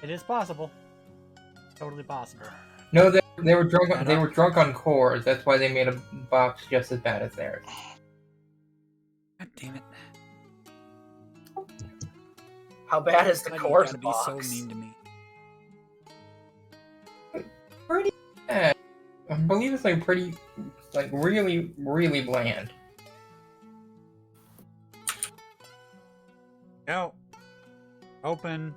It is possible. Totally possible. No, they were drunk. They were drunk on cores. That's why they made a box just as bad as theirs. God damn it! How bad is the cores box? Be so mean to me. Pretty bad. I believe it's like pretty, like really, really bland. Go. Open.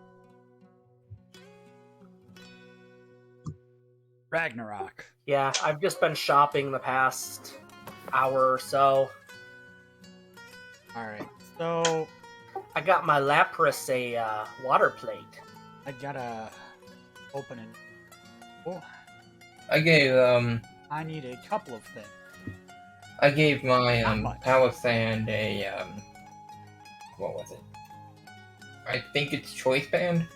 Ragnarok. Yeah, I've just been shopping the past hour or so. Alright, so... I got my Lapras a water plate. I gotta open it. Oh, I gave I need a couple of things. I gave my much. Palisand a what was it? I think it's Choice Band.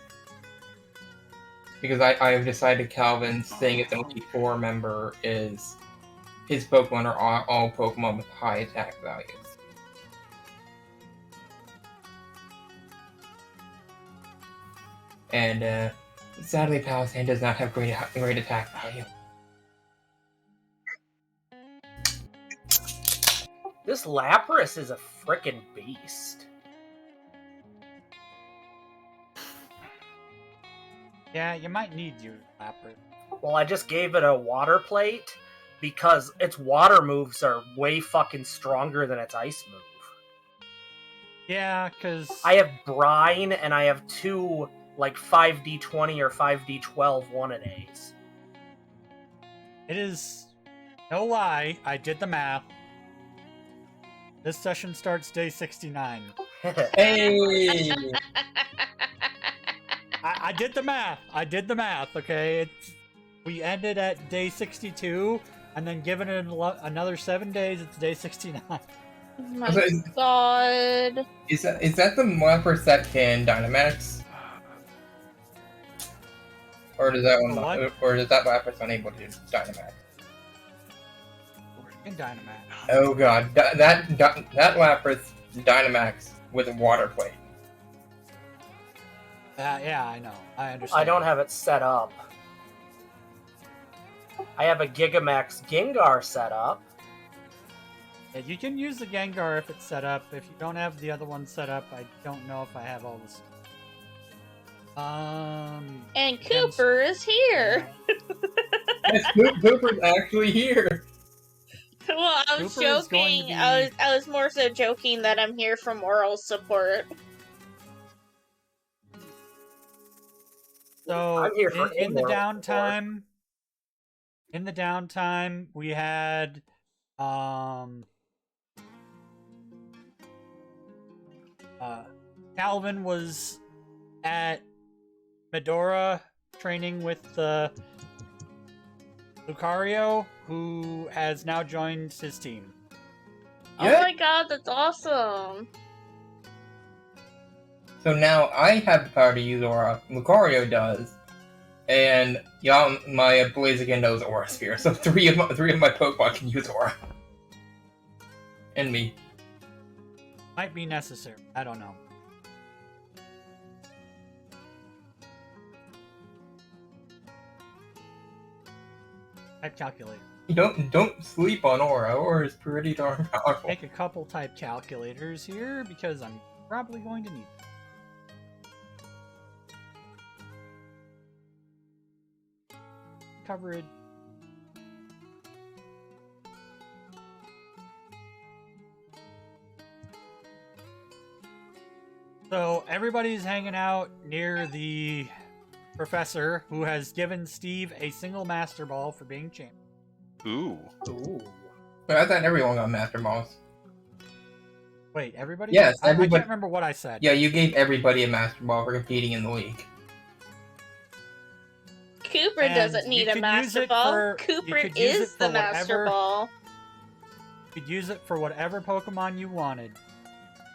Because I've decided Calvin's saying it's only 4 member is his Pokemon are all Pokemon with high attack values. And sadly Palisand does not have great attack value. This Lapras is a frickin' beast. Yeah, you might need your Lapras. Well, I just gave it a water plate because its water moves are way fucking stronger than its ice move. Yeah, because... I have Brine and I have 2, like, 5d20 or 5d12 1-a-days. It is... No lie, I did the math. This session starts day 69. Hey! I did the math. I did the math, okay? We ended at day 62, and then given it another 7 days, it's day 69. Oh my god. Is that the Lapras that can Dynamax? Or does that one or is that Lapras unable to Dynamax? In Dynamax. Oh god, that Lapras Dynamax with a water plate. Yeah, I know. I understand. I don't have it set up. I have a Gigamax Gengar set up. Yeah, you can use the Gengar if it's set up. If you don't have the other one set up, I don't know if I have all this. And Cooper is here. Yes, Cooper's actually here. Well, I was Cooper is joking. be... I was more so joking that I'm here for moral support. So I'm here for in the downtime, we had Calvin was at Medora training with Lucario, who has now joined his team. Yeah. Oh my god, that's awesome! So now I have the power to use Aura. Lucario does, and my Blaziken knows Aura Sphere. So three of my Pokemon can use Aura, and me. Might be necessary. I don't know. Type calculator. Don't sleep on Aura. Aura is pretty darn powerful. Take a couple type calculators here because I'm probably going to need them. Coverage. So everybody's hanging out near the professor who has given Steve a single Master Ball for being champion. Ooh. But I thought everyone got Master Balls. Wait, everybody? Yes, I everybody. can't remember what I said. Yeah, you gave everybody a Master Ball for competing in the league. Cooper And doesn't need you a could Master use it Ball. for- you Cooper could use it is for the Master whatever- Ball. You could use it for whatever Pokemon you wanted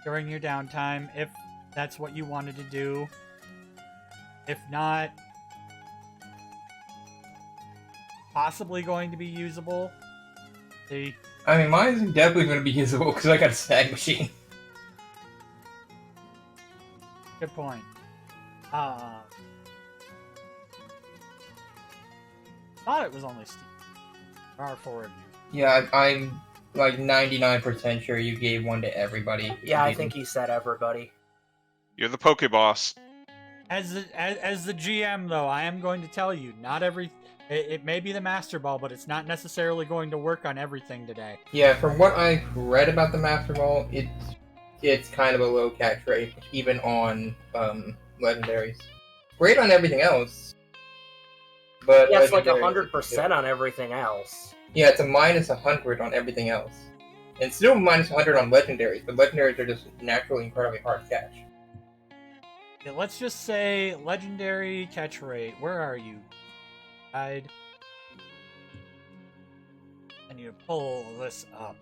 during your downtime, if that's what you wanted to do. If not, possibly going to be usable. See? I mean, mine's definitely going to be usable because I got a Snag Machine. Good point. thought it was only Steve. There are 4 of you. Yeah, I'm like 99% sure you gave one to everybody. Yeah, I think he said everybody. You're the Pokeboss. As the GM, though, I am going to tell you, not every... It may be the Master Ball, but it's not necessarily going to work on everything today. Yeah, from what I've read about the Master Ball, it's kind of a low catch rate, even on legendaries. Great on everything else. But Yeah, it's like legendaries, 100% on everything else. Yeah, it's a minus 100 on everything else. And still minus 100 on legendaries, but legendaries are just naturally incredibly hard to catch. Yeah, let's just say legendary catch rate. Where are you? Guide. I need to pull this up.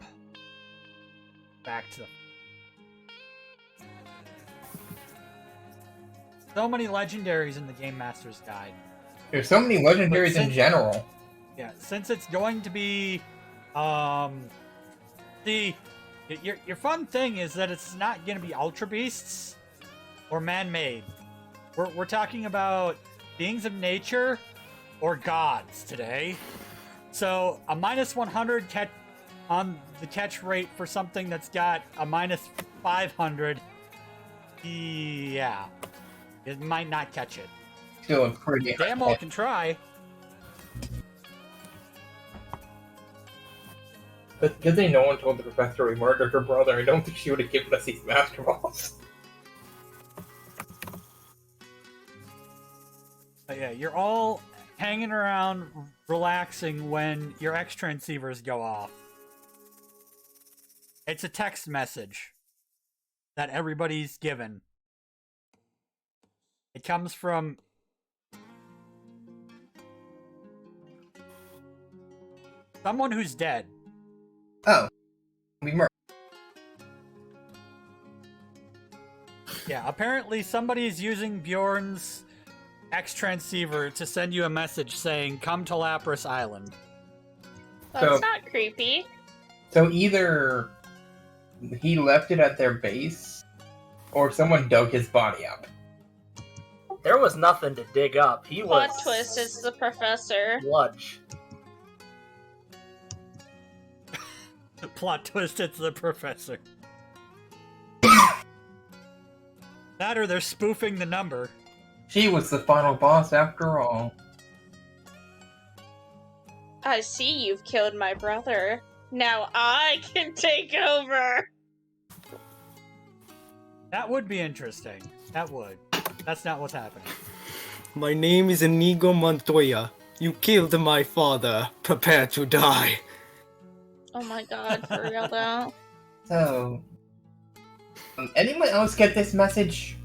Back to the... So many legendaries in the Game Master's Guide. There's so many legendaries in general. Yeah, since it's going to be, your fun thing is that it's not going to be Ultra Beasts or man-made. We're talking about beings of nature or gods today. So a minus 100 catch on the catch rate for something that's got a minus 500. Yeah, it might not catch it. Still a pretty Damn well can try. But good thing no one told the professor we murdered her brother. I don't think she would have given us these Master Balls. But yeah, you're all hanging around, relaxing when your X transceivers go off. It's a text message that everybody's given. It comes from someone who's dead. Oh. We murdered. Yeah, apparently somebody's using Bjorn's X transceiver to send you a message saying, "Come to Lapras Island." That's not creepy. So either he left it at their base, or someone dug his body up. There was nothing to dig up. He Plot was... twist, it's the professor. Sludge. Plot twist, it's the professor. That or they're spoofing the number. She was the final boss after all. I see you've killed my brother. Now I can take over. That would be interesting. That would. That's not what's happening. My name is Inigo Montoya. You killed my father. Prepare to die. Oh my god, for real though. So, anyone else get this message?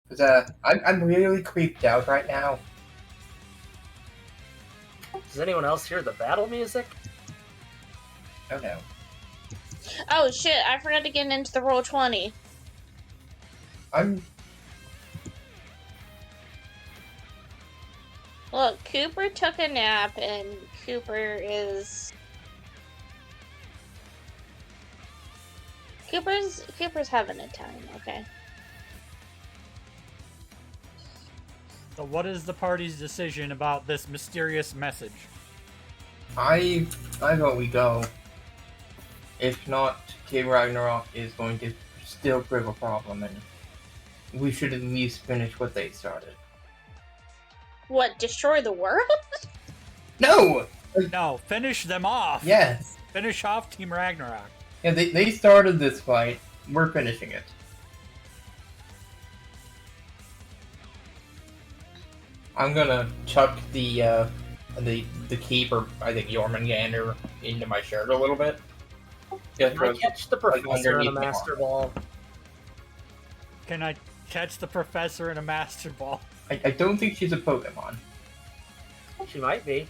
Cause I'm really creeped out right now. Does anyone else hear the battle music? Oh no. Oh shit, I forgot to get into the roll 20. Look, Cooper took a nap and Cooper's having a time, okay? So what is the party's decision about this mysterious message? I vote we go. If not, Ragnarok is going to still prove a problem, and we should at least finish what they started. What, destroy the world? No! No, finish them off. Yes! Finish off Team Ragnarok. Yeah, they started this fight. We're finishing it. I'm gonna chuck the keep, or I think Jormungandr, into my shirt a little bit. Just Can I for- catch the professor in a underneath my Master arm. Ball? Can I catch the professor in a Master Ball? I don't think she's a Pokemon. She might be.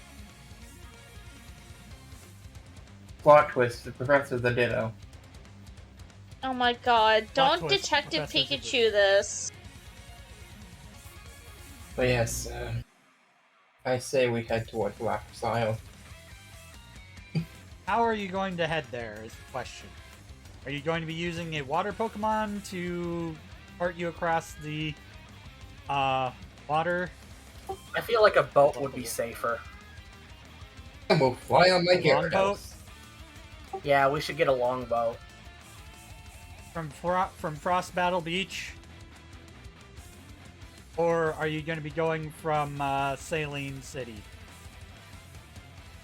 Plot twist, the professor's a Ditto. Oh my god, Plot don't twist, Detective Professor Pikachu this. But yes, I say we head towards Lapras Isle. How are you going to head there is the question. Are you going to be using a water Pokemon to cart you across the water I feel like a boat would be safer. And we'll fly on my Longboat? Gyarados. Yeah, we should get a longboat. From Frost Battle Beach? Or are you going to be going from Saline City?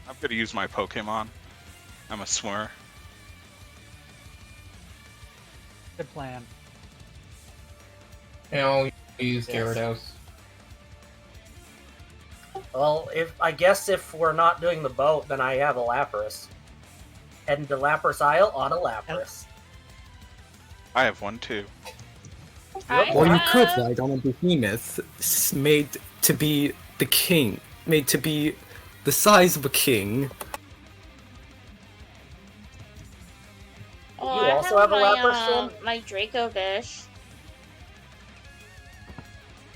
I'm gonna use my Pokemon. I'm a swimmer. Good plan. And I'll use Yes. Gyarados. Well, if we're not doing the boat, then I have a Lapras. Heading to Lapras Isle on a Lapras. I have one too. Or you could ride on a behemoth made to be the king, made to be the size of a king. Oh, You I also have a my, Lapras swim? my Draco Bish.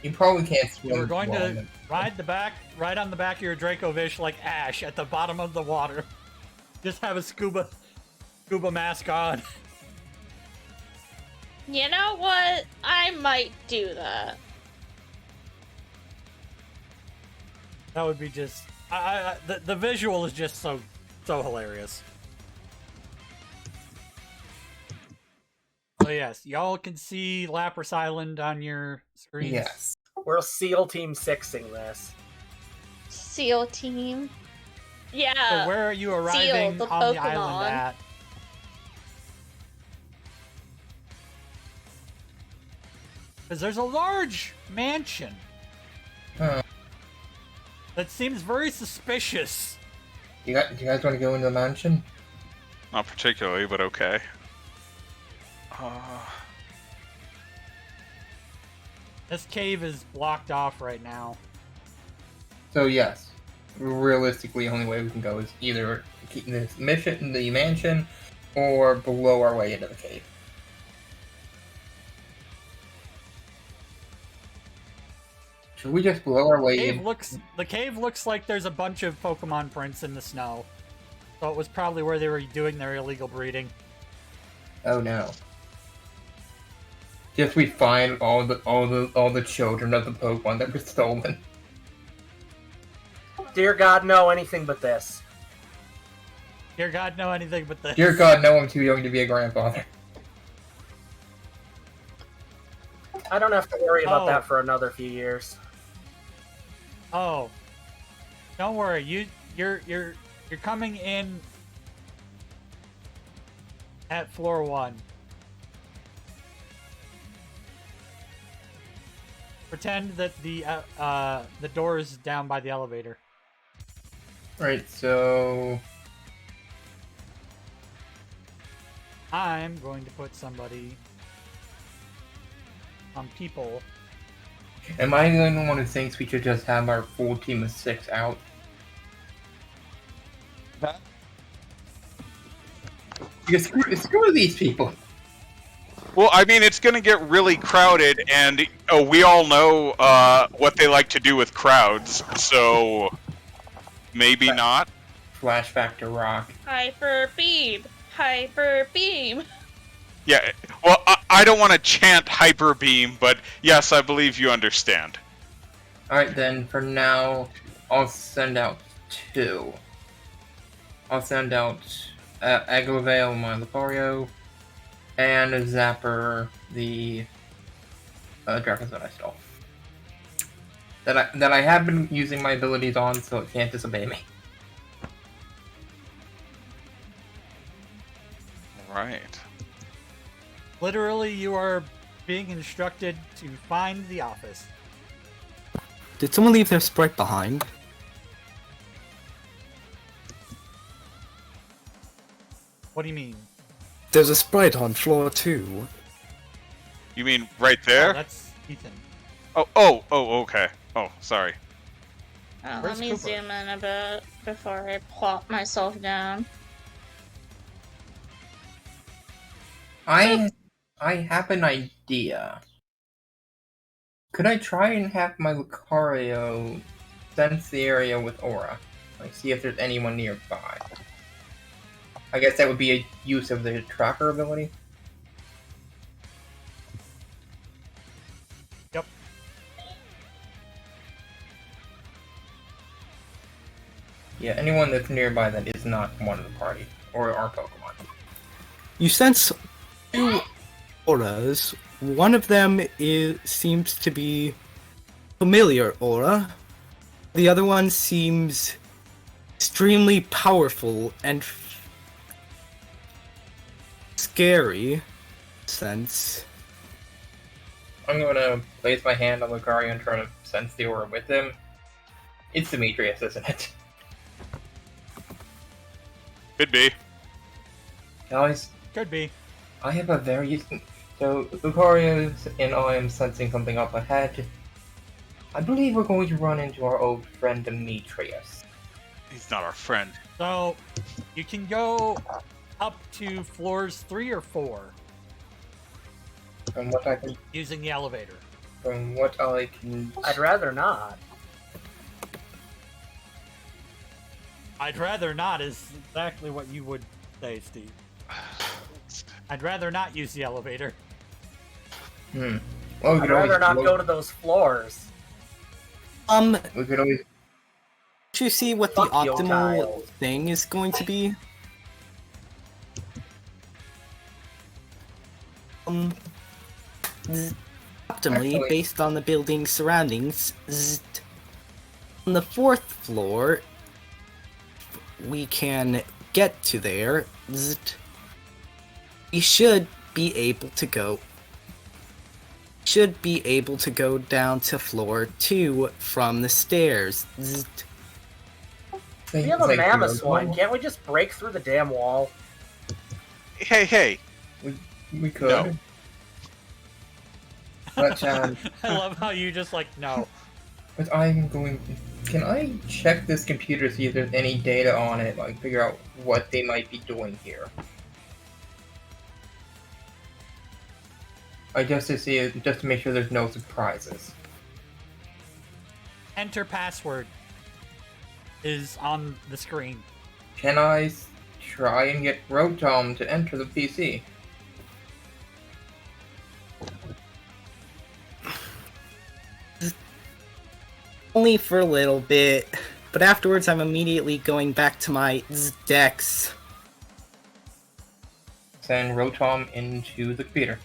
You probably can't swim. We're going well to enough. ride on the back of your Dracovish like Ash at the bottom of the water. Just have a scuba mask on. You know what? I might do that. That would be just... the visual is just so hilarious. So yes, y'all can see Lapras Island on your screens. Yes. We're SEAL Team 6ing this. SEAL team. So Yeah. where are you arriving the on the Pokemon. island at? Because there's a large mansion Huh. that seems very suspicious. You guys want to go into the mansion? Not particularly, but okay. This cave is blocked off right now. So yes, realistically, the only way we can go is either keep this mission in the mansion, or blow our way into the cave. Should we just blow our way in? The cave looks like there's a bunch of Pokemon prints in the snow. So it was probably where they were doing their illegal breeding. Oh no! Just we find all the children of the Pokemon that were stolen. Dear God, no, anything but this. Dear God, no anything but this. Dear God, no, I'm too young to be a grandfather. I don't have to worry about Oh. that for another few years. Oh, don't worry. You're coming in at floor 1. Pretend that the door is down by the elevator. Right, so I'm going to put somebody on people. am I the only one who thinks we should just have our full team of 6 out? Because screw these people. Well, I mean, it's gonna get really crowded, and we all know what they like to do with crowds, so maybe not. Flashback to Rock. Hyper beam. Hyper beam. Yeah, well, I don't want to chant Hyper Beam, but yes, I believe you understand. Alright then, for now, I'll send out 2. I'll send out Aglavale, my Lucario, and Zapper, the Dragons that I stole. That I have been using my abilities on, so it can't disobey me. Right. Literally, you are being instructed to find the office. Did someone leave their sprite behind? What do you mean? There's a sprite on floor 2. You mean right Oh, there? that's Ethan. Oh, okay. Oh, sorry. Oh, Where's let me Cooper? zoom in a bit before I plop myself down. I have an idea. Could I try and have my Lucario sense the area with Aura? Like, see if there's anyone nearby. I guess that would be a use of the tracker ability. Yep. Yeah, anyone that's nearby that is not one of the party or our Pokemon. You sense two auras. One of them seems to be familiar aura. The other one seems extremely powerful and scary. Sense. I'm gonna place my hand on Lucario and try to sense the aura with him. It's Demetrius, isn't it? Could be. Guys, Could be. I have a very... So, Lucario and I am sensing something up ahead. I believe we're going to run into our old friend Demetrius. He's not our friend. So, you can go up to floors 3 or 4 From what I can... using the elevator. From what I can... I'd rather not. I'd rather not is exactly what you would say, Steve. I'd rather not use the elevator. Well, we I'd could rather always... not go to those floors. We could always... Do you see what the Fuck you, optimal Kyle. thing is going to be? Optimally, Actually- based on the building's surroundings, on the 4th floor, we can get to there. We should be able to go. Should be able to go down to floor 2 from the stairs. We have a mammoth one. Can't we just break through the damn wall? Hey. We could. No. But, I love how you just like, no. but I'm going... Can I check this computer, see if there's any data on it, like figure out what they might be doing here? Just to see it, just to make sure there's no surprises. Enter password is on the screen. Can I try and get Rotom to enter the PC? Only for a little bit, but afterwards I'm immediately going back to my decks. Send Rotom into the computer.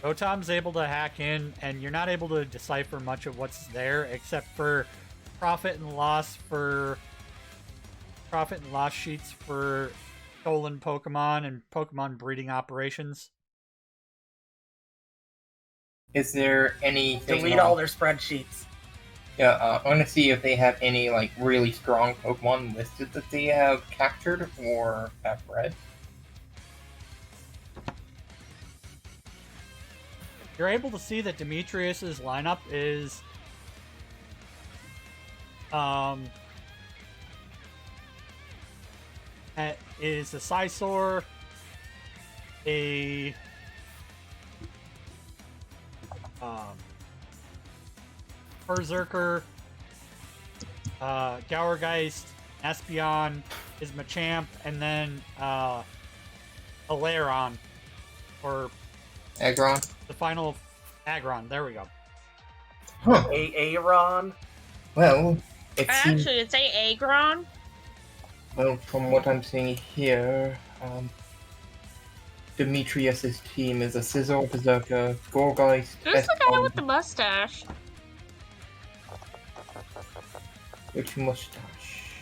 Rotom's able to hack in, and you're not able to decipher much of what's there, except for profit and loss sheets for stolen Pokemon and Pokemon breeding operations. Is there anything... Delete all their spreadsheets. Yeah, I want to see if they have any, like, really strong Pokemon listed that they have captured or have bred. You're able to see that Demetrius's lineup is a Scizor, a Berserker, Gourgeist, Espeon, is Machamp, and then a Lairon, or Aggron? the final Aggron. There we go. Huh. Aaron. Well, it seems... Actually, it's a Agron. Well, from what I'm seeing here, Demetrius's team is a Scizor, Berserker, Gourgeist, Who's the guy Espeon, with the mustache? which mustache?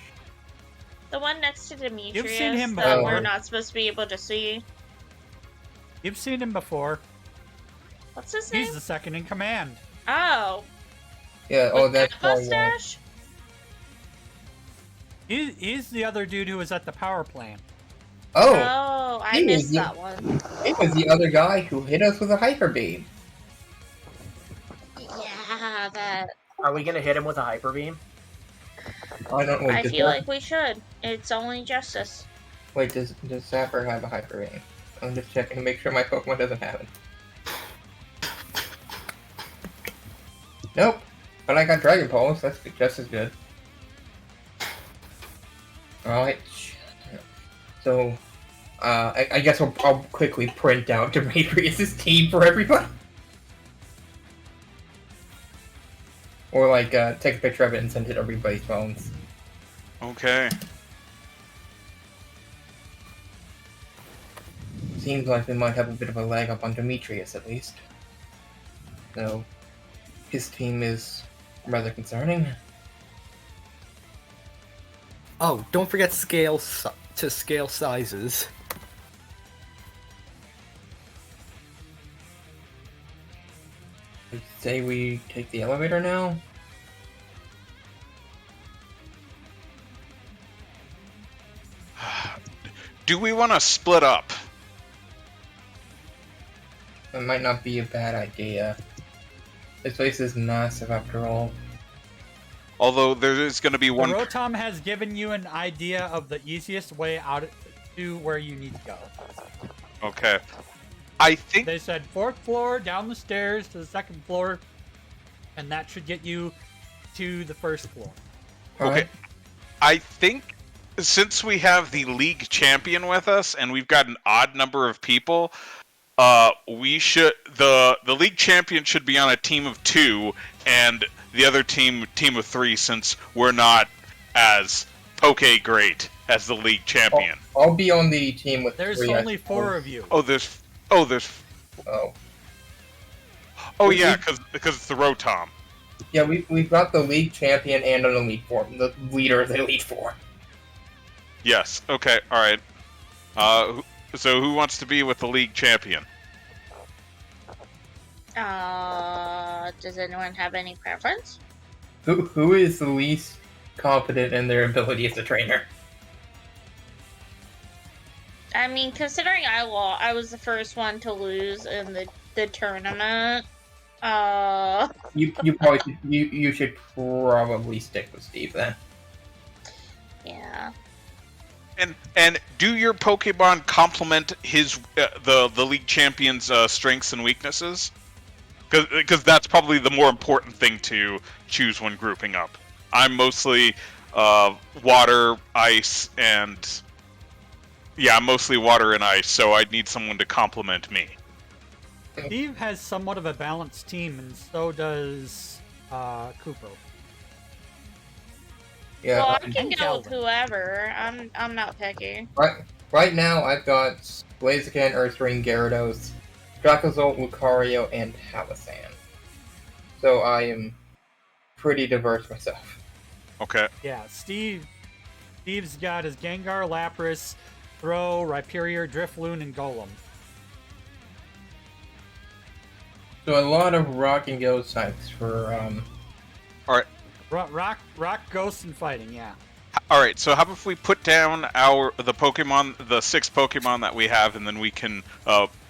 The one next to Demetrius seen him that before. we're not supposed to be able to see. You've seen him before. What's his name? He's the second in command. Oh, Yeah, oh, with that's that probably why. mustache? He's the other dude who was at the power plant. Oh, Oh, I he was missed the- that one. it was the other guy who hit us with a Hyper Beam. Yeah, that. Are we gonna hit him with a hyper beam? I don't know. I does feel Zap- like we should. It's only justice. Wait, does Zapper have a Hyper Beam? I'm just checking to make sure my Pokemon doesn't have it. Nope. But I got Dragon Pulse, that's just as good. Alright. So, I guess I'll quickly print out Demetrius' team for everybody. Or like take a picture of it and send it to everybody's phones. Okay. Seems like we might have a bit of a leg up on Demetrius at least. So his team is rather concerning. Oh, don't forget to scale sizes. I'd say we take the elevator now. Do we want to split up? That might not be a bad idea. This place is massive after all. Although there is going to be The one. Rotom has given you an idea of the easiest way out to where you need to go. Okay. I think They said 4th floor, down the stairs to the 2nd floor, and that should get you to the 1st floor. Okay. I think since we have the league champion with us and we've got an odd number of people, we should the league champion should be on a team of 2 and the other team of 3 since we're not as great as the league champion. I'll be on the team with There's 3. only 4 of you. Oh, there's yeah, because it's the Rotom. Yeah, we've got the league champion and an elite 4. The leader of the elite 4. Yes. Okay. All right. So who wants to be with the league champion? Does anyone have any preference? Who is the least confident in their ability as a trainer? I mean, considering I was the first one to lose in the tournament. You should probably stick with Steve then. Yeah. And do your Pokemon complement his the league champion's strengths and weaknesses? Because that's probably the more important thing to choose when grouping up. I'm mostly water, ice, and I'm mostly water and ice, so I'd need someone to complement me. Steve has somewhat of a balanced team, and so does Kupo. Yeah. Well, I can and go with Calvin. whoever. I'm not picky. Right now, I've got Blaziken, Earthring, Gyarados, Dracozolt, Lucario, and Halasan. So I am pretty diverse myself. Okay. Yeah, Steve's got his Gengar, Lapras, Throw, Rhyperior, Drifloon, and Golem. So a lot of rock and ghost types for Rock, Ghost, and Fighting, yeah. All right. So how about if we put down the 6 Pokemon that we have, and then we can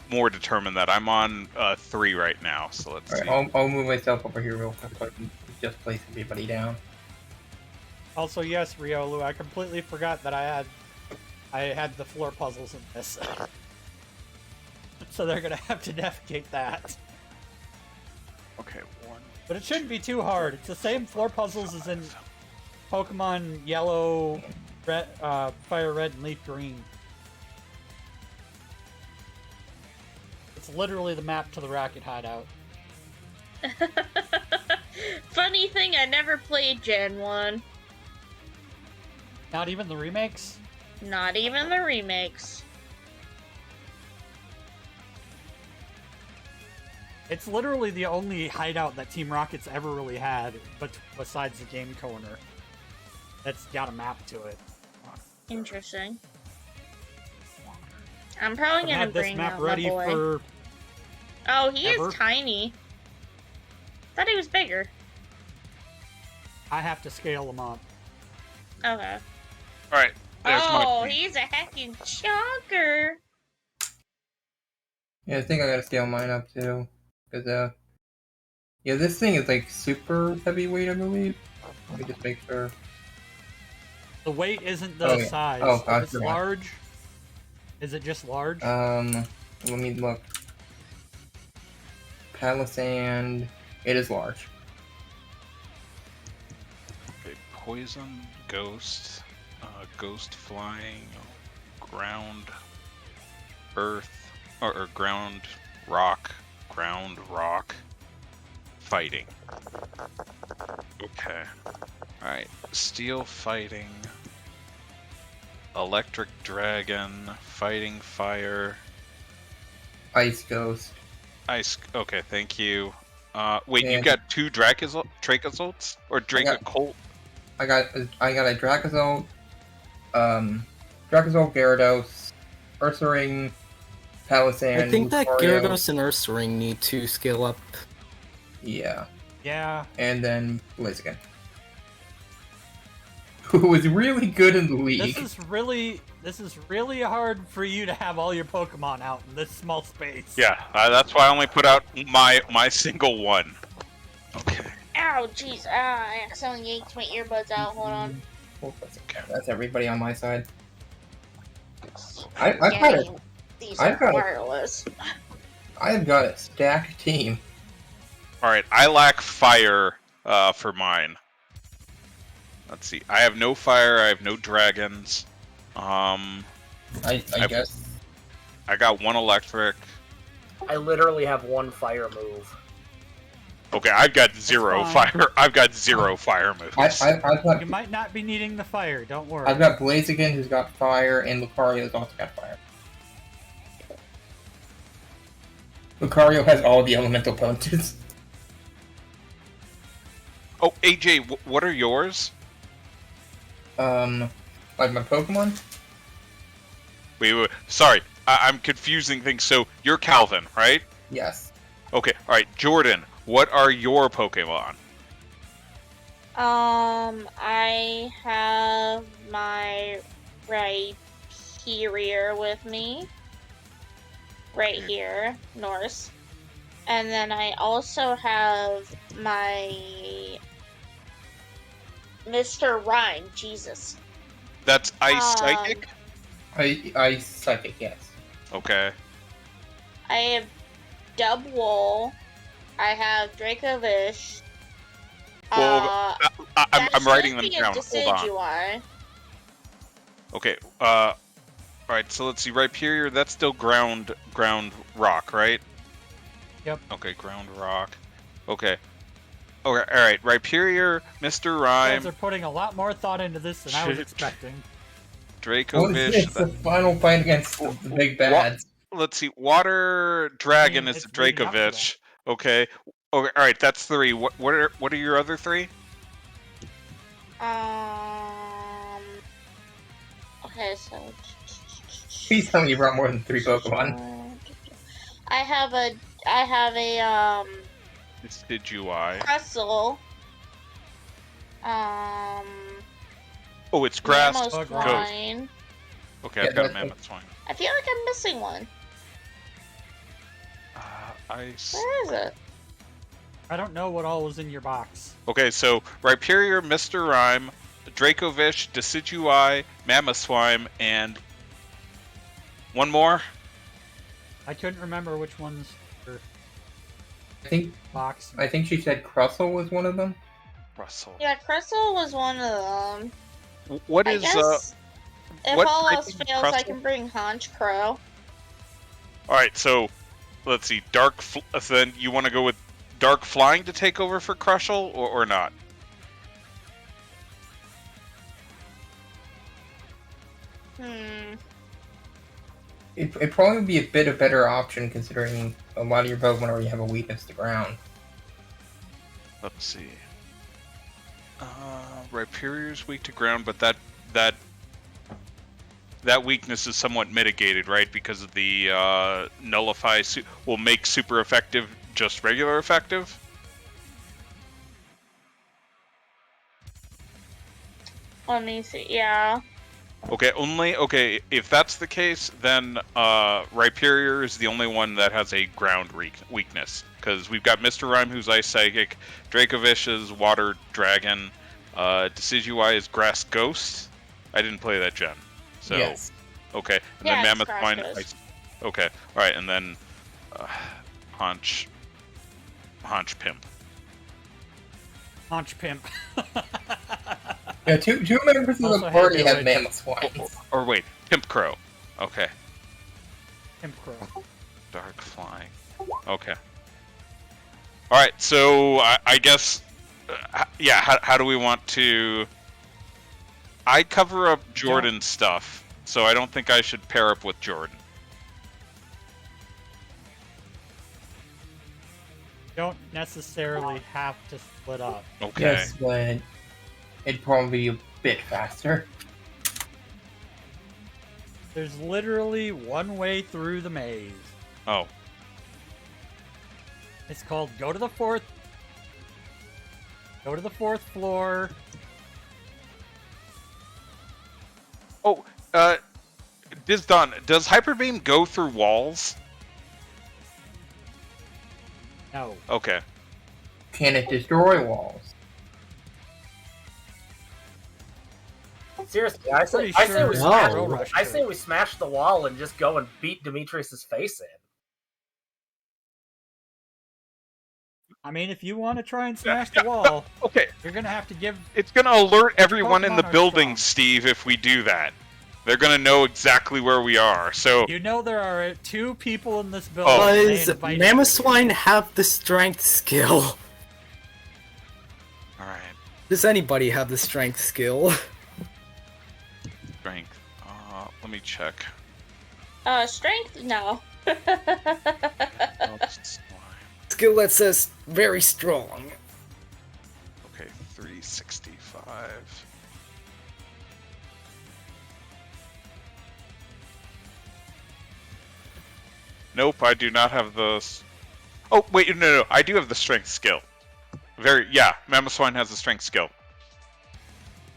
more determine that. I'm on 3 right now, so let's see. Alright, I'll move myself over here real quick so I can just place everybody down. Also, yes, Riolu, I completely forgot that I had the floor puzzles in this. So they're gonna have to navigate that. Okay, 1. But it shouldn't be too hard. It's the same floor puzzles as in Pokemon Yellow, Red, Fire Red, and Leaf Green. It's literally the map to the Rocket Hideout. Funny thing, I never played Gen 1. Not even the remakes? Not even the remakes. It's literally the only hideout that Team Rocket's ever really had, but besides the Game Corner. That's got a map to it. Interesting. I'm probably I've gonna had this bring map out my ready boy. for Oh, he ever. is tiny. Thought he was bigger. I have to scale them up. Okay. All right. There's Oh, my. he's a heckin' chonker. Yeah, I think I gotta scale mine up too. Cause yeah, this thing is like super heavyweight, I believe. Let me just make sure. The weight isn't the Oh, yeah. size. Oh, If gotcha. it's large. Is it just large? Let me look. Palisand, it is large. Okay, poison, ghost, ghost flying, ground, earth, or ground, rock, fighting. Okay. Alright. Steel fighting. Electric dragon. Fighting fire. Ice Ghost. Ice. Okay, thank you. Wait, you And- got 2 Dracozolt? Or Dracocolt? I got a Dracozolt, Dracozolt, Gyarados, Ursaring, Palisand. I think that Lucario. Gyarados and Ursaring need to scale up. Yeah, Yeah. and then Blaziken, who was really good in the league. This is really hard for you to have all your Pokemon out in this small space. Yeah, that's why I only put out my single one. Okay. Ow, jeez. I accidentally yanked my earbuds out. Hold on. Oh, that's everybody on my side. I've got it. These I've are got it. wireless. I've got a stacked team. Alright, I lack fire for mine. Let's see. I have no fire, I have no dragons. I guess. I got 1 electric. I literally have 1 fire move. Okay, I've got 0 fine. fire. I've got 0 fire moves. I've got You might not be needing the fire. Don't worry. I've got Blaziken, who's got fire, and Lucario's also got fire. Lucario has all the elemental punches. Oh, AJ, what are yours? Like my Pokemon? Wait. Sorry, I'm confusing things. So you're Calvin, right? Yes. Okay. All right, Jordan. What are your Pokemon? I have my Rhyperior with me. Right here, Norse. And then I also have my Mr. Rhyme, Jesus. That's Ice Psychic. I Psychic, yes. Okay. I have Dubwool. I have Dracovish. Well, I'm writing them down. Hold on. Decidueye. Okay. All right. So let's see. Rhyperior. That's still ground rock, right? Yep. Okay. Ground rock. Okay. Okay. All right. Rhyperior, Mr. You Rhyme, guys are putting a lot more thought into this than I was expecting. Dracovish. It's the final fight against the big bads. Let's see. Water Dragon mean, is the it's leading up to that. Dracovish. Okay. Okay. All right. That's 3. What are your other 3? Okay, so. Please tell me you brought more than 3 Pokemon. I have a Decidueye. Crustle. Oh, it's grass. Mammoth Ghost. Swine. Okay, Yeah, I've got that's- Mammoth Swine. I feel like I'm missing one. Ice. Where is it? I don't know what all was in your box. Okay, so Rhyperior, Mr. Rhyme, Dracovish, Decidueye, Mamoswine, and one more. I couldn't remember which ones were box. I think she said Crustle was one of them. Russell. Yeah, Crystal was one of them. What I is guess if what all type else of fails, I Crustle? can bring Haunch Crow. All right, so let's see. So then you want to go with Dark Flying to take over for Crushel, or not? It'd probably be a bit of better option considering a lot of your Pokemon already have a weakness to ground. Let's see. Rhyperior's weak to ground, but that weakness is somewhat mitigated, right? Because of the nullify will make super effective just regular effective. Let me see. Yeah. Okay, if that's the case, then Rhyperior is the only one that has a ground weakness. Because we've got Mr. Rhyme, who's Ice Psychic, Dracovish is Water Dragon, Decidueye is Grass Ghost. I didn't play that gen. So, Yes. okay. And Yeah, then it's Mammoth Grass Mine. Ghost. Okay, alright, and then Haunch Pimp. Haunch Pimp. Yeah, two members of the Also party had have to Mammoth Swine. Or wait, Pimp Crow. Okay. Pimp Crow. Dark Flying. Okay. All right, so I guess, yeah. How do we want to? I cover up Jordan's stuff, so I don't think I should pair up with Jordan. Don't necessarily have to split up. Okay. Yes, but it'd probably be a bit faster. There's literally one way through the maze. Oh. It's called Go to the fourth floor. Oh, Disdonn, does Hyper Beam go through walls? No. Okay. Can it destroy walls? Seriously, I say, Pretty I sure say we it's smash. Bro Rush I too. say we smash the wall and just go and beat Demetrius's face in. I mean, if you want to try and smash the wall, Okay. you're gonna have to give. It's gonna alert everyone in the Pokemon are building, strong. Steve, if we do that. They're gonna know exactly where we are. So You know there are 2 people in this building. Oh. and they Does invited you. Mamoswine have the strength skill? all right, Does anybody have the strength skill? strength. Let me check. Strength? No. Oh, Skill that says very strong. okay, 365. Nope, I do not have the. Oh wait, no, I do have the strength skill. Yeah, Mamoswine has the strength skill.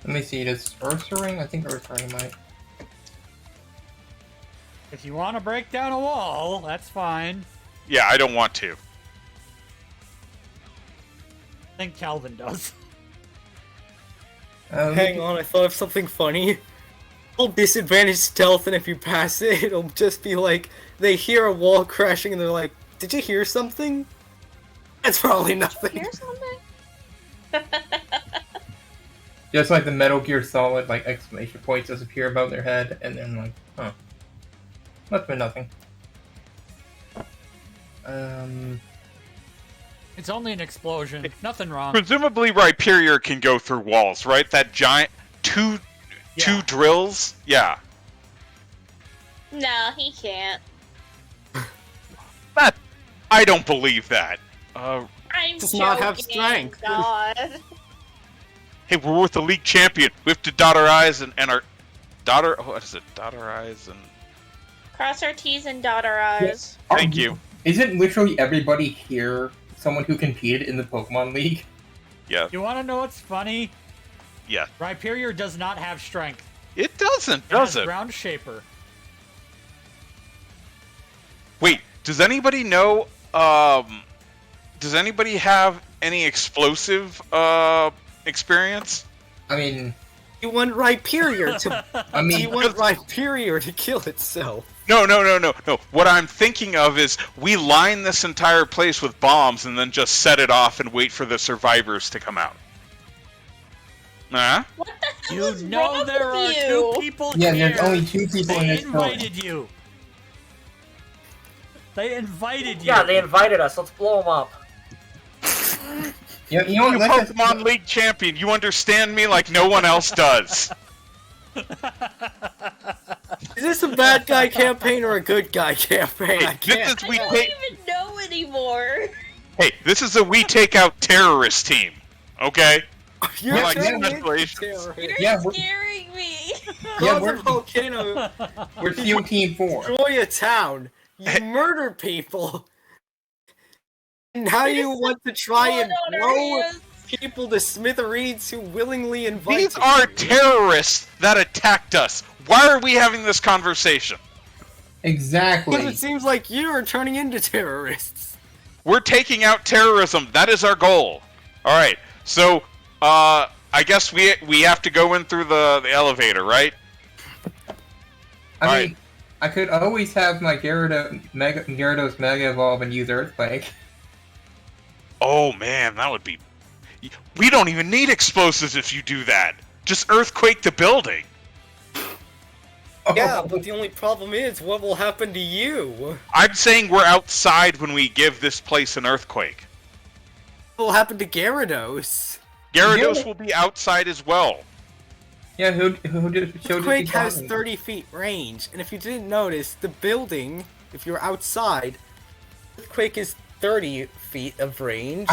Let me see, does Ursaring? I think Ursaring might. If you want to break down a wall, that's fine. Yeah, I don't want to. I think Calvin does. Hang on, I thought of something funny. It'll disadvantage stealth, and if you pass it, it'll just be like, they hear a wall crashing and they're like, did you hear something? That's probably nothing. Hear something? Just like the Metal Gear Solid, like, exclamation points disappear above their head, and then like, huh. Must've been nothing. It's only an explosion. Nothing wrong. Presumably, Rhyperior can go through walls, right? That giant two drills. Yeah. No, he can't. That I don't believe that. I'm Does joking. not have strength. God. Hey, we're with the league champion. We have to dot our I's and our daughter. What is it? Dot our I's and. Cross our T's and dot our I's. Thank you. Isn't literally everybody here someone who competed in the Pokemon League? Yeah. You want to know what's funny? Yeah. Rhyperior does not have strength. It doesn't, It does has it? ground shaper. Wait. Does anybody know? Does anybody have any explosive experience? I mean, You want Rhyperior to. I You mean, want Rhyperior to kill itself. No. What I'm thinking of is we line this entire place with bombs and then just set it off and wait for the survivors to come out. Huh? What the hell You is know wrong there with are you? 2 people yeah, here. there's only 2 people in They this building. invited you. They invited you. Yeah, they invited us. Let's blow them up. You know You what? Let's just- Pokemon League champion, you understand me like no one else does. Is this a bad guy campaign or a good guy campaign? I Hey, can't. this is I we don't take. even know anymore. Hey, this is a we take out terrorist team. Okay. You're like turning into congratulations. terrorist. You're Yeah, we're- scaring me. Yeah, Cause we're- a volcano, We're Team 4. destroy a town. You murder people. Now you want to try and Blood on our blow hands. people to smithereens who willingly invite These you. are terrorists that attacked us. Why are we having this conversation? Exactly. Because it seems like you are turning into terrorists. We're taking out terrorism. That is our goal. All right. So, I guess we have to go in through the elevator, right? I Alright. mean, I could always have my Gyarados Mega Evolve and use Earthquake. Oh man, that would be. We don't even need explosives if you do that. Just earthquake the building. Yeah, but the only problem is, what will happen to you? I'm saying we're outside when we give this place an earthquake. What will happen to Gyarados? Gyarados will be outside as well. Yeah, who did show Earthquake has 30 feet range, and if you didn't notice, the building, if you're outside, Earthquake is 30 feet of range.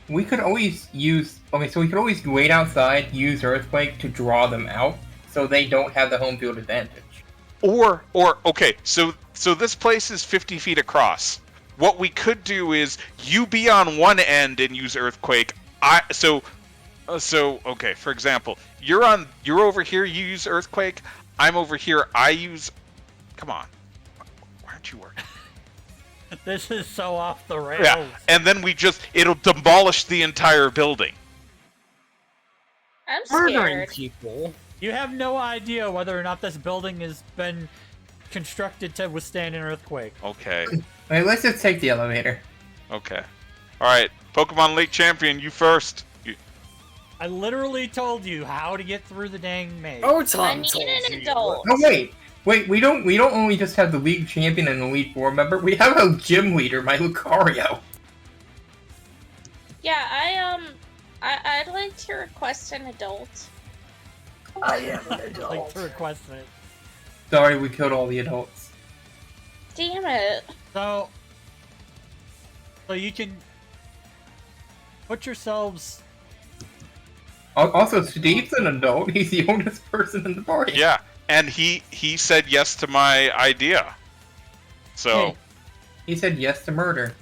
We could always use... Okay, so we could always wait outside, use Earthquake to draw them out, so they don't have the home field advantage. Or okay, so this place is 50 feet across. What we could do is you be on one end and use Earthquake. Okay, for example, you're over here, you use Earthquake. I'm over here, I use... Come on. Why aren't you working? This is so off the rails. Yeah, and then it'll demolish the entire building. I'm Murdering scared. people. You have no idea whether or not this building has been constructed to withstand an earthquake. Okay. Alright, let's just take the elevator. Okay. Alright, Pokemon League Champion, you first. I literally told you how to get through the dang maze. Oh, I Tom need told an you. adult. Oh wait, we don't only just have the league champion and the league 4 member, we have a gym leader, my Lucario. Yeah, I'd like to request an adult. I am an I'd like adult. to request it. Sorry, we killed all the adults. Damn it. So you can put yourselves... Also, Steve's an adult, he's the oldest person in the party. Yeah, and he said yes to my idea. So, Hey, he said yes to murder.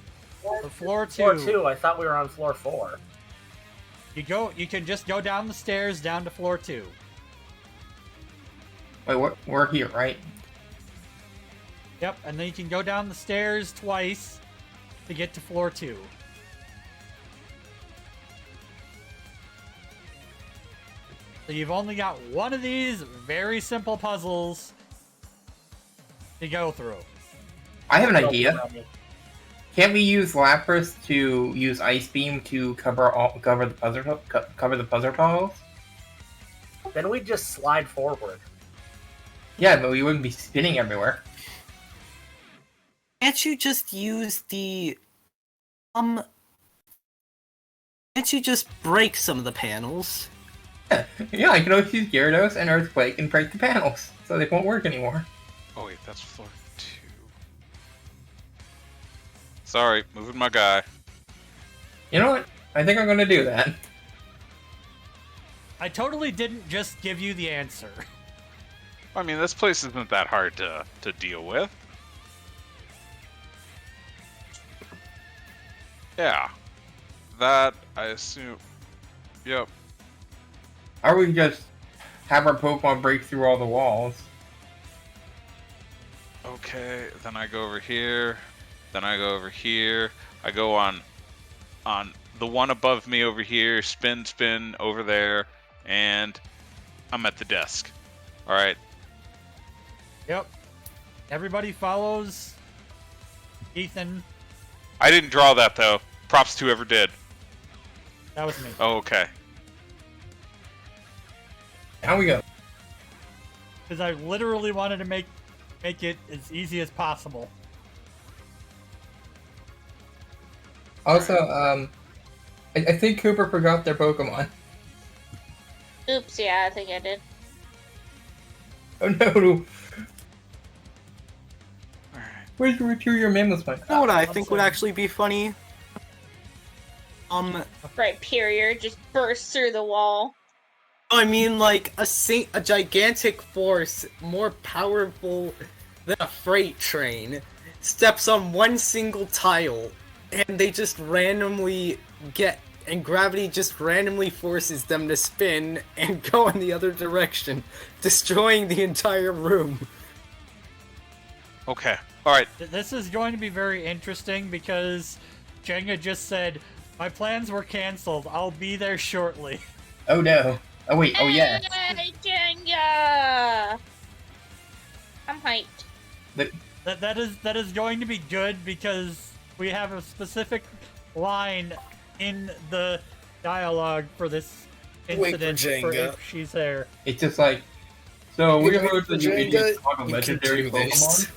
For floor 2, Floor 2, I thought we were on floor 4. you can just go down the stairs down to floor 2. Wait, we're here, right? Yep, and then you can go down the stairs twice to get to floor 2. So you've only got one of these very simple puzzles to go through. I have an idea. Can't we use Lapras to use Ice Beam to cover the puzzle tiles? Then we just slide forward. Yeah, but we wouldn't be spinning everywhere. Can't you just use the... Can't you just break some of the panels? Yeah, I can always use Gyarados and Earthquake and break the panels, so they won't work anymore. oh wait, that's floor 2. Sorry, moving my guy. You know what? I think I'm gonna do that. I totally didn't just give you the answer. I mean, this place isn't that hard to deal with. Yeah. That, I assume... Yep. Or we just have our Pokemon break through all the walls. Okay, then I go over here. Then I go over here. I go on the one above me over here, spin over there, and I'm at the desk. Alright. Yep. Everybody follows Ethan. I didn't draw that, though. Props to whoever did. That was me. Oh, okay. How we go? Because I literally wanted to make it as easy as possible. Also, I think Cooper forgot their Pokemon. Oops, yeah, I think I did. Oh no! Alright. Where's your Mammoth one? You know what I think would actually be funny? Right, Period just bursts through the wall. I mean, like, a gigantic force more powerful than a freight train steps on one single tile, and they just randomly and gravity just randomly forces them to spin and go in the other direction, destroying the entire room. Okay. Alright. This is going to be very interesting because Jenga just said, my plans were canceled. I'll be there shortly. Oh no. Oh wait, oh yeah. Hey, Jenga! I'm hyped. That is going to be good because we have a specific line in the dialogue for this incident for if she's there. It's just like, so we Wait heard for that you Jenga, idiots caught a you can legendary do this. Pokemon.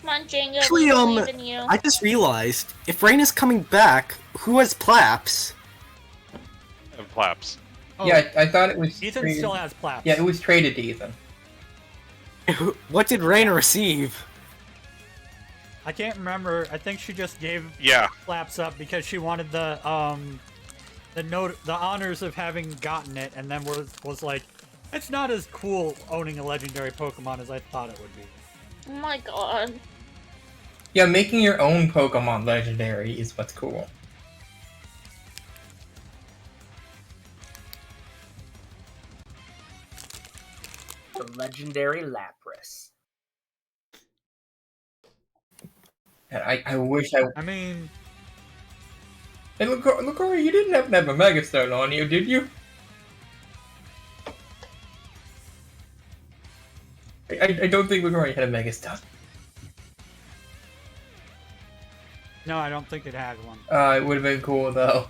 Come on, Jenga, Actually, we believe in you. I just realized, if Reina's coming back, who has Plaps? And Plaps. Oh, Yeah, I thought it was. Ethan traded- still has Plaps. Yeah, it was traded to Ethan. What did Reina receive? I can't remember. I think she just gave Yeah. Plaps up because she wanted the honors of having gotten it, and then was like, it's not as cool owning a legendary Pokemon as I thought it would be. Oh my god. Yeah, making your own Pokemon legendary is what's cool. The legendary Lapras. And I wish I mean, Hey, Lucario, you didn't happen to have a Mega Stone on you, did you? I don't think Lucario had a Mega Stone. no, I don't think it had one. It would have been cool, though.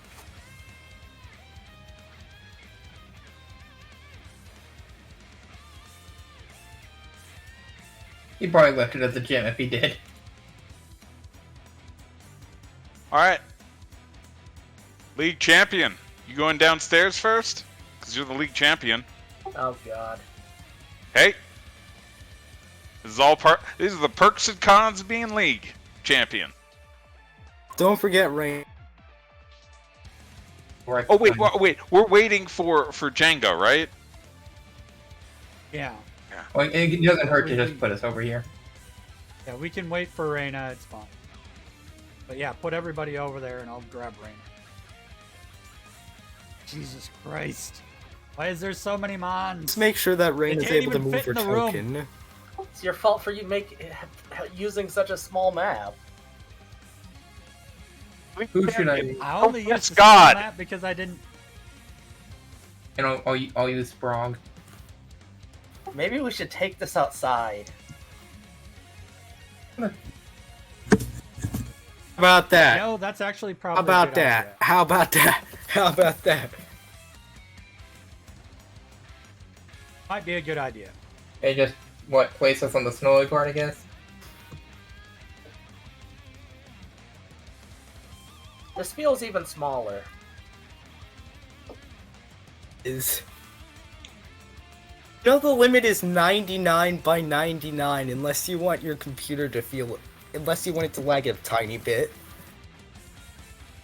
He probably left it at the gym if he did. Alright. League champion. You going downstairs first? Because you're the league champion. Oh god. Hey. This is all these are the perks and cons of being league champion. Don't forget Reina. Oh wait, wait. We're waiting for Jenga, right? Yeah. Well, it doesn't hurt to just put us over here. Yeah, we can wait for Reina, it's fine. But yeah, put everybody over there and I'll grab Reina. Jesus Christ. Why is there so many mons? Let's make sure that Reina's can't able to even move fit her in the room. token. It's your fault for using such a small map. Who should I? I only yes, used God. that because I didn't... You know, I'll use Sprog. Maybe we should take this outside. How about that? No, that's actually How probably about a good that? idea. How about that? How about that? Might be a good idea. They just, place us on the snowy part, I guess? This feels even smaller. Is the limit is 99 by 99 unless you want your computer to unless you want it to lag a tiny bit.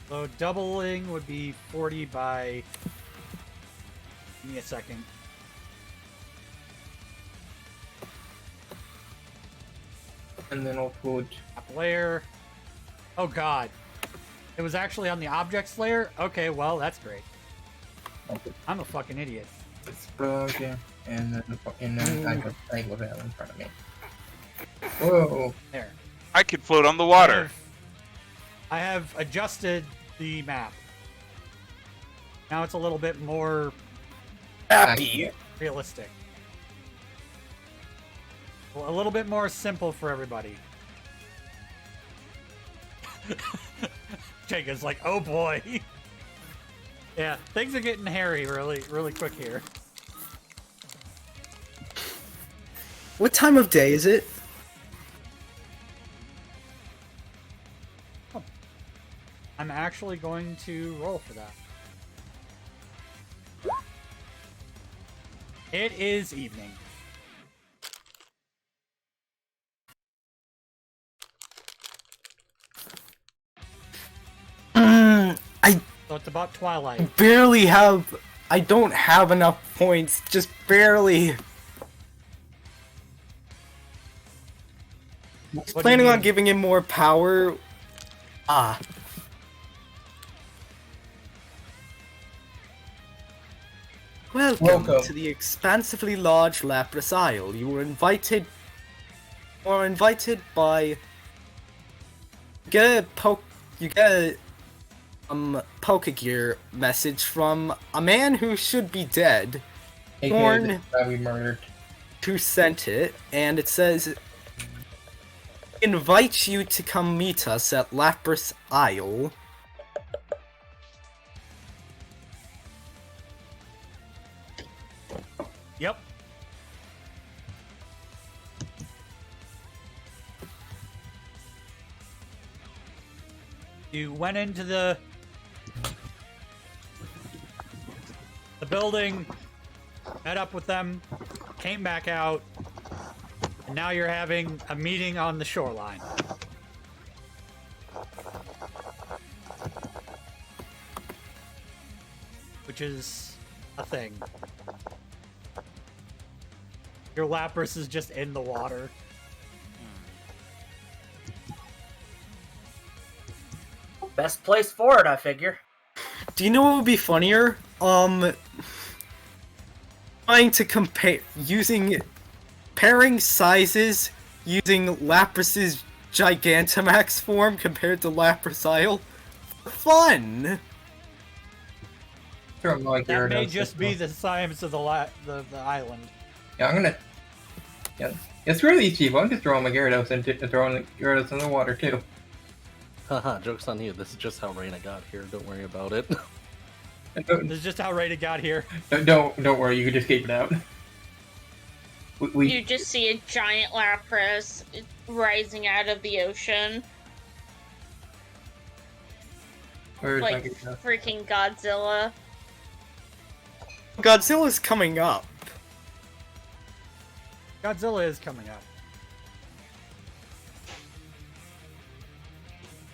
So doubling would be 40 by... Give me a second. And then I'll put... Top layer. Oh god. It was actually on the objects layer? Okay, well, that's great. I'm a fucking idiot. Sprog, yeah. And then I have Anglervale in front of me. Whoa! There. I can float on the water. I have adjusted the map. Now it's a little bit more Happy. realistic. A little bit more simple for everybody. Jenga's like, oh boy. Yeah, things are getting hairy really quick here. What time of day is it? I'm actually going to roll for that. It is evening. So it's about twilight. I don't have enough points, just barely. What do you Planning on mean? giving him more power. Welcome to the expansively large Lapras Isle. You were invited by... You get a Pokegear message from a man who should be dead, AKA that we murdered. who sent it, and it says, invite you to come meet us at Lapras Isle. Yep. You went into the building, met up with them, came back out, and now you're having a meeting on the shoreline. Which is a thing. Your Lapras is just in the water. Best place for it, I figure. Do you know what would be funnier? Trying to pairing sizes using Lapras's Gigantamax form compared to Lapras Isle. Fun! Throw my That may Gyarados just as be well. the science of the island. Yeah, I'm gonna. Yeah, it's really cheap. I'm just throwing my Gyarados into throwing Gyarados in the water too. Haha, joke's on you. This is just how Reina got here. Don't worry about it. Don't, This is just how Raida got here. don't worry. You can just keep it out. You just see a giant Lapras rising out of the ocean, Where's my like Gyarados? freaking Godzilla. Godzilla's coming up. Godzilla is coming up.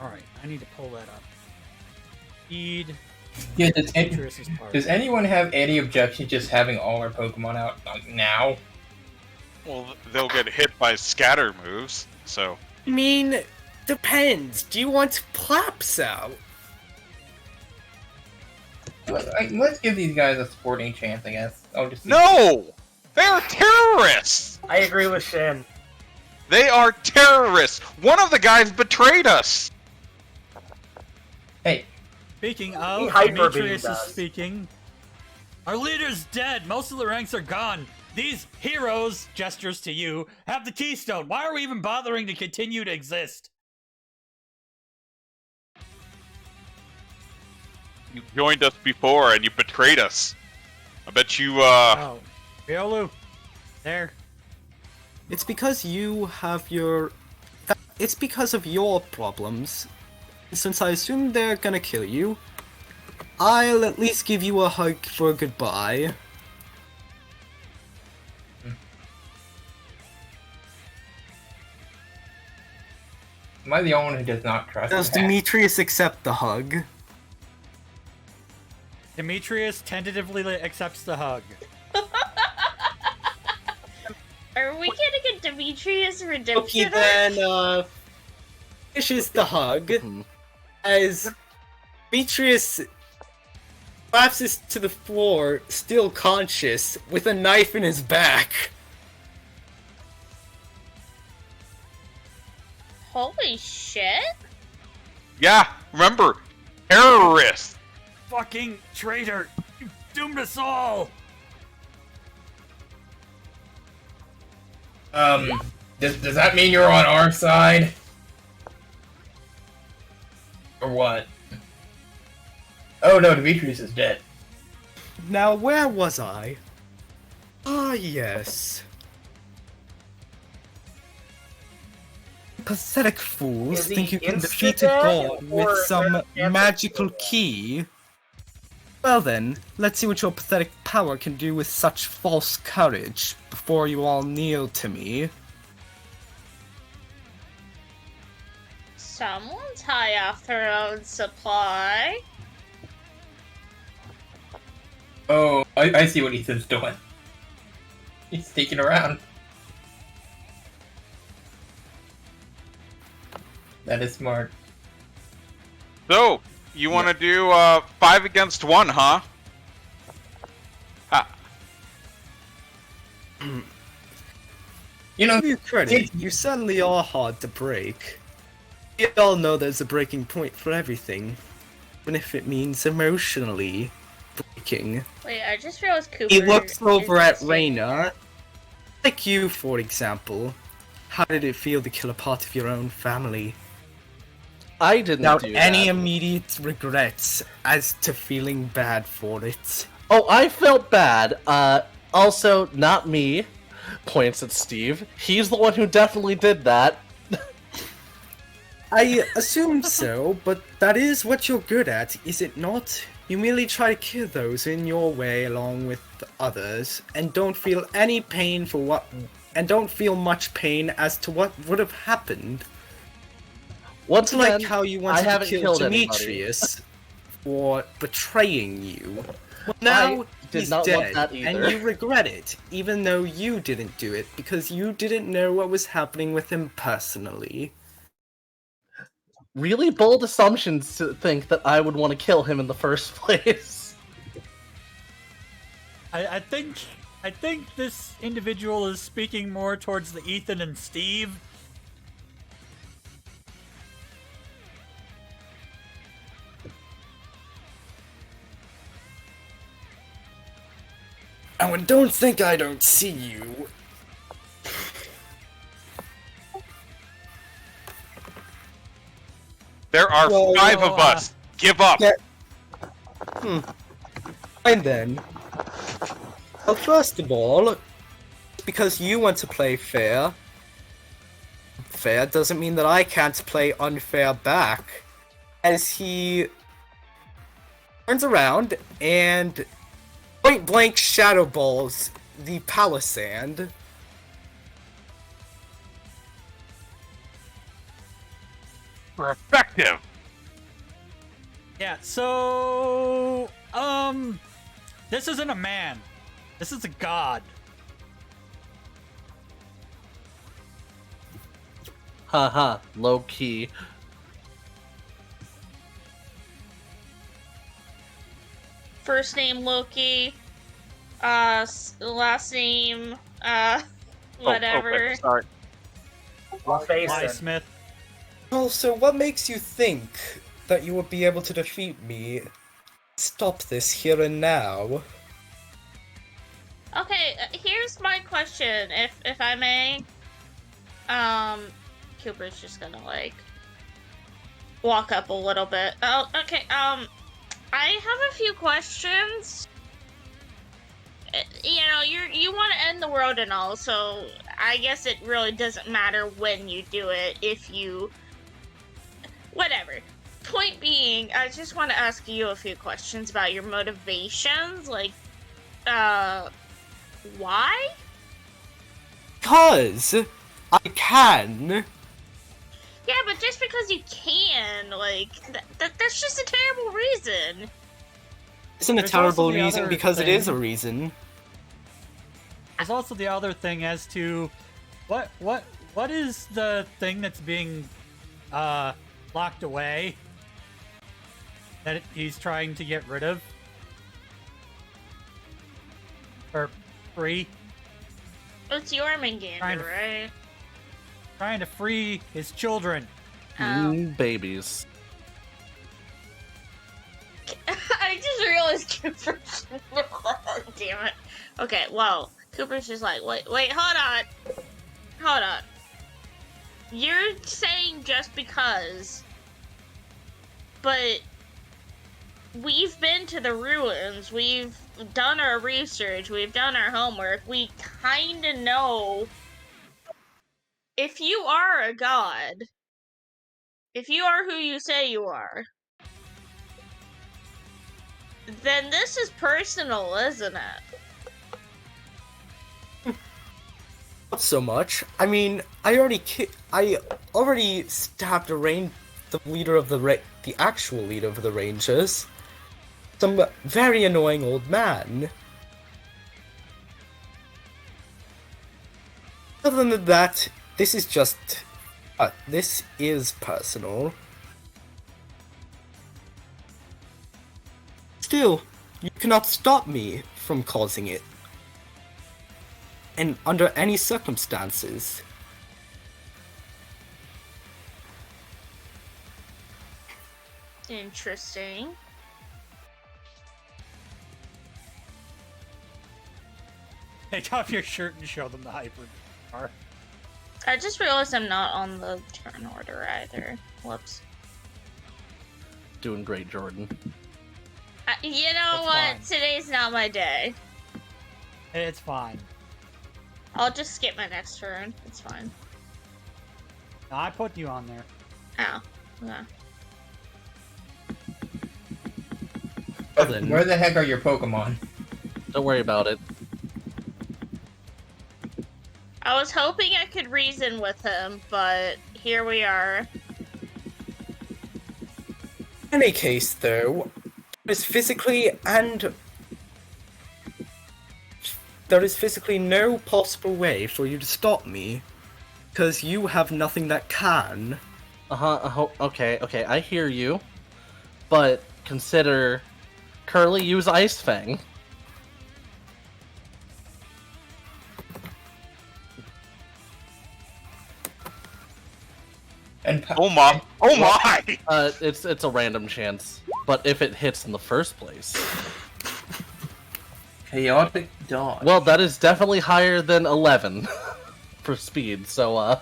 Alright, I need to pull that up. Speed. Yeah, Citrus's part. does anyone have any objection just having all our Pokemon out like, now? Well, they'll get hit by scatter moves, so... I mean, depends. Do you want Plaps out? Let's give these guys a sporting chance, I guess. I'll just No! They're terrorists! I agree with Shin. They are terrorists! One of the guys betrayed us! Hey, Speaking He of, hyper Demetrius is beamed us. speaking. Our leader's dead. Most of the ranks are gone. These heroes, gestures to you, have the keystone. Why are we even bothering to continue to exist? You joined us before and you betrayed us. I bet you, Oh, Riolu. There. It's because you have your... It's because of your problems. Since I assume they're gonna kill you, I'll at least give you a hug for goodbye. am I the only one who does not trust Does that? Demetrius accept the hug? Demetrius tentatively accepts the hug. Are we getting a Demetrius redemption? Okay, arc? then, finishes the hug as Demetrius collapses to the floor, still conscious, with a knife in his back. Holy shit! yeah, remember, terrorists! Fucking traitor! You doomed us all! Does that mean you're on our side? Or what? Oh no, Demetrius is dead. Now, where was I? Ah, yes. Pathetic fools Is he think you can defeat a insta-dead, god or with some there's a chance magical of- key. Well then, let's see what your pathetic power can do with such false courage, before you all kneel to me. Someone's high off their own supply. Oh, I see what Ethan's doing. He's sneaking around. That is smart. So, you want to do 5 against 1, huh? Ha. You know, Give you credit, you certainly are hard to break. You all know there's a breaking point for everything, even if it means emotionally breaking. Wait, I just realized Cooper. He looks over is at missing. Reina. Like you, for example. How did it feel to kill a part of your own family? I didn't Without do any that. immediate regrets as to feeling bad for it. Oh, I felt bad. Also, not me. Points at Steve. He's the one who definitely did that. I assume so, but that is what you're good at, is it not? You merely try to kill those in your way along with others, and don't feel any pain for what, and don't feel much pain as to what would have happened. Once Like again, how you I wanted to haven't kill killed anybody. Demetrius for betraying you. Well, now did he's not want dead, that either. and you regret it, even though you didn't do it, because you didn't know what was happening with him personally. Really bold assumptions to think that I would want to kill him in the first place. I think this individual is speaking more towards the Ethan and Steve. Oh, and don't think I don't see you. There are Well, 5 of us. Give up. Yeah. Fine then. Well, first of all, because you want to play fair, fair doesn't mean that I can't play unfair back. As he turns around and point blank shadow balls the palisade. We're effective. Yeah, so this isn't a man. This is a god. Haha, low key. First name Loki. Last name whatever. Oh, sorry. LaFace. Smith. Also, what makes you think that you will be able to defeat me? Stop this here and now. Okay, here's my question, if I may. Cooper's just gonna like walk up a little bit. Oh, okay. I have a few questions. You know, you want to end the world and all, so I guess it really doesn't matter when you do it. If you, whatever. Point being, I just want to ask you a few questions about your motivations. Like, why? Because I can. Yeah, but just because you can, like, that's just a terrible reason. Isn't a There's terrible also the reason other because it thing. is a reason. There's also the other thing as to what is the thing that's being locked away that he's trying to get rid of or free, It's Jormungandr, Kind of. right? trying to free his children. Babies. I just realized Cooper. Damn it. Okay, well, Cooper's just like, wait, hold on. You're saying just because, but we've been to the ruins, we've done our research, we've done our homework, we kinda know if you are a god, if you are who you say you are, then this is personal, isn't it? Not so much. I mean, I already stabbed the leader of the actual leader of the Rangers. Some very annoying old man. Other than that, this is just, this is personal. Still, you cannot stop me from causing it. And under any circumstances. Interesting. Take off your shirt and show them the hyper bar. I just realized I'm not on the turn order either. Whoops. Doing great, Jordan. You know That's what? fine. Today's not my day. It's fine. I'll just skip my next turn. It's fine. No, I put you on there. Oh, okay. Then- Where the heck are your Pokemon? Don't worry about it. I was hoping I could reason with him, but here we are. In any case, though, there is physically no possible way for you to stop me, because you have nothing that can. Okay, I hear you. But consider Curly use Ice Fang. And Oh my! Oh my! It's a random chance. But if it hits in the first place. Chaotic Dodge. Well, that is definitely higher than 11 for speed, so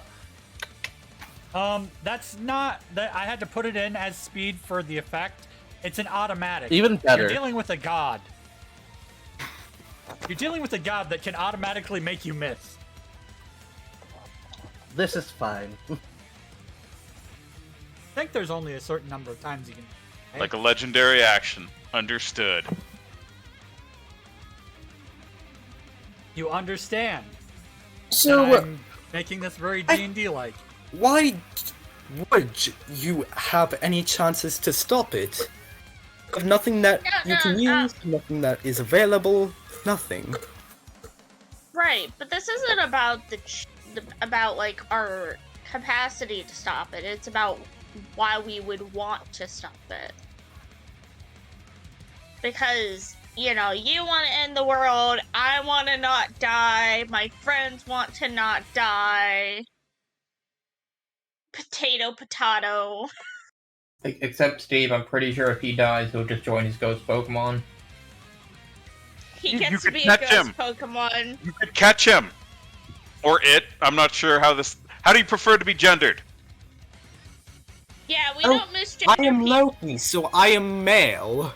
That's not that I had to put it in as speed for the effect. It's an automatic. even better. You're dealing with a god. You're dealing with a god that can automatically make you miss. This is fine. I think there's only a certain number of times you can. Like a legendary action. Understood. You understand. So, And I'm making this very D&D like. why would you have any chances to stop it? You have nothing that you can use, nothing that is available, nothing. Right, but this isn't about about like our capacity to stop it. It's about why we would want to stop it. Because, you know, you want to end the world, I want to not die, my friends want to not die. Potato. Except Steve, I'm pretty sure if he dies, he'll just join his ghost Pokemon. He You gets to could be a catch ghost him. Pokemon. You could catch him! Or it. I'm not sure how this... How do you prefer to be gendered? Yeah, we Oh, don't misgender I am people. Loki, so I am male.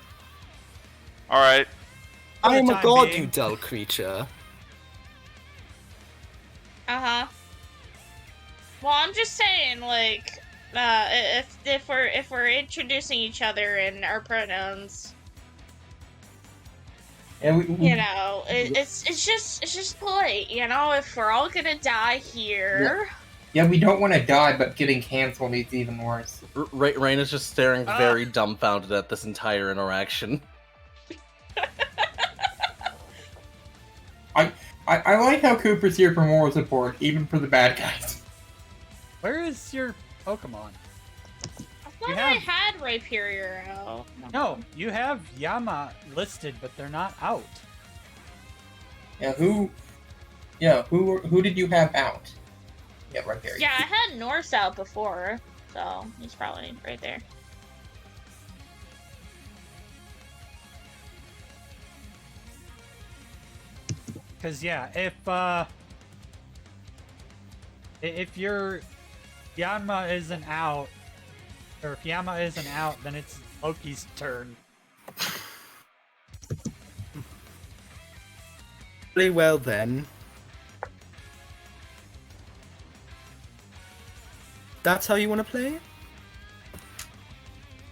Alright. For I the am a time god, being. you dull creature. Uh-huh. Well, I'm just saying, like, if we're introducing each other in our pronouns, And you know, it's just polite, you know. If we're all gonna die here, yeah, we don't want to die, but getting canceled is even worse. Rain is just staring very dumbfounded at this entire interaction. I like how Cooper's here for moral support, even for the bad guys. Where is your Pokemon? I thought You I have- had Rhyperior out. No, you have Yama listed, but they're not out. Who did you have out? Yeah, right there. Yeah, I had Norse out before, so he's probably right there. Because yeah, if your Yama isn't out, or if Yama isn't out, then it's Loki's turn. Very well then. That's how you want to play?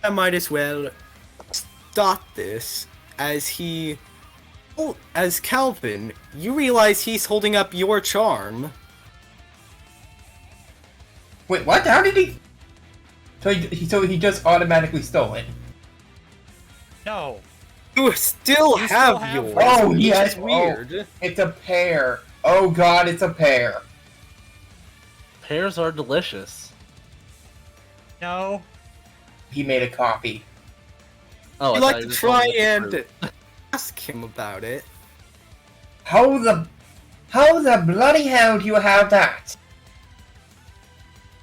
I might as well start this as as Calvin, you realize he's holding up your charm. Wait, what? How did he? So he just automatically stole it. No, You still You have still have yours. one. Oh, which yes. is weird. It's a pear. Oh God, it's a pear. Pears are delicious. no. He made a copy. Oh, I I'd thought like you to just try wanted to and prove- ask him about it. How the bloody hell do you have that?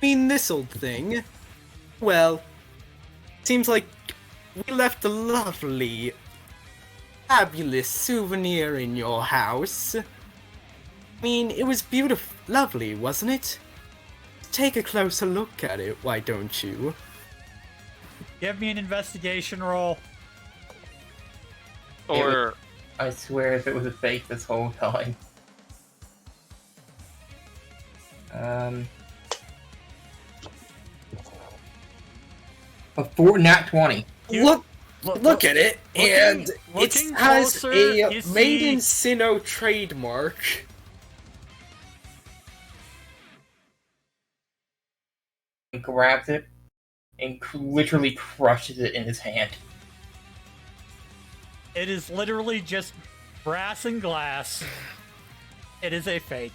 I mean, this old thing. Well, seems like we left a lovely, fabulous souvenir in your house. I mean, it was beautiful, lovely, wasn't it? Take a closer look at it, why don't you? Give me an investigation roll. Or... I swear if it was a fake this whole time. Nat 20. Look at it, and it looking has closer, a you Made in see- Sinnoh trademark. And grabs it and literally crushes it in his hand. It is literally just brass and glass. It is a fake.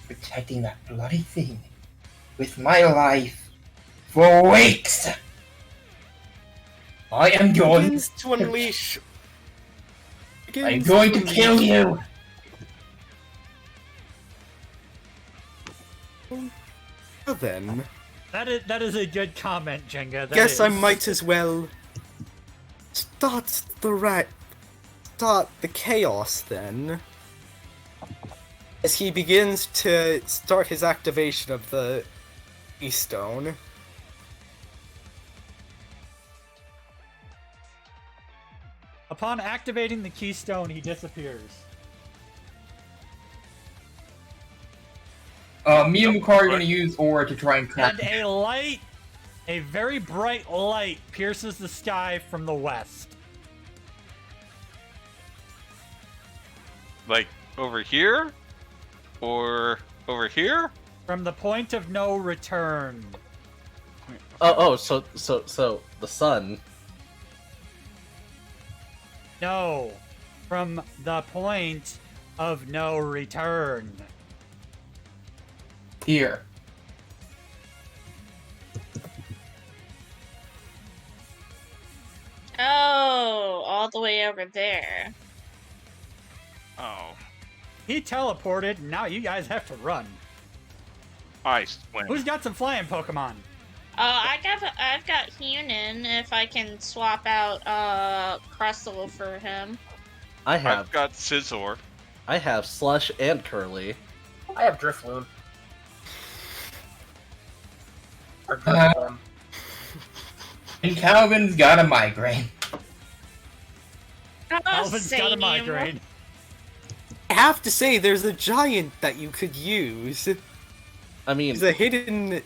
Protecting that bloody thing with my life for weeks. I am going. Begins to unleash. I'm going to kill you. Well then, That is a good comment, Jenga. guess I might as well start the chaos then. As he begins to start his activation of the Keystone. Upon activating the keystone, he disappears. Me and Lucario are going to use Aura to try and track And a very bright light pierces the sky from the west. Like over here, or over here? From the point of no return. So the sun. No. From the point of no return. here. Oh, all the way over there. Oh, He teleported, and now you guys have to run. I swim. Who's got some flying Pokemon? I've got Hunan if I can swap out Crustle for him. I have I've got Scizor. I have Slush and Curly. I have Drifloon. Or Drifloon. And Calvin's got a migraine. Alvin's got a migraine. I have to say, there's a giant that you could use. I mean, There's a hidden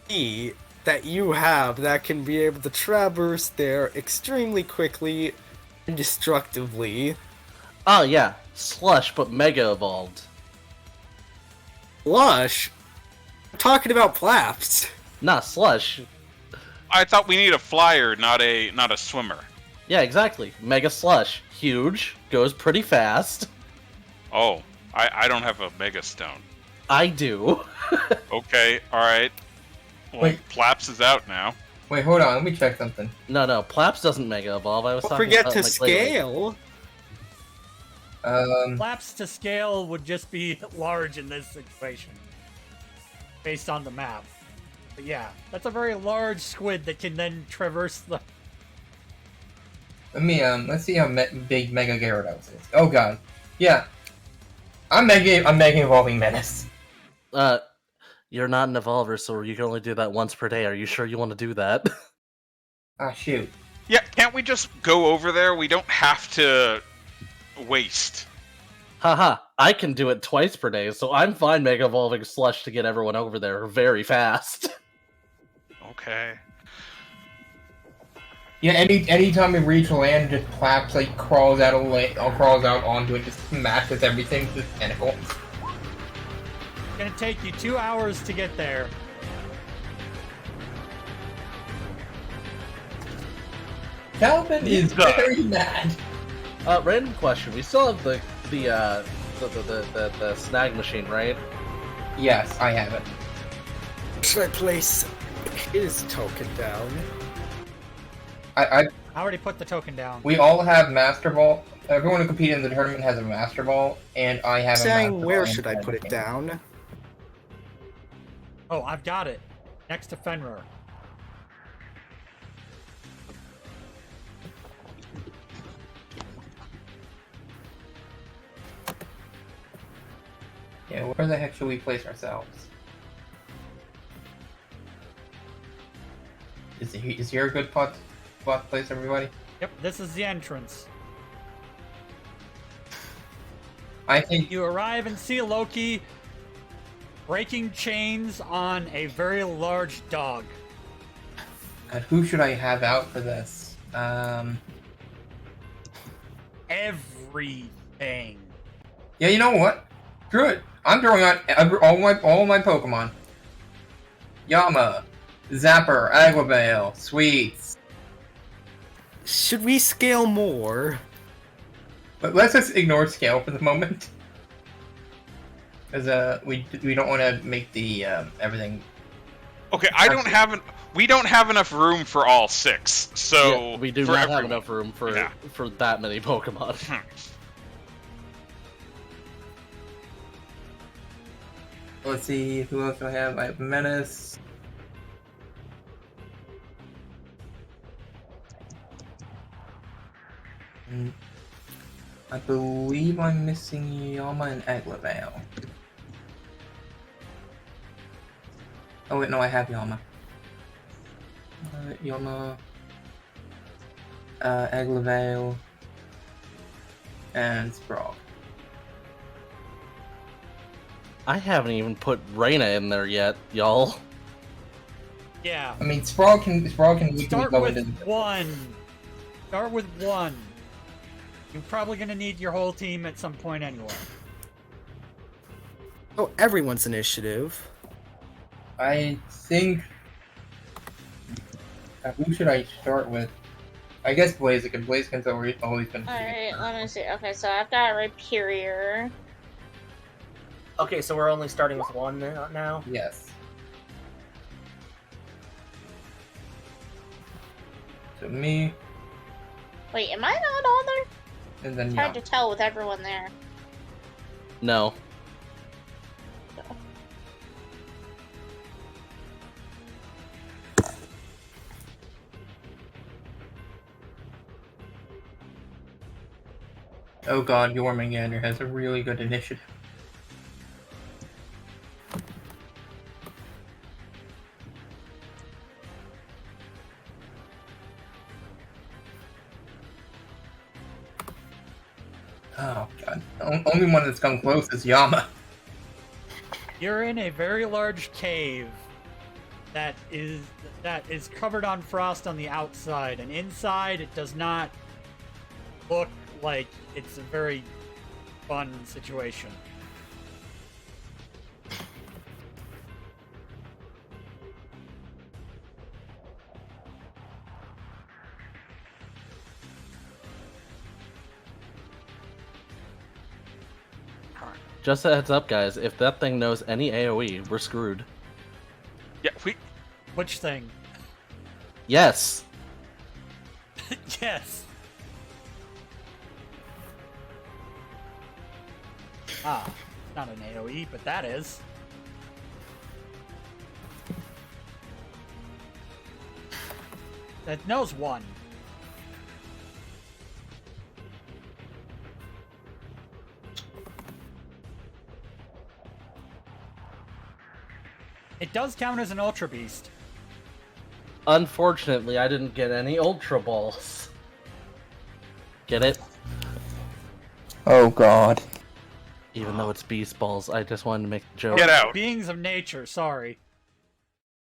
key that you have that can be able to traverse there extremely quickly and destructively. oh yeah, Slush, but Mega Evolved. Lush? I'm talking about Plaps. Nah, Slush. I thought we need a flyer, not a swimmer. Yeah, exactly. Mega Slush. Huge. Goes pretty fast. Oh, I don't have a Mega Stone. I do. Okay, alright. Well, Wait. Plaps is out now. Wait, hold on. Let me check something. No, Plaps doesn't Mega Evolve. I was Don't talking forget about to like, lately. scale. Flaps to scale would just be large in this situation. Based on the map. But yeah, that's a very large squid that can then traverse the... Let's see how big Mega Gyarados is. Oh god. Yeah. I'm Mega Evolving Menace. You're not an evolver, so you can only do that once per day. Are you sure you want to do that? Ah, shoot. Yeah, can't we just go over there? We don't have to waste. Haha, I can do it twice per day, so I'm fine Mega Evolving Slush to get everyone over there very fast. Okay. Yeah, anytime we reach land, just Plaps like crawls out onto it, just smashes everything to the tentacle. It's gonna take you 2 hours to get there. Calvin is very mad. Random question. We still have the snag machine, right? Yes, I have it. Should I place his token down? I I already put the token down. we all have Master Ball. Everyone who competed in the tournament has a Master Ball, and I have a Master Saying Ball. where should I put it down? Oh, I've got it. Next to Fenrir. Yeah, where the heck should we place ourselves? Is here a good spot to place everybody? Yep, this is the entrance. I think You arrive and see Loki breaking chains on a very large dog. Who should I have out for this? Everything. Yeah, you know what? Screw it. I'm throwing out all my Pokemon. Yama, Zapper, Aglavale, Sweets. Should we scale more? But let's just ignore scale for the moment. Because we don't want to make the everything. Okay, we don't have enough room for all 6. So Yeah, we do not have enough room for that many Pokemon. Let's see, who else do I have? I have Menace. I believe I'm missing Yama and Aglavale. Oh wait, no, I have Yama. Yama, Aglavale, and Sprawl. I haven't even put Reina in there yet, y'all. Yeah. I mean, Sprawl can Start go with into one. Start with one. You're probably gonna need your whole team at some point anyway. Oh, everyone's initiative. I think. Who should I start with? I guess Blaziken. Blaziken's always been. Alright, let me see. Okay, so I've got Rhyperior. Okay, so we're only starting with one now? Yes. So me, Wait, am I not on there? and then It's hard Yama. to tell with everyone there. No. Oh god, Jormungandr has a really good initiative. Oh god. Only one that's come close is Yama. You're in a very large cave that is covered on frost on the outside, and inside it does not look like it's a very fun situation. Just a heads up, guys. If that thing knows any AoE, we're screwed. Yeah, Which thing? Yes. Yes. Ah, not an AoE, but that is. That knows one. It does count as an Ultra Beast. Unfortunately, I didn't get any Ultra Balls. Get it? Oh god. Even though it's Beast Balls, I just wanted to make the joke. Get out. Beings of nature, sorry.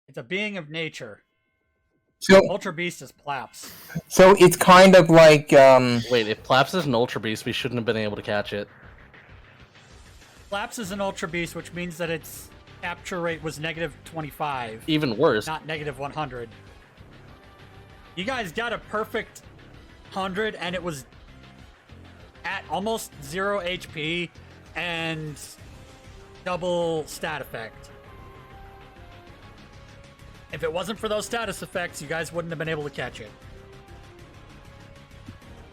It's a being of nature. So Ultra Beast is Plaps. it's kind of like Wait, if Plaps is an Ultra Beast, we shouldn't have been able to catch it. Plaps is an Ultra Beast, which means that its capture rate was negative 25, Even worse, not negative 100. You guys got a perfect 100, and it was at almost 0 HP and double stat effect. If it wasn't for those status effects, you guys wouldn't have been able to catch it.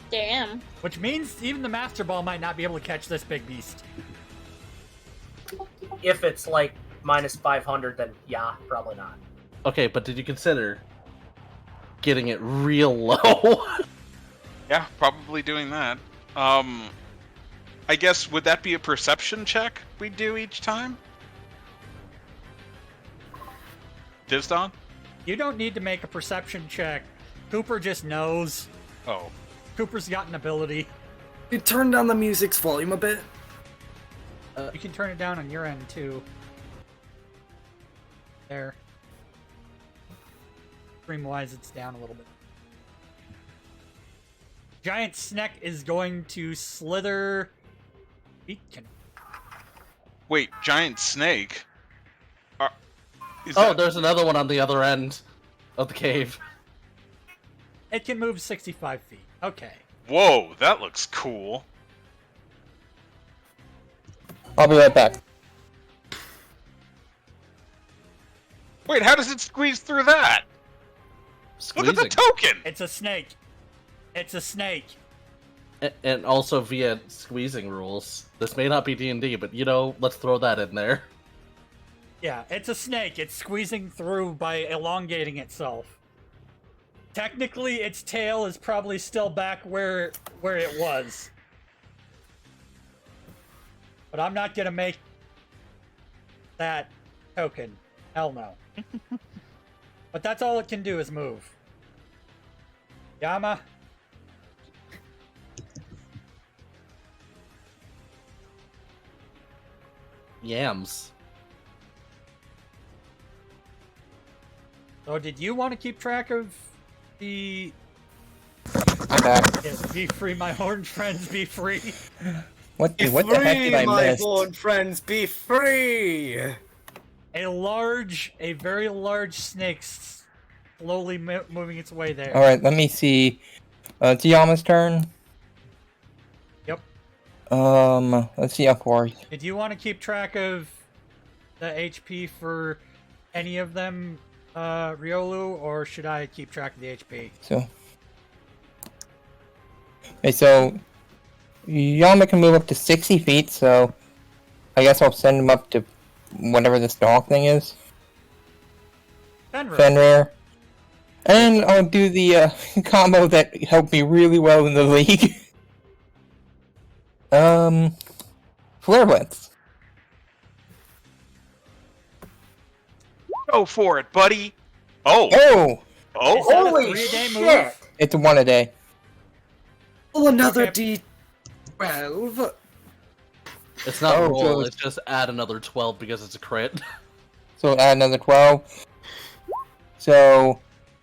Damn. Which means even the Master Ball might not be able to catch this big beast. If it's like minus 500, then yeah, probably not. okay, but did you consider getting it real low? Yeah, probably doing that. I guess, would that be a perception check we do each time? Disdonn? You don't need to make a perception check. Cooper just knows. Oh. Cooper's got an ability. You turn down the music's volume a bit. You can turn it down on your end too. There. Stream-wise, it's down a little bit. Giant Sneck is going to slither... Wait, giant snake? There's another one on the other end of the cave. It can move 65 feet. Okay. Whoa, that looks cool. I'll be right back. Wait, how does it squeeze through that? Squeezing. Look at the token! It's a snake. It's a snake. And also via squeezing rules. This may not be D&D, but let's throw that in there. Yeah, it's a snake. It's squeezing through by elongating itself. Technically, its tail is probably still back where it was. But I'm not gonna make that token. Hell no. But that's all it can do is move. Yama? Yams. So did you want to keep track of the... I'm back. Yes, be free, my orange friends, be free. What Be the heck free, did I my miss? born friends, be free! A very large snake slowly moving its way there. Alright, let me see. It's Yama's turn. Yep. Let's see how far. Did you want to keep track of the HP for any of them, Riolu, or should I keep track of the HP? So. Okay, so Yama can move up to 60 feet, so I guess I'll send him up to whatever this dog thing is. Fenrir. And I'll do the combo that helped me really well in the league. Flare Blitz. Go for it, buddy! Oh! Oh! Oh! Is that a Holy 3-day shit! move? It's a 1 a day. Oh, another Okay. D12. It's not Oh, roll, so it's just add another 12 because it's a crit. So add another 12. So,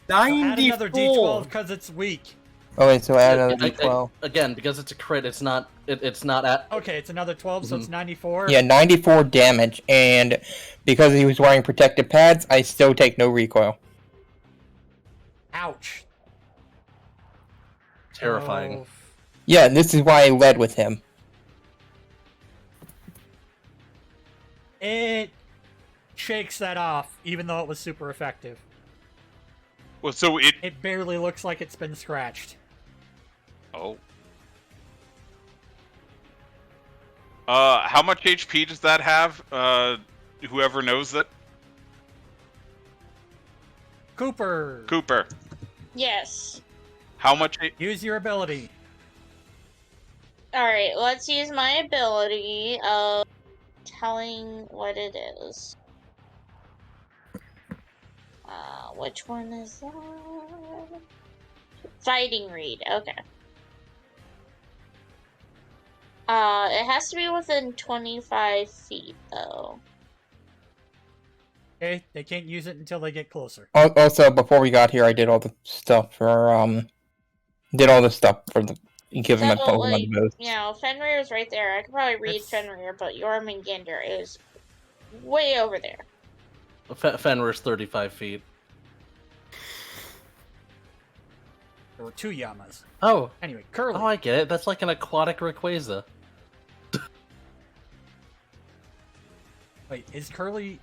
Add another 94. D12 because it's weak. okay, so add another D12. Again, because it's a crit, it's not at... Okay, it's another 12, so it's 94. Yeah, 94 damage, and because he was wearing protective pads, I still take no recoil. Ouch. Terrifying. So, Yeah, this is why I led with him. it shakes that off, even though it was super effective. Well, so it... It barely looks like it's been scratched. Oh. How much HP does that have? Whoever knows that? Cooper, Cooper. Yes. How much... use your ability. Alright, let's use my ability of telling what it is. Which one is that? Fighting Reed, okay. It has to be within 25 feet, though. Okay, they can't use it until they get closer. Also, before we got here, I did all the stuff for, giving my So, Pokemon like, boost. Fenrir is right there. I could probably read It's- Fenrir, but Jormungandr is way over there. Fenrir's 35 feet. There were 2 Yamas. Oh, Anyway, Curly. I get it. That's like an aquatic Rayquaza. Wait, is Curly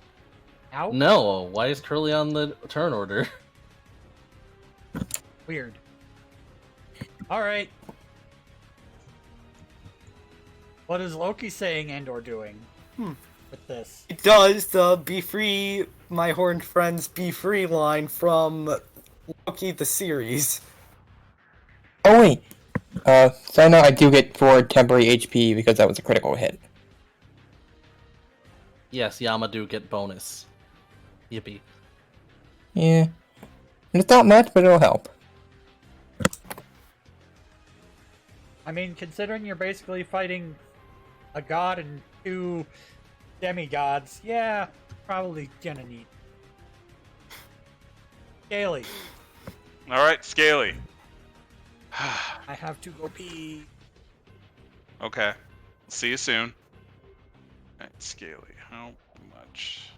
out? No, why is Curly on the turn order? Weird. Alright. What is Loki saying and or doing with this? It does the Be Free, My Horned Friends, Be Free line from Loki the series. Oh, wait. So I know I do get 4 temporary HP because that was a critical hit. Yes, Yama do get bonus. Yippee. Yeah. And it's not much, but it'll help. I mean, considering you're basically fighting a god and 2 demigods, yeah, probably gonna need. Scaly. All right, Scaly. I have to go pee. Okay. See you soon. All right, Scaly. How much?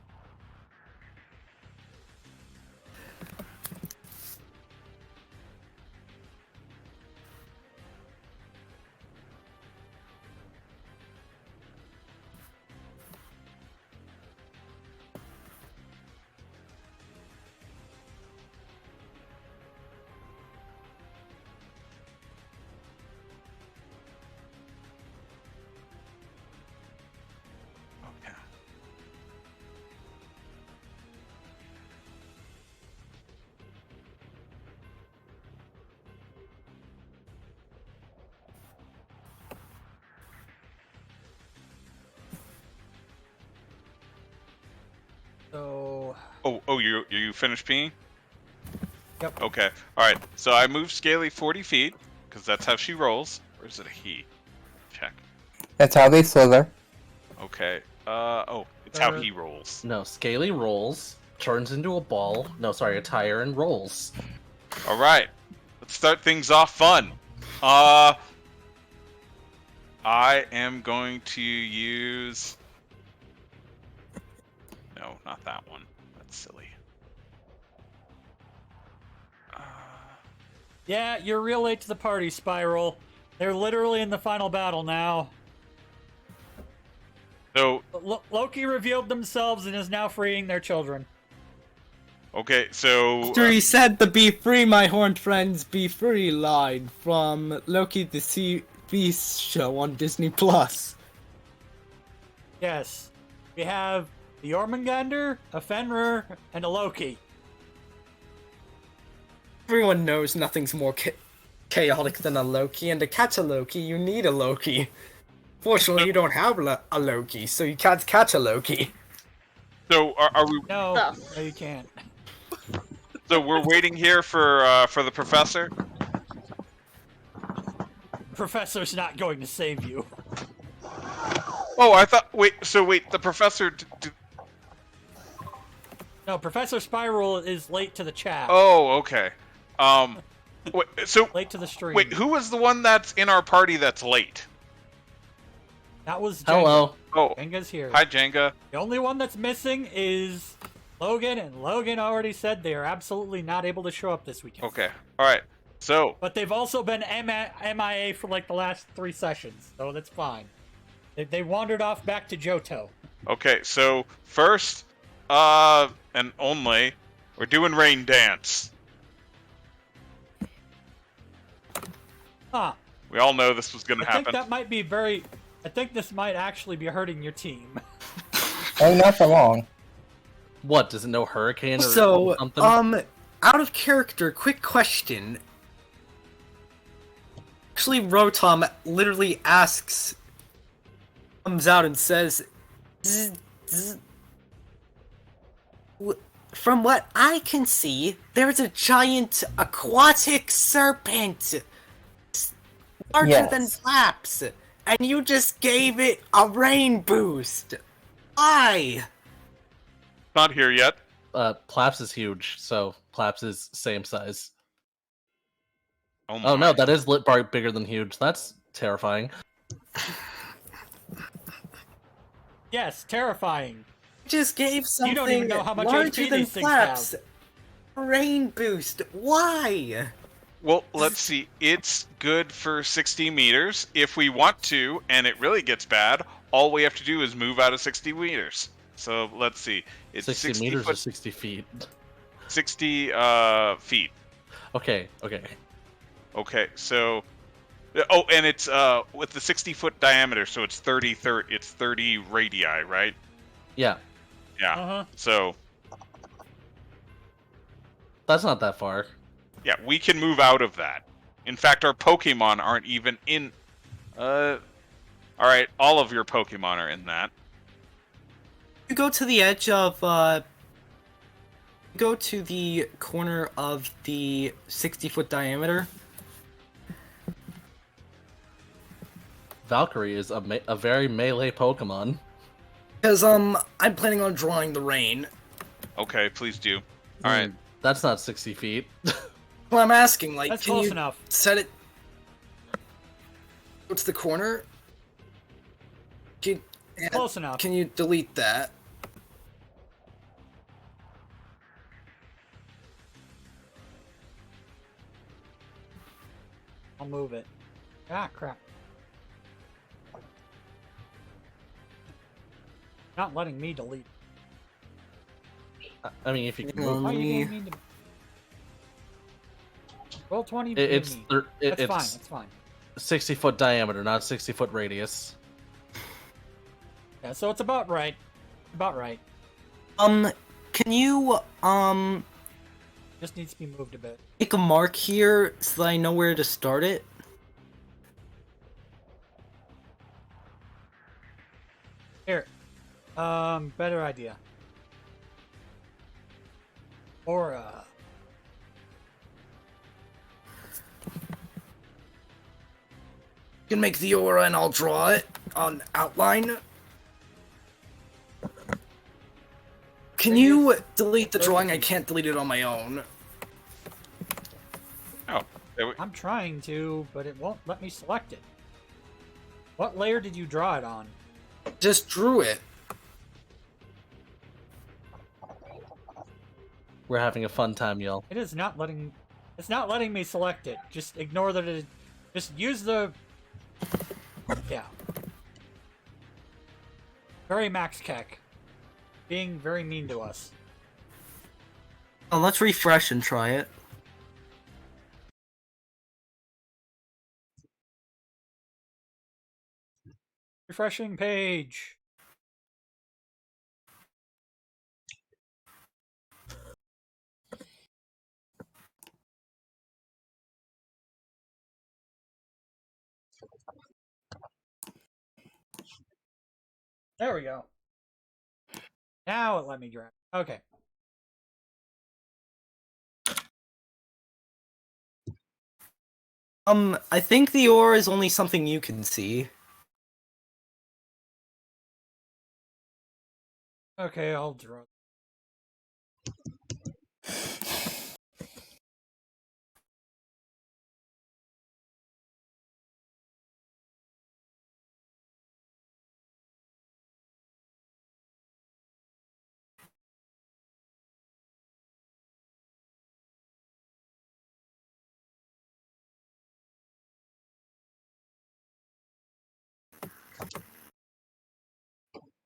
Okay. So Oh, you finished peeing? Yep. Okay. All right. So I moved Scaly 40 feet because that's how she rolls. Or is it a he? Check. That's how they slither. Okay. Oh, it's how he rolls. No, Scaly rolls, turns into a ball. No, sorry, a tire, and rolls. All right. Let's start things off fun. I am going to use. No, not that one. That's silly. yeah, you're real late to the party, Spiral. They're literally in the final battle now. So Loki revealed themselves and is now freeing their children. okay, so After he said the "Be Free, My Horned Friends, Be Free" line from Loki the Sea Beast show on Disney Plus. Yes, we have the Jormungandr, a Fenrir, and a Loki. Everyone knows nothing's more chaotic than a Loki, and to catch a Loki, you need a Loki. Fortunately, you don't have a Loki, so you can't catch a Loki. so are we? No, no, you can't. So we're waiting here for the professor. Professor's not going to save you. Oh, I thought. Wait. So wait, the professor. No, Professor Spiral is late to the chat. Oh, okay. Wait, so Late to the stream. wait, who was the one that's in our party that's late? That was Jenga. Hello. Oh, Jenga's here. hi Jenga. The only one that's missing is Logan, and Logan already said they are absolutely not able to show up this weekend. Okay. All right. So But they've also been MIA for like the last 3 sessions, so that's fine. They wandered off back to Johto. okay. So first, and only, we're doing Rain Dance. Huh. We all know this was going to I think happen. that might be very... I think this might actually be hurting your team. Oh, not for long. What, does it know hurricane or So, something? out of character, quick question. Actually, Rotom literally comes out and says, "Zzz, zzz." From what I can see, there's a giant aquatic serpent larger than Yes. Flaps, and you just gave it a rain boost. Why? Not here yet. Plaps is huge, so Plaps is same size. Oh Oh no, my. that is lit bar bigger than huge. That's terrifying. Yes, terrifying. Just gave something don't even know how much larger HP than these things Flaps a rain boost. Why? Well, let's see. It's good for 60 meters. If we want to, and it really gets bad, all we have to do is move out of 60 meters. So let's see. It's 60 meters foot, or 60 feet. 60 feet. Okay. Okay, so oh, and it's with the 60-foot diameter, so it's 30 radii, right? Yeah, Yeah. Uh-huh. So that's not that far. yeah, we can move out of that. In fact, our Pokemon aren't even in. All right, all of your Pokemon are in that. You go to the edge of, go to the corner of the 60-foot diameter. Valkyrie is a very melee Pokemon. Because, I'm planning on drawing the rain. Okay, please do. All right. That's not 60 feet. Well, I'm asking, like, That's can close you enough. set it... What's the corner? Close enough. Can you delete that? I'll move it. Ah, crap. Not letting me delete. I mean, if you can Well, move, Why are you me- getting mean to me? Roll 20. it's me. thir- it- That's fine. it's That's fine. 60-foot diameter, not 60-foot radius. Yeah, so it's about right. About right. Can you, Just needs to be moved a bit. make a mark here so that I know where to start it? Here. Better idea. Aura. You can make the aura and I'll draw it on outline. Can you delete the drawing? I can't delete it on my own. Oh, there we- I'm trying to, but it won't let me select it. What layer did you draw it on? Just drew it. We're having a fun time, y'all. It is not letting. It's not letting me select it. Just ignore that it. Just use the. Yeah. Very Max Keck. Being very mean to us. Oh, let's refresh and try it. Refreshing page. There we go. Now it let me grab. Okay. I think the aura is only something you can see. Okay, I'll draw.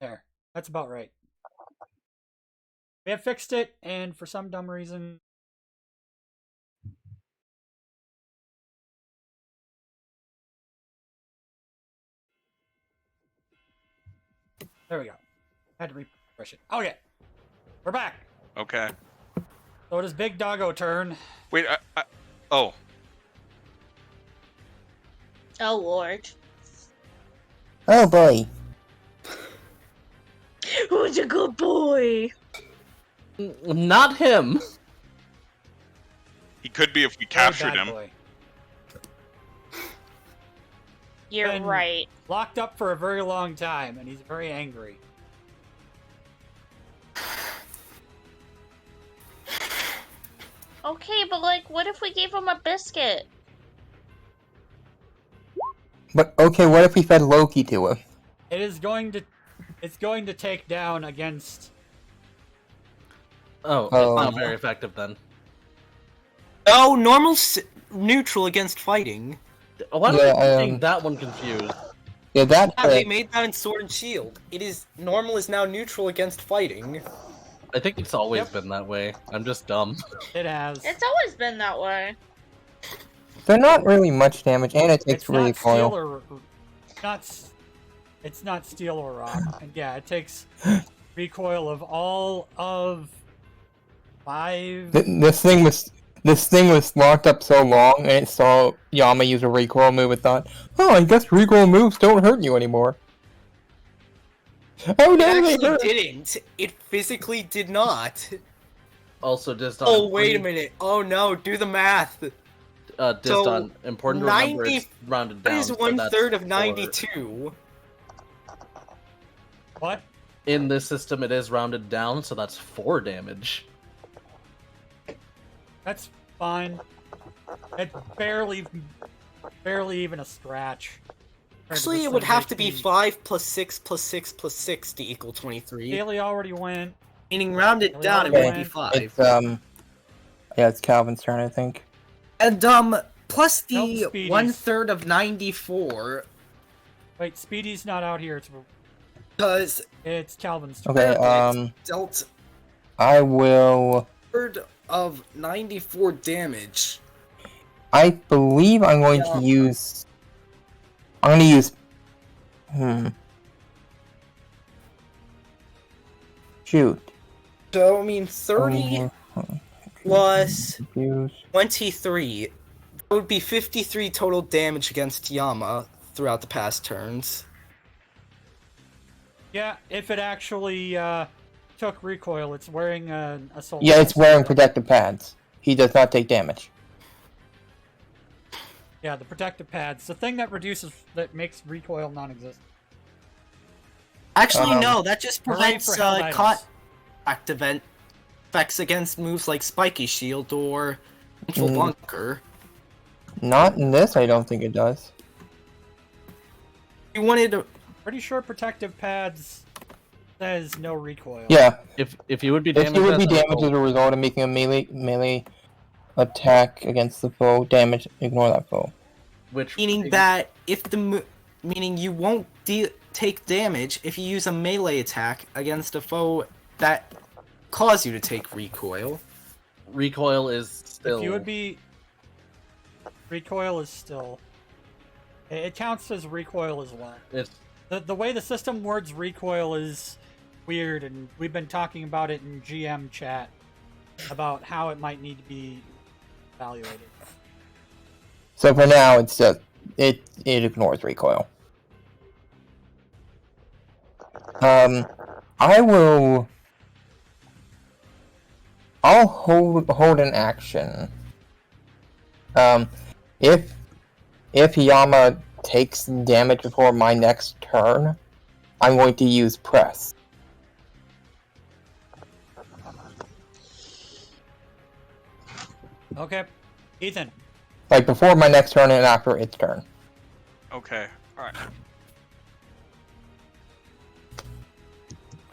There. That's about right. We have fixed it, and for some dumb reason... There we go. Had to refresh it. Okay. We're back. okay. So it is Big Doggo turn. Wait, oh. Oh lord. Oh boy. Who's a good boy? Not him. He could be if we Oh, captured bad him. boy. You're Been right. Locked up for a very long time, and he's very angry. Okay, but like, what if we gave him a biscuit? But okay, what if we fed Loki to him? It is going to... It's going to take down against... Oh, Oh. it's not very effective then. Oh, neutral against fighting. Why do Yeah, I think that one confused? Yeah, that Yeah, they made that in Sword and Shield. It is normal is now neutral against fighting. I think it's always Yep. been that way. I'm just dumb. It has. It's always been that way. they're not really much damage, and it takes It's not recoil. steel or... It's not steel or rock. And yeah, it takes recoil of all of 5... This thing was locked up so long, and it saw Yama use a recoil move and thought, "Oh, I guess recoil moves don't hurt you anymore." Oh It no, they actually hurt. didn't. It physically did not. Also, Disdonn. Oh, wait a minute. Oh no, do the math. Disdonn, important to remember it's rounded That down. is so 1/3 of that's 92. What? In this system, it is rounded down, so that's 4 damage. That's fine. It's barely even a scratch. Actually, it would have to be 5 plus 6 plus 6 plus 6 to equal 23. Haley already went. Meaning rounded Haley down, it already would be went. 5. Yeah, it's Calvin's turn, I think. And plus the Nope, Speedy's. 1/3 of 94, Wait, Speedy's not out here. because It's Calvin's turn. Okay, dealt I will. 1/3 of 94 damage. I believe I'm going to use. I'm going to use. Shoot. So, I mean, 30 plus Use. 23. That would be 53 total damage against Yama throughout the past turns. Yeah, if it actually took recoil, it's wearing a soul. Yeah, it's wearing protective pads. He does not take damage. Yeah, the protective pads. The thing that makes recoil non-existent. Actually, no, that just Hooray prevents for Helldivers. contact event effects against moves like Spiky Shield or Neutral Bunker. Not in this, I don't think it does. You wanted to... Pretty sure protective pads says no recoil. Yeah, If you would be if damaged, you would be as a damaged as result- a result of making a melee attack against the foe, damage, ignore that foe. which Meaning that if meaning you won't take damage if you use a melee attack against a foe that cause you to take recoil. recoil is still. If you would be... Recoil is still... It counts as recoil as well. It's The way the system words recoil is weird, and we've been talking about it in GM chat about how it might need to be evaluated. So for now, it's just it ignores recoil. I'll hold an action. If Yama takes damage before my next turn, I'm going to use press. Okay. Ethan. Like before my next turn and after its turn. Okay. All right.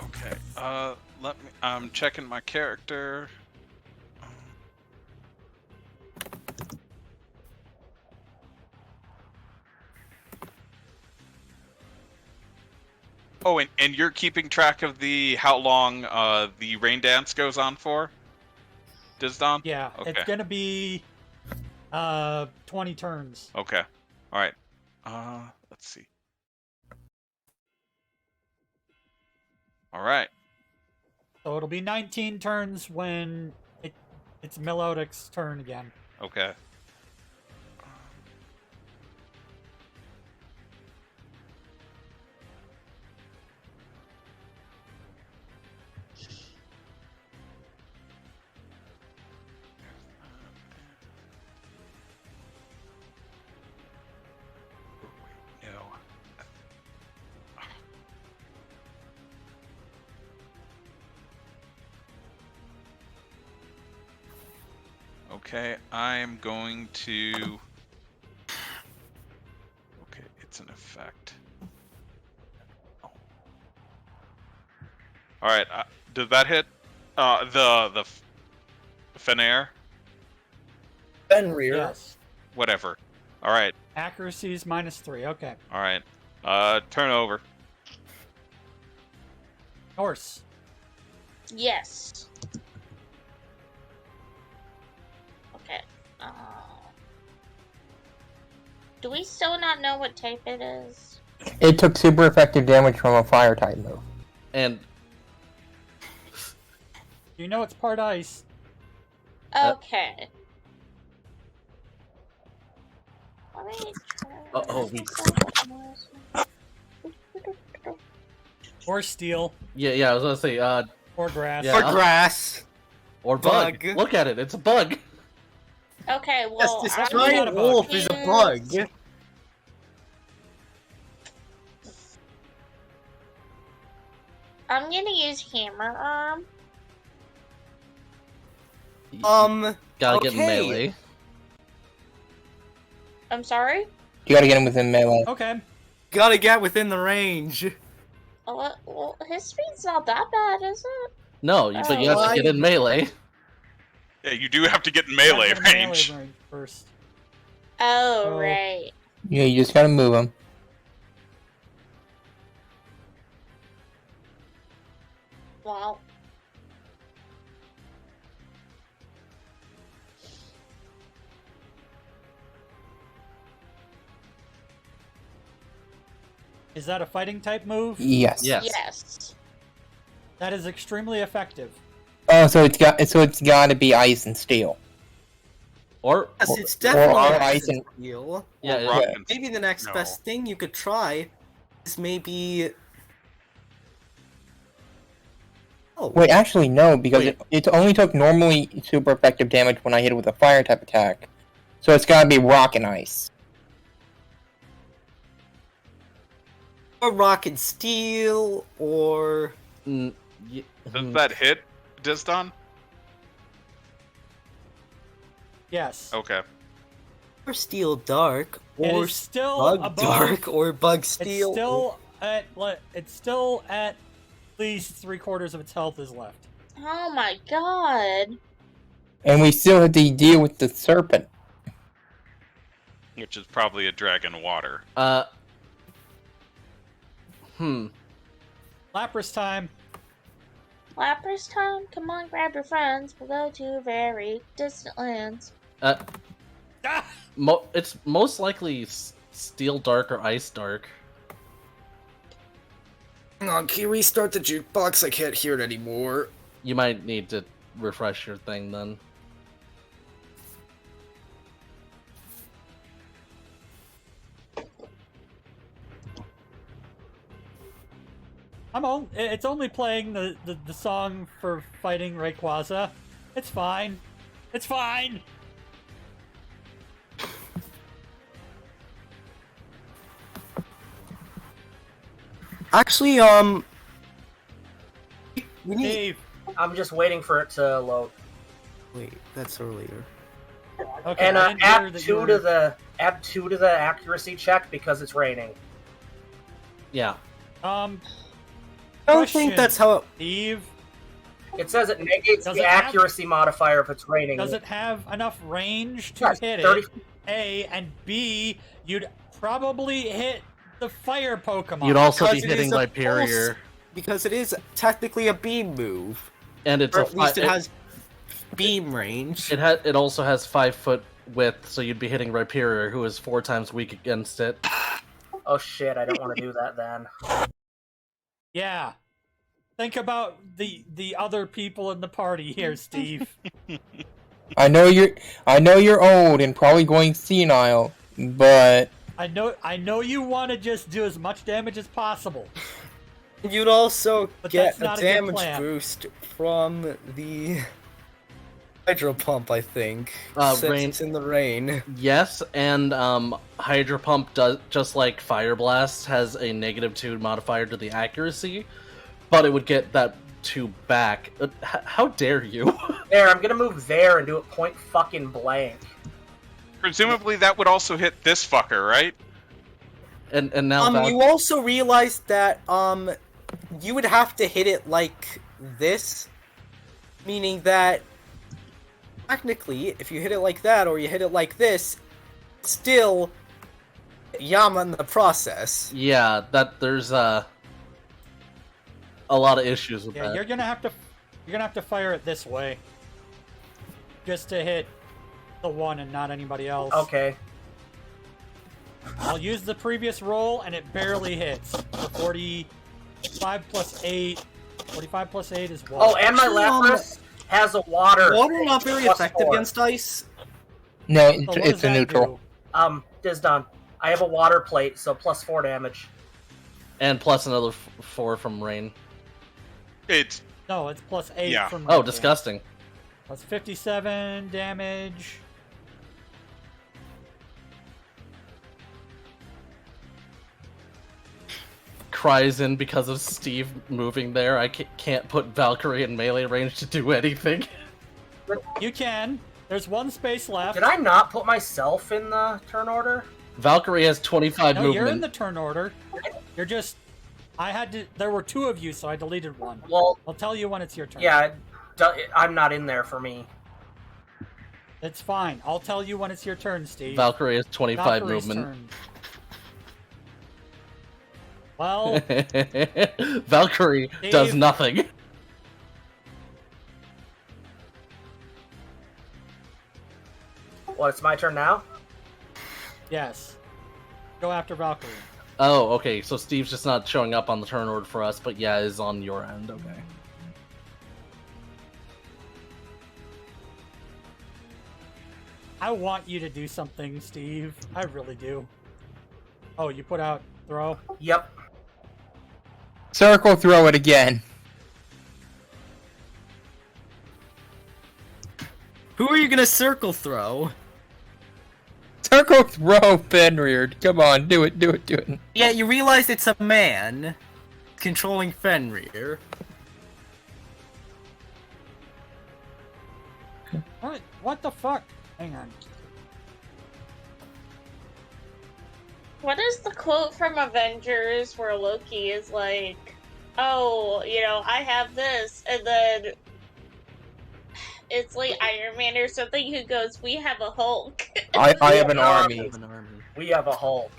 Okay. Let me. I'm checking my character. Oh, and you're keeping track of the how long the rain dance goes on for, Disdonn? Yeah, Okay. it's gonna be 20 turns. Okay. All right. Let's see. All right. So it'll be 19 turns when it's Melodic's turn again. Okay. No. Okay, I'm going to... Okay, it's an effect. Oh. Alright, did that hit the Fenair? Fenrir. Yes. Whatever. Alright, Accuracy is -3. Okay. alright. Turn over. Horse. Yes. Okay. Do we still not know what type it is? It took super effective damage from a fire type move. and You know it's part ice. Okay. Let me try- Or steel. yeah, I was gonna say Or grass. Yeah. Or grass. or bug. Bug. Look at it, it's a bug. Okay, Yes, well, this I'm giant not a bug. wolf is a bug. I'm gonna use hammer arm. Gotta get in okay. melee. I'm sorry? You gotta get him within melee. Okay. Gotta get within the range. Well, his speed's not that bad, is it? No, but you have to get in melee. Yeah, you do have to get in melee Gotta get in range. melee range first. Oh, Oh. right. Yeah, you just gotta move him. Wow. Is that a fighting type move? Yes. Yes. Yes. That is extremely effective. Oh, so it's gotta be ice and steel. Or Yes, it's or definitely ice and steel. yeah, Or rock yeah. and- Maybe the next No. best thing you could try is maybe. Oh, Wait, actually no, because Wait. it only took normally super effective damage when I hit it with a fire type attack. So it's gotta be rock and ice. or rock and steel, or mm, Does that hit, Disdonn? Yes. Okay. or steel dark, It or is still bug above. dark, or bug It's steel. still at least 3/4 of its health is left. Oh my god. And we still have to deal with the serpent. Which is probably a dragon water. Lapras time. Lapras time? Come on, grab your friends. We'll go to very distant lands. Ah! It's most likely steel dark or ice dark. Hang on, can you restart the jukebox? I can't hear it anymore. You might need to refresh your thing then. It's only playing the song for fighting Rayquaza. It's fine. It's fine. Actually, we need. Dave. I'm just waiting for it to load. Wait, that's earlier. Okay. And I didn't hear add that you two were- to the accuracy check because it's raining. Yeah. I don't think Question. that's how it. Steve, It says it negates Does the it have- accuracy modifier if it's raining. does it have enough range to Yes, hit 30 it? A, and B, you'd probably hit the fire Pokemon. You'd also be Because it is hitting a Hyperior, Because it is technically a beam move. and it's Or a at least fi- it has beam range. it also has 5 foot width, so you'd be hitting Hyperior, who is 4 times weak against it. Oh shit, I don't want to do that then. Yeah. Think about the other people in the party here, Steve. I know you're old and probably going senile, but I know you want to just do as much damage as possible. You'd also But get that's a not a good damage plan. boost from the Hydro Pump, I think. Since Rain- it's in the rain. Yes, and Hydro Pump does, just like Fire Blast, has a -2 modifier to the accuracy, but it would get that 2 back. How dare you? There, I'm gonna move there and do it point fucking blank. Presumably that would also hit this fucker, right? and now that You also realize that you would have to hit it like this, meaning that technically, if you hit it like that or you hit it like this, still Yama in the process. yeah, that there's a lot of issues with Yeah, that. you're gonna have to fire it this way, just to hit the one and not anybody else. Okay. I'll use the previous roll, and it barely hits. For 45 plus 8. 45 plus 8 is what? Oh, and my Actually, Lapras has a water. Water not very plus effective 4. against ice. no, So what does it's a that neutral. do? Disdonn. I have a water plate, so plus 4 damage. And plus another 4 from Rain. It's No, it's plus 8 Yeah. from. Oh, Rain. disgusting. Plus 57 damage. Cries in because of Steve moving there. I can't put Valkyrie in melee range to do anything. You can. There's one space left. Did I not put myself in the turn order? Valkyrie has 25 No, movement. you're in the turn order. You're just... I had to... There were 2 of you, so I deleted one. Well, I'll tell you when it's your turn. yeah, I'm not in there for me. It's fine. I'll tell you when it's your turn, Steve. Valkyrie has 25 Valkyrie's movement. turn. Well, Valkyrie does Steve. nothing. What, it's my turn now? yes. Go after Valkyrie. Oh, okay, so Steve's just not showing up on the turn order for us, but yeah, is on your end, okay. I want you to do something, Steve. I really do. Oh, you put out throw? Yep. Circle throw it again. Who are you gonna circle throw? Circle throw Fenrir. Come on, do it. Yeah, you realize it's a man controlling Fenrir. What the fuck? Hang on. What is the quote from Avengers where Loki is like, oh, you know, I have this, and then it's like Iron Man or something who goes, we have a Hulk. I have an army. We have a Hulk.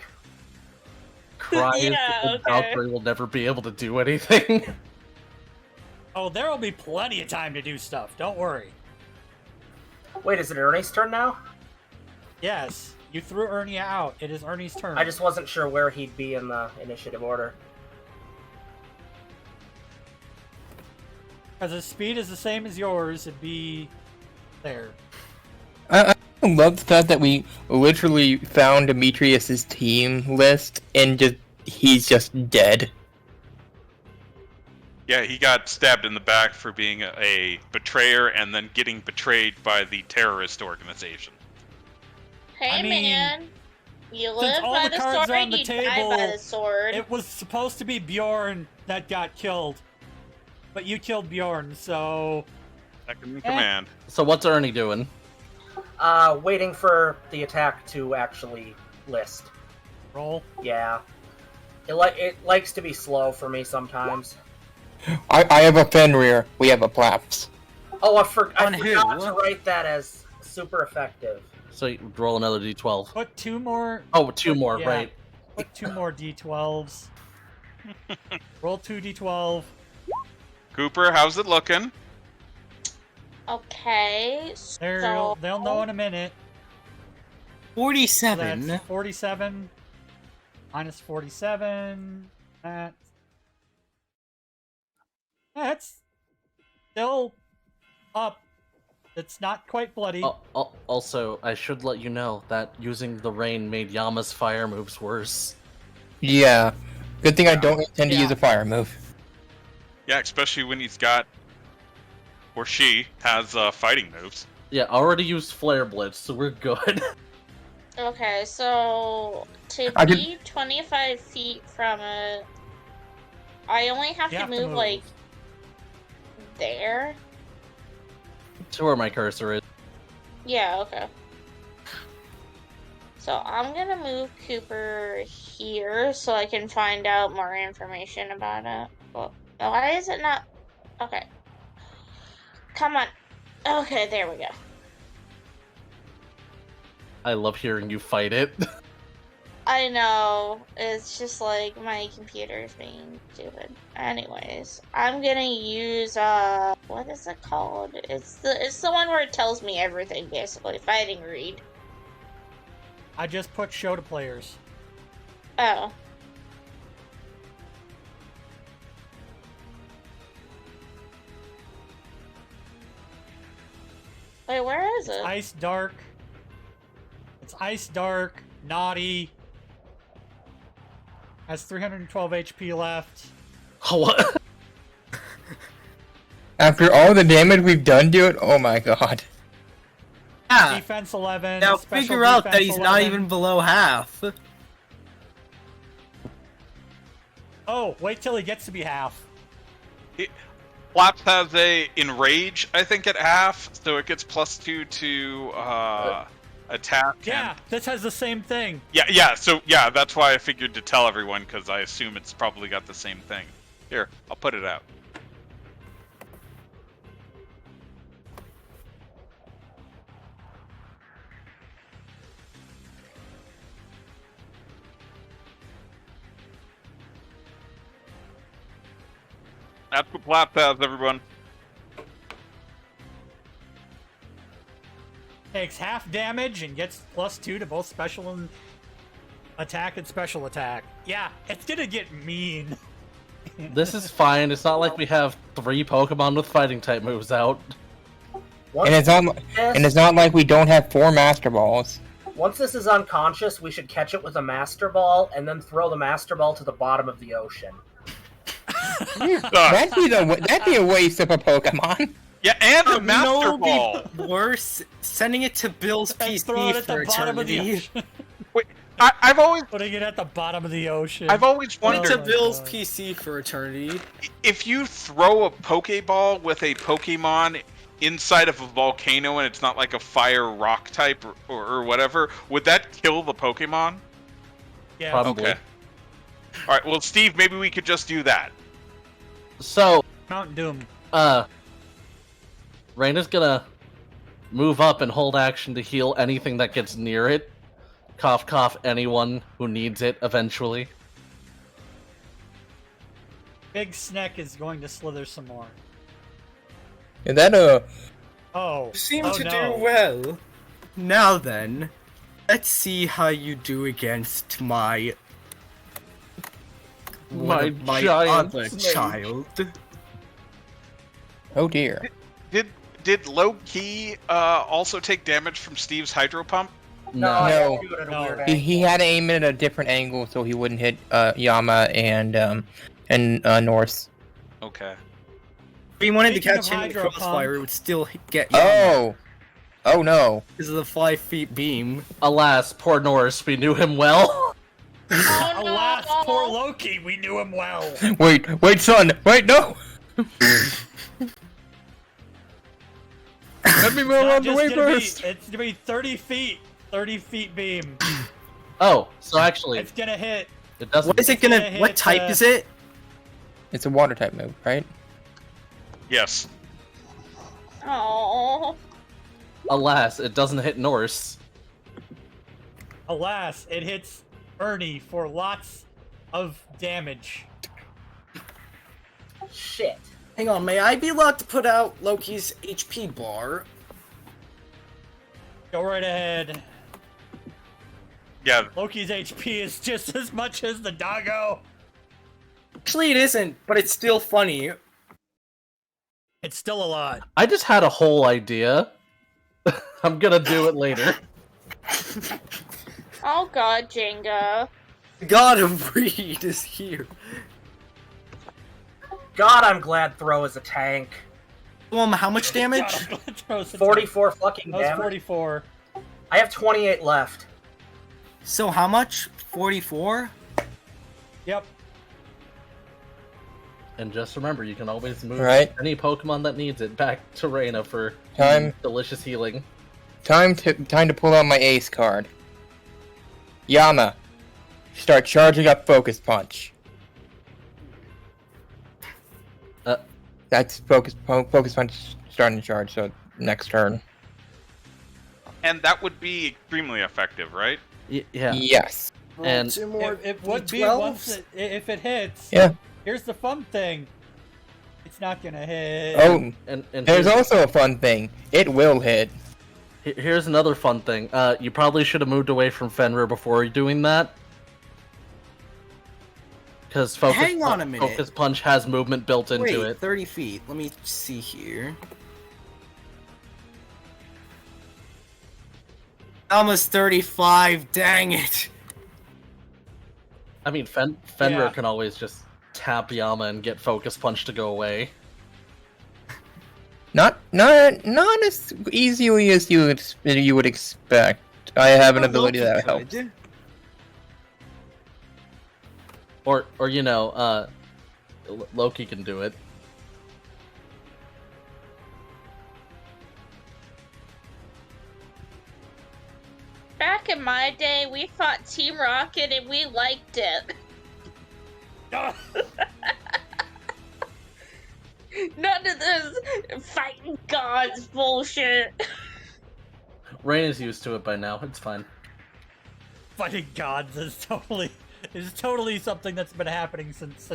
Cries Yeah, that okay. Valkyrie will never be able to do anything. Oh, there will be plenty of time to do stuff. Don't worry. Wait, is it Ernie's turn now? Yes, you threw Ernie out. It is Ernie's turn. I just wasn't sure where he'd be in the initiative order. Because his speed is the same as yours, it'd be there. I love the fact that we literally found Demetrius's team list and he's just dead. Yeah, he got stabbed in the back for being a betrayer and then getting betrayed by the terrorist organization. Hey, I mean, man. You since live all by the the cards sword, are on the you die table, by the sword. It was supposed to be Bjorn that got killed. But you killed Bjorn, so... Second in command. So what's Ernie doing? Waiting for the attack to actually list. Roll. Yeah. It likes to be slow for me sometimes. I have a Fenrir. We have a Plaps. Oh, I On forgot who? to write that as super effective. So you roll another d12. Put 2 more... Oh, 2 more, yeah. right. Put 2 more d12s. Roll 2 d12. Cooper, how's it looking? Okay, so... They'll know in a minute. 47. That's 47. Minus 47. That's still up. It's not quite bloody. Also, I should let you know that using the rain made Yama's fire moves worse. Yeah. Good thing I don't intend to Yeah. use a fire move. Yeah, especially when he's got, or she has fighting moves. Yeah, already used Flare Blitz, so we're good. Okay, so to I be 25 feet from it, I only have You to have to move, move. like, there? To where my cursor is. Yeah, okay. So I'm gonna move Cooper here so I can find out more information about it. Well, why is it not... Okay. Come on. Okay, there we go. I love hearing you fight it. I know. It's just like my computer's being stupid. Anyways, I'm gonna use what is it called? It's the one where it tells me everything basically. Fighting read. I just put show to players. Oh. Wait, where is it? Ice Dark. It's Ice Dark, Naughty. Has 312 HP left. What? After all the damage we've done to it, oh my god. Yeah. Defense 11. Now special figure out that defense he's not 11. even below half. Oh, wait till he gets to be half. Flaps has a Enrage, I think, at half, so it gets +2 to attack. Yeah, this has the same thing. So that's why I figured to tell everyone, because I assume it's probably got the same thing. Here, I'll put it out. That's what Flaps has, everyone. Takes half damage and gets +2 to both special and attack and special attack. Yeah, it's gonna get mean. This is fine. It's not like we have 3 Pokemon with fighting type moves out. And it's not like we don't have 4 Master Balls. Once this is unconscious, we should catch it with a Master Ball and then throw the Master Ball to the bottom of the ocean. That'd be a waste of a Pokemon. Yeah, and a Master No, Ball. be worse, sending it to Bill's And throw it PC at for the bottom of the eternity. ocean. Wait, I've always Putting it at the bottom of the ocean. always Put it wondered to my Bill's God. PC for eternity. if you throw a Pokeball with a Pokemon inside of a volcano and it's not like a fire rock type or whatever, would that kill the Pokemon? Yeah. Probably. Okay. All right. Well, Steve, maybe we could just do that. So, Mountain Doom. Reina's gonna move up and hold action to heal anything that gets near it. Cough, cough, anyone who needs it eventually. Big Sneck is going to slither some more. Is that a... Oh. You seem oh, to no. do well. Now then, let's see how you do against my giant other snake. child. Oh dear. Did Low Key also take damage from Steve's Hydro Pump? No. I No. do it at a No. weird He angle. had to aim it at a different angle so he wouldn't hit Yama and Norse. Okay. If he wanted to Speaking catch of him with Hydro crossfire, Pump- it would still get you Oh no. because of the 5 feet beam. Alas, poor Norris, we knew him well. Oh, Alas, no. poor Loki, we knew him well. Wait, son. Wait, no. Let me move Not on the just way gonna be- first. it's gonna be 30 feet. 30 feet beam. Oh, so actually, It's gonna hit. it doesn't. What is it gonna gonna? hit, What type is it? It's a water type move, right? Yes. Oh. Alas, it doesn't hit Norse. Alas, it hits Ernie for lots of damage. Shit. Hang on, may I be allowed to put out Loki's HP bar? Go right ahead. Yeah. Loki's HP is just as much as the doggo. Actually, it isn't, but it's still funny. It's still a lot. I just had a whole idea. I'm gonna do it later. Oh god, Jenga. The God of Reed is here. God, I'm glad Throw is a tank. How much damage? Throws the 44 fucking That was damage. 44. I have 28 left. So how much? 44? Yep. And just remember, you can always move Right. any Pokemon that needs it back to Reina for Time. delicious healing. Time to pull out my ace card. Yama, start charging up Focus Punch. That's Focus Punch starting to charge, so next turn. And that would be extremely effective, right? Yeah. Yes. And- Two more It would be D12s? once if it hits. Yeah. Here's the fun thing. It's not gonna hit. Oh, And there's also a fun thing. It will hit. here's another fun thing. You probably should have moved away from Fenrir before doing that. Because Hang on a minute. Focus Punch has movement built into Wait, it. 30 feet. Let me see here. Almost 35, dang it. I mean, Fenrir Yeah. can always just tap Yama and get Focus Punch to go away. Not as easily as you would expect. I have an ability Loki that helps. could. Or Loki can do it. back in my day, we fought Team Rocket and we liked it. None of this fighting gods bullshit. Rain is used to it by now. It's fine. Fighting gods is totally something that's been happening since,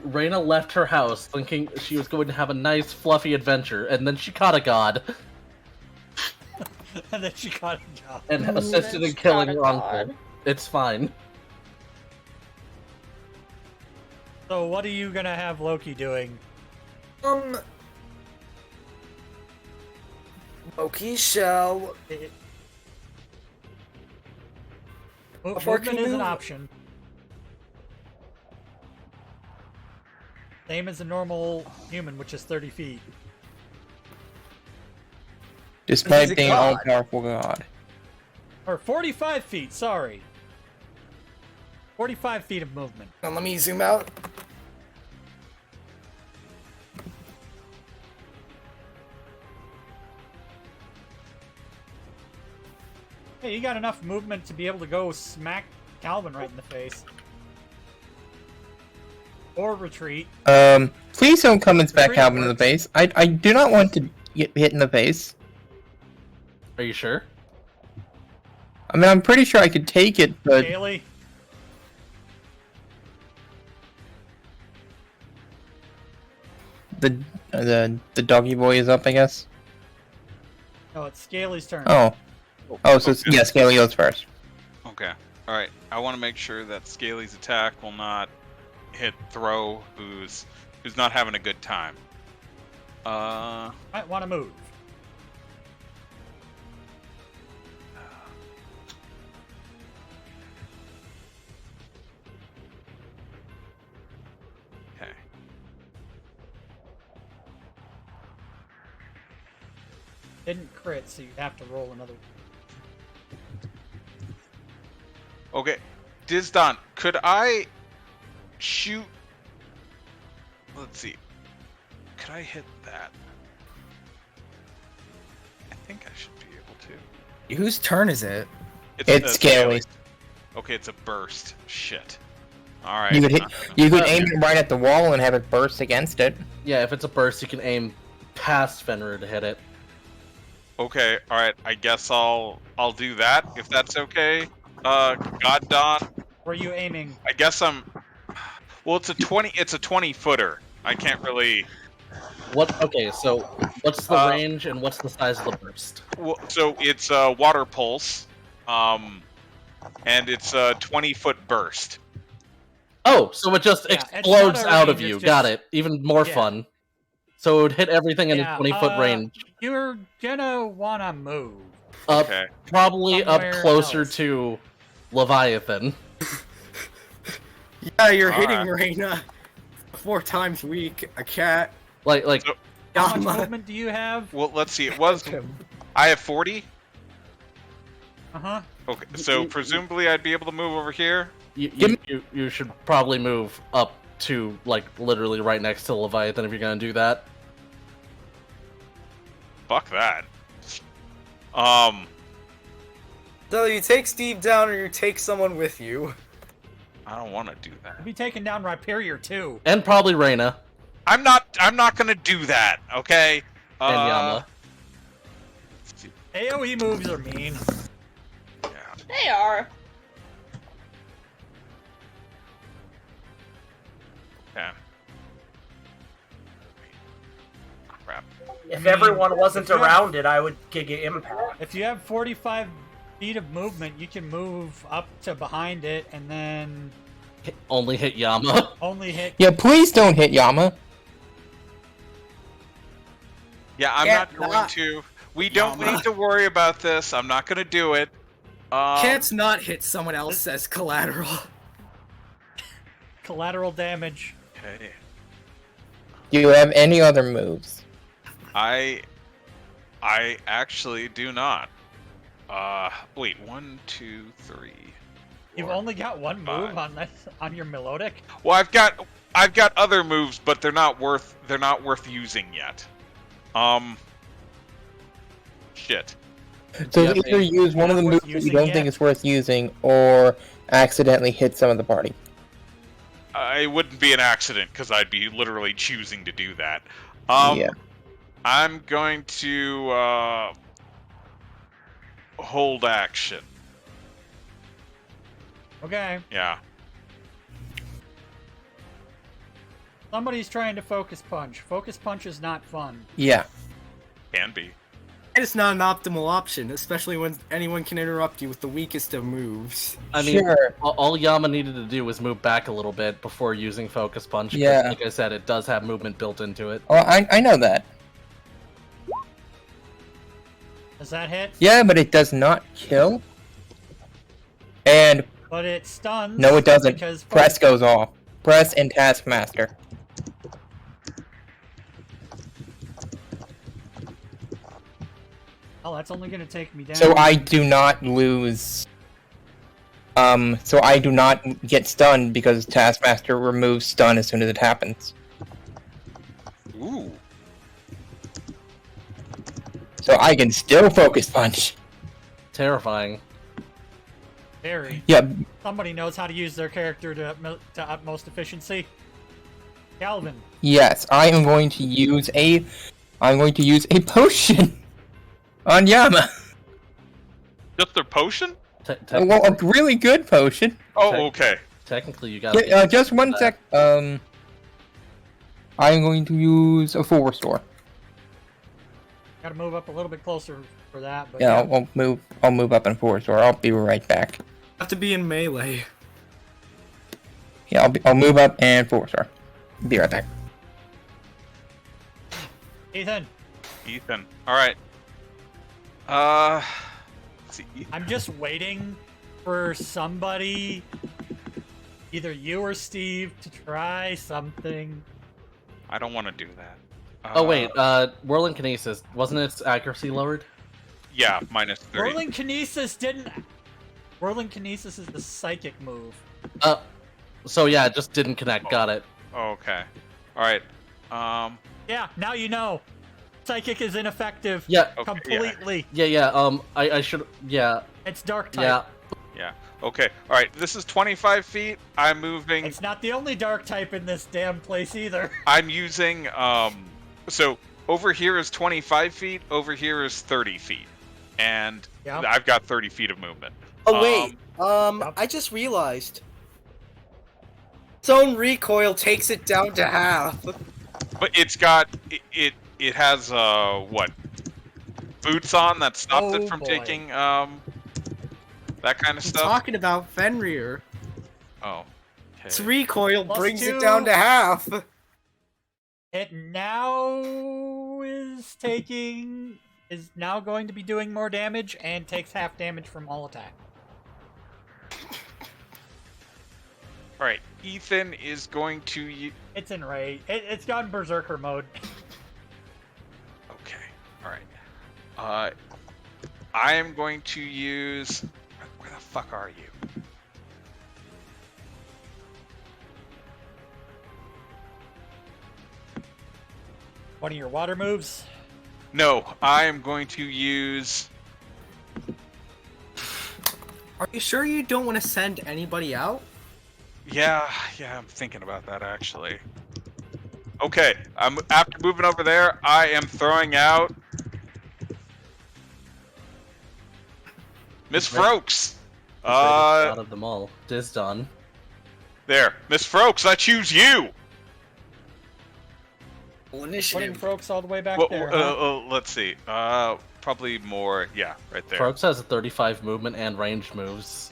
Reina left her house thinking she was going to have a nice, fluffy adventure, and then she caught a god. And then she caught a god. And assisted in killing her uncle. It's fine. So what are you gonna have Loki doing? Loki shall... Movement is an option. Same as a normal human, which is 30 feet. Despite being all-powerful god. Or 45 feet, sorry. 45 feet of movement. Now let me zoom out. Hey, you got enough movement to be able to go smack Calvin right in the face. Or retreat. Please don't come and smack Calvin in the face. I do not want to get hit in the face. Are you sure? I mean, I'm pretty sure I could take it, but... Haley? The doggy boy is up, I guess? No, it's Scaly's turn. Oh. Oh, so, Okay. yeah, Scaly goes first. Okay. Alright. I want to make sure that Scaly's attack will not hit Throw, who's not having a good time. Might want to move. Okay. Didn't crit, so you have to roll another. Okay. Disdonn, could I shoot... Let's see. Could I hit that? I think I should be able to. Whose turn is it? It's Scaly. Okay, it's a burst. Shit. Alright. You could aim it right at the wall and have it burst against it. Yeah, if it's a burst, you can aim past Fenrir to hit it. Okay, alright. I guess I'll do that, if that's okay. God Dot. Where are you aiming? I guess I'm... Well, it's a 20 footer. I can't really... Okay, so what's the range and what's the size of the burst? Well, so it's a water pulse, and it's a 20-foot burst. Oh, so it just Yeah, it's explodes not a out of range, you. it's Got just- it. Even more Yeah. fun. So it would hit everything in a 20-foot range. You're gonna wanna move. Up, Okay. probably up Somewhere closer else. to Leviathan. Yeah, you're Alright. hitting Reina 4 times a week. A cat. Like, So- How much Yama. movement do you have? Well, let's see. It was... I have 40? Uh-huh. Okay, so presumably I'd be able to move over here? you should probably move up to, like, literally right next to Leviathan if you're gonna do that. Fuck that. So you take Steve down or you take someone with you. I don't want to do that. You'll be taking down Rhyperior too. And probably Reina I'm not gonna do that, okay? and Yama. Let's see. AoE moves are mean. Yeah. They are. Yeah. Crap. If everyone wasn't around it, I would give it impact. If you have 45 feet of movement, you can move up to behind it and then Only hit Yama. only hit. Yeah, please don't hit Yama. Yeah, I'm Can't not going not- to. We don't Yama. need to worry about this. I'm not gonna do it. Can't not hit someone else as collateral. Collateral damage. Okay. Do you have any other moves? I actually do not. Wait, 1, 2, 3. You've 4. only got one move Five. on this on your melodic. Well, I've got other moves, but they're not worth using yet. Shit. So Yeah, either use one of the Not moves worth that you don't using think yet. is worth using, or accidentally hit some of the party. It wouldn't be an accident because I'd be literally choosing to do that. Yeah. I'm going to hold action. Okay. Yeah. Somebody's trying to focus punch. Focus punch is not fun. Yeah. Can be. It's not an optimal option, especially when anyone can interrupt you with the weakest of moves. I mean, Sure. all Yama needed to do was move back a little bit before using Focus Punch. 'Cause Yeah. like I said, it does have movement built into it. Well, I know that. Does that hit? Yeah, but it does not kill. And But it stuns. no, it doesn't. Because Press goes off. Press and Taskmaster. Oh, that's only gonna take me down. So I do not lose. So I do not get stunned because Taskmaster removes stun as soon as it happens. Ooh. So I can still focus punch. Terrifying. Very. Yeah, Somebody knows how to use their character to utmost efficiency. Calvin. yes, I am going to use a. I'm going to use a potion on Yama. Just a potion? Well, a really good potion. Oh, okay. Technically, you got. Yeah, just one sec. I'm going to use a full restore. Gotta move up a little bit closer for that. But Yeah, I'll move. I'll move up in full restore. I'll be right back. Have to be in melee. Yeah, I'll move up and full restore. Be right back. Ethan, Ethan. All right. Let's see. I'm just waiting for somebody, either you or Steve, to try something. I don't want to do that. Oh wait, Whirling Kinesis, wasn't its accuracy lowered? Yeah, minus 30. Whirling Kinesis didn't. Whirling Kinesis is the psychic move. So yeah, it just didn't connect. Got it. Okay. All right. Yeah, now you know. Psychic is ineffective. Yeah. Okay, Completely. Yeah. I should. Yeah. It's dark type. Yeah. Yeah. Okay. All right. This is 25 feet. I'm moving. It's not the only dark type in this damn place either. I'm using. So over here is 25 feet. Over here is 30 feet, and Yep. I've got 30 feet of movement. Oh wait, Yep. I just realized. Its own recoil takes it down to half. But it's got it has what boots on that stopped Oh, it from boy. taking that kind of I'm stuff. talking about Fenrir. Oh. Its Okay. recoil Plus brings 2. it down to half. It now is now going to be doing more damage and takes half damage from all attack. All right. Ethan is going to. It's enraged. It's gone berserker mode. Okay. All right. I am going to use. Where the fuck are you? One of your water moves. No, I am going to use. Are you sure you don't want to send anybody out? Yeah, I'm thinking about that actually. Okay, I'm after moving over there. I am throwing out Miss Frokes. Out of them all, Disdonn. There, Miss Frokes. I choose you. Well, Putting initiative. Froaks all the way back Well, there. Huh? let's see. Probably more. Yeah, right there. Froaks has a 35 movement and range moves.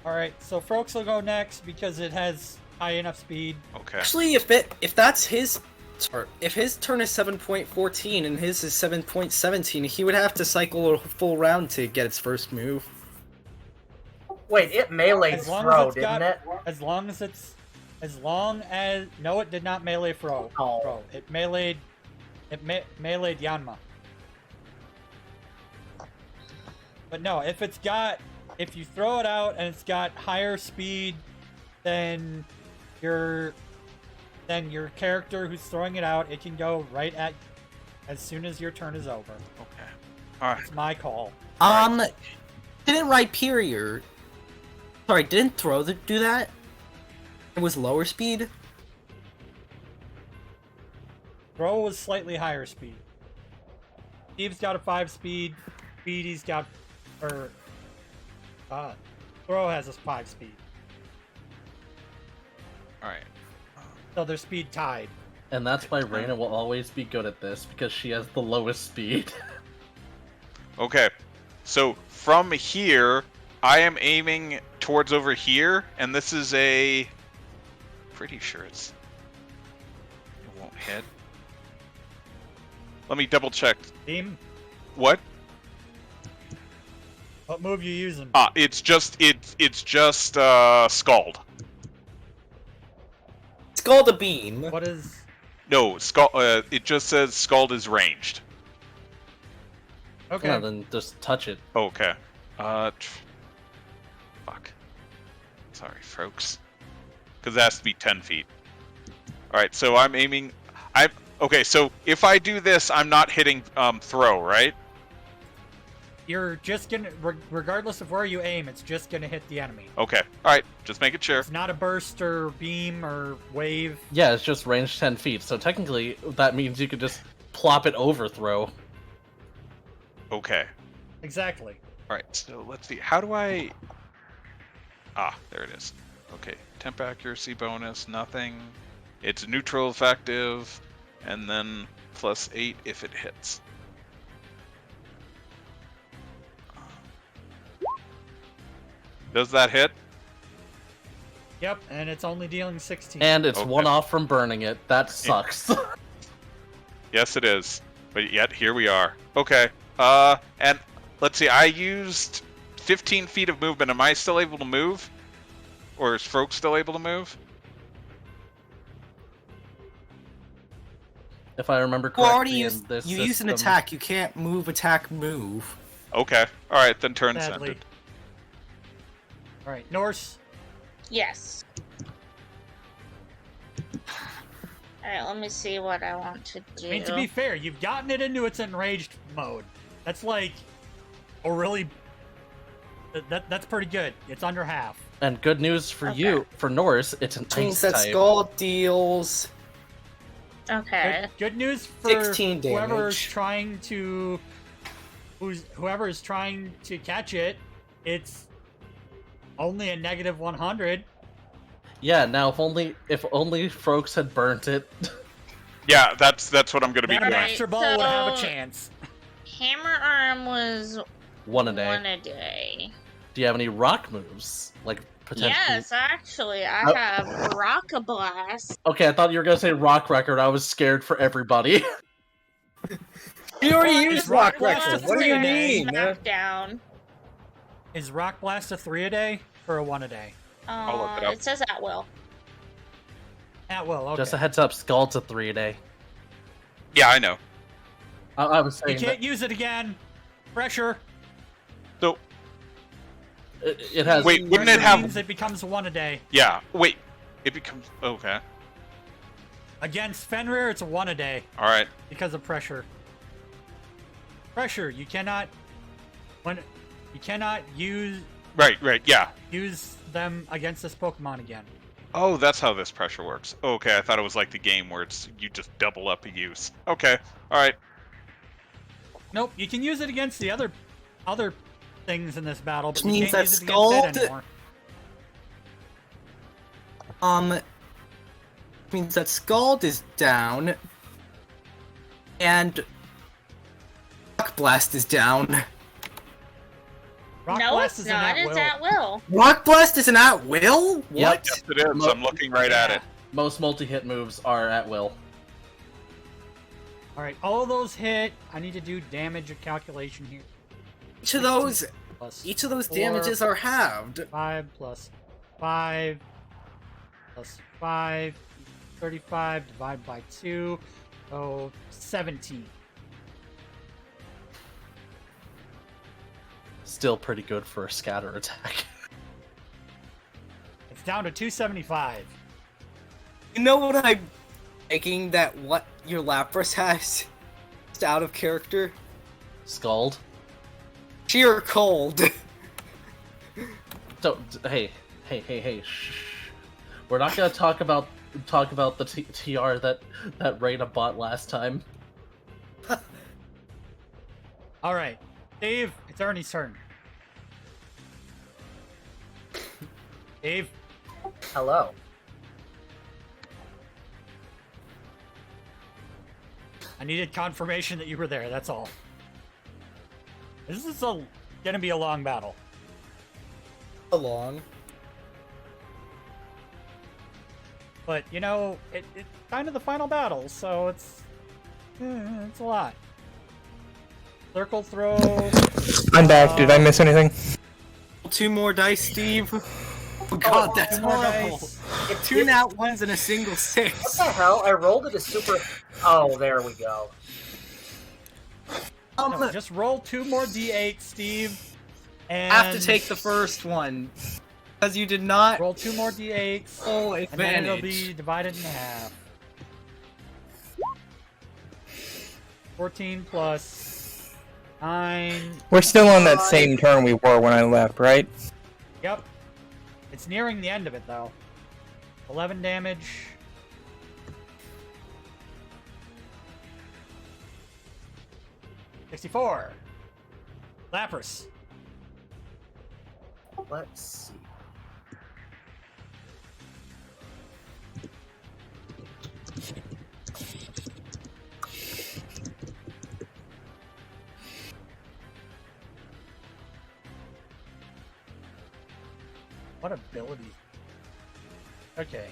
All right, so Froaks will go next because it has high enough speed. Okay. Actually, if that's his turn, if his turn is 7.14 and his is 7.17, he would have to cycle a full round to get its first move. Wait, it meleeed As long throw, as it's didn't got, it? as long as no, it did not melee Fro. Oh. Fro. It meleeed Yanma. But no, if you throw it out and it's got higher speed than your character who's throwing it out, it can go right at as soon as your turn is over. Okay. All right. It's my call. Didn't Rhyperior... Sorry, didn't Throw do that? It was lower speed? Throw was slightly higher speed. Steve's got a 5 speed. Speedy's got... Throw has a 5 speed. All right. So their speed tied. And that's why Reina will always be good at this, because she has the lowest speed. Okay. So from here, I am aiming towards over here, and this is a... Pretty sure it won't hit. Let me double check. Team, What? what move you using? It's just Scald. It's called a beam. What is... No, Scald. It just says Scald is ranged. Okay. Yeah, then just touch it. Okay. Fuck. Sorry, folks. Because it has to be 10 feet. Alright, so I'm aiming... Okay, so if I do this, I'm not hitting throw, right? You're just gonna... regardless of where you aim, it's just gonna hit the enemy. Okay. Alright, just making sure. It's not a burst or beam or wave. Yeah, it's just range 10 feet, so technically that means you could just plop it over throw. Okay. Exactly. Alright, so let's see. How do I... there it is. Okay, temp accuracy bonus, nothing. It's neutral effective, and then plus 8 if it hits. Does that hit? Yep, and it's only dealing 16. And it's Okay. one off from burning it. That sucks. Yes, it is. But yet, here we are. Okay. And let's see. I used 15 feet of movement. Am I still able to move? Or is Froke still able to move? If I remember You already correctly, used... in this You use an system- attack, you can't move, attack, move. Okay. Alright, then turn Sadly. scented. Alright, Norse. Yes. Alright, let me see what I want to do. I mean, to be fair, you've gotten it into its enraged mode. That's like a really... That's pretty good. It's under half. And good news for Okay. you, for Norse, it's an Which means ice that type. Skull deals... Okay. Good news for 16 whoever is damage. trying to... Whoever is trying to catch it, it's only a negative 100. Yeah, now if only Froaks had burnt it. Yeah, that's what I'm going to be That doing. Alright, Master Ball would have a so- chance. Hammer arm was One a day. one a day. Do you have any rock moves? Like, potentially? Yes, actually, I Oh. have Rock Blast. Okay, I thought you were gonna say rock record. I was scared for everybody. You already Well, used it's Rock Rock Blast Record. to What do you 3 a day. mean? Smackdown. Is Rock Blast a 3 a day or a 1 a day? I'll look it up. It says at will. At will, okay. Just a heads up, Scald's a 3 a day. Yeah, I know. I was You saying can't that use it again. Pressure. So, it has. Wait, wouldn't it Pressure have... means it becomes 1 a day. Yeah, wait. It becomes... Okay. Against Fenrir, it's a 1 a day Alright. because of pressure. Pressure, you cannot use Right, yeah. them against this Pokemon again. Oh, that's how this pressure works. Okay, I thought it was like the game where it's you just double up a use. Okay, alright. Nope, you can use it against the other things in this battle, but Which you means can't that use it against it Scald- anymore. Means that Scald is down, and Rock Blast is down. Rock No, Blast it's is an not. It's at will. Rock Blast is an at will? What? Yep. Yes, it is. I'm looking right at it. Most multi-hit moves are at will. Alright, all those hit. I need to do damage calculation here. Each of those Plus Each of those 4 damages are halved. 5 plus 5 plus 5, 35, divide by 2, so 17. Still pretty good for a scatter attack. It's down to 275. You know what I'm thinking that what your Lapras has? Just out of character. Scald. Sheer cold. So, hey, shh. We're not gonna talk about the TR that Reina bought last time. All right, Dave, it's Ernie's turn. Dave, Hello. I needed confirmation that you were there. That's all. This is gonna be a long battle. Along. But you know, it's kind of the final battle, so it's a lot. Circle throw. I'm back. Did I miss anything? 2 more dice, Steve. Oh god, that's two more horrible. dice. If 2 nat ones and a single What 6. the hell? I rolled it as super. Oh, there we go. No, just roll 2 more d8, Steve. And Have to take the first one. Because you did not roll 2 more d8s, full and then it'll advantage. be divided in half. 14 plus 9. We're still on that same turn we were when I left, right? Yep. It's nearing the end of it, though. 11 damage. $64. Lapras. Let's see. What ability? Okay.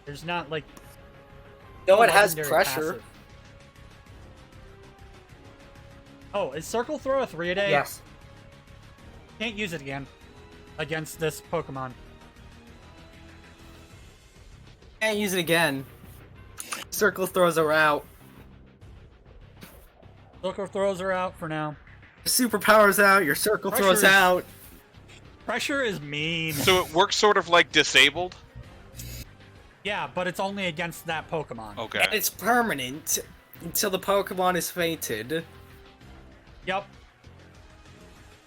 There's not, like... No, it has legendary pressure. passive. Oh, is Circle Throw a 3-a-day? Yes. Can't use it again. Against this Pokemon. Can't use it again. Circle throws are out. Circle Throws are out for now. Superpowers out, your circle throws Pressure's- out. Pressure is mean. So it works sort of like disabled. Yeah, but it's only against that Pokemon. Okay. And it's permanent until the Pokemon is fainted. Yep.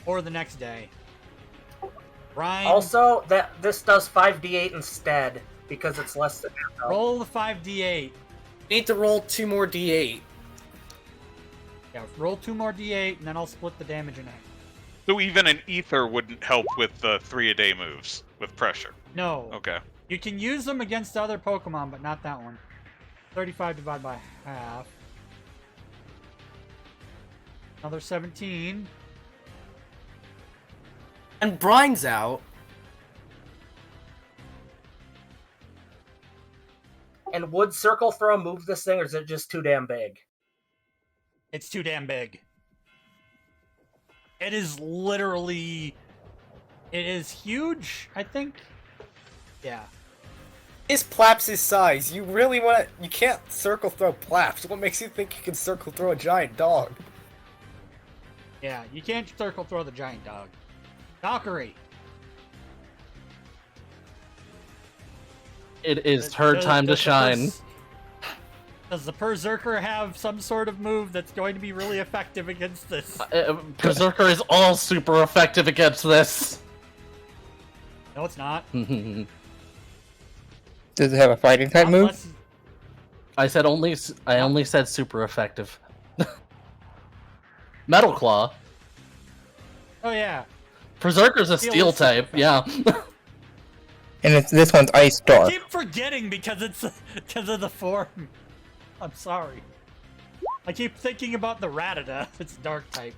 Or the next day. Ryan, Also, this does 5d8 instead because it's less than half health. roll the 5d8. Need to roll 2 more d8. Yeah, roll 2 more d8, and then I'll split the damage in half. So even an ether wouldn't help with the 3-a-day moves with pressure. No. Okay. You can use them against other Pokemon, but not that one. 35 divided by half. Another 17. And Brine's out. And would Circle Throw move this thing, or is it just too damn big? It's too damn big. It is literally... It is huge, I think. Yeah. It's Plaps' size. You really want to... You can't circle throw Plaps. What makes you think you can circle throw a giant dog? Yeah, you can't circle throw the giant dog. Valkyrie. It is her time to shine. Does the Berserker have some sort of move that's going to be really effective against this? Berserker is all super effective against this. No, it's not. Does it have a fighting type move? Unless- I only said super effective. Metal Claw. Oh yeah. Berserker's a Steel steel is super type, yeah. And this one's Ice I Dark. keep forgetting because of the form. I'm sorry. I keep thinking about the Rattata. It's dark type.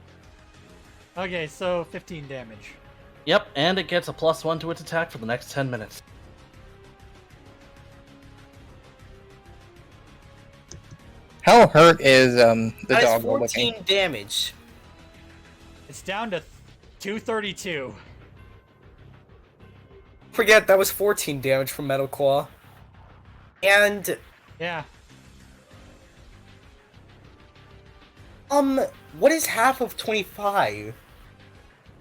Okay, so 15 damage. Yep, and it gets a +1 to its attack for the next 10 minutes. How hurt is the That dog is we're 14 looking? damage. It's down to 232. Forget, that was 14 damage from Metal Claw. And, Yeah. what is half of 25?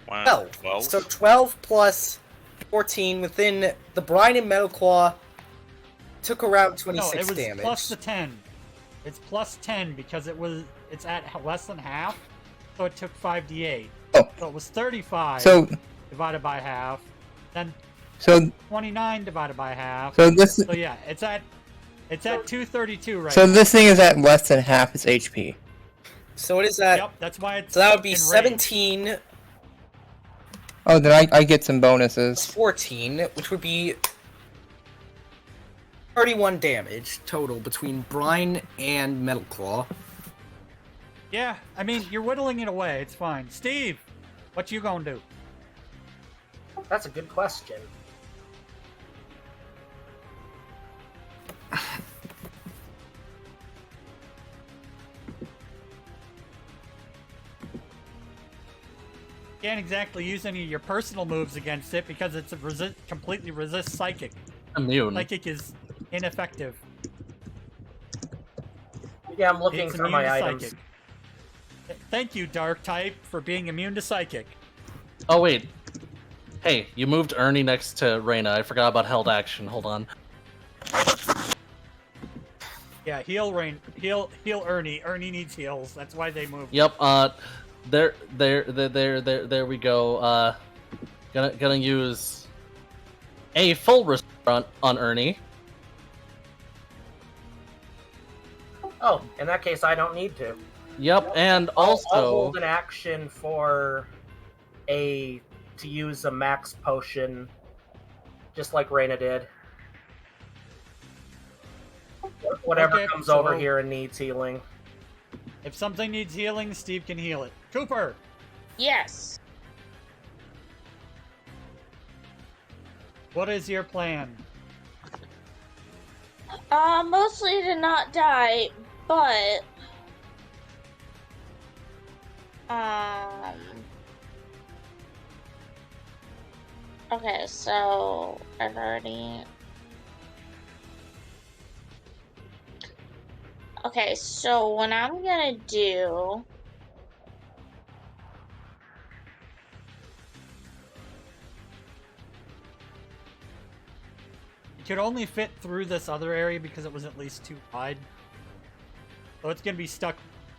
Wow. 12. So 12 plus 14 within the Brine and Metal Claw took around No, 26 it was damage. plus the 10. It's plus 10 because it's at less than half, so it took 5d8. Oh. So it was 35 So divided by half, then so 29 divided by half. so this So yeah, it's at 232 right so now. this thing is at less than half its HP. So what is that? Yep, that's why it's So that would be enraged. 17 Oh, then I get some plus bonuses. 14, which would be 31 damage total between Brine and Metal Claw. Yeah, I mean, you're whittling it away. It's fine. Steve, what you gonna do? That's a good question. Can't exactly use any of your personal moves against it because it's completely resists psychic. Immune. Psychic is ineffective. Yeah, I'm looking It's for immune my to items. psychic. Thank you, Dark Type, for being immune to psychic. Oh wait. Hey, you moved Ernie next to Reina. I forgot about held action. Hold on. Yeah, heal Ernie. Ernie needs heals. That's why they moved. Yep. There we go. Gonna use a full restore on Ernie. Oh, in that case, I don't need to. Yep, and I'll also hold an action to use a max potion, just like Reina did. Whatever Okay, comes so- over here and needs healing. If something needs healing, Steve can heal it. Cooper! Yes. What is your plan? Mostly to not die, but okay, so I've already. Okay, so what I'm gonna do. It could only fit through this other area because it was at least too wide. So it's gonna be stuck.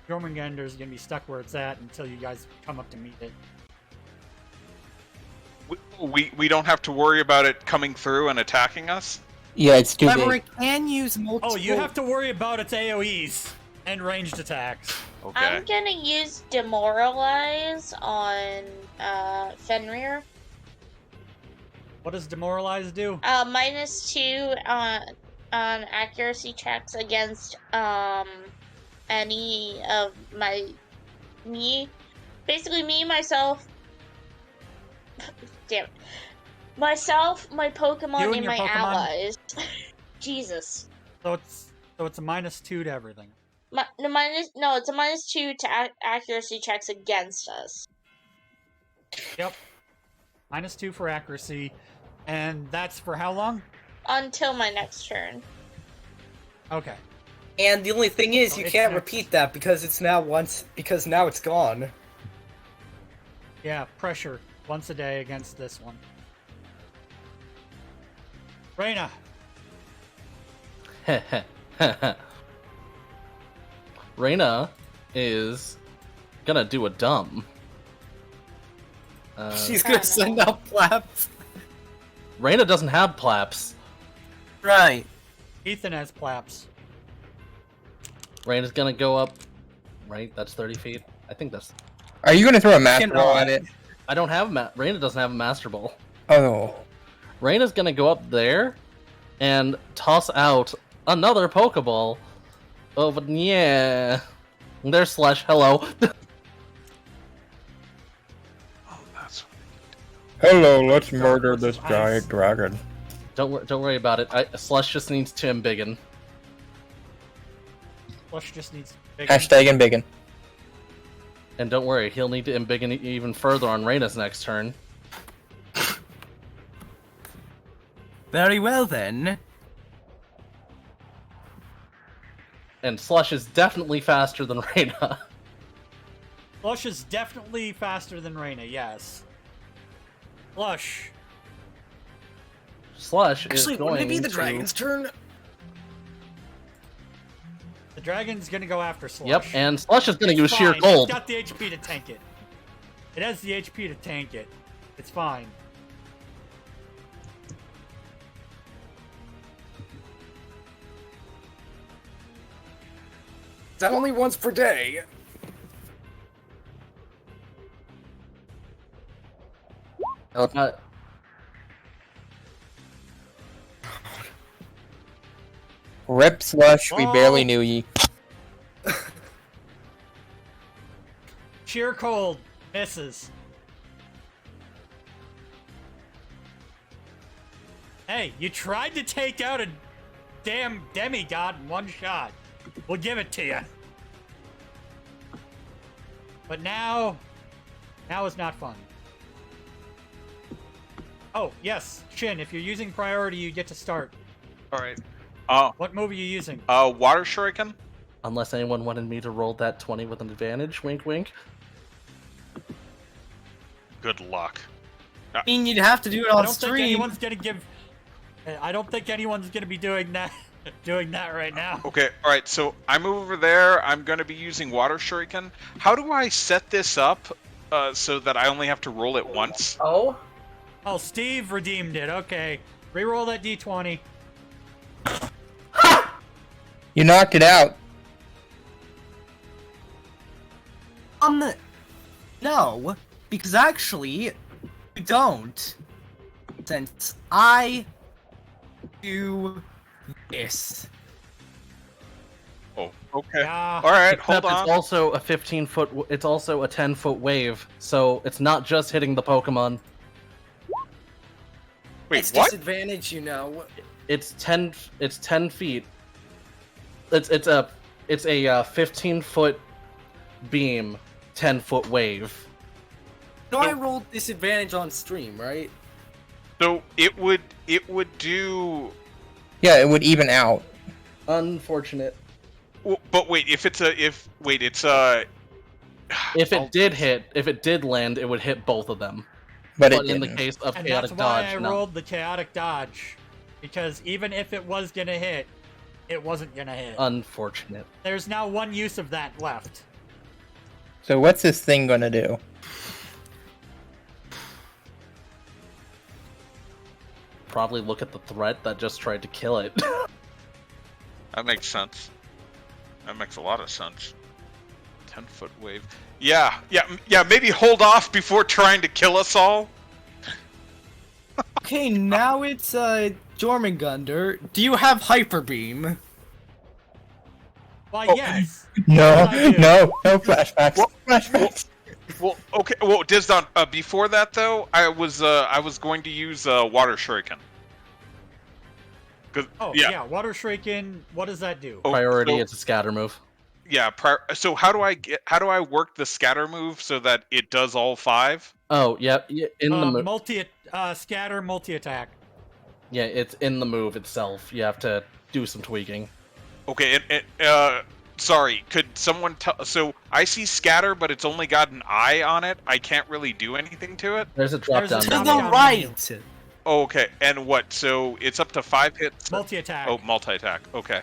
Jormungandr's gonna be stuck where it's at until you guys come up to meet it. We don't have to worry about it coming through and attacking us? Yeah, it's too However, big. it can use multiple... Oh, you have to worry about its AoEs and ranged attacks. Okay. I'm gonna use Demoralize on Fenrir. What does Demoralize do? -2 on accuracy checks against any of basically me, myself. Damn it. Myself, my Pokemon, You and and your my Pokemon? allies. Jesus. So it's a -2 to everything. It's a -2 to accuracy checks against us. Yep. -2 for accuracy. And that's for how long? Until my next turn. Okay. And the only thing is, Oh, you it's can't next. repeat that because now it's gone. Yeah, pressure. Once a day against this one. Reina. Reina is gonna do a dumb. She's gonna send out flaps. Reina doesn't have plaps. Right. Ethan has plaps. Reina's gonna go up. Right, that's 30 feet. I think that's. Are you gonna throw a master Cannot. ball at it? I don't have Reina doesn't have a Master Ball. Oh. Reina's gonna go up there and toss out another Pokeball. Oh, but yeah. There's Slash. Hello. Oh, that's Hello, let's murder this giant dragon. Don't worry about it. Slush just needs to embiggen. Flush just needs big. Hashtag and biggin. And don't worry, he'll need to embiggen even further on Reina's next turn. Very well then. And Slush is definitely faster than Reina. Flush is definitely faster than Reina, yes. Flush. Slush Actually, is going wouldn't it be the to... dragon's turn? The dragon's gonna go after Slush. Yep, and Slush is gonna It's use sheer fine. cold. It's got the HP to tank it. It has the HP to tank it. It's fine. Is that only once per day? Uh, Rip Slush, we Oh. barely knew ye. Sheer cold misses. Hey, you tried to take out a damn demigod in one shot. We'll give it to you. But now is not fun. Oh, yes, Shin, if you're using priority, you get to start. All right. What move are you using? Water Shuriken. unless anyone wanted me to roll that 20 with an advantage. Wink, wink. Good luck. I mean, you'd have to do it I on don't think stream. anyone's gonna give. I don't think anyone's gonna be doing that. Doing that right now. Okay, alright, so I move over there. I'm going to be using Water Shuriken. How do I set this up so that I only have to roll it once? Oh? Oh, Steve redeemed it. Okay. Reroll that d20. You knocked it out. No, because actually, you don't. Since I do this. Oh, okay. Yeah. Alright, hold Except on. it's also a 15-foot. It's also a 10-foot wave, so it's not just hitting the Pokemon. Wait, It's what? disadvantage, you know. It's 10. It's 10 feet. It's a 15-foot beam, 10-foot wave. No, I rolled disadvantage on stream, right? So it would do. Yeah, it would even out. Unfortunate. But wait, if it's a If it did hit, if it did land, it would hit both of them. But But it in the didn't. case of And chaotic that's why dodge, I no. rolled the chaotic dodge. Because even if it was gonna hit, it wasn't gonna hit. Unfortunate. There's now one use of that left. So what's this thing gonna do? Probably look at the threat that just tried to kill it. That makes sense. That makes a lot of sense. 10-foot wave. Yeah. Maybe hold off before trying to kill us all. Okay, now it's Jormungandr. Do you have Hyper Beam? Why, Oh. yes. No, I do. no flashbacks. Well- Flashbacks. Well, okay. Well, Disdonn, before that though, I was going to use Water Shuriken. Oh, yeah. Water Shuriken, what does that do? Oh, Priority, so- it's a scatter move. Yeah. So how do I work the scatter move so that it does all 5? Oh, yep. Yeah, in the move. Scatter, multi-attack. Yeah, it's in the move itself. You have to do some tweaking. Okay. And sorry. Could someone tell? So I see scatter, but it's only got an eye on it. I can't really do anything to it. There's a drop There's a down. To drop the down right! Oh, okay. And what? So it's up to 5 hits. Multi-attack. Oh, multi-attack. Okay.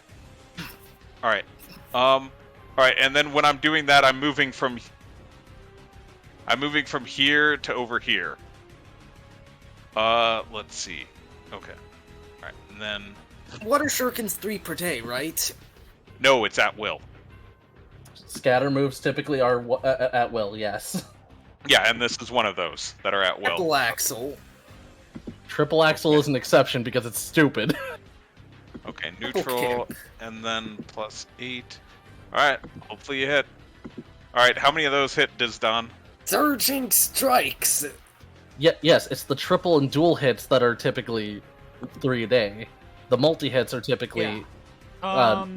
All right. All right. And then when I'm doing that, I'm moving from here to over here. Let's see. Okay. All right. And then Water Shuriken's 3 per day, right? no, it's at will. Scatter moves typically are at will, yes. Yeah, and this is one of those that are at will. Triple Axle. Triple Axle is an exception because it's stupid. Okay, neutral, and then +8. All right. Hopefully you hit. All right. How many of those hit, Disdonn? Surging Strikes! Yes, it's the triple and dual hits that are typically 3 a day. The multi-hits are typically,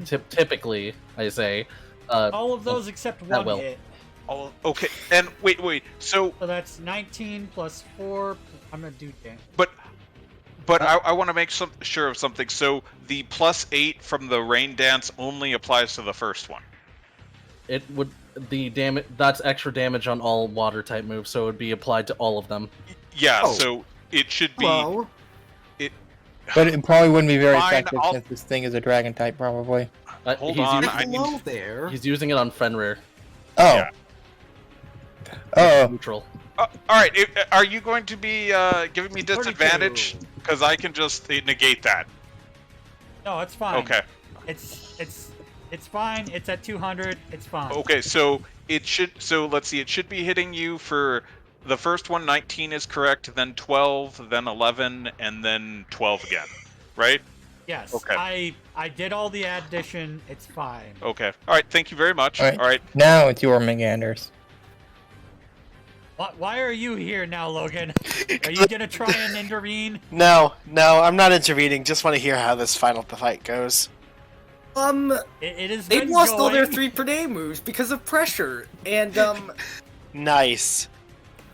typically, I say, all of those except one will. hit. Oh, okay. And wait. So, So that's 19 plus 4. I'm gonna do damage. but I want to make sure of something. So the +8 from the rain dance only applies to the first one. it would the damage. That's extra damage on all water type moves, so it would be applied to all of them. Yeah. Oh. So it should be. Hello? But it probably wouldn't be very Fine, effective I'll- since this thing is a dragon type, probably. Hold he's on, using- I need. Hello there. He's using it on Fenrir. Oh. Yeah. Oh. Neutral. All right, are you going to be giving me disadvantage? 42. Because I can just negate that. No, it's fine. Okay. It's fine. It's at 200. It's fine. Okay, so it should. So let's see. It should be hitting you for the first one. 19 is correct. Then 12. Then 11, and then 12 again. Right? Yes. Okay. I did all the addition. It's fine. Okay. All right. Thank you very much. All right. All right. Now it's your Meganders. Why are you here now, Logan? Are you gonna try and intervene? No, I'm not intervening. Just want to hear how this final fight goes. It is. They've lost all their 3 per day moves because of pressure, and Nice.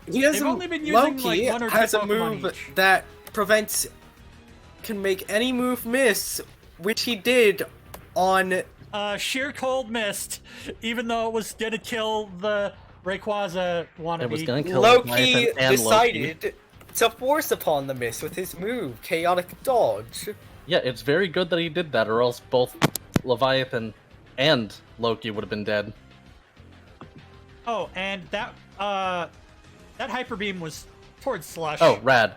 he has They've a, only been using, Loki like, 1 or 2 has a Pokemon move each. that prevents can make any move miss, which he did on Sheer Cold Mist, even though it was gonna kill the Rayquaza wannabe. It was gonna kill Loki Leviathan and decided to force upon the miss with his move, Chaotic Dodge. Yeah, it's very good that he did that, or else both Leviathan and Loki would have been dead. Oh, and that Hyper Beam was towards Slush. Oh, rad.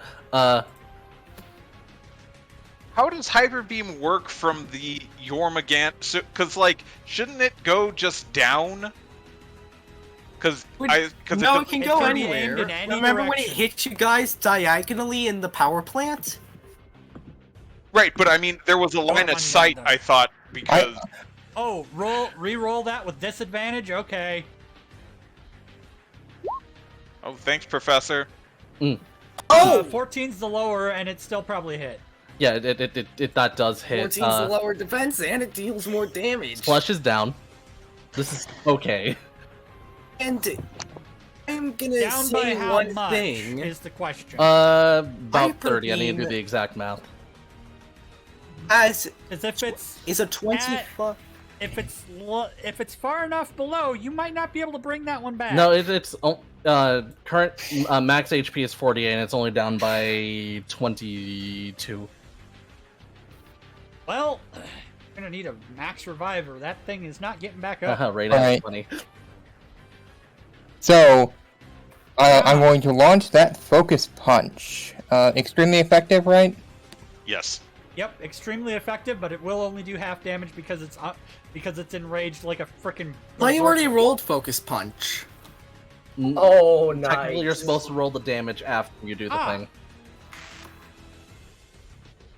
How does Hyper Beam work from the Yormagant? So, because like, shouldn't it go just down? Because No, it can It go can be aimed anywhere. in any Remember when it direction. hit you guys diagonally in the power plant? right, but I mean, there was a line of on sight. Zelda. I thought because Oh, re-roll that with disadvantage. Okay. oh, thanks, Professor. Oh! 14's the lower, and it still probably hit. Yeah, it that does hit. 14's the lower defense, and it deals more damage. Flush is down. This is okay. And I'm gonna Down by say how one much thing. is the question. About Hyper 30. I need to do Beam- the exact math. As As if it's is a 20. if it's far enough below, you might not be able to bring that one back. No, it's current max HP is 48, and it's only down by 22. Well, you're gonna need a max reviver. That thing is not getting back up. Right Alright. at 20. So, I'm going to launch that Focus Punch. Extremely effective, right? Yes. Yep, extremely effective, but it will only do half damage because it's enraged like a frickin'. Well, you already rolled Focus Punch. Oh, nice. Technically, you're supposed to roll the damage after you do the Ah. thing.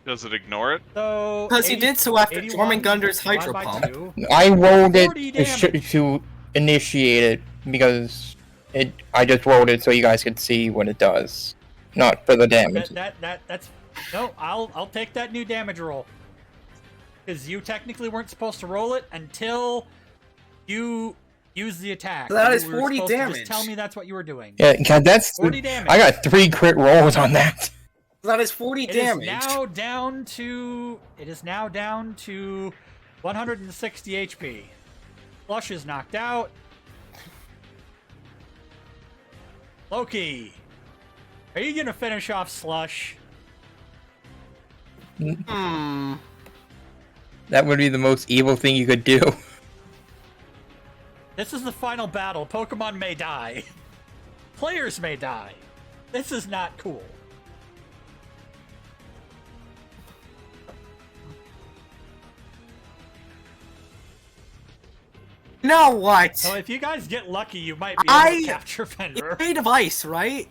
Does it ignore it? So Because he 80 did so after 81 Jormungandr's divided Hydro by Pump. 2. I rolled it 40 to initiate it because I just rolled it so you guys could see what it does, not for the damage. That's no. I'll take that new damage roll because you technically weren't supposed to roll it until you use the attack. So that You is were 40 supposed to damage. Just tell me that's what you were doing. Yeah, God, that's 40 damage. I got 3 crit rolls on that. That is 40 It damage. is now down to 160 HP. Flush is knocked out. Loki, are you gonna finish off Slush? That would be the most evil thing you could do. This is the final battle. Pokemon may die. Players may die. This is not cool. You know what? So if you guys get lucky, you might be able to capture Fenrir. It's made of ice, right?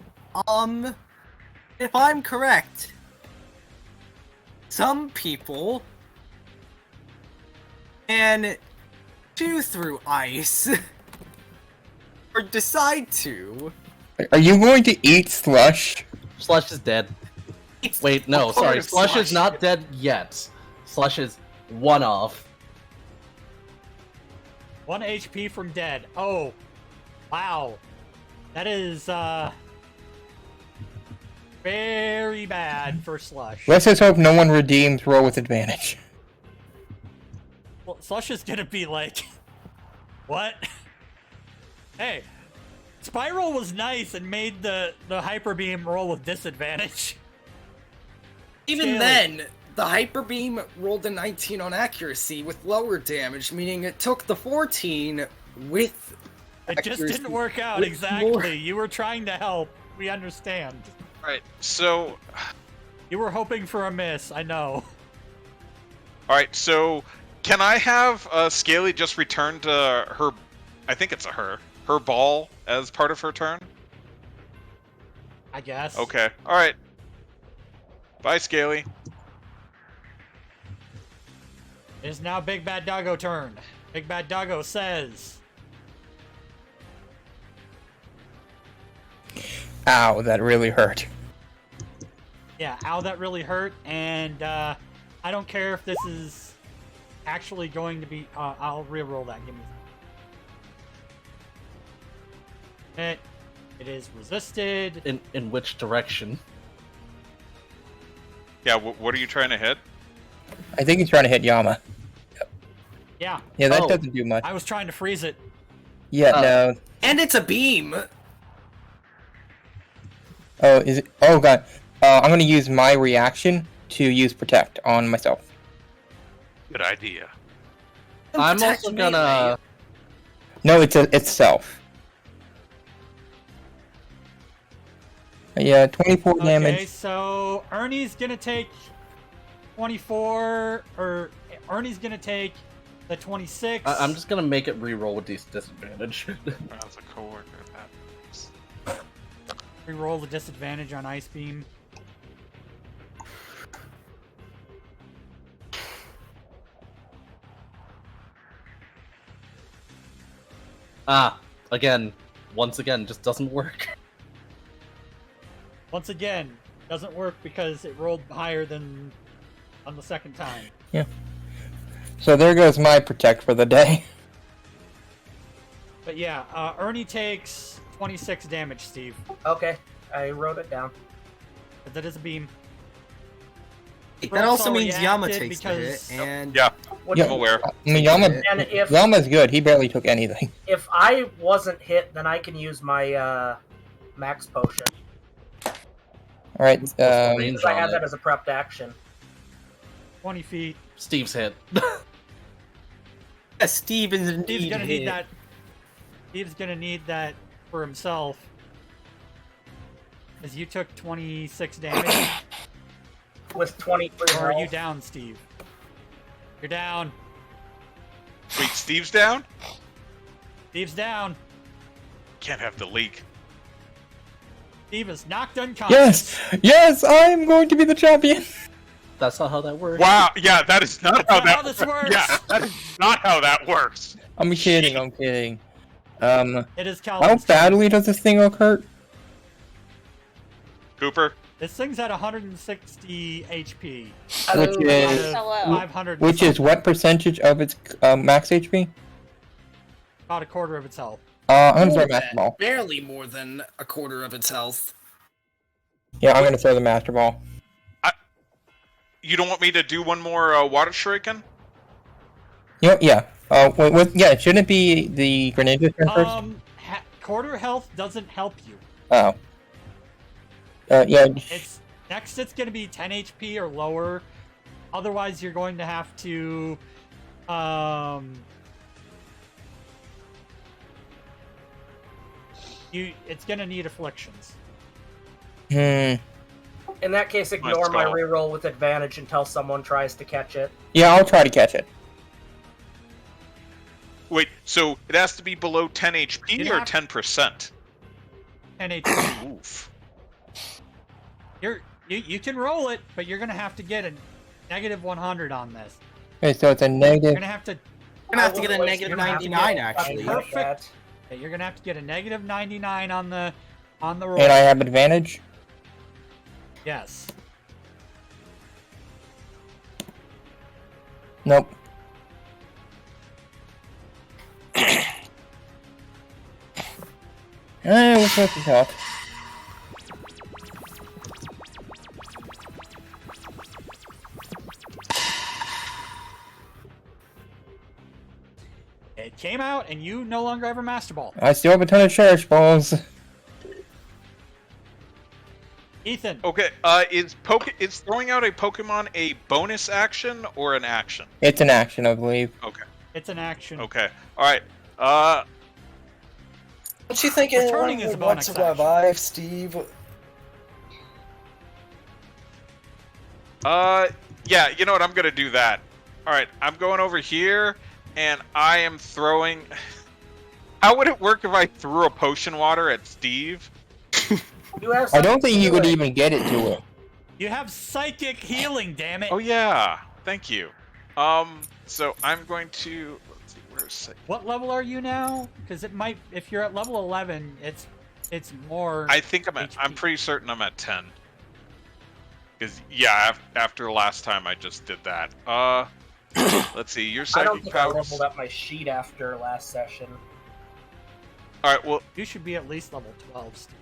If I'm correct, some people can chew through ice or decide to. Are you going to eat Slush? Slush is dead. It's Wait, no, a part sorry. of Slush is not dead yet. Slush is one off. 1 HP from dead. Oh, wow. That is, very bad for Slush. Let's just hope no one redeems roll with advantage. Well, Slush is gonna be like, what? Hey, Spiral was nice and made the Hyper Beam roll with disadvantage. Even Scaly. then, The Hyper Beam rolled a 19 on accuracy with lower damage, meaning it took the 14 with It just accuracy didn't work out with exactly. more- You were trying to help. We understand. Alright, so... You were hoping for a miss, I know. Alright, so... Can I have Scaly just return to her... I think it's a her. Her ball as part of her turn? I guess. Okay, alright. Bye, Scaly. It is now Big Bad Doggo turn. Big Bad Doggo says... Ow, that really hurt. Yeah, ow, that really hurt, and I don't care if this is actually going to be... I'll re-roll that, give me a second. It is resisted. In which direction? Yeah, what are you trying to hit? I think he's trying to hit Yama. Yeah, Yeah, that Oh. doesn't do much. I was trying to freeze it. Yeah, no. And it's a beam! Oh, is it? Oh, God. I'm going to use my reaction to use Protect on myself. Good idea. I'm Protect also me, gonna... No, it's self. Yeah, 24 Okay, damage. so Ernie's gonna take 24, or Ernie's gonna take the 26. I'm just gonna make it re-roll with disadvantage. As a coworker, that... Reroll the disadvantage on Ice Beam. Once again, just doesn't work. Once again, doesn't work because it rolled higher than on the second time. Yeah. So there goes my Protect for the day. But yeah, Ernie takes 26 damage, Steve. Okay, I wrote it down. But that is a beam. That Brooks also already means Yama acted takes the hit, because- and... Yeah, What Yeah. I'm aware. I mean, Yama, And if Yama's good. He barely took anything. if I wasn't hit, then I can use my max potion. Alright, What's the range Because I on had it? that as a prepped action. 20 feet. Steve's hit. Yeah, Steve is Steve's indeed gonna hit. need that. Steve's gonna need that for himself. Because you took 26 damage. With 23 Or are you health. down, Steve? You're down. Wait, Steve's down? Steve's down. Can't have the leak. Steve is knocked unconscious. Yes! Yes! I'm going to be the champion! That's not how that works. Wow, yeah, that is not how not that how this works. Yeah, that is not how that works. I'm kidding, I'm kidding. It is How Calvin's turn. badly does this thing hurt? Cooper? This thing's at 160 HP. Which is, So low. 500. which is what percentage of its max HP? About a quarter of its health. I'm gonna More throw than- Master Ball. Barely more than a quarter of its health. Yeah, I'm gonna throw the Master Ball. You don't want me to do one more water shuriken? Yeah. Yeah, shouldn't it be the Greninja turn first? Quarter health doesn't help you. Oh. Yeah. It's next. It's going to be 10 HP or lower. Otherwise, you're going to have to. It's going to need afflictions. In that case, ignore my call. reroll with advantage until someone tries to catch it. Yeah, I'll try to catch it. Wait, so it has to be below 10 HP You or have- 10%? 10 HP. Oof. You can roll it, but you're going to have to get a negative 100 on this. Okay, so it's a You're negative. going to have to. You're gonna have to get a Otherwise, negative you're gonna have to 99, get actually. something like that. You're going to have to get a negative 99 on the roll. And I have advantage. Yes. Nope. We're supposed to talk. It came out, and you no longer have a Master Ball. I still have a ton of Cherish Balls. Ethan. Okay, is throwing out a Pokemon a bonus action or an action? It's an action, I believe. Okay. It's an action. Okay. All right. Don't you think Returning anyone is a would want bonus to action. revive Steve? Yeah, you know what? I'm gonna do that. All right, I'm going over here, and I am throwing. How would it work if I threw a potion water at Steve? You have I don't something think you to could do it. even get it to it. You have psychic healing, damn it. Oh yeah, thank you. So I'm going to. Let's see, where's What level are you now? Because it might, if you're at level 11, it's more. I think I'm HP. pretty certain I'm at 10. Because yeah, after last time I just did that. Let's see, your I don't psychic think I powers. leveled up my sheet after last session. All right, well, You should be at least level 12, Steve.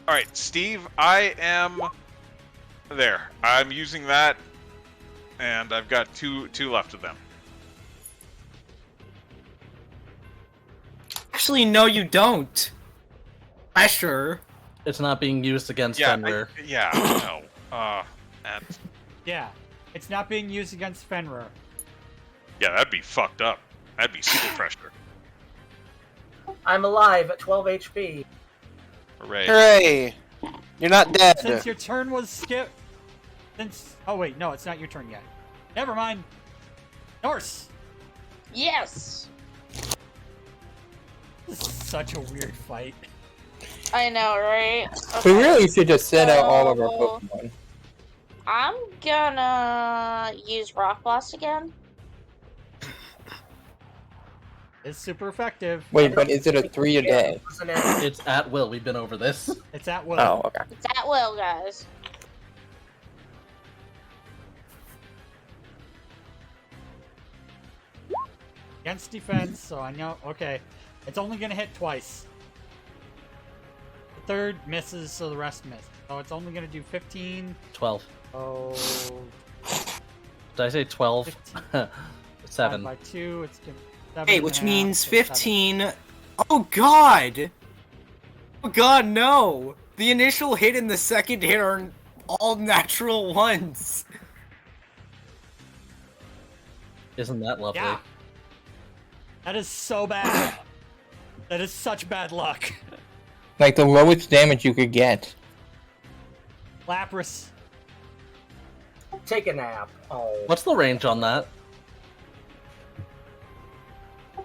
all right, Steve, I am there. I'm using that, and I've got two left of them. Actually, no, you don't. Pressure. It's not being used against Yeah, Fenrir. no. And Yeah, it's not being used against Fenrir. yeah, that'd be fucked up. That'd be super pressure. I'm alive at 12 HP. Hooray. Hooray! You're not dead. Since your turn was skipped. Oh wait, no, it's not your turn yet. Never mind. Norse. Yes. This is such a weird fight. I know, right? We Okay. really should just send out all of our So- Pokemon. I'm gonna use Rock Blast again. It's super effective. Wait, but is it a 3 a day? Wasn't it? It's at will. We've been over this. It's at will. Oh, okay. It's at will, guys. Against defense, so I know. Okay. It's only gonna hit twice. The third misses, so the rest miss. So it's only gonna do 15. 12. Oh. Did I say 12? 15. 7. By 2, it's gonna 7 Hey, and which a half, means so 7. 15. Oh god! Oh god, no! The initial hit and the second hit are all natural ones. Isn't that lovely? Yeah. That is so bad. That is such bad luck. Like the lowest damage you could get. Lapras. Take a nap. Oh, What's the range on that?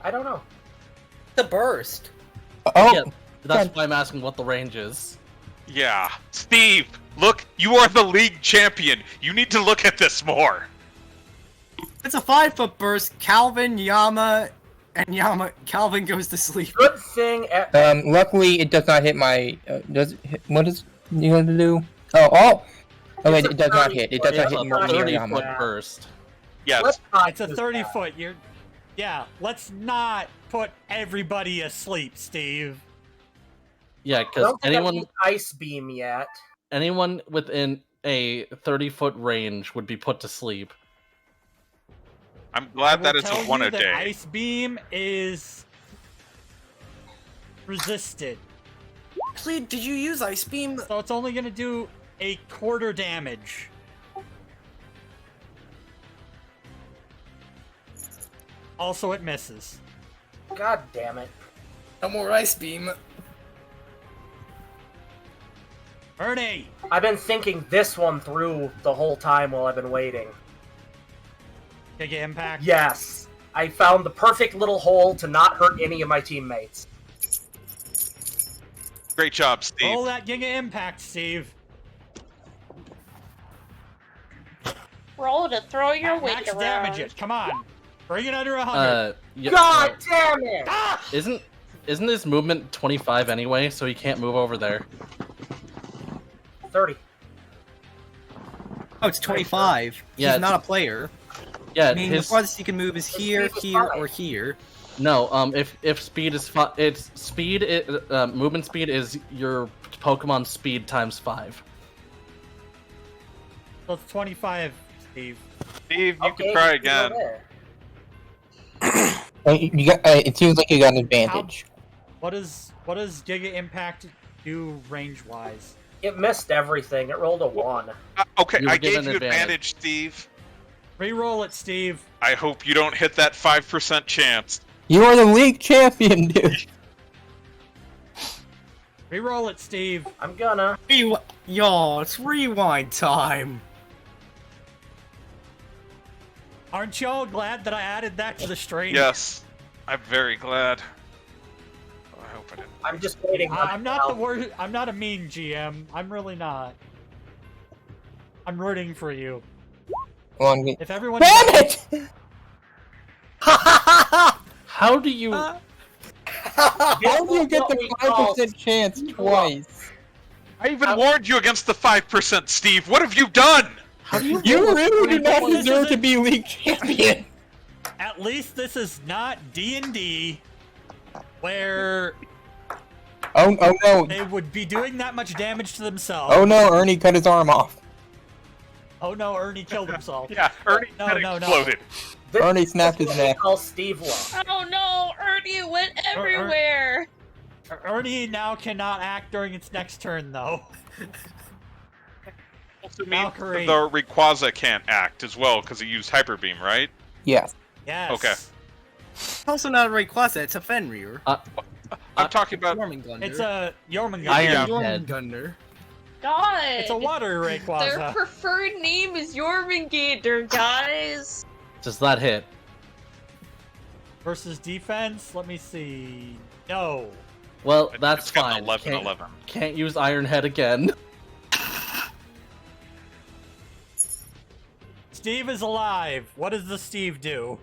I don't know. The burst. Oh, Yeah, that's why I'm asking what the range is. Yeah. Steve, look, you are the league champion. You need to look at this more. It's a 5-foot burst. Calvin, Yama, and Calvin goes to sleep. Good thing at luckily it does not hit my. What is you going to do? Oh, wait, It's a it does not 30 hit. It does It's not a hit not me or 30-foot Yama. burst. Yeah, let's not It's a do 30 that. foot. Yeah, let's not put everybody asleep, Steve. Yeah, I because don't think I anyone used Ice Beam yet. within a 30-foot range would be put to sleep. I'm glad that I will it's tell a 1 you a that day. Ice Beam is resisted, Actually, did you use Ice Beam? so it's only gonna do a quarter damage. Also, it misses. God damn it. No more Ice Beam. Ernie! I've been thinking this one through the whole time while I've been waiting. Giga Impact. Yes. I found the perfect little hole to not hurt any of my teammates. Great job, Steve. Roll that Giga Impact, Steve. Roll to throw your weight Max around. damage it. Come on. Bring it under 100. Yeah, God damn it! Ah! Isn't his movement 25 anyway, so he can't move over there? 30. Oh, it's 25. Yeah, He's not a player. Yeah, I mean, the his farthest he can move is here, here, or here. no. If speed is it's speed. Movement speed is your Pokemon speed times 5. So it's 25, Steve. Steve, you Okay, can try go again. there. It seems like you got an advantage. What does Giga Impact do range-wise? It missed everything. It rolled a 1. Okay, You were I gave given you advantage. advantage, Steve. Reroll it, Steve. I hope you don't hit that 5% chance. You are the league champion, dude. Reroll it, Steve. I'm gonna. Y'all, it's rewind time. Aren't y'all glad that I added that to the stream? Yes, I'm very glad. Oh, I hope I didn't. I'm just waiting. I'm not the worst. I'm not a mean GM. I'm really not. I'm rooting for you. If everyone. Damn it! How do you? How do you get the 5% chance twice? I even warned you against the 5%, Steve. What have you done? How do you? You really do not This deserve isn't- to be league champion. At least this is not D&D, where Oh no! they would be doing that much damage to themselves. Oh no! Ernie cut his arm off. Oh no, Ernie killed himself. Yeah, Ernie No, had no, no. exploded. Ernie snapped his neck. Call Steve Law. Oh no, Ernie went everywhere. Ernie now cannot act during its next turn, though. Also means Valkyrie. the Rayquaza can't act as well because he used Hyper Beam, right? Yes. Yes. Okay. It's also not a Rayquaza, it's a Fenrir. I'm talking about. Jormungandr. It's a Jormungandr. Iron Yeah. Head. Jormungandr. God. It's a water Their Rayquaza. preferred name is Jormungandr, guys. Does that hit? Versus defense, let me see. No. Well, that's It's got fine. an 11-11. Can't use Iron Head again. Steve is alive. What does the Steve do?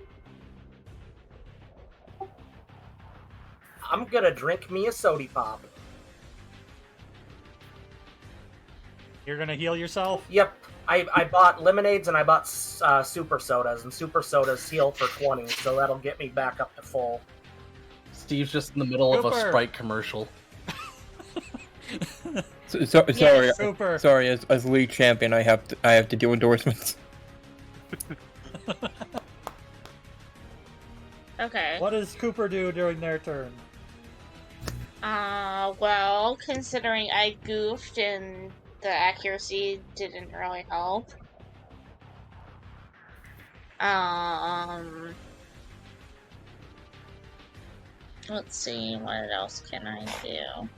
I'm gonna drink me a sody pop. You're gonna heal yourself? Yep. I bought lemonades and I bought super sodas, and super sodas heal for 20, so that'll get me back up to full. Steve's just in the middle of a Cooper. Sprite commercial. Sorry, Cooper. sorry. As league champion, I have to do endorsements. Okay. What does Cooper do during their turn? Well, considering I goofed and the accuracy didn't really help. Let's see, what else can I do?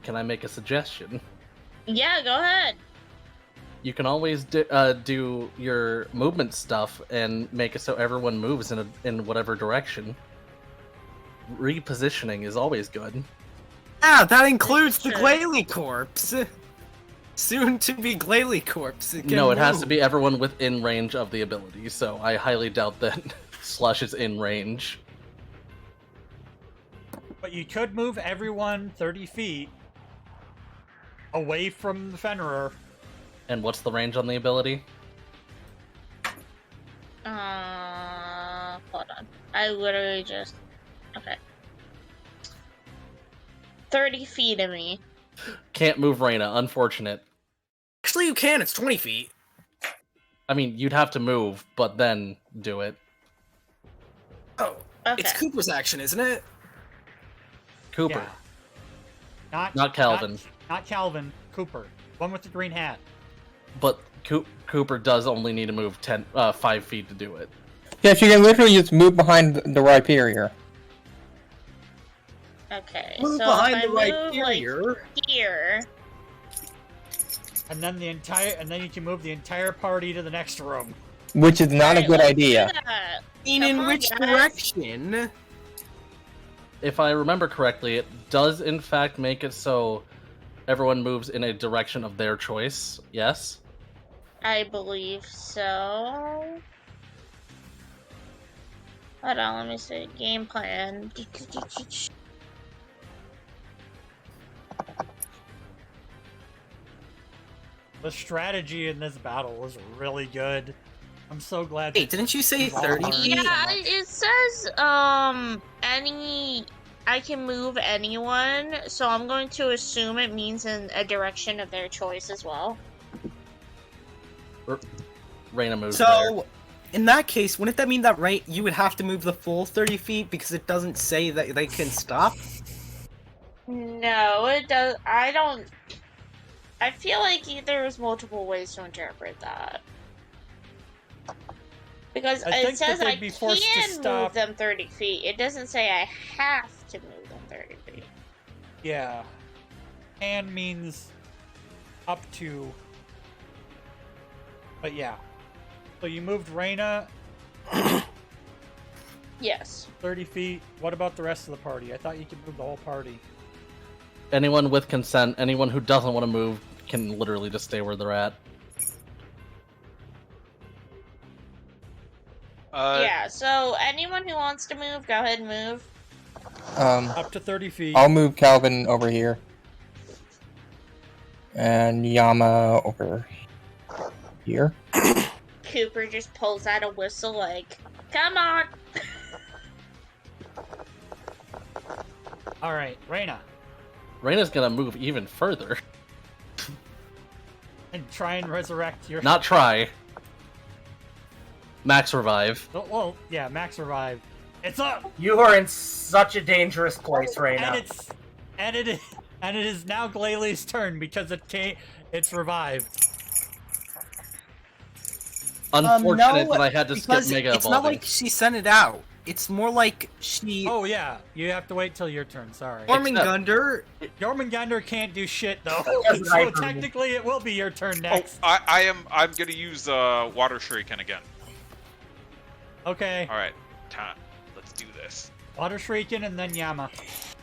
Can I make a suggestion? Yeah, go ahead. You can always do your movement stuff and make it so everyone moves in whatever direction. Repositioning is always good. Ah, that includes the Sure. Glalie Soon to be Glalie No, it has to be everyone within range of the ability, so I highly doubt that Slush is in range. But you could move everyone 30 feet away from the Fenrir. And what's the range on the ability? Hold on. I literally just... Okay. 30 feet of me. Can't move Reina, unfortunate. Actually, you can. It's 20 feet. I mean, you'd have to move, but then do it. Oh, Okay. it's Cooper's action, isn't it? Cooper. Yeah. Not Calvin. Not Calvin. Cooper. One with the green hat. But Cooper does only need to move 5 feet to do it. Yeah, she can literally just move behind the Rhyperior. Okay, Move so behind if the I right move, barrier. like, here... And then you can move the entire party to the next room. Which is not a Alright, good let's idea. do that. In Come on, which guys. direction? If I remember correctly, it does in fact make it so everyone moves in a direction of their choice. Yes? I believe so. Hold on, let me see. Game plan. The strategy in this battle was really good. I'm so glad. Wait, didn't you say 30 feet? Yeah, it says, I can move anyone, so I'm going to assume it means in a direction of their choice as well. Reina moves there. So, in that case, wouldn't that mean that you would have to move the full 30 feet because it doesn't say that they can stop? No, it does. I don't. I feel like there's multiple ways to interpret that. Because I think it says that I they'd be forced to can stop. move them 30 feet. It doesn't say I have to move them 30 feet. Yeah. And means up to. But yeah. So you moved Reina Yes. 30 feet. What about the rest of the party? I thought you could move the whole party. Anyone with consent, anyone who doesn't want to move, can literally just stay where they're at. Yeah, so anyone who wants to move, go ahead and move. Up to 30 feet. I'll move Calvin over here. And Yama over here. Cooper just pulls out a whistle like, come on! Alright, Reina. Reina's gonna move even further. And try and resurrect your... Not try. Max revive. Oh, well, yeah, max revive. It's up! You are in such a dangerous place right now. And it is now Glalie turn because it's revived. Unfortunate no, that I had to skip because Mega it's Evolving. not like she sent it out. It's more like she... Oh yeah, you have to wait till your turn, sorry. Jormungandr... Jormungandr can't do shit though, Doesn't so hyper technically it will be your turn Oh, next. I'm gonna use Water Shuriken again. Okay, Alright, time. Let's do this. Water Shrieking and then Yama.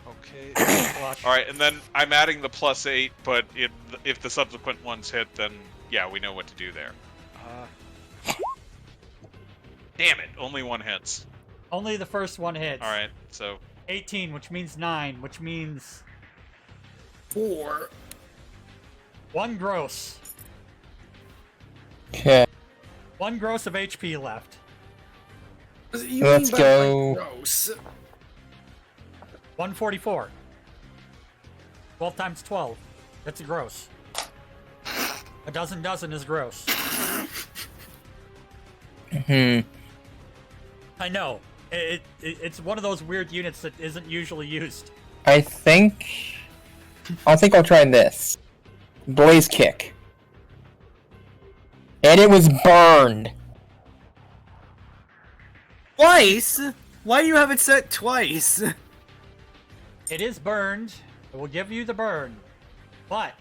Okay. Flush. Alright, and then I'm adding the +8, but if the subsequent ones hit, then yeah, we know what to do there. Damn it, only one hits. Only the first one hits. Alright, so 18, which means 9, which means 4. 1 gross. Okay. 1 gross of HP left. Let's go. Gross. 144. 12 times 12. That's a gross. A dozen is gross. I know. It's one of those weird units that isn't usually used. I think I'll try this. Blaze Kick. And it was burned. Twice? Why do you have it set twice? It is burned. It will give you the burn. But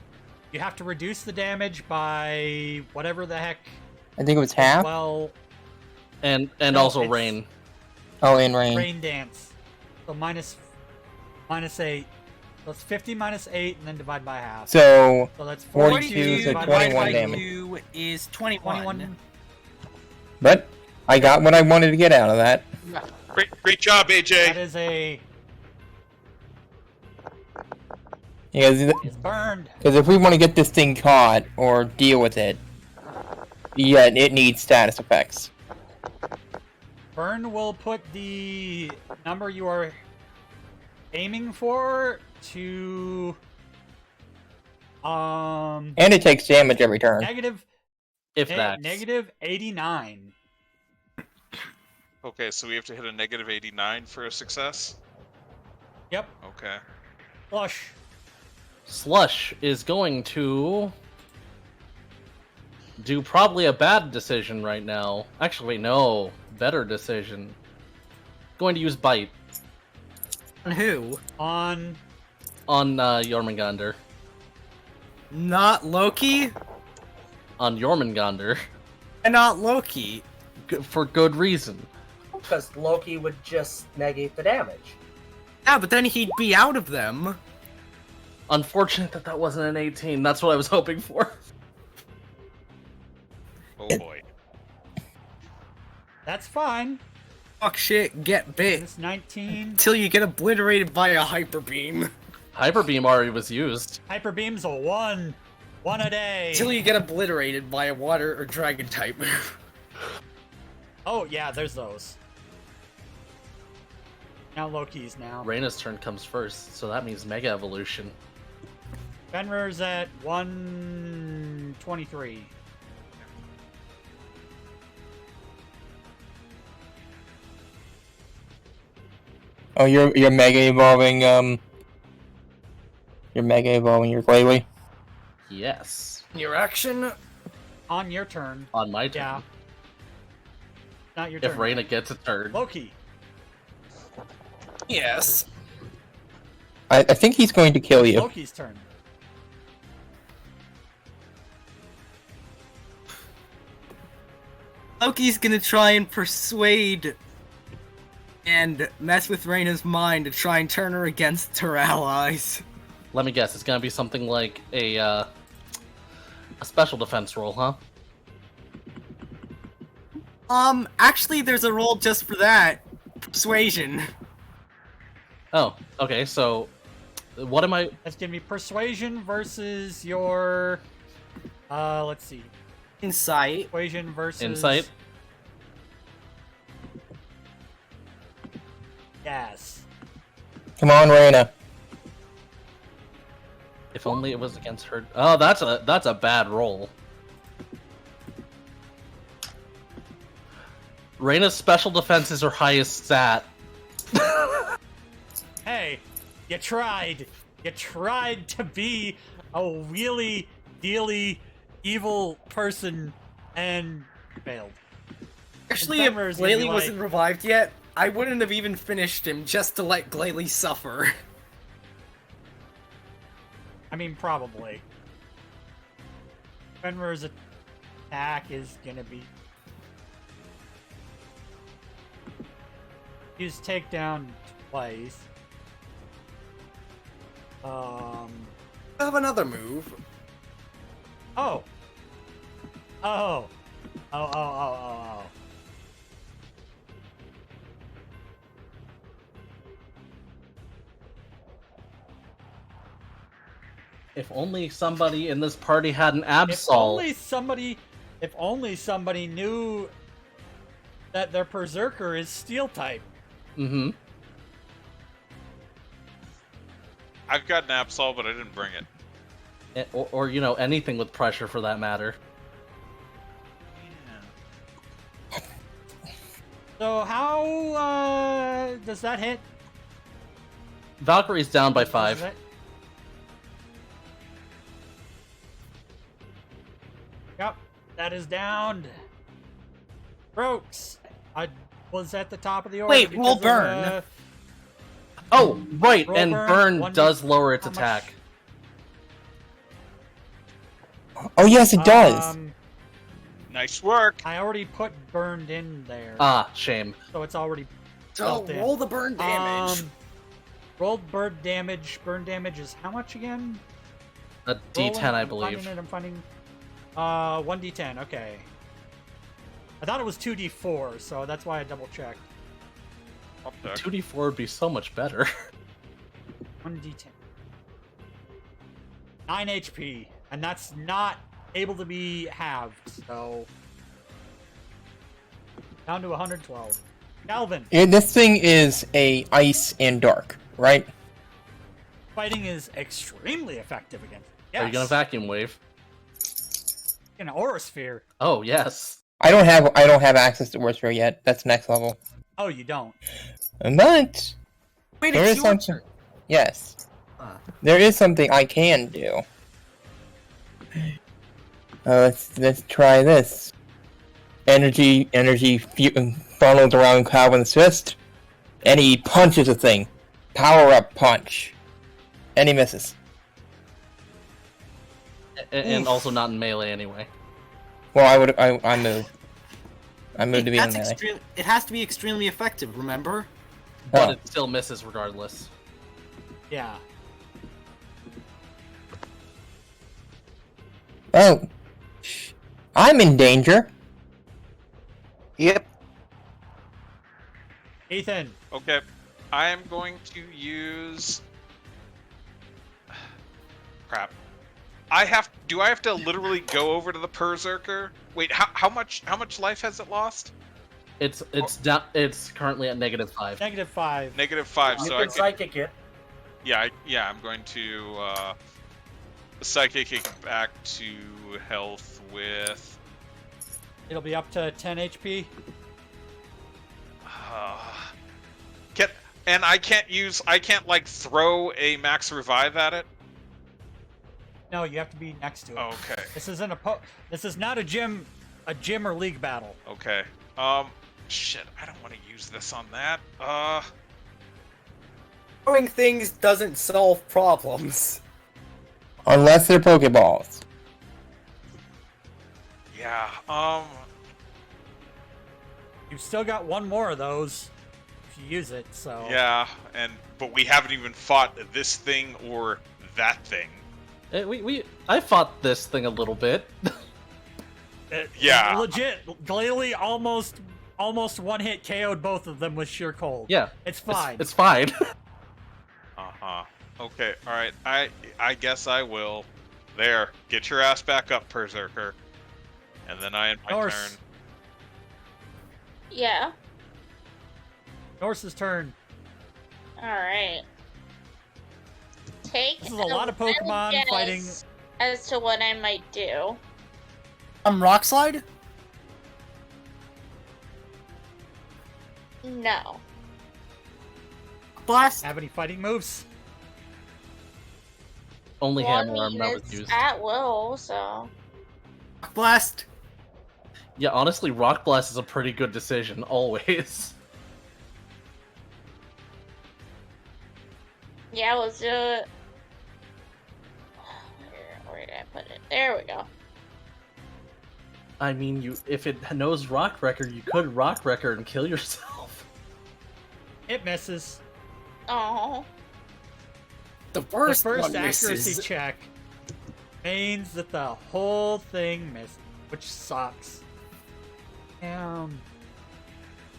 you have to reduce the damage by whatever the heck. I think it was half. Well, And No, also it's- rain. Oh, in rain. rain dance. So minus 8. So it's 50 minus 8 and then divide by half. So So that's 42, so divided 21 by damage. 2 is 21. but I got what I wanted to get out of that. great job, That AJ. is Because it's burned. if we want to get this thing caught or deal with it, yeah, it needs status effects. Burn will put the number you are aiming for to And it takes damage every turn. negative If that. negative 89. Okay, so we have to hit a negative 89 for a success? Yep. Okay. Flush. Slush is going to do probably a bad decision right now. Actually, no. Better decision. Going to use Bite On who? On on Jormungandr. Not Loki? On Jormungandr. And not Loki. For good reason. Because Loki would just negate the damage. Yeah, but then he'd be out of them. Unfortunate that that wasn't an 18. That's what I was hoping for. Oh boy. that's fine. Fuck shit, get bit. It's 19. Until you get obliterated by a hyper beam. Hyper Beam already was used. Hyper beam's a 1. 1 a day. Until you get obliterated by a water or dragon type. Oh yeah, there's those. Now Loki's now. Reina's turn comes first, so that means Mega Evolution. Fenrir's at 123. Oh, you're mega evolving. You're mega evolving your Glalie. Yes. Your action? On your turn. On my turn. Yeah. Not your turn. If Reina gets a turn. Loki. Yes. I think he's going to kill you. Loki's turn. Loki's gonna try and persuade and mess with Reina's mind to try and turn her against her allies. Let me guess, it's gonna be something like a special defense roll, huh? Actually, there's a roll just for that. Persuasion. Oh, okay, so what am I... That's gonna be persuasion versus your... let's see. Insight. Persuasion versus... Insight? Yes. Come on, Reina. If only it was against her... Oh, that's a bad roll. Reina's special defense is her highest stat. Hey, you tried. You tried to be a wheelie, dealy, evil person and failed. Actually, if Fenrir's gonna be Glalie like- wasn't revived yet, I wouldn't have even finished him just to let Glalie suffer. I mean, probably. Fenrir's attack is gonna be... Use takedown twice. I have another move. Oh. Oh. If only somebody in this party had an If Absol. only somebody knew that their Berserker is Steel type. Mm-hmm. I've got an Absol, but I didn't bring it. Or, you know, anything with pressure for that matter. So how does that hit? Valkyrie's down by Does 5. that- Yep, that is downed. Brooks, I was at the top of the order. Wait, because roll of, burn. Oh, right, Roll and burn, burn one- does lower its how much- attack. Oh, yes, it does. Nice work. I already put burned in there, Ah, shame. so it's already So built in. roll the burn damage. Rolled burn damage. Burn damage is how much again? A D10, Rolling? I I'm believe. finding it, I'm finding. 1d10. Okay. I thought it was 2d4, so that's why I double checked. Up there. 2d4 would be so much better. 1d10. 9 HP, and that's not able to be halved, so down to 112. Calvin, This thing is a ice and dark, right? fighting is extremely effective against. Yes. Are you gonna vacuum wave? An aura sphere. Oh, yes. I don't have access to Warsphere yet. That's next level. Oh, you don't. But Wait, there it's is your something. turn. Yes, Ah. there is something I can do. Let's try this. Energy funnels around Calvin's fist, and he punches the thing. Power up punch, and he misses. And also not in melee anyway. Well, I moved. I moved to be in That's melee. extreme. It has to be extremely effective. Remember? But Oh. it still misses regardless. Yeah. Oh, I'm in danger. Yep. Ethan, Okay, I am going to use. Crap. Do I have to literally go over to the Berserker? Wait, how much life has it lost? It's down. It's currently at -5. -5. -5. You So I can can. psychic it. Yeah, I'm going to psychic it back to health with. It'll be up to 10 HP. I can't like throw a max revive at it. No, you have to be next to it. Okay. This isn't This is not a gym or league battle. Okay. Shit, I don't want to use this on that. Throwing things doesn't solve problems. Unless they're Pokeballs. Yeah, You've still got one more of those if you use it, so... yeah, but we haven't even fought this thing or that thing. I fought this thing a little bit. Yeah. Legit, Glalie almost one-hit KO'd both of them with sheer cold. Yeah. It's fine. It's fine. Uh-huh. Okay, alright, I guess I will. There, get your ass back up, Berserker. And then I end my Norse. turn. Yeah. Norse's turn. Alright. Take This is a lot of Pokemon guess fighting. as to what I might do. Rock Slide? No. Blast? Have any fighting moves? Only Well, I hammer arm mean, that was it's used. at will, so. Rock Blast? Yeah, honestly, Rock Blast is a pretty good decision, always. Yeah, let's do it. Where did I put it? There we go. I mean, if it knows Rock Wrecker, you could Rock Wrecker and kill yourself. It misses. Oh. The The first first one accuracy misses. check means that the whole thing missed, which sucks.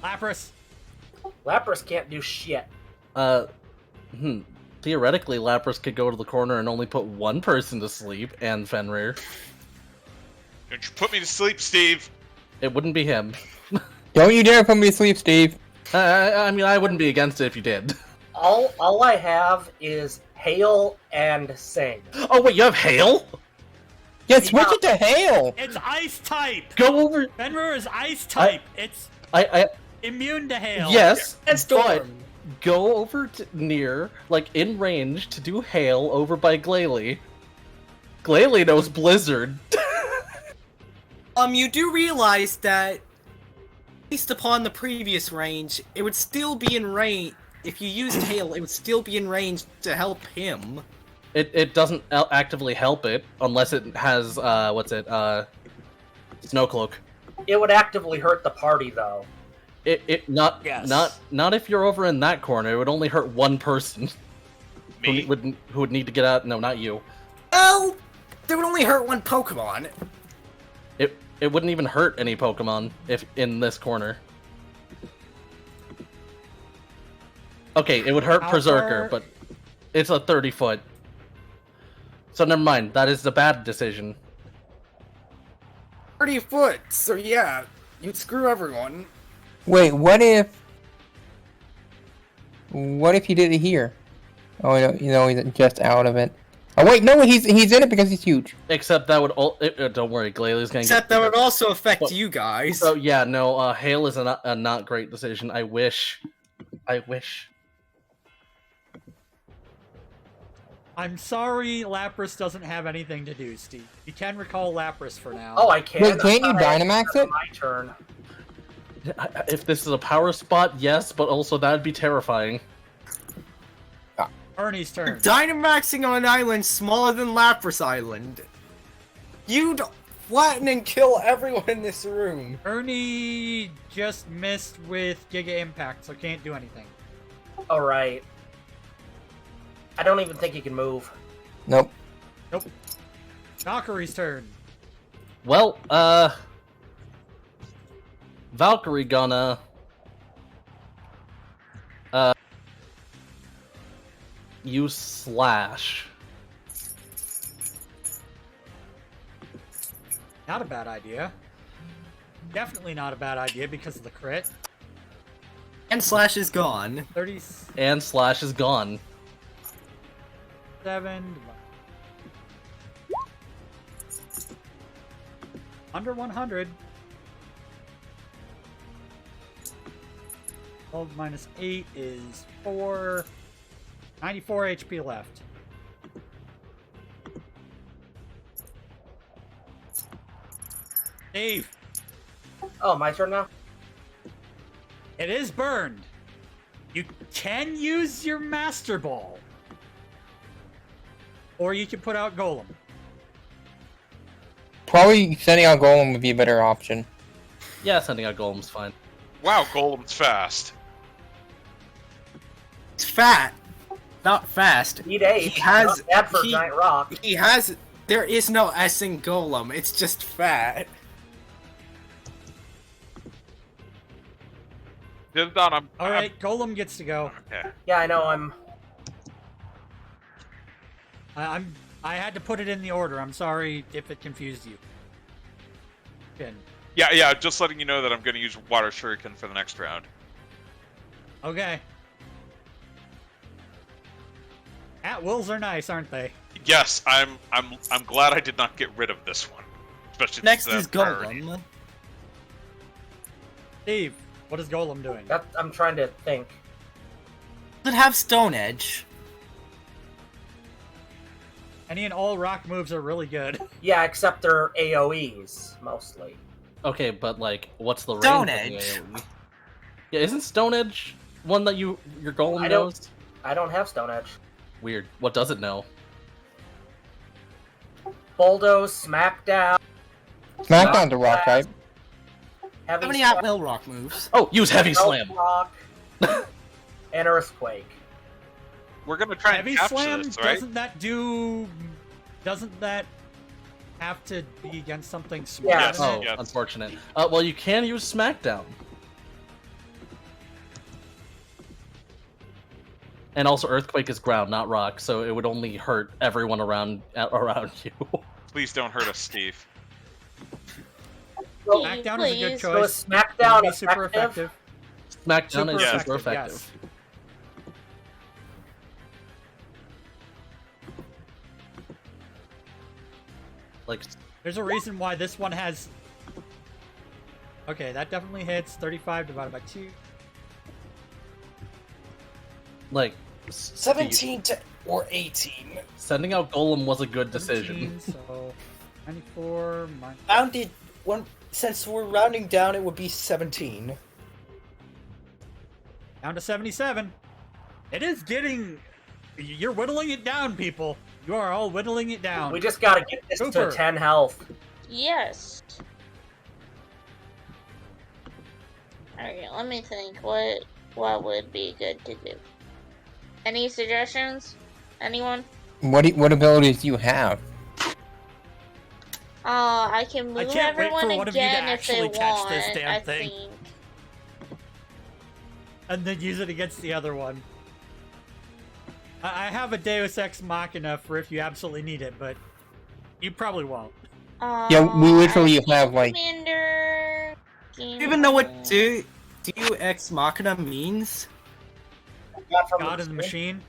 Lapras. Lapras can't do shit. Theoretically, Lapras could go to the corner and only put one person to sleep, and Fenrir. Don't you put me to sleep, Steve! It wouldn't be him. Don't you dare put me to sleep, Steve. I mean, I wouldn't be against it if you did. All I have is Hale and Sing. Oh wait, you have Hale? Yeah, switch it to Hale. It's ice type. Go over. Fenrir is ice type. It's I immune to hail. yes, And Storm. go over to near, like in range, to do Hail over by Glalie. Glalie knows Blizzard. You do realize that, based upon the previous range, it would still be in range. If you used Hail, it would still be in range to help him. It doesn't actively help it unless it has Snowcloak. It would actively hurt the party, though. Not Yes. not if you're over in that corner. It would only hurt one person Me? who would need to get out. No, not you. Well, they would only hurt one Pokemon. It wouldn't even hurt any Pokemon if in this corner. Okay, it would hurt How Berserker, far- but it's a 30-foot. So never mind. That is the bad decision. 30 foot, so yeah, you'd screw everyone. Wait, what if he did it here? Oh, no, he's just out of it. Oh wait, no, he's in it because he's huge. Except that would don't worry, Glalie gonna Except get. that would also affect What? you guys. So yeah, no. Hale is a not great decision. I wish. I'm sorry, Lapras doesn't have anything to do, Steve. You can recall Lapras for now. Oh, I can. Wait, can't you I thought I had Dynamax to it? My turn. If this is a power spot, yes, but also that'd be terrifying. Ernie's turn. Dynamaxing on an island smaller than Lapras Island. You'd flatten and kill everyone in this room. Ernie just missed with Giga Impact, so can't do anything. Alright. I don't even think he can move. Nope. Valkyrie's turn. Well, Valkyrie gonna use Slash. Not a bad idea. Definitely not a bad idea because of the crit. And Slash is gone. 37. And Slash is gone. Under 100. 12 minus 8 is 4. 94 HP left. Dave, Oh, my turn now? it is burned. You can use your Master Ball. Or you can put out Golem. Probably sending out Golem would be a better option. Yeah, sending out Golem's fine. Wow, Golem's fast. It's fat, not fast. Need H. He has- Not bad for he- Giant Rock. He has. There is no S in Golem. It's just fat. Disdonn, I'm... Alright, Golem gets to go. Okay. Yeah, I know, I'm... I had to put it in the order. I'm sorry if it confused you. Good. Yeah, just letting you know that I'm going to use Water Shuriken for the next round. Okay. At-wills are nice, aren't they? Yes, I'm glad I did not get rid of this one. Especially Next since is priority. Golem. Steve, what is Golem doing? I'm trying to think. Does it have Stone Edge? Any and all rock moves are really good. Yeah, except they're AoEs, mostly. Okay, but like, what's the range? Stone of the Edge. AoE? Yeah, isn't Stone Edge one that your Golem I don't- knows? I don't have Stone Edge. Weird. What does it know? Bulldoze, Smackdown, Smackdown's a rock type. Heavy How many Slam, at-will rock moves? Oh, use Heavy Slam. Rock, and Earthquake. We're going to try and Heavy capture Slam, this, right? doesn't that have to be against something small? Yeah. Yes, Oh, yes. unfortunate. Well, you can use Smackdown. And also, Earthquake is ground, not rock, so it would only hurt everyone around you. Please don't hurt us, Steve. Smackdown is a good Please. So choice. is Smackdown It'd be super effective? Smackdown is Yeah. super effective. Yes. Like, There's a reason why this one has... Okay, that definitely hits. 35 divided by 2. like 17 to or 18. sending out Golem was a good decision. 17, so 94 minus... Rounded one. Since we're rounding down, it would be 17. Down to 77. It is getting... You're whittling it down, people. You are all whittling it down. We just gotta get this Cooper. to 10 health. Yes. Alright, let me think. What would be good to do? Any suggestions? Anyone? What abilities do you have? I can move can't wait for everyone one of you to again if they actually catch want. this damn I thing. think. And then use it against the other one. I have a Deus Ex Machina for if you absolutely need it, but you probably won't. Yeah, we literally have like Commander. Do you even know what Deus Ex Machina means? Got from God in the machine.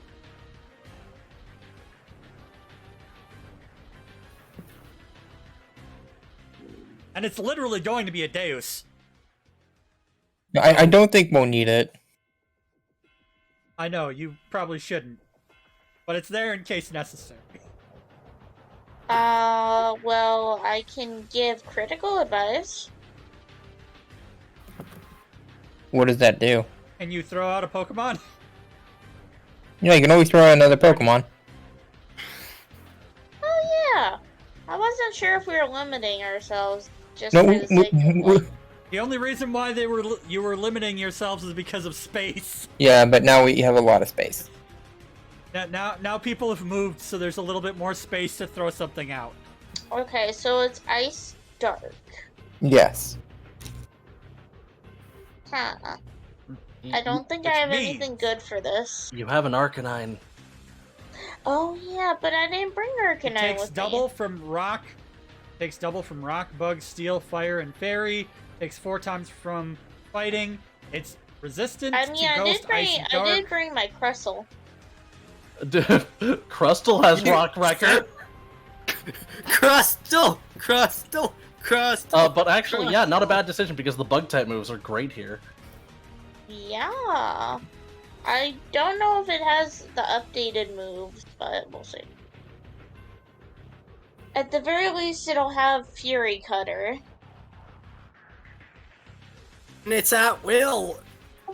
And it's literally going to be a Deus. I don't think we'll need it. I know, you probably shouldn't. But it's there in case necessary. Well, I can give critical advice. What does that do? Can you throw out a Pokemon? Yeah, you can always throw out another Pokemon. Oh yeah. I wasn't sure if we were limiting ourselves just No, for the sake of like, The only reason why you were limiting yourselves is because of space. yeah, but now we have a lot of space. Now people have moved, so there's a little bit more space to throw something out. Okay, so it's Ice Dark. Yes. Huh. I don't think I have Which anything means- good for this. You have an Arcanine. Oh yeah, but I didn't bring It Arcanine takes with double me. from rock. Takes double from rock, bug, steel, fire, and fairy. Takes 4 times from fighting. It's resistant I to mean, I ghost, did bring ice, dark. I did bring my Crustle. Crustle has rock record. Crustle! But actually, yeah, not a bad decision because the bug type moves are great here. Yeah. I don't know if it has the updated moves, but we'll see. At the very least, it'll have Fury Cutter. And it's at will.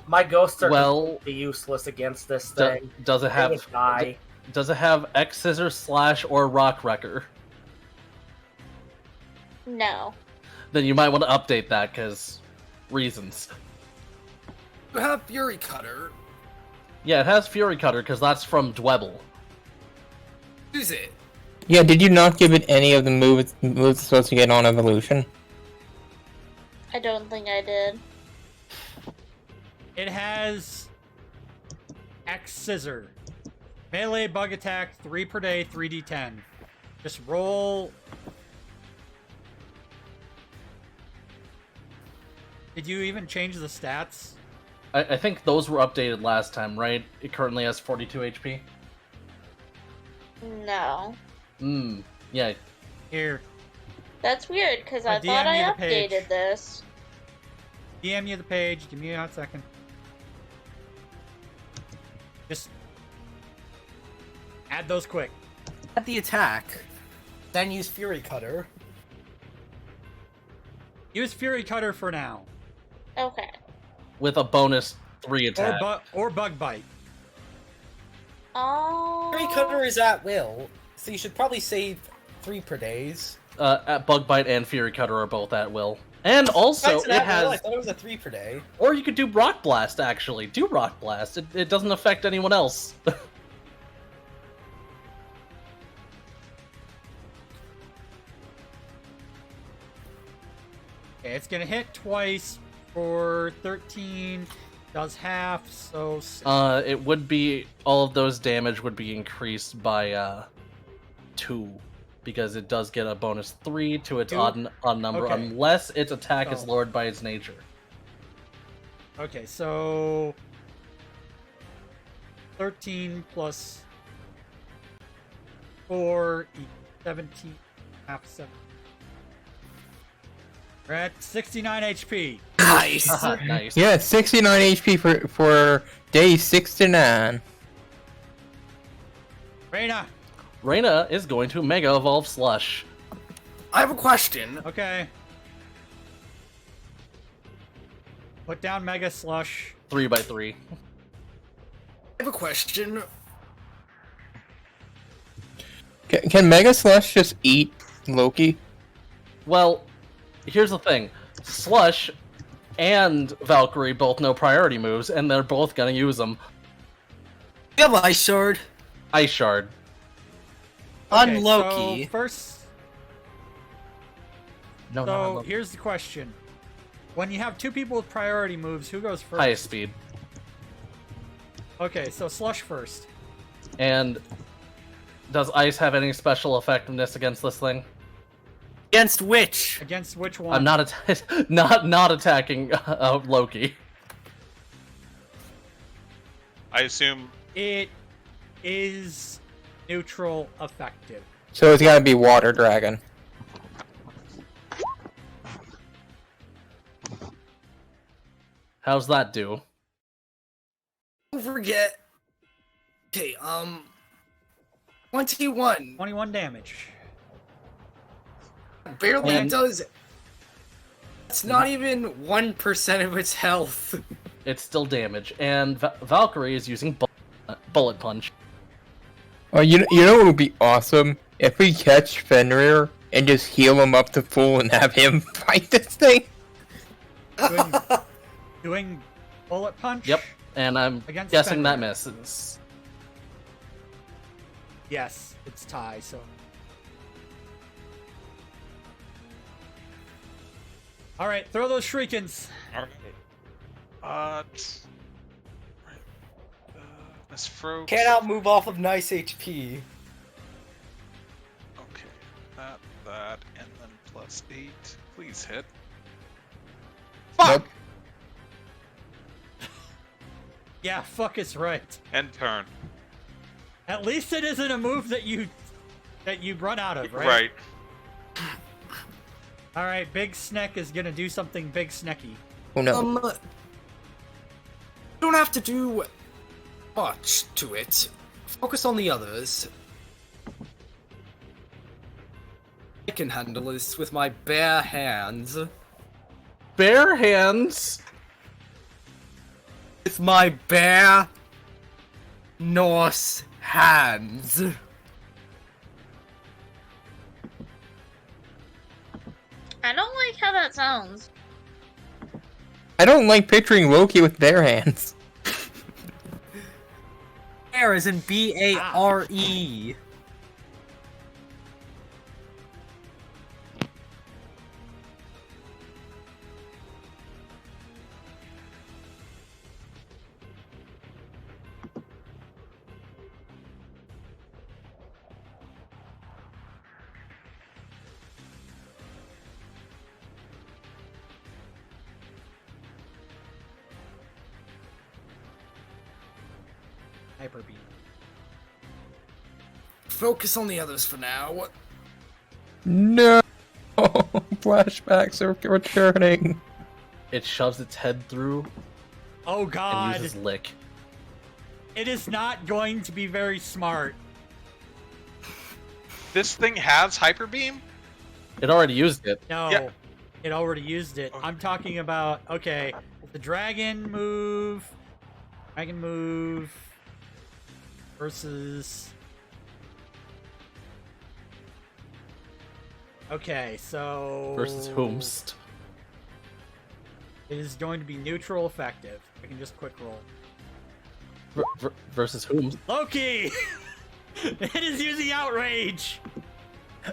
My ghosts are Well- completely useless against this thing. Does it They have would die. Does it have X Scissors Slash or Rock Wrecker? No. Then you might want to update that because reasons. You have Fury Cutter. Yeah, it has Fury Cutter because that's from Dwebble. Use it. Yeah, did you not give it any of the moves it's supposed to get on evolution? I don't think I did. It has X Scissor. Melee bug attack, 3 per day, 3d10. Just roll. Did you even change the stats? I think those were updated last time, right? It currently has 42 HP. No. Yeah. Here, That's weird, because I'll I thought DM you I the page. updated this. DM you the page. Give me a hot second. Just add those quick. At the attack, then use Fury Cutter. Use Fury Cutter for now. Okay. With a bonus 3 attack. Or Bug Bite. Oh. Fury Cutter is at will, so you should probably save 3 per days. At Bug Bite and Fury Cutter are both at will. And also, That's an it at will. I has... thought it was a 3 per day. Or you could do Rock Blast, actually. Do Rock Blast. It doesn't affect anyone else. Okay, it's gonna hit twice for 13. Does half, so... It would be... All of those damage would be increased by, 2. Because it does get a bonus 3 to its 2? odd number, Okay. unless its attack is Oh. lowered by its nature. Okay, so 13 plus 4 equals 17, half 7. We're at 69 HP. Nice. Nice. Yeah, 69 HP for days 6 to 9. Reina. Reina is going to Mega Evolve Slush. I have a question. Okay. Put down Mega Slush. 3x3. I have a question. Can Mega Slush just eat Loki? Well, here's the thing. Slush and Valkyrie both know priority moves, and they're both gonna use them. You have Ice Shard. Ice Shard. On Okay, Loki. So first, No, so no, here's the question. When you have 2 people with priority moves, who goes first? highest speed. Okay, so Slush first. And does Ice have any special effectiveness against this thing? Against which? Against which one? I'm not not attacking Loki. I assume It is neutral effective. So it's gotta be Water Dragon. How's that do? Don't forget. Okay, 21. 21 damage. Barely And- does. It's not even 1% of its health. It's still damage, and Valkyrie is using Bullet Punch. Oh, you know what would be awesome? If we catch Fenrir and just heal him up to full and have him fight this thing? Doing Bullet Punch? Yep, and I'm Against guessing that Fenrir. misses. Yes, it's tie, so. Alright, throw those shurikens. Alright. Miss Fro. Cannot move off of nice HP. Okay. That, and then plus 8. Please hit. Fuck! Nope. Yeah, fuck is right. End turn. At least it isn't a move that you run out of, right? Right. Alright, Big Sneck is gonna do something big snecky. Oh no. You don't have to do much to it. Focus on the others. I can handle this with my bare hands. Bare hands. with my bare Norse hands. I don't like how that sounds. I don't like picturing Loki with bare hands. Bare as in B-A-R-E. Hyper beam. Focus on the others for now. No! Flashbacks are returning. It shoves its head through Oh and god. uses lick. It is not going to be very smart. This thing has hyper beam. It already used it. No. Yeah. It already used it. I'm talking about, okay, the dragon move versus... Okay, so... Versus whomst. It is going to be neutral effective. I can just quick roll. Versus whomst. Loki! It is using outrage!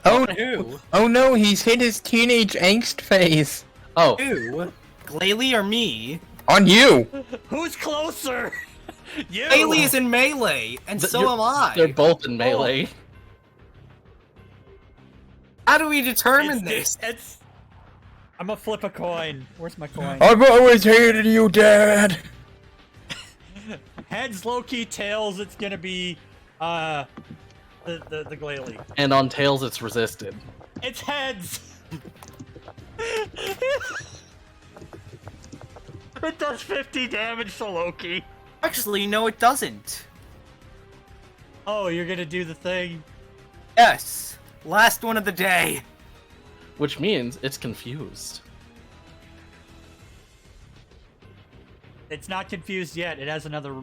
Oh, Who? oh no, he's hit his teenage angst phase. Oh, Who? Glalie or me? On you! Who's closer? You! Glalie is in melee, and so am I. they're both in melee. How do we determine It's- this? It's... I'm gonna flip a coin. Where's my coin? I've always hated you, Dad! Heads, Loki. Tails, it's gonna be, the Glalie. And on tails, it's resisted. It's heads! It does 50 damage to Loki. Actually, no, it doesn't. Oh, you're gonna do the thing? Yes. Last one of the day. Which means it's confused. It's not confused yet. It has another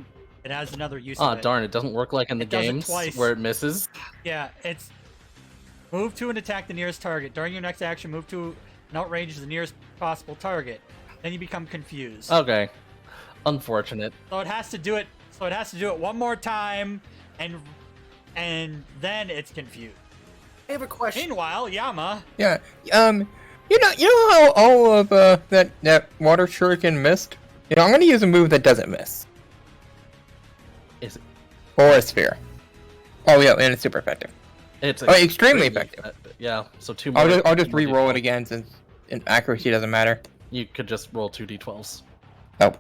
use Ah, of it. darn, it doesn't work like in the It does it games twice. where it misses. Yeah, it's... Move to and attack the nearest target. During your next action, move to and outrange the nearest possible target. Then you become confused. Okay. Unfortunate. So it has to do it. So it has to do it one more time, and then it's confused. I have a question. Meanwhile, Yama. Yeah, you know how all of, that water shuriken missed? You know, I'm gonna use a move that doesn't miss. Is it? Or a sphere. Oh yeah, and it's super effective. It's extremely effective. Yeah, so two more. I'll just two more re-roll it D12s. again since accuracy doesn't matter. You could just roll 2d12s. Oh,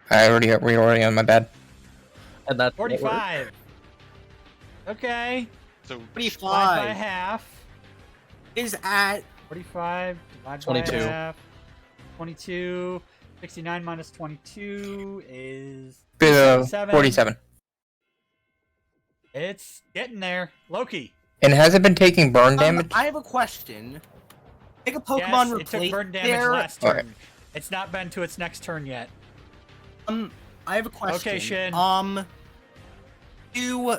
I already got re-rolling on my bad. And that's 45. Okay. So Divide by 45 half. is at 45 divided 22. by half. 22. 69 minus 22 is 47. It's getting there. Loki. And has it been taking burn damage? I have a question. Take a Pokemon Yes, it replace took burn damage their... last turn. Okay. It's not been to its next turn yet. I have a question. Okay, Shin. Do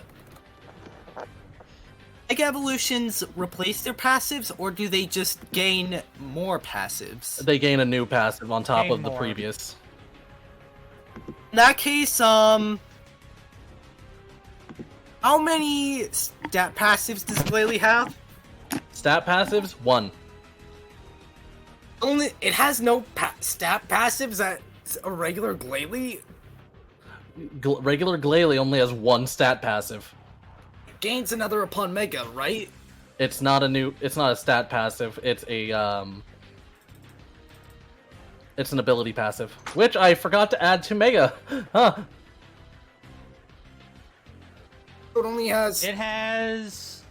Mega Evolutions replace their passives, or do they just gain more passives? They gain a new passive on top Gain of the more. previous. In that case, how many stat passives does Glalie have? Stat passives, 1. Only it has no stat passives at a regular Glalie. Regular Glalie only has 1 stat passive. Gains another upon Mega, right? It's not a stat passive, it's an ability passive, which I forgot to add to Mega. Huh. It only has It has...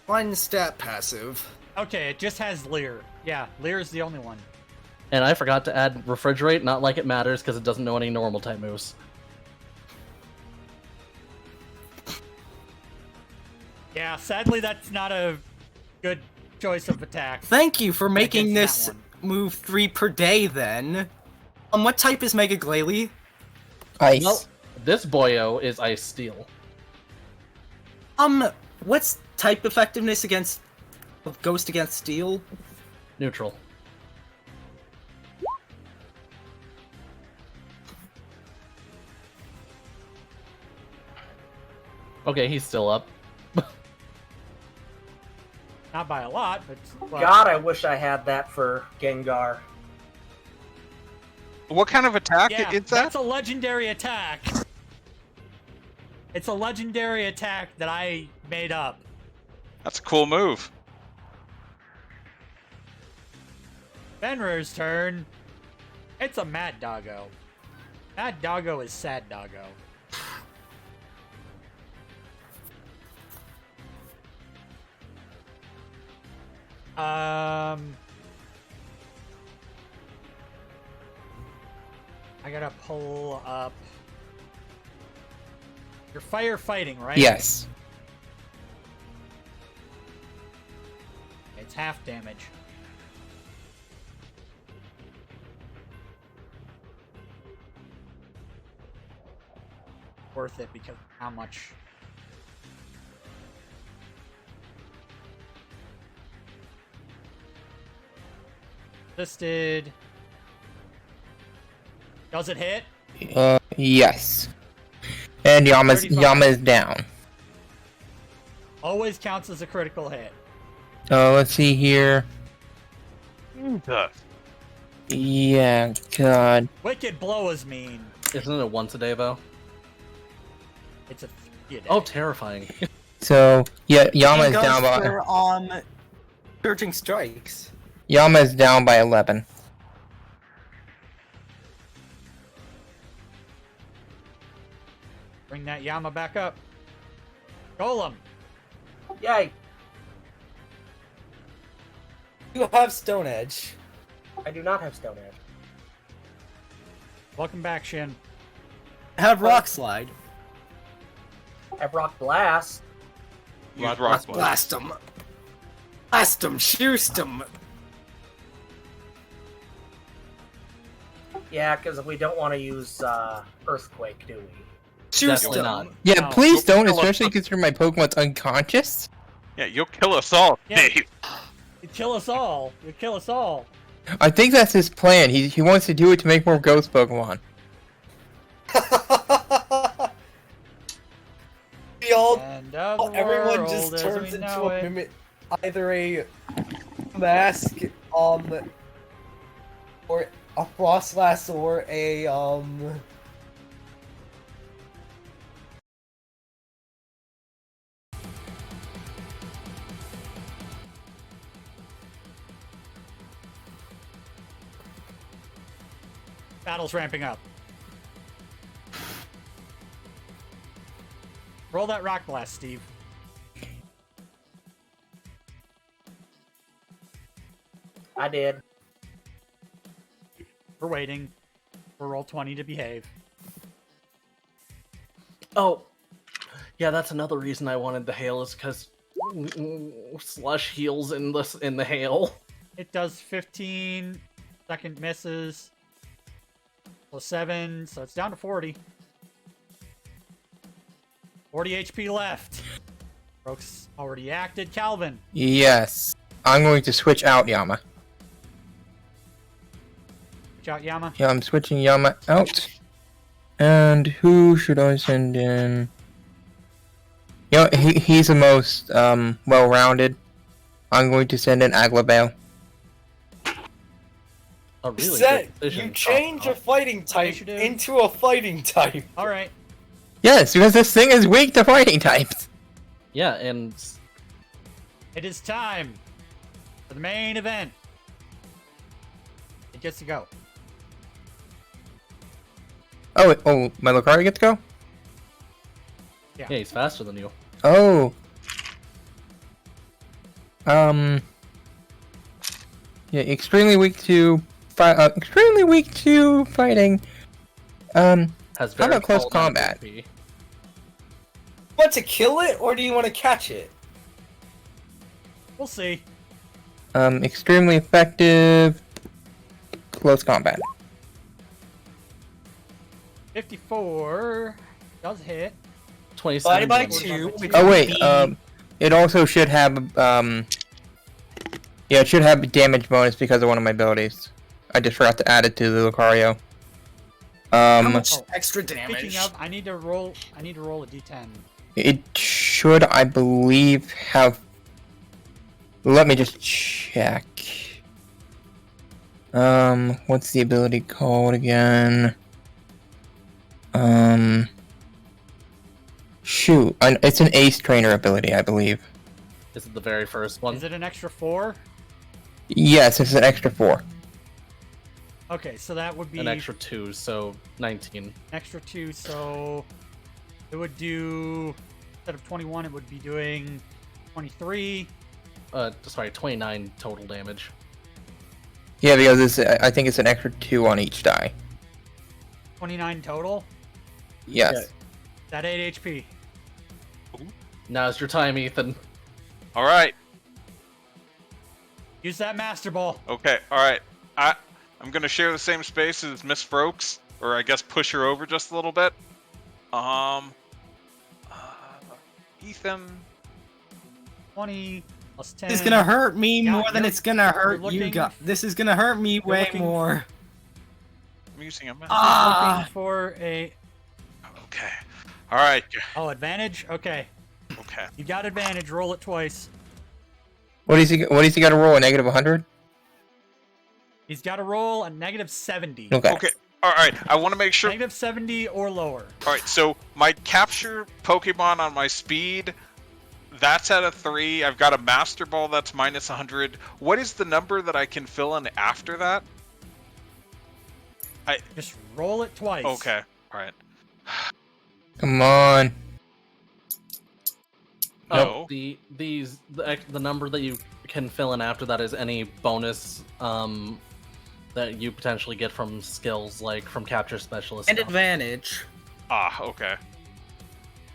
1 stat passive. Okay, it just has Leer. Yeah, Leer is the only one. And I forgot to add Refrigerate, not like it matters, because it doesn't know any normal type moves. Yeah, sadly that's not a good choice of attack. Thank you for making Against this that move 3 per day, then. What type is Mega Glalie? Ice. Well, this boyo is Ice Steel. What's type effectiveness against Ghost against Steel? Neutral. Okay, he's still up. Not by a lot, but God, I wish I had that for Gengar. What kind of attack yeah, is that? that's a legendary attack. It's a legendary attack that I made up. That's a cool move. Fenrir's turn. It's a Mad Doggo. Mad Doggo is Sad Doggo. I gotta pull up. You're firefighting, right? Yes. It's half damage. Worth it because of how much. Listed. Does it hit? Yes. And Yama 35. is down. Always counts as a critical hit. Let's see here. Duh. Yeah, God. Wicked Blow is mean. Isn't it once a day, though? It's a day. Oh, terrifying. So, yeah, Yama And is down goes by... for, Surging Strikes. Yama is down by 11. Bring that Yama back up. Golem. Yay! You have Stone Edge. I do not have Stone Edge. Welcome back, Shin. Have Rock Slide. I have Rock Blast. Use rock blast. Blast him. Blast him. Shoot him. Yeah, because we don't want to use Earthquake, do we? Shoot Definitely him. not. Yeah, No. please don't, You'll kill us. especially considering my Pokemon's unconscious. Yeah, you'll kill us all, Yeah. Dave. You kill us all. You kill us all. I think that's his plan. He wants to do it to make more ghost Pokemon. We all, And of the everyone world just as turns we into know a it. mimic, either a mask, or a Frostlass, or a Battle's ramping up. Roll that Rock Blast, Steve. I did. We're waiting for roll 20 to behave. Oh, yeah, that's another reason I wanted the Hale is because Slush heals in the Hale. It does 15. Second misses. So 7, so it's down to 40. 40 HP left. Brooks already acted. Calvin. Yes. I'm going to switch out Yama. Switch out Yama. Yeah, I'm switching Yama out. And who should I send in? You know, he's the most well-rounded. I'm going to send in Aglavale. A really Set, good decision. you change a fighting type Initiative. into a fighting type. All right. Yes, because this thing is weak to fighting types. Yeah, and It is time for the main event. It gets to go. Oh, my Lucario gets to go? yeah, he's faster than you. Oh. Yeah, extremely weak to fighting. Has How very about close tall amount of combat? HP. Want to kill it, or do you want to catch it? We'll see. Extremely effective. Close combat. 54 does hit. 27. Divided by 2. which Oh would wait, be- it also should have yeah, it should have a damage bonus because of one of my abilities. I just forgot to add it to the Lucario. How much extra damage? Speaking of, I need to roll a d10. It should, I believe, have. Let me just check. What's the ability called again? Shoot, it's an Ace Trainer ability, I believe. Is it the very first one? Is it an extra 4? Yes, it's an extra 4. Okay, so that would be An extra 2, so 19. extra 2, so it would do, instead of 21, it would be doing 23. Sorry, 29 total damage. Yeah, because I think it's an extra 2 on each die. 29 total. Yes. Yeah. That 8 HP. Now's your time, Ethan. All right. Use that Master Ball. Okay. All right. I'm gonna share the same space as Miss Frokes, or I guess push her over just a little bit. Ethan. 20 plus 10. This is gonna hurt me Yeah, more than you're- it's gonna hurt you're you looking- guys. This is gonna hurt me way looking- more. I'm using a mouse. Looking for a Okay. All right. advantage. Okay, Okay. you got advantage. Roll it twice. What is he got to roll? A negative 100? He's got to roll a negative 70. Okay. Okay. All right. I want to make sure. Negative 70 or lower. All right. So my capture Pokemon on my speed, that's at a 3. I've got a Master Ball that's minus 100. What is the number that I can fill in after that? Just roll it twice. Okay. All right. Come on. Oh. The number that you can fill in after that is any bonus that you potentially get from skills like from capture specialist. And stuff. advantage. Ah. Okay.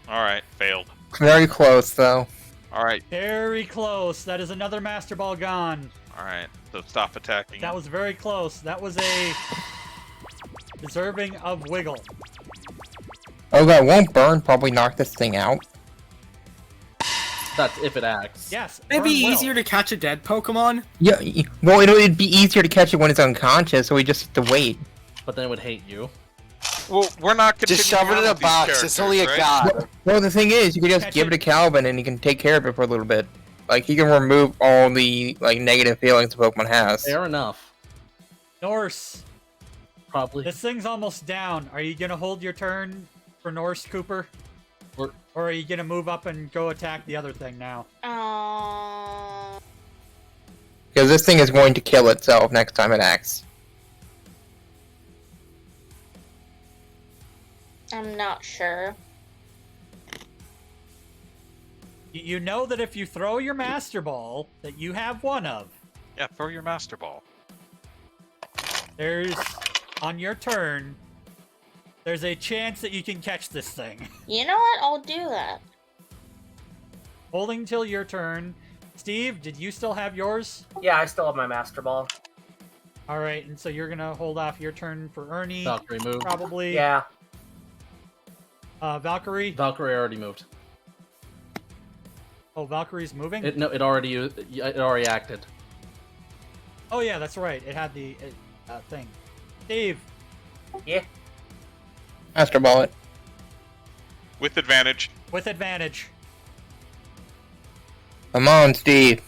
All right. Failed. Very close, though. All right. Very close. That is another Master Ball gone. All right. So stop attacking. That was very close. That was a deserving of wiggle. Oh god, won't burn probably knock this thing out? That's if it acts. Yes. It'd be burn will. easier to catch a dead Pokemon. Yeah, well, it'd be easier to catch it when it's unconscious, so we just have to wait. But then it would hate you. Well, we're not Just continuing shove it in on a with these box. It's only a characters, right? god. Well, the thing is, you could just Catch give it it. to Calvin and he can take care of it for a little bit. Like, he can remove all the, like, negative feelings the Pokemon has. Fair enough. Norse. Probably. This thing's almost down. Are you gonna hold your turn for Norse, Cooper? Or are you gonna move up and go attack the other thing now? Because this thing is going to kill itself next time it acts. I'm not sure. You know that if you throw your Master Ball, that you have one of, Yeah, throw your Master Ball. there's, on your turn, there's a chance that you can catch this thing. You know what? I'll do that. Holding till your turn. Steve, did you still have yours? Yeah, I still have my Master Ball. Alright, and so you're gonna hold off your turn for Ernie, Valkyrie moved. probably. Yeah. Valkyrie? Valkyrie already moved. Oh, Valkyrie's moving? It already acted. Oh yeah, that's right. It had the thing. Steve, Yeah. Master Ball it. With advantage. with advantage. Come on, Steve.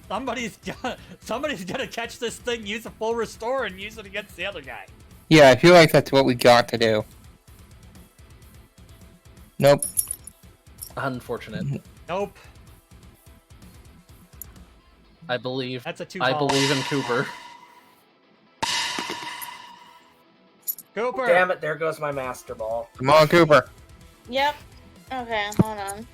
Somebody's gonna catch this thing, use a full restore, and use it against the other guy. Yeah, I feel like that's what we got to do. Nope. Unfortunate. Nope. I believe. That's a 2 I ball. believe in Cooper. Cooper! Damn it, there goes my Master Ball. Come on, Cooper. Yep. Okay, hold on.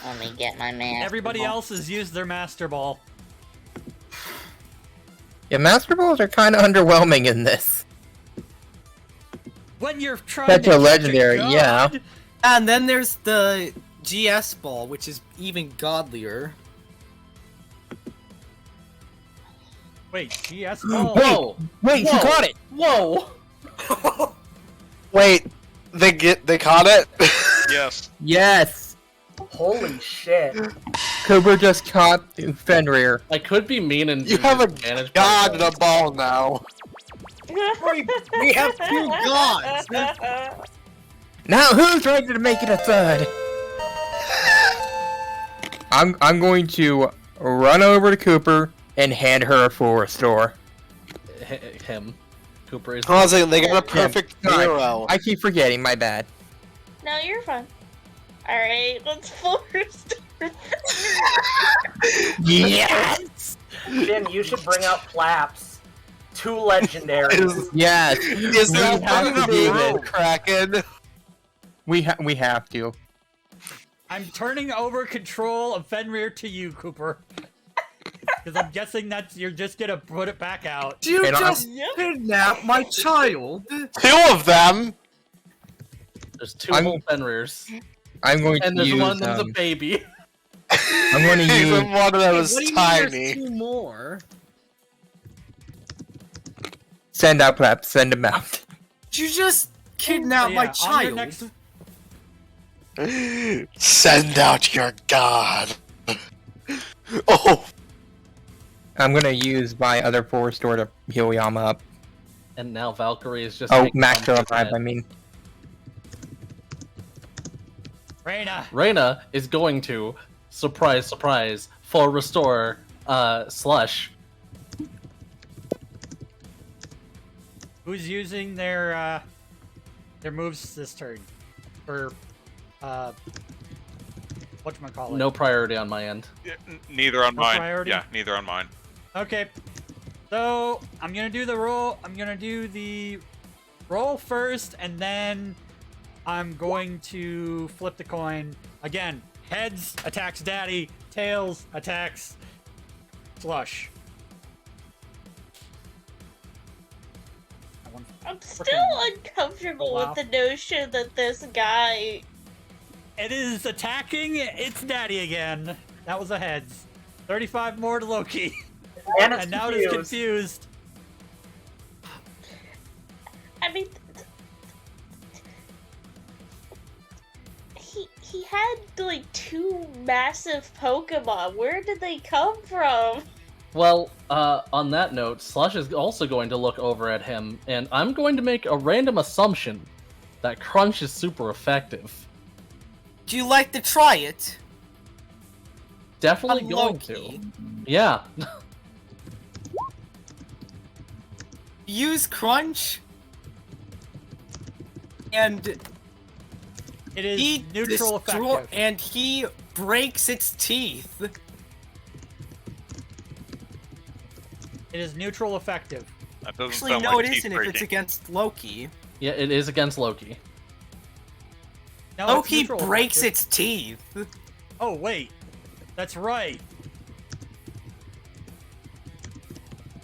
Let me get my man. Everybody else has used their Master Ball. Yeah, Master Balls are kind of underwhelming in this. When you're trying Such to a catch legendary, god, yeah. And then there's the GS ball, which is even godlier. Wait, GS ball? Wait, Whoa! wait, Whoa. she caught it! Whoa! Wait, they caught it? Yes. Yes! Holy shit. Cooper just caught Fenrir. I could be mean and You do have a disadvantage, god but- and a ball now. We have 2 gods. Now who's ready to make it a third? I'm going to run over to Cooper and hand her a full restore. Him. Cooper is. I was like, they got a perfect Sorry. hero. I keep forgetting, my bad. No, you're fine. Alright, let's force. Yes! Jin, you should bring out Flaps. 2 legendaries. Yes! Is We that have one to of do the this. room, Kraken? We have to. I'm turning over control of Fenrir to you, Cooper. Because I'm guessing that you're just gonna put it back out. You And just kidnapped my child. 2 of them? There's 2 I'm- whole Fenrirs. I'm going And to there's use. one that's a baby. I'm going to use. Even one of them What is do you mean tiny. there's 2 more? Send out Plep. Send him out. You just kidnapped my So, yeah, on your child. next- Send out your god. Oh, I'm going to use my other full restore to heal Yama up. And now Valkyrie is just. Oh, taking Max on still his alive, head. I mean. Reina. Reina is going to, surprise, surprise, full restore Slush. Who's using their moves this turn? For whatchamacallit? No priority on my end. Neither on No mine. priority? Yeah, neither on mine. Okay. So I'm gonna do the roll. I'm gonna do the roll first, and then I'm going to flip the coin again. Heads attacks Daddy. Tails attacks Slush. I'm still uncomfortable with the notion that this guy. It is attacking its Daddy again. That was a heads. 35 more to Loki. And it's And now it is confused. I mean, he had like 2 massive Pokemon. Where did they come from? Well, on that note, Slush is also going to look over at him, and I'm going to make a random assumption that Crunch is super effective. Do you like to try it? Definitely On going Loki. to. Yeah. Use Crunch. And It is he neutral effective. and he breaks its teeth. It is neutral effective. That doesn't Actually, sound no, like it teeth isn't if it's breaking. against Loki. Yeah, it is against Loki. No, it's Loki neutral breaks effective. its teeth. Oh wait, that's right.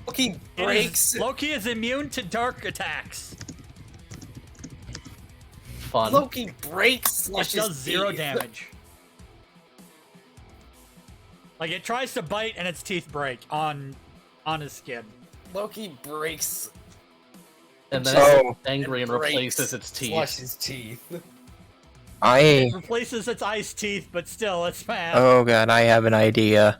Loki It is- breaks. Loki is immune to dark attacks. Fun. Loki breaks It Slush's does 0 teeth. damage. Like it tries to bite and its teeth break on his skin. Loki breaks. And then Oh. it's angry and breaks replaces its teeth. Slush's teeth. I. Replaces its ice teeth, but still, it's mad. Oh god, I have an idea.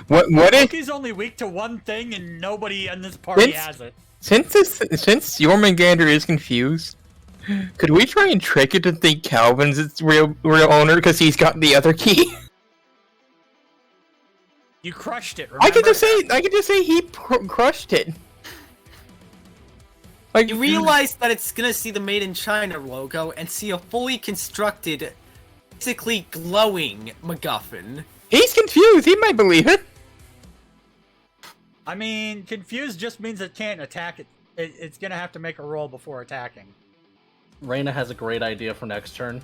What if Loki's only weak to one thing, and nobody in this party Vince- has it. since Jormungandr is confused, could we try and trick it to think Calvin's its real owner because he's got the other key? You crushed it. Remember? I could just say he crushed it. Like You realize that it's gonna see the Made in China logo and see a fully constructed, basically glowing MacGuffin. he's confused. He might believe it. I mean, confused just means it can't attack it. It's gonna have to make a roll before attacking. Reina has a great idea for next turn.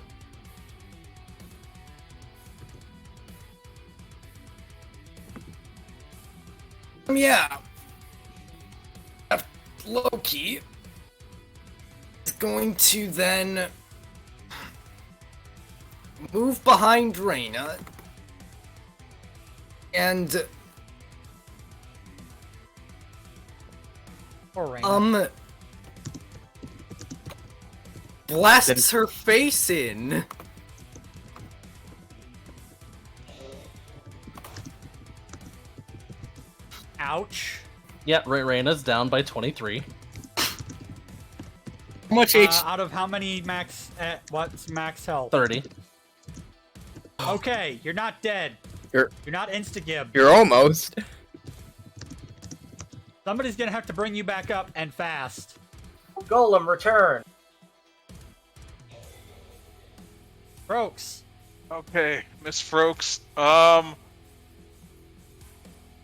Yeah. Loki is going to then move behind Reina and Or Reina. blasts her face in. Ouch. Yeah, Reina's down by 23. How much H? Out of how many max? What's max health? 30. Okay, you're not dead. You're not insta-gib. you're almost. Somebody's gonna have to bring you back up and fast. Golem, return. Brokes. Okay, Miss Frokes.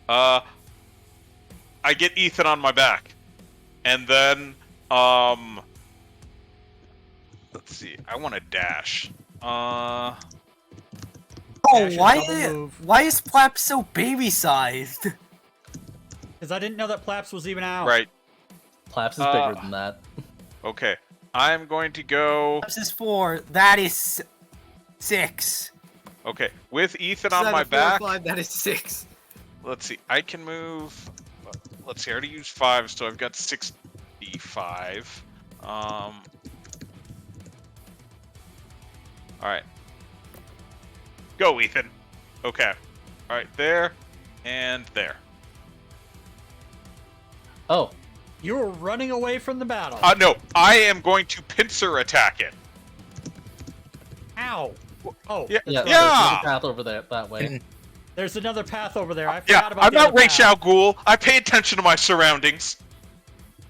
I get Ethan on my back, and then let's see. I want to dash. Oh, Dash is double move. why is Plap so baby-sized? Because I didn't know that Plaps was even out. Right. Plaps is bigger than that. Okay. I'm going to go. This is 4. That is 6. Okay, with Ethan So on that my is 4 or back. 5, that is 6. Let's see. I can move. Let's see. I already used 5, so I've got 65. All right. Go, Ethan. Okay. All right, there and there. Oh, You were running away from the battle. No, I am going to pincer attack it. Ow. Oh, Yeah. yeah. that's Yeah. right. There's a path over there that way. There's another path over there. I Yeah, forgot about I'm the not other Ray path. Shao Ghul. I pay attention to my surroundings.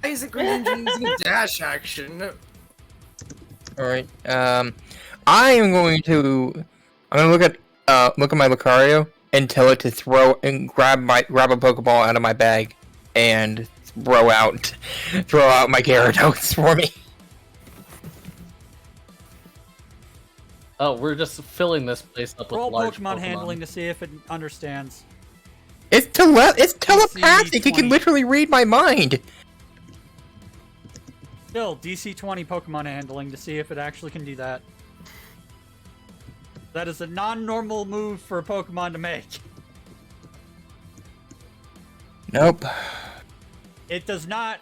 Why is it Greninja using a dash action? Alright, I am going to... I'm gonna look at my Lucario and tell it to throw and grab a Pokeball out of my bag and throw out my Gyarados for me. Oh, we're just filling this place up with Roll large Pokemon handling to see if it understands. It's telepathic. It can 20. literally read my mind. Still, DC 20 Pokemon handling to see if it actually can do that. That is a non-normal move for a Pokemon to make. Nope. It does not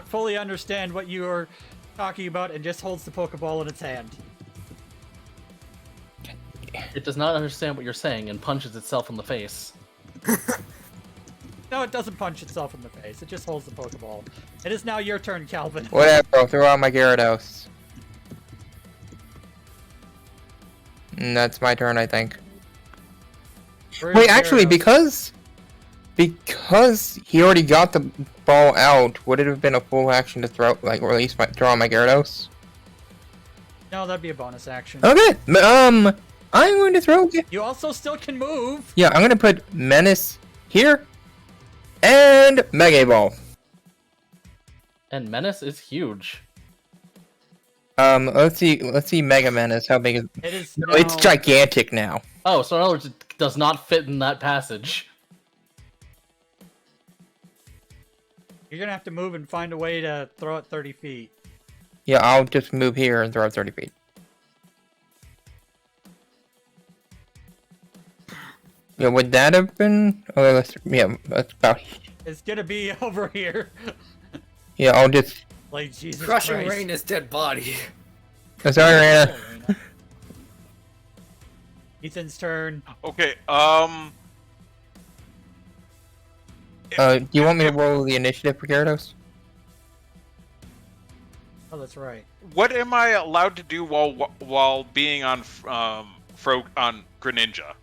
fully understand what you are talking about and just holds the Pokeball in its hand. It does not understand what you're saying and punches itself in the face. No, it doesn't punch itself in the face. It just holds the Pokeball. It is now your turn, Calvin. Whatever. I'll throw out my Gyarados. And that's my turn, I think. Where's Wait, actually, Gyarados? because he already got the ball out, would it have been a full action to throw on my Gyarados? No, that'd be a bonus action. Okay. I'm going to throw. You also still can move. Yeah, I'm going to put Menace here and Mega Ball. And Menace is huge. Let's see Mega Menace. How big is It is. No, it's now- gigantic now. Oh, so in other words, it does not fit in that passage. You're gonna have to move and find a way to throw it 30 feet. Yeah, I'll just move here and throw it 30 feet. Yeah, would that have been? Oh, that's about. It's gonna be over here. Yeah, I'll just. Like Jesus Crushing Christ. Reina's dead body. Oh, sorry, Raina. Reina. Ethan's turn. Okay. Do you want me to roll the initiative for Gyarados? Oh, that's right. What am I allowed to do while being on on Greninja?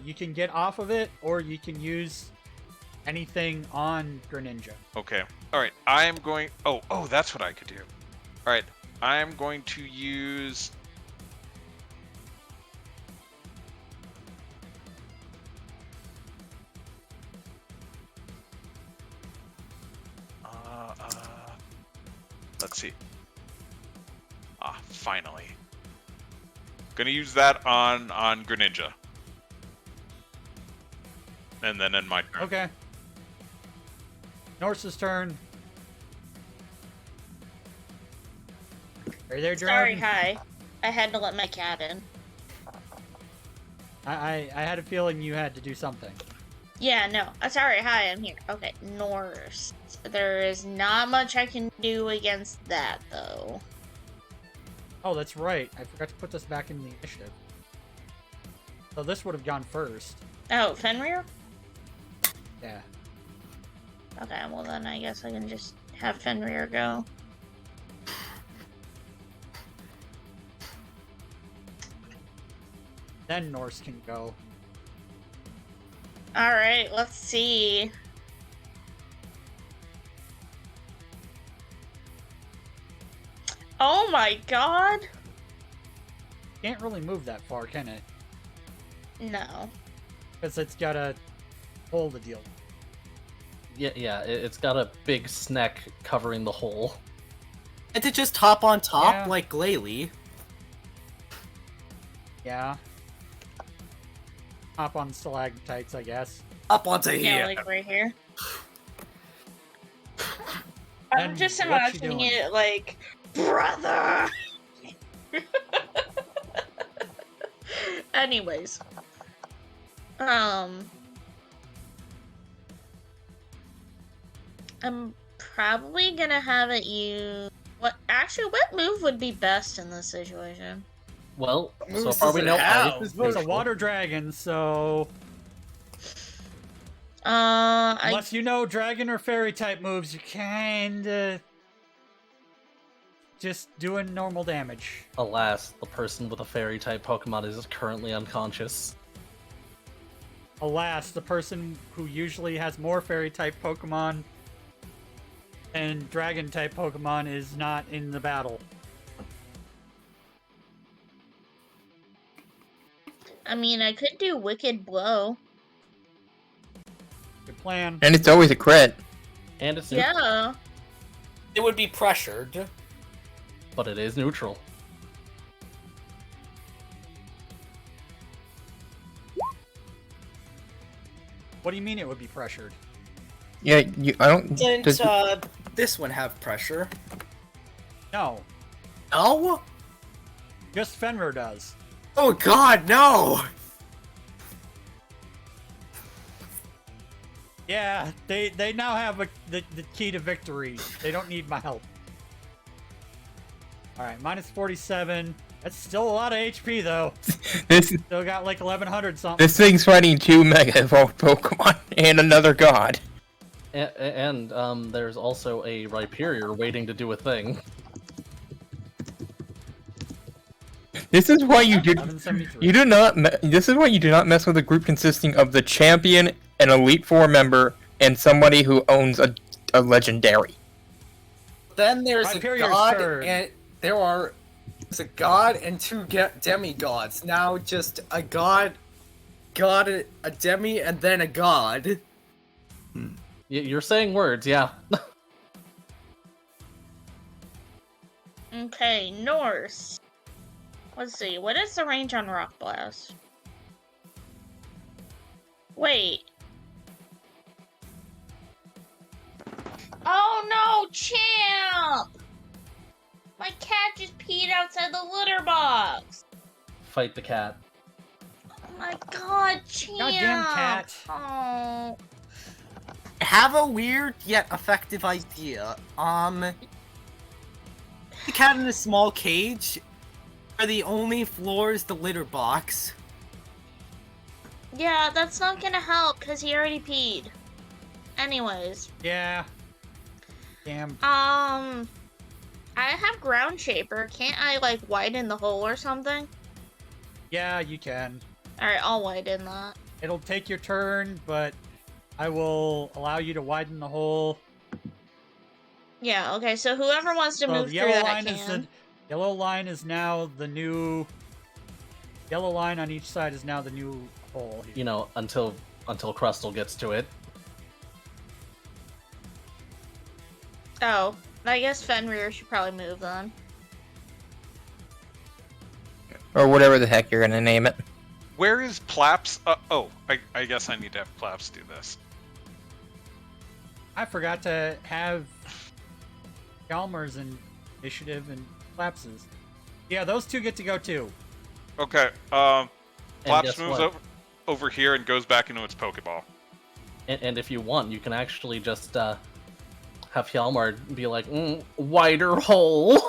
You can get off of it, or you can use anything on Greninja. Okay. All right. I am going. Oh, that's what I could do. All right. I am going to use. Let's see. Finally. Gonna use that on Greninja. And then in my turn. Okay. Norse's turn. Are you there, Sorry, Jordan? hi. I had to let my cat in. I had a feeling you had to do something. Yeah, no. Sorry, hi, I'm here. Okay, Norse. There is not much I can do against that, though. Oh, that's right. I forgot to put this back in the initiative. So this would have gone first. Oh, Fenrir? Yeah. Okay, well then I guess I can just have Fenrir go. Then Norse can go. Alright, let's see. Oh my god! Can't really move that far, can it? No. Because it's got a hole to deal with. Yeah, it's got a big snack covering the hole. And to just hop on top Yeah. like Glalie. Yeah. Hop on stalactites, I guess. Up onto Yeah, here. like right here. And I'm just what you imagining doing? it like, brother! Anyways. I'm probably gonna have it use... what move would be best in this situation? Well, so moves far does we it know have? ice is It's a neutral. water dragon, so I unless you know dragon or fairy type moves, you kinda just doing normal damage. Alas, the person with a fairy type Pokemon is currently unconscious. Alas, the person who usually has more fairy type Pokemon and dragon type Pokemon is not in the battle. I mean, I could do Wicked Blow. Good plan. And it's always a crit. And it's neutral, Yeah. It would be pressured. but it is neutral. What do you mean it would be pressured? Yeah, I don't. Doesn't Does, this one have pressure? No, No? just Fenrir does. Oh god, no! Yeah, they now have the key to victory. They don't need my help. Alright, minus 47. That's still a lot of HP, though. this Still got like 1100 something. this thing's fighting 2 Mega Evolved Pokemon and another god. And there's also a Rhyperior waiting to do a thing. This is why you do 1173. you do not. This is why you do not mess with a group consisting of the champion, an Elite Four member, and somebody who owns a legendary. Then there's Hyperion's a god, turn. and there's a god and two demigods. Now just a god, a demi, and then a god. You're saying words, yeah. Okay, Norse. Let's see, what is the range on Rock Blast? Wait. Oh no, champ! My cat just peed outside the litter box! Fight the cat. Oh my god, champ! Goddamn cat. Oh. I have a weird yet effective idea. The cat in a small cage. Are the only floor is the litter box. Yeah, that's not gonna help, because he already peed. Anyways. Yeah. Damn. I have Ground Shaper. Can't I, like, widen the hole or something? Yeah, you can. Alright, I'll widen that. It'll take your turn, but I will allow you to widen the hole. Yeah, okay, so whoever wants to So move the through yellow that line can. is the yellow line is now the new yellow line on each side is now the new hole here. You know, until Crustle gets to it. Oh, I guess Fenrir should probably move then. Or whatever the heck you're gonna name it. Where is Plaps? I guess I need to have Plaps do this. I forgot to have Chalmers and Initiative and Flapses. Yeah, those two get to go too. Okay, And Plaps guess moves what? over here and goes back into its Pokeball. And if you want, you can actually just have Hjalmar be like, wider hole.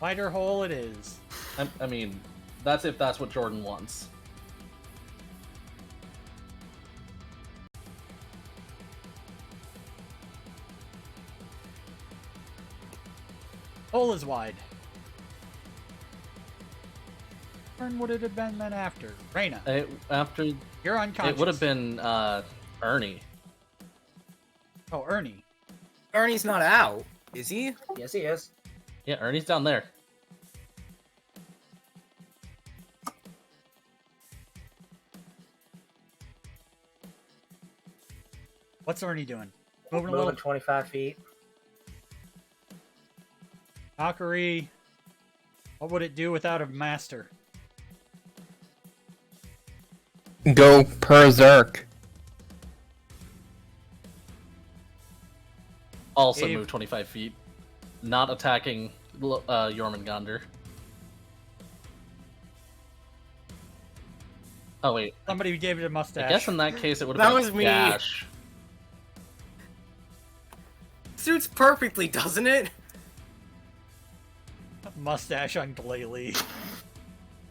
Wider hole it is. I mean, that's if that's what Jordan wants. Hole is wide. Turn would it have been then after? Reina. After You're unconscious. it would have been Ernie. Oh, Ernie. Ernie's not out, is he? Yes, he is. Yeah, Ernie's down there. What's Ernie doing? Moving a Moving little. 25 feet. Valkyrie. What would it do without a master? Go berserk. Also Dave. move 25 feet. Not attacking Jormungandr. Oh wait, Somebody gave it a mustache. I guess in that case it would have That been was me. dash. Suits perfectly, doesn't it? Mustache on Glalie.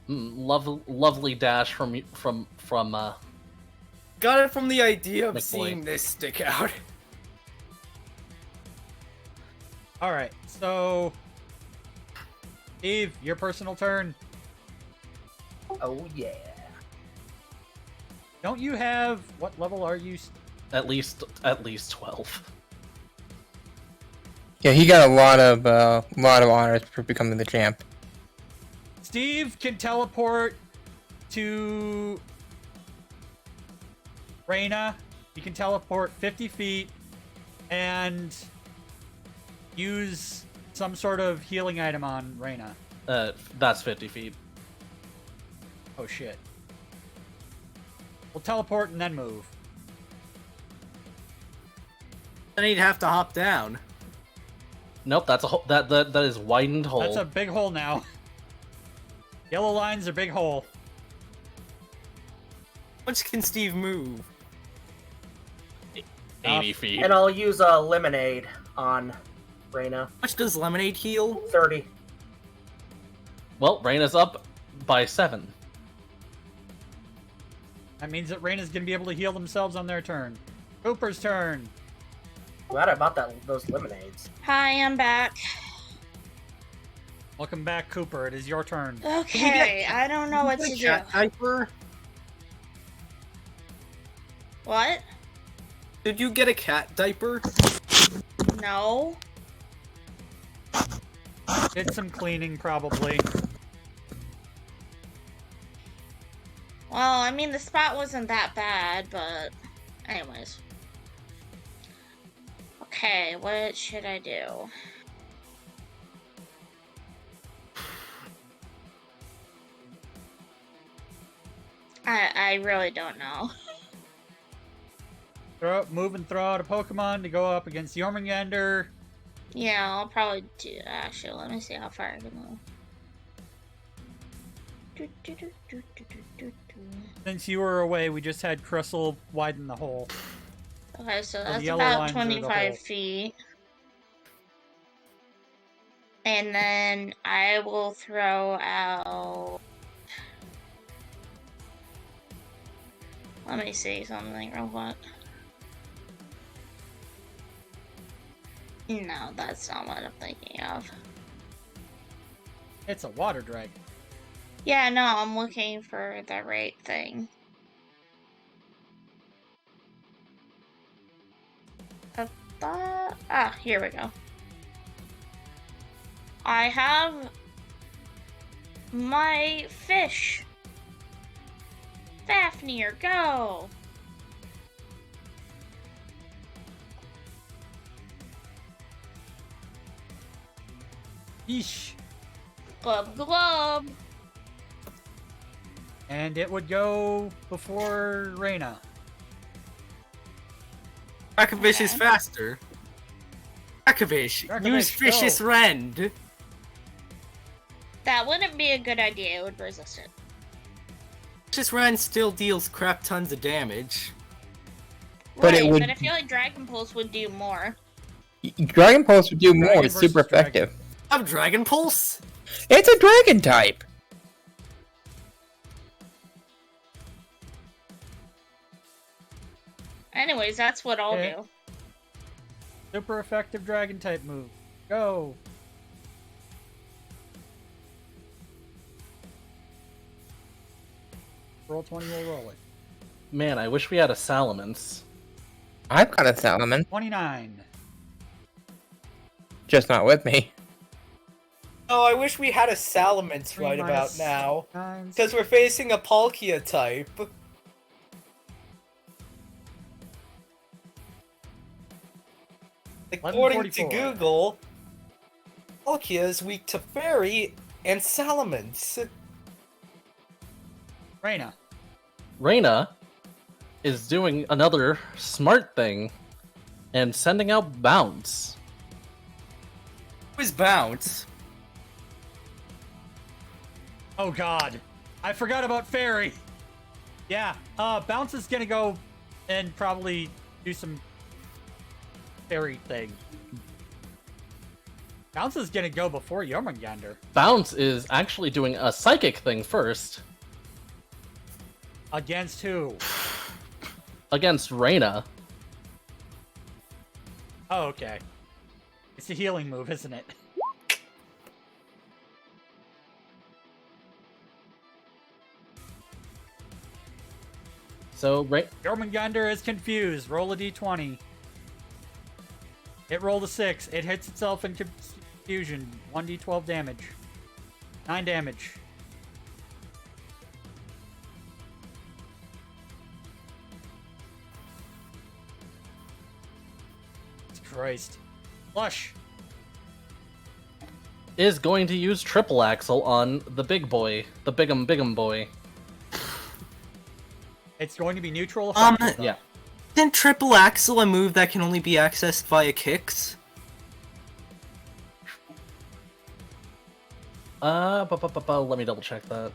Lovely dash from Got it from the idea of McBoy. seeing this stick out. Alright, so... Steve, your personal turn. Oh, yeah. Don't you have... What level are you? at least 12. Yeah, he got a lot of honors for becoming the champ. Steve can teleport to... Reina. He can teleport 50 feet and use some sort of healing item on Reina. That's 50 feet. Oh shit. We'll teleport and then move. Then he'd have to hop down. Nope, that's a hole. That is widened hole. That's a big hole now. Yellow lines are big hole. How much can Steve move? 80 feet. And I'll use a lemonade on Reina. How much does lemonade heal? 30. Well, Reina's up by 7. That means that Reina's gonna be able to heal themselves on their turn. Cooper's turn. Glad I bought those lemonades. Hi, I'm back. Welcome back, Cooper. It is your turn. Okay, I don't know what to do. Cat diaper? What? Did you get a cat diaper? No. Did some cleaning, probably. Well, I mean, the spot wasn't that bad, but... Anyways. Okay, what should I do? I really don't know. Move and throw out a Pokemon to go up against Jormungandr. Yeah, I'll probably do... Actually, let me see how far I can move. Since you were away, we just had Crystal widen the hole. Okay, so the that's yellow about lines are the 25 hole. feet. And then I will throw out... Let me see something real quick. No, that's not what I'm thinking of. It's a water dragon. Yeah, no, I'm looking for the right thing. Here we go. I have my fish. Fafnir, go! Yeesh. Glub glub. And it would go before Reina. Rakovish is Okay. faster. Dracovish, use Dracovish, Vicious go. Rend. That wouldn't be a good idea. It would resist it. Vicious Rend still deals crap tons of damage. But Right, it would- but I feel like Dragon Pulse would do more. Dragon Pulse would do more. Dragon It's super versus dragon. effective. I have Dragon Pulse? It's a dragon type. Anyways, that's what I'll Okay. do. Super effective dragon type move. Go. Roll 20, we'll roll it. Man, I wish we had a Salamence. I've got a Salmon, 29. just not with me. Oh, I wish we had a Salamence 3 right about minus now. times- Because we're facing a Palkia type. According to 1144. Google, Palkia is weak to Fairy and Salamence. Reina. Reina is doing another smart thing and sending out Bounce. Who's Bounce? Oh god. I forgot about Fairy. Yeah, Bounce is gonna go and probably do some fairy thing. Bounce is gonna go before Jormungandr. Bounce is actually doing a psychic thing first Against who? against Reina. Oh, okay. It's a healing move, isn't it? So Jormungandr is confused. Roll a d20. It rolled a 6. It hits itself in confusion. 1d12 damage. 9 damage. Christ. Flush. is going to use triple axle on the big boy, the big'em boy. It's going to be neutral. Um, effective, though. Yeah. Isn't Triple Axle a move that can only be accessed via kicks? Let me double check that.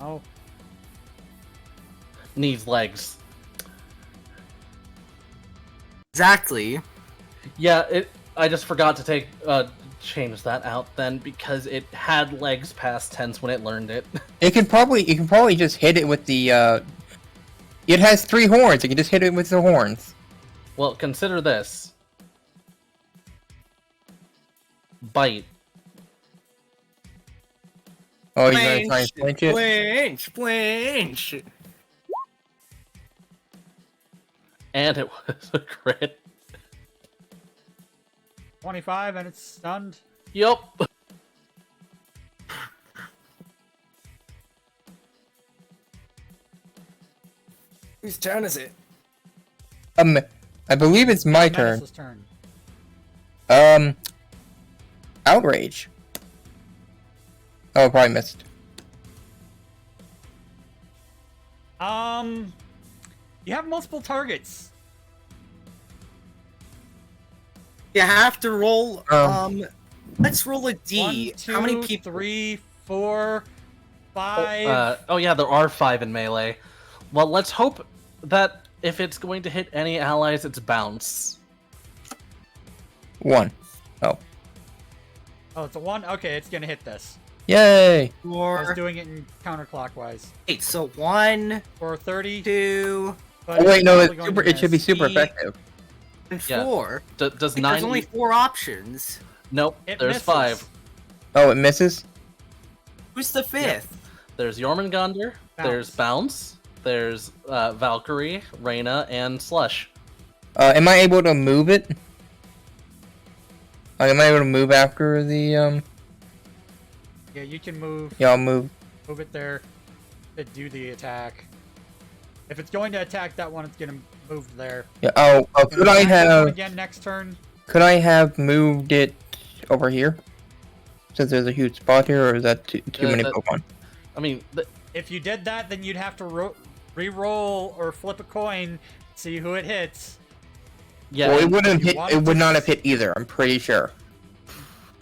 Oh. Needs legs. Exactly. Yeah, I just forgot to change that out then because it had legs past tense when it learned it. You can probably just hit it with the. It has 3 horns. You can just hit it with the horns. Well, consider this. Bite. Oh, you're gonna try and flinch it? Flinch! And it was a crit. 25 and it's stunned. Yup. Whose turn is it? I believe it's my turn. Menace's turn. Outrage. Oh, I probably missed. You have multiple targets. You have to roll, Um, let's roll a D. 1, 2, How many people? 3, 4, 5. Oh yeah, there are 5 in melee. Well, let's hope that if it's going to hit any allies, it's bounce. 1. Oh. Oh, it's a 1? Okay, it's gonna hit this. Yay! I was 4, doing it in counterclockwise. 8, so 1, For 30. 2, But Oh wait, no, probably going to it should be miss. super E. effective. and Yeah. 4. Does There's 9? only 4 options. Nope. It There's misses. 5. Oh, it misses? Who's the 5th? There's Jormungandr. There's Bounce. There's Valkyrie, Reina, and Slush. Am I able to move it? Like, am I able to move after the, Yeah, you can move. Yeah, I'll move. Move it there to do the attack. If it's going to attack that one, it's gonna move there. Yeah, oh, could I Attack this one have... again next turn? Could I have moved it over here? since there's a huge spot here, or is that too many Pokemon? I mean, If you did that, then you'd have to re-roll or flip a coin, see who it hits. yeah, Well, it and wouldn't you hit. wanted It would to- not have hit either. I'm pretty sure.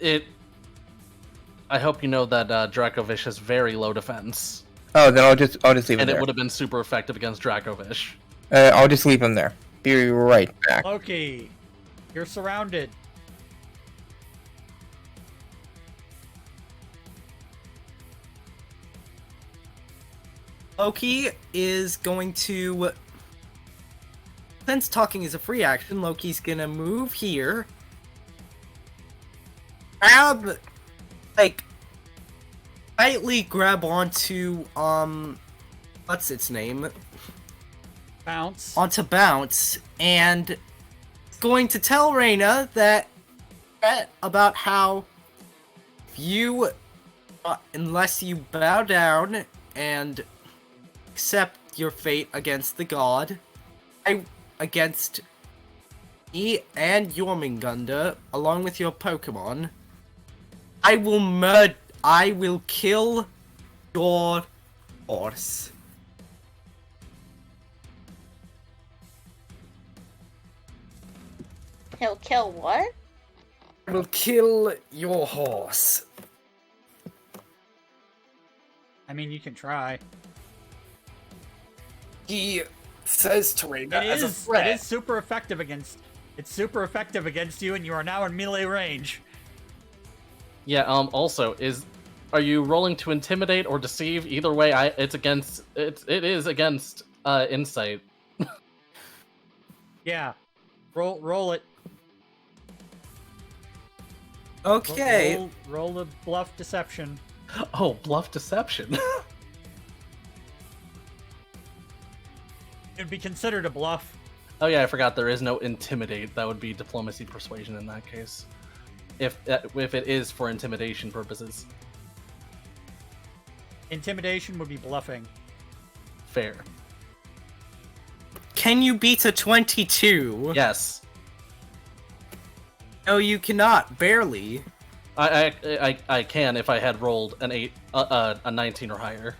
I hope you know that Dracovish has very low defense, Oh, then I'll just leave it and it there. would have been super effective against Dracovish. I'll just leave him there. Be right back. Loki, you're surrounded. Loki is going to. Since talking is a free action, Loki's gonna move here. Tightly grab onto, what's its name? Bounce. Onto Bounce, and going to tell Reina about how you, unless you bow down and accept your fate against the god, against me and Jormungandr, along with your Pokemon, I will kill your horse. He'll kill what? I will kill your horse. I mean, you can try. He says to Reina It as a is threat. super effective against. It's super effective against you, and you are now in melee range. Yeah. Also, are you rolling to intimidate or deceive? Either way, it is against insight. Yeah, roll it. Okay. Roll the bluff deception. Oh, bluff deception. It'd be considered a bluff. Oh yeah, I forgot there is no intimidate. That would be diplomacy persuasion in that case. If it is for intimidation purposes. Intimidation would be bluffing. Fair. Can you beat a 22? Yes. No, you cannot. Barely. I can if I had rolled an 8, a 19 or higher.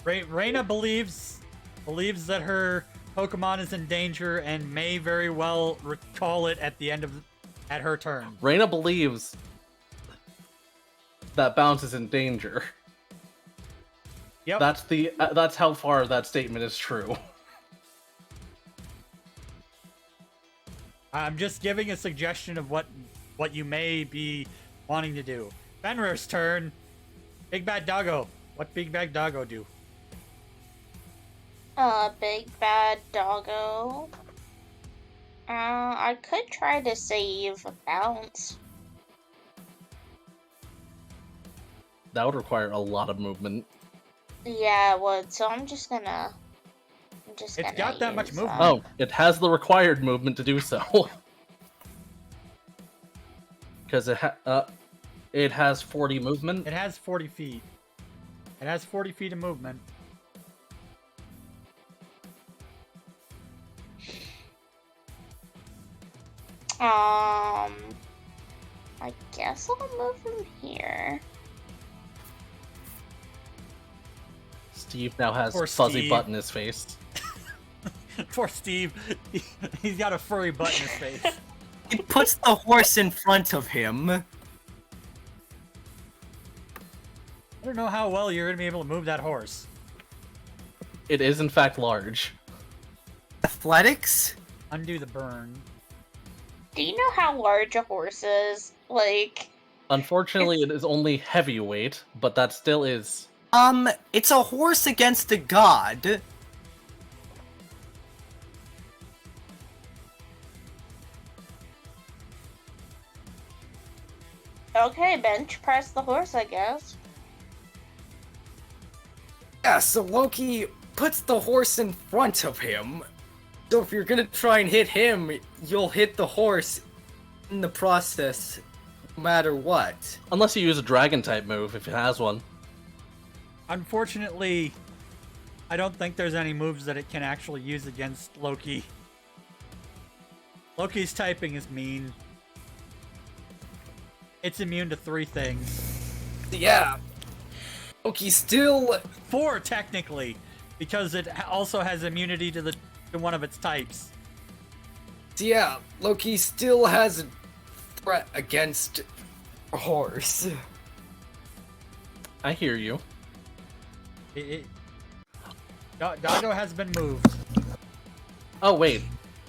Reina believes that her Pokemon is in danger and may very well recall it at her turn. Reina believes that Bounce is in danger. Yep. That's how far that statement is true. I'm just giving a suggestion of what you may be wanting to do. Fenrir's turn. Big Bad Doggo. What Big Bad Doggo do? Big Bad Doggo. I could try to save Bounce. That would require a lot of movement. Yeah, it would. So I'm just gonna. It's got that much use, movement. Oh, it has the required movement to do so. Because it has 40 movement. It has 40 feet. It has 40 feet of movement. I guess I'll move from here. Steve now has Poor fuzzy Steve. butt in his face. Poor Steve. He's got a furry butt in his face. He puts the horse in front of him. I don't know how well you're going to be able to move that horse. It is in fact large. Athletics? Undo the burn. Do you know how large a horse is? Like, Unfortunately, it is only heavyweight, but that still is. It's a horse against a god. okay, bench press the horse, I guess. Yeah, so Loki puts the horse in front of him. So if you're gonna try and hit him, you'll hit the horse in the process, no matter what. Unless you use a dragon type move, if it has one. Unfortunately, I don't think there's any moves that it can actually use against Loki. Loki's typing is mean. it's immune to 3 things. Yeah. Loki still 4 technically, because it also has immunity to one of its types. Yeah, Loki still has a threat against a horse. I hear you. Doggo has been moved. Oh wait,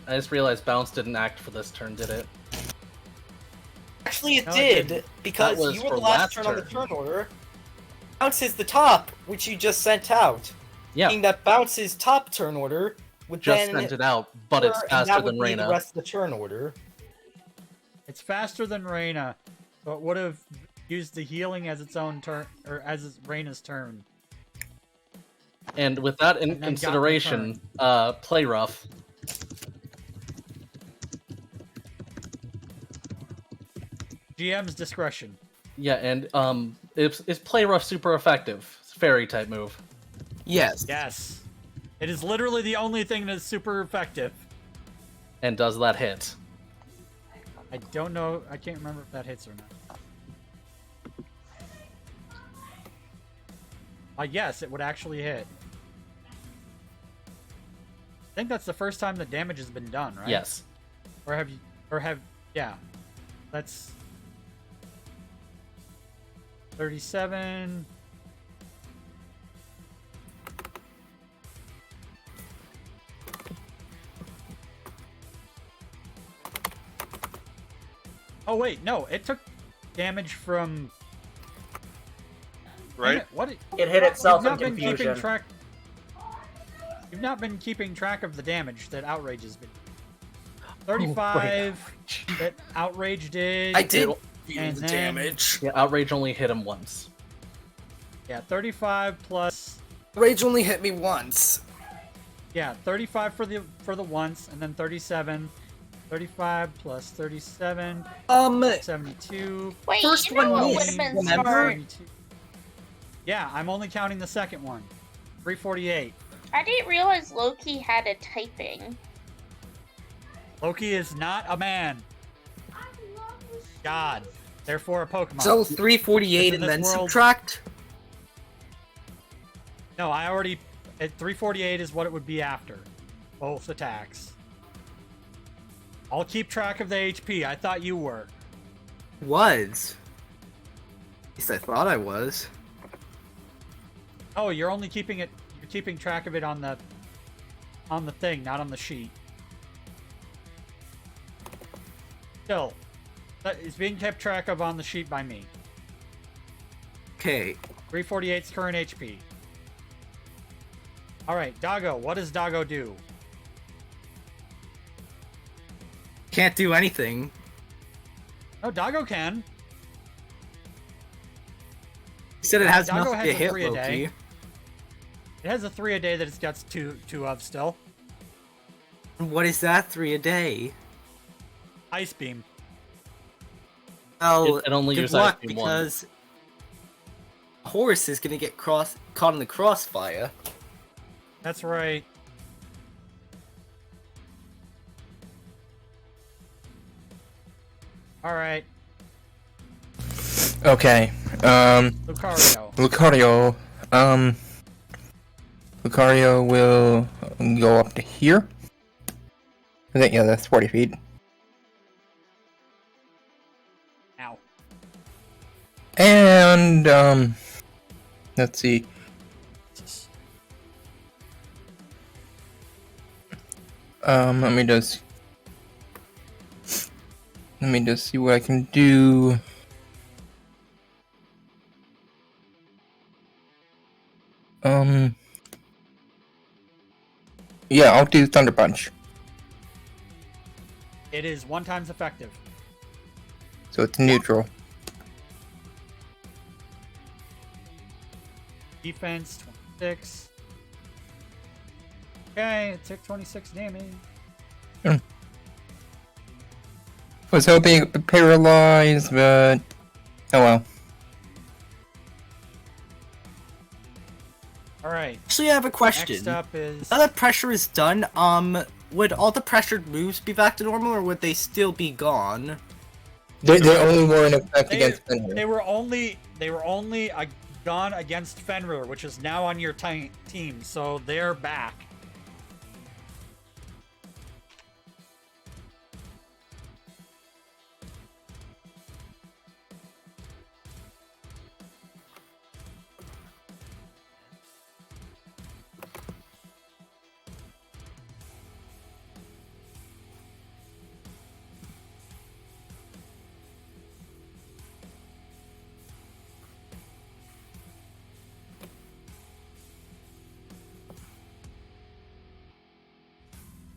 I just realized bounce didn't act for this turn, did it? Actually, it No, it did, didn't. because That was you were for the last last turn on the turn. turn order. Bounce is the top, which you just sent out. Yeah, Meaning that Bounce's top turn order would just then sent it out, but it's and faster that would than be the Reina. rest of the turn order. It's faster than Reina, so it would have used the healing as its own turn, or as Reina's turn. And with that in And then got the consideration, play rough. GM's discretion. Yeah, and is play rough super effective? It's a fairy type move. Yes. Yes. It is literally the only thing that is super effective. And does that hit? I don't know. I can't remember if that hits or not. Yes, it would actually hit. I think that's the first time the damage has been done, right? Yes. Yeah. That's 37. Oh wait, no, it took damage from. Right? What? It hit itself You've in not been keeping confusion. track. You've not been keeping track of the damage that Outrage has been. 35 that Outrage did. I did feel and the then- damage. Yeah, Outrage only hit him once. Yeah, 35 plus. Rage only hit me once. Yeah, 35 for the once, and then 37. 35 plus 37, 72. Wait, First you know one what missed, would have been remember? smart? 72. Yeah, I'm only counting the second one. 348. I didn't realize Loki had a typing. Loki is not a man. God. Therefore a Pokemon. So 348 In and this then world- subtract? No, I already... At 348 is what it would be after. Both attacks. I'll keep track of the HP. I thought you were. Was. At least I thought I was. Oh, you're only keeping it... You're keeping track of it on the thing, not on the sheet. Still, that is being kept track of on the sheet by me. Okay. 348's current HP. Alright, Doggo. What does Doggo do? Can't do anything. No, Doggo can. You said it has Doggo nothing has to a hit, 3 a day. Loki. It has a 3 a day that it's got two of still. What is that? 3 a day? Ice Beam. Well, It only good uses luck Ice Beam because horse is gonna get caught in the crossfire. That's right. Alright, Okay. Lucario. Lucario will go up to here. I think, yeah, that's 40 feet. Ow. And, let's see. Let me just see what I can do. Yeah, I'll do Thunder Punch. It is 1 times effective. So it's neutral. Defense, 26. Okay, it took 26 damage. Was hoping it would paralyze, but oh well. Alright, Actually, I have a question. next up is... Now that pressure is done, would all the pressured moves be back to normal, or would they still be gone? They only were in effect against Fenrir. They were only a gun against Fenrir, which is now on your team, so they're back.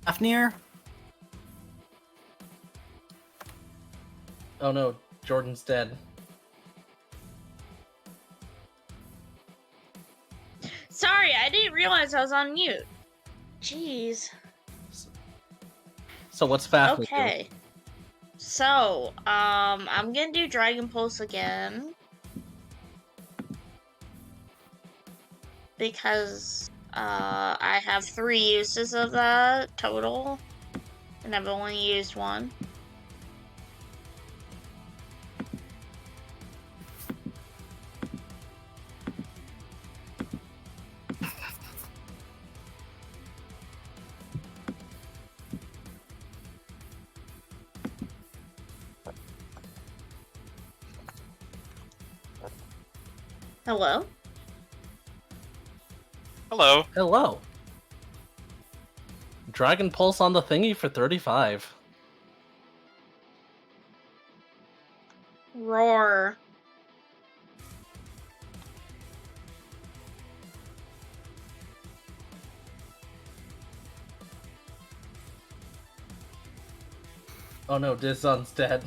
Fafnir? Oh no, Jordan's dead. Sorry, I didn't realize I was on mute. Jeez. So what's Fafnir do? Okay. So, I'm gonna do Dragon Pulse again. Because, I have 3 uses of that total. And I've only used 1. Hello? Hello. Hello. Dragon Pulse on the thingy for 35. Roar. Oh no, Disdonn's dead.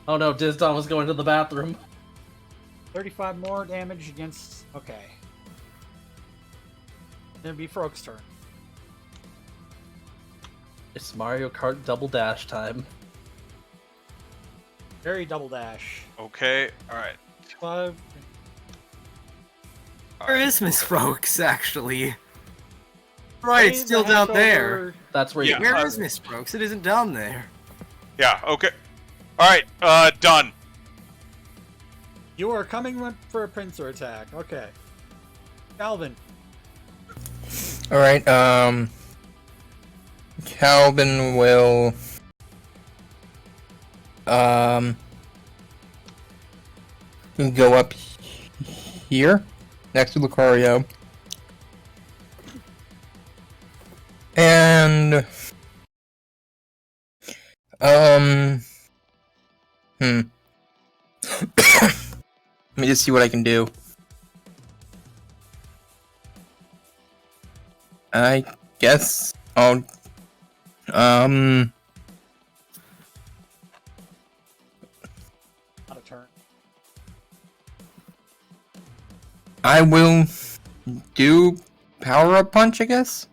Oh no, Disdonn was going to the bathroom. 35 more damage against... Okay. Then it'd be Frog's turn. It's Mario Kart Double Dash time. Very double dash. Okay. All right. 5. Where is Miss Brooks, actually? Right, it's still down there. That's where Yeah. you Where is Miss Brooks? It isn't down there. Yeah. Okay. All right. Done. You are coming for a pincer attack. Okay. Calvin. Alright, Calvin will... go up here, next to Lucario. And... Let me just see what I can do. I guess I'll... Not a turn. I will do Power-Up Punch, I guess?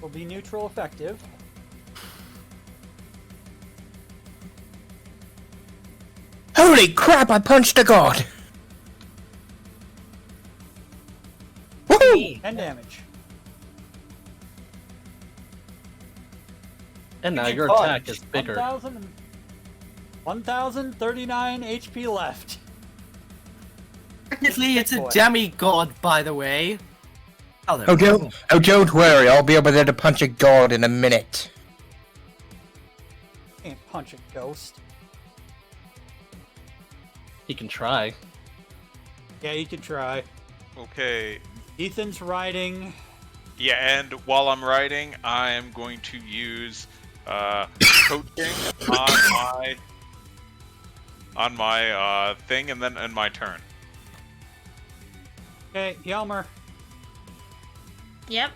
Will be neutral effective. Holy crap, I punched a god! Woohoo! 10 damage. And now Did you your punch? attack is bigger. 1,039 HP left. Technically, it's a Boy. demigod, by the way. Oh, don't worry, I'll be able to punch a god in a minute. Can't punch a ghost. He can try. Yeah, you can try. Okay. Ethan's riding. Yeah, and while I'm writing, I am going to use coaching on my thing, and then in my turn. Okay, Yelmer. Yep.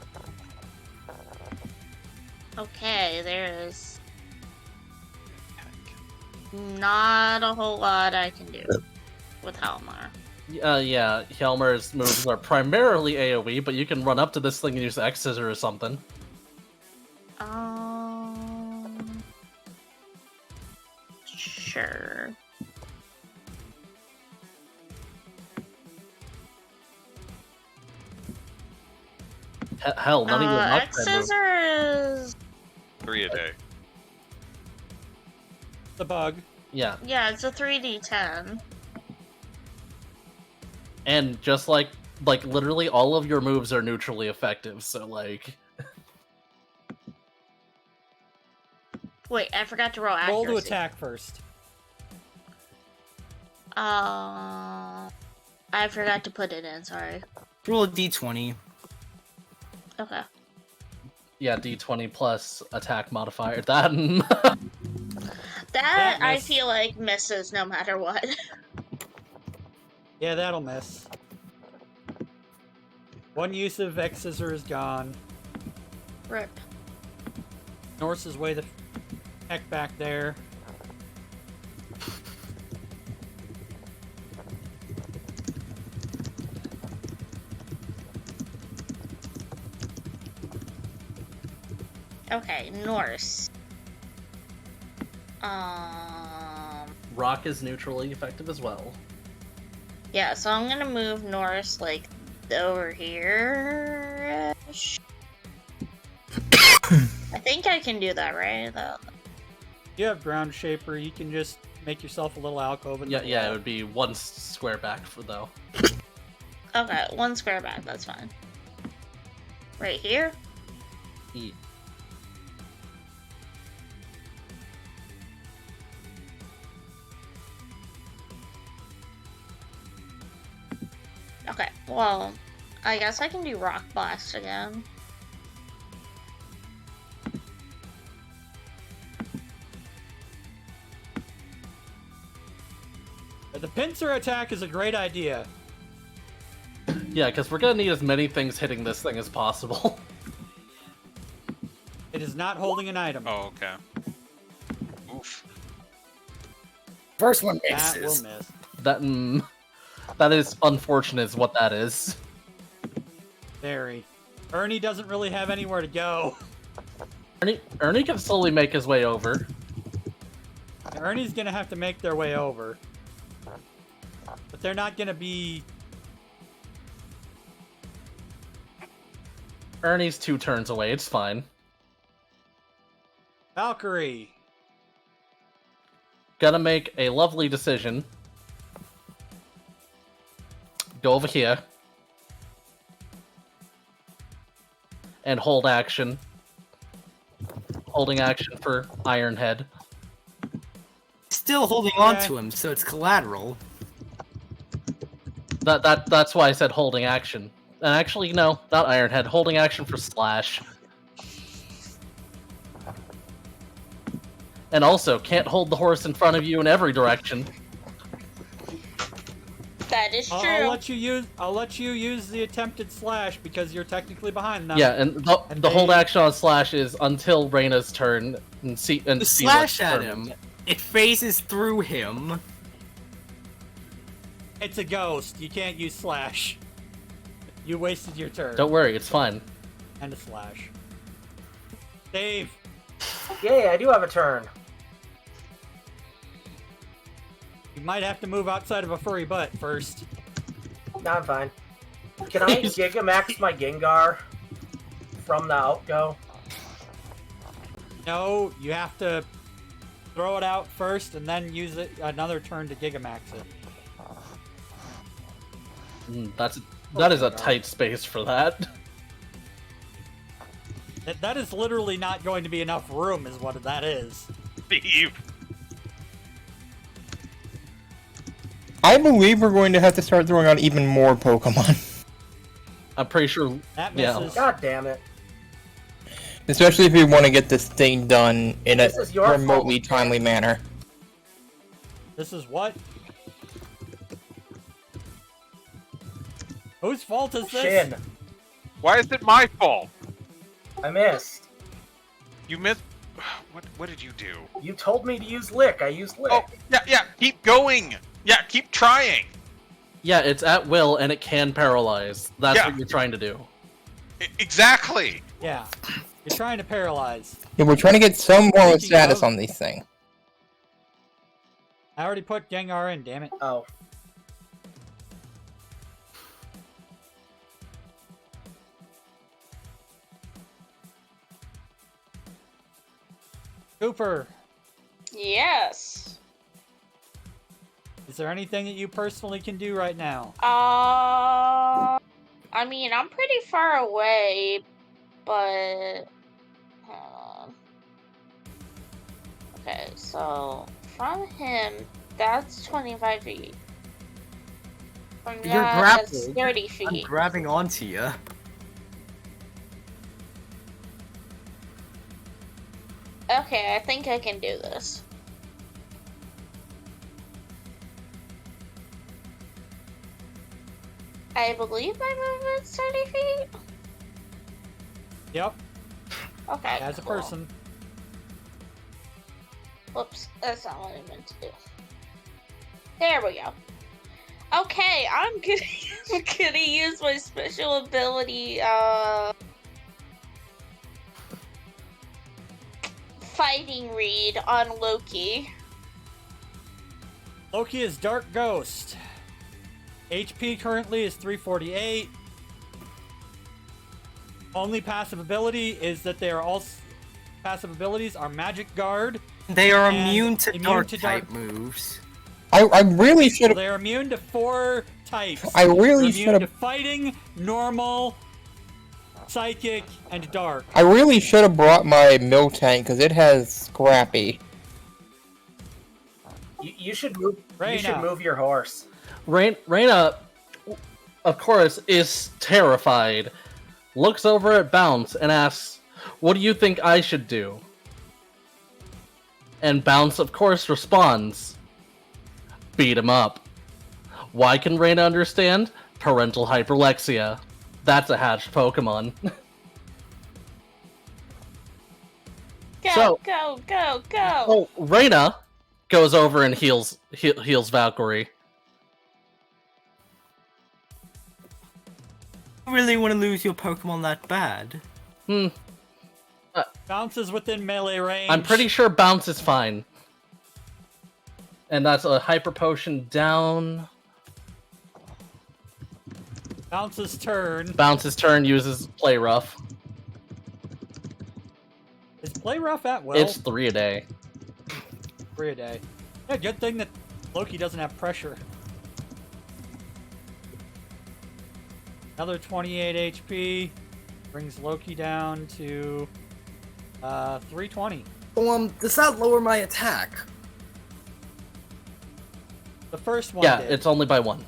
Okay, there's not a whole lot I can do with Halmar. Yeah, Hjalmar's moves are primarily AoE, but you can run up to this thing and use X Scissor or something. Sure. Hell, none of your knockback X moves. scissors. 3 a day. The bug. Yeah, Yeah, it's a 3d10. and just like literally all of your moves are neutrally effective. So like, Wait, I forgot to roll Roll accuracy. to attack first. I forgot to put it in. Sorry. Roll a d20. Okay. yeah, d20 plus attack modifier. That That I miss. feel like misses no matter what. Yeah, that'll miss. One use of X Scissor is gone. Rip. Norse is way the heck back there. Okay, Norse. rock is neutrally effective as well. Yeah, so I'm gonna move Norse like over here. I think I can do that, right? You have Ground Shaper, you can just make yourself a little alcove. Yeah, yeah, it would be one square back for though. Okay, one square back, that's fine. Right here? E. Okay, well, I guess I can do Rock Blast again. The pincer attack is a great idea. Yeah, because we're gonna need as many things hitting this thing as possible. It is not holding an item. Oh, okay. Oof. First one That will misses. miss. That is unfortunate is what that is. Very. Ernie doesn't really have anywhere to go. Ernie can slowly make his way over. Ernie's gonna have to make their way over. But they're not gonna be... Ernie's 2 turns away, it's fine. Valkyrie. Gonna make a lovely decision. Go over here. And hold action. Holding action for Ironhead. Still holding on to him, so it's collateral. That's why I said holding action. And actually, no, not Ironhead. Holding action for Slash. And also, can't hold the horse in front of you in every direction. That is true. I'll let you use the attempted slash because you're technically behind them. Yeah, and the hold action on Slash is until Reina's turn and see You slash at him. It phases through him. It's a ghost. You can't use slash. You wasted your turn. Don't worry, it's fine. And a slash. Dave. Yay, I do have a turn. You might have to move outside of a furry butt first. No, I'm fine. Can I Gigamax my Gengar from the outgo? No, you have to throw it out first and then use it another turn to Gigamax it. That is a tight space for that. That is literally not going to be enough room, is what that is. Steve. I believe we're going to have to start throwing out even more Pokemon. I'm pretty sure. That Yeah. misses. God damn it. Especially if we want to get this thing done in a This is your remotely fault. timely manner. This is what? Whose fault is this? Shin. Why is it my fault? I missed. You missed. What did you do? You told me to use Lick. I used Lick. Oh, yeah. Keep going. Yeah, keep trying. Yeah, it's at will and it can paralyze. That's Yeah. what you're trying to do. Exactly. Yeah. You're trying to paralyze. Yeah, we're trying to get some moral Speaking status of- on these things. I already put Gengar in, damn it. Oh. Cooper, Yes. is there anything that you personally can do right now? I mean, I'm pretty far away, but okay, so from him, that's 25 feet. From You're that, that's grappled. 30 I'm feet. grabbing onto you. Okay, I think I can do this. I believe my movement's 30 feet. Yep, Okay. as a cool. person. Whoops, that's not what I meant to do. There we go. Okay, I'm gonna use my special ability, Fighting Read on Loki. Loki is Dark Ghost. HP currently is 348. Only passive ability is that they are all passive abilities are Magic Guard. They are And immune to immune dark to type dark- moves. I really should have. They're immune to 4 types. I really They're should immune to have. fighting, normal, psychic, and dark. I really should have brought my milk tank because it has Scrappy. You should move. You should Reina. move your horse. Reina, of course, is terrified. Looks over at Bounce and asks, "What do you think I should do?" And Bounce, of course, responds, "Beat him up." Why can Reina understand? Parental hyperlexia. That's a hatched Pokemon. Go, So- go, go, go! Oh, Reina goes over and heals Valkyrie. You really want to lose your Pokemon that bad? Bounces within melee range. I'm pretty sure Bounce is fine. And that's a Hyper Potion down. Bounce's turn. Bounce's turn uses Play Rough. Is Play Rough at will? It's 3 a day. 3 a day. Yeah, good thing that Loki doesn't have pressure. Another 28 HP. Brings Loki down to 320. Does that lower my attack? The first one Yeah, did. it's only by 1.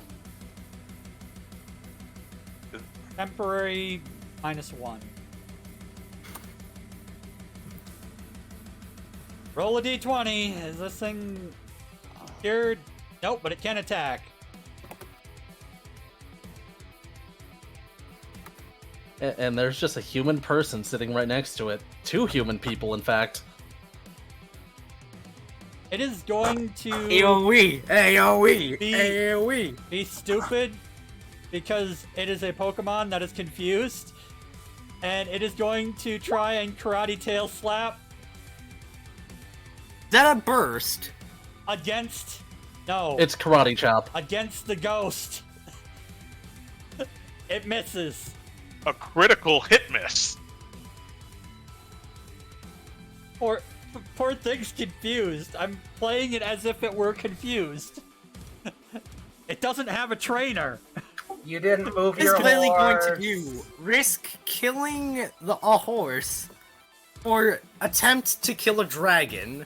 Temporary -1. Roll a d20. Is this thing cured? Nope, but it can attack. And there's just a human person sitting right next to it. 2 human people, in fact. It is going to AoE! AoE! Be- AoE! be stupid because it is a Pokemon that is confused, and it is going to try and Karate Tail Slap Is that a burst? against. No, It's Karate Chop. against the ghost. It misses. A critical hit miss. Poor thing's confused. I'm playing it as if it were confused. It doesn't have a trainer. You didn't move What is your Clearly going horse. to do? Risk killing a horse? Or attempt to kill a dragon?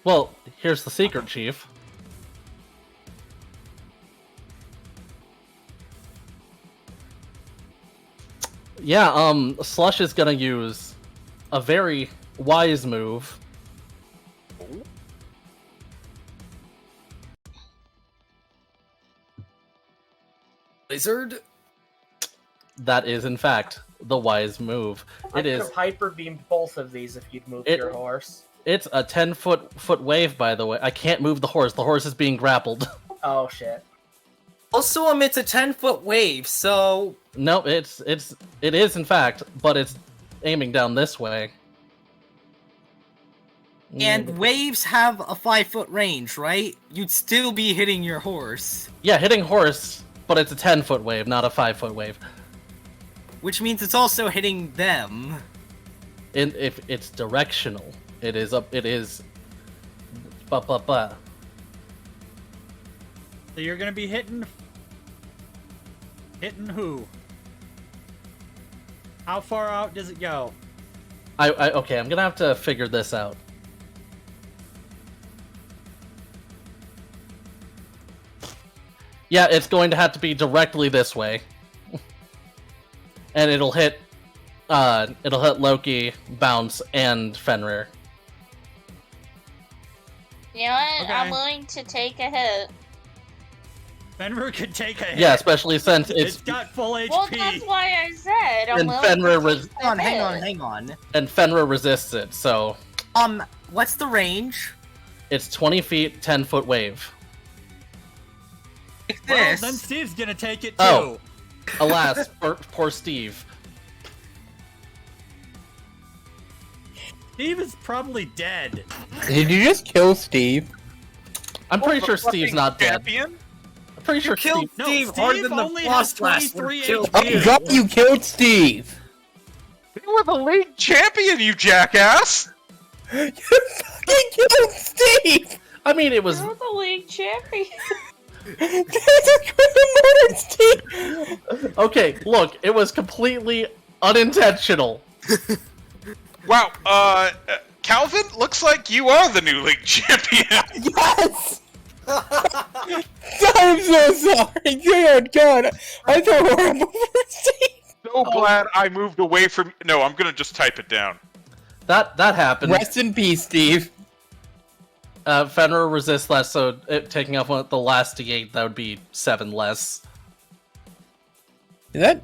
Well, here's the secret, Chief. Yeah, Slush is gonna use a very wise move. Lizard? That is, in fact, the wise move. I It could is. have hyper beamed both of these if you'd moved It- your horse. It's a 10-foot wave, by the way. I can't move the horse. The horse is being grappled. Oh shit. Also, it's a 10-foot wave, so... No, it is in fact, but it's aiming down this way. And waves have a 5-foot range, right? You'd still be hitting your horse. Yeah, hitting horse, but it's a 10-foot wave, not a 5-foot wave. Which means it's also hitting them. If it's directional, it is up. It is. Ba. So you're gonna be hitting who? How far out does it go? Okay, I'm gonna have to figure this out. Yeah, it's going to have to be directly this way. And it'll hit Loki, Bounce, and Fenrir. You know what? Okay. I'm willing to take a hit. Fenrir could take a hit. Yeah, especially since It's got full HP. Well, that's why I said I'm And willing Fenrir to take a hit. Hang on. and Fenrir resists it, so What's the range? it's 20 feet, 10-foot wave. Like Well, this. then Steve's gonna take it too. Oh. Alas, poor Steve. Steve is probably dead. Did you just kill Steve? I'm pretty sure Steve's not dead. Champion? I'm pretty sure killed Steve... No, Steve Steve harder than the only boss has blast 23 would kill HP. Oh god, you killed Steve! You were the league champion, you jackass! You fucking killed Steve! I mean, it was... You're the league champion. Steve! Okay, look, it was completely unintentional. Wow, Calvin, looks like you are the new league champion. Yes! I'm so sorry, good God! I feel horrible for Steve! So glad I moved away from... No, I'm gonna just type it down. That happened. Rest in peace, Steve. Fenrir resists less, so taking off the last D8, that would be 7 less. That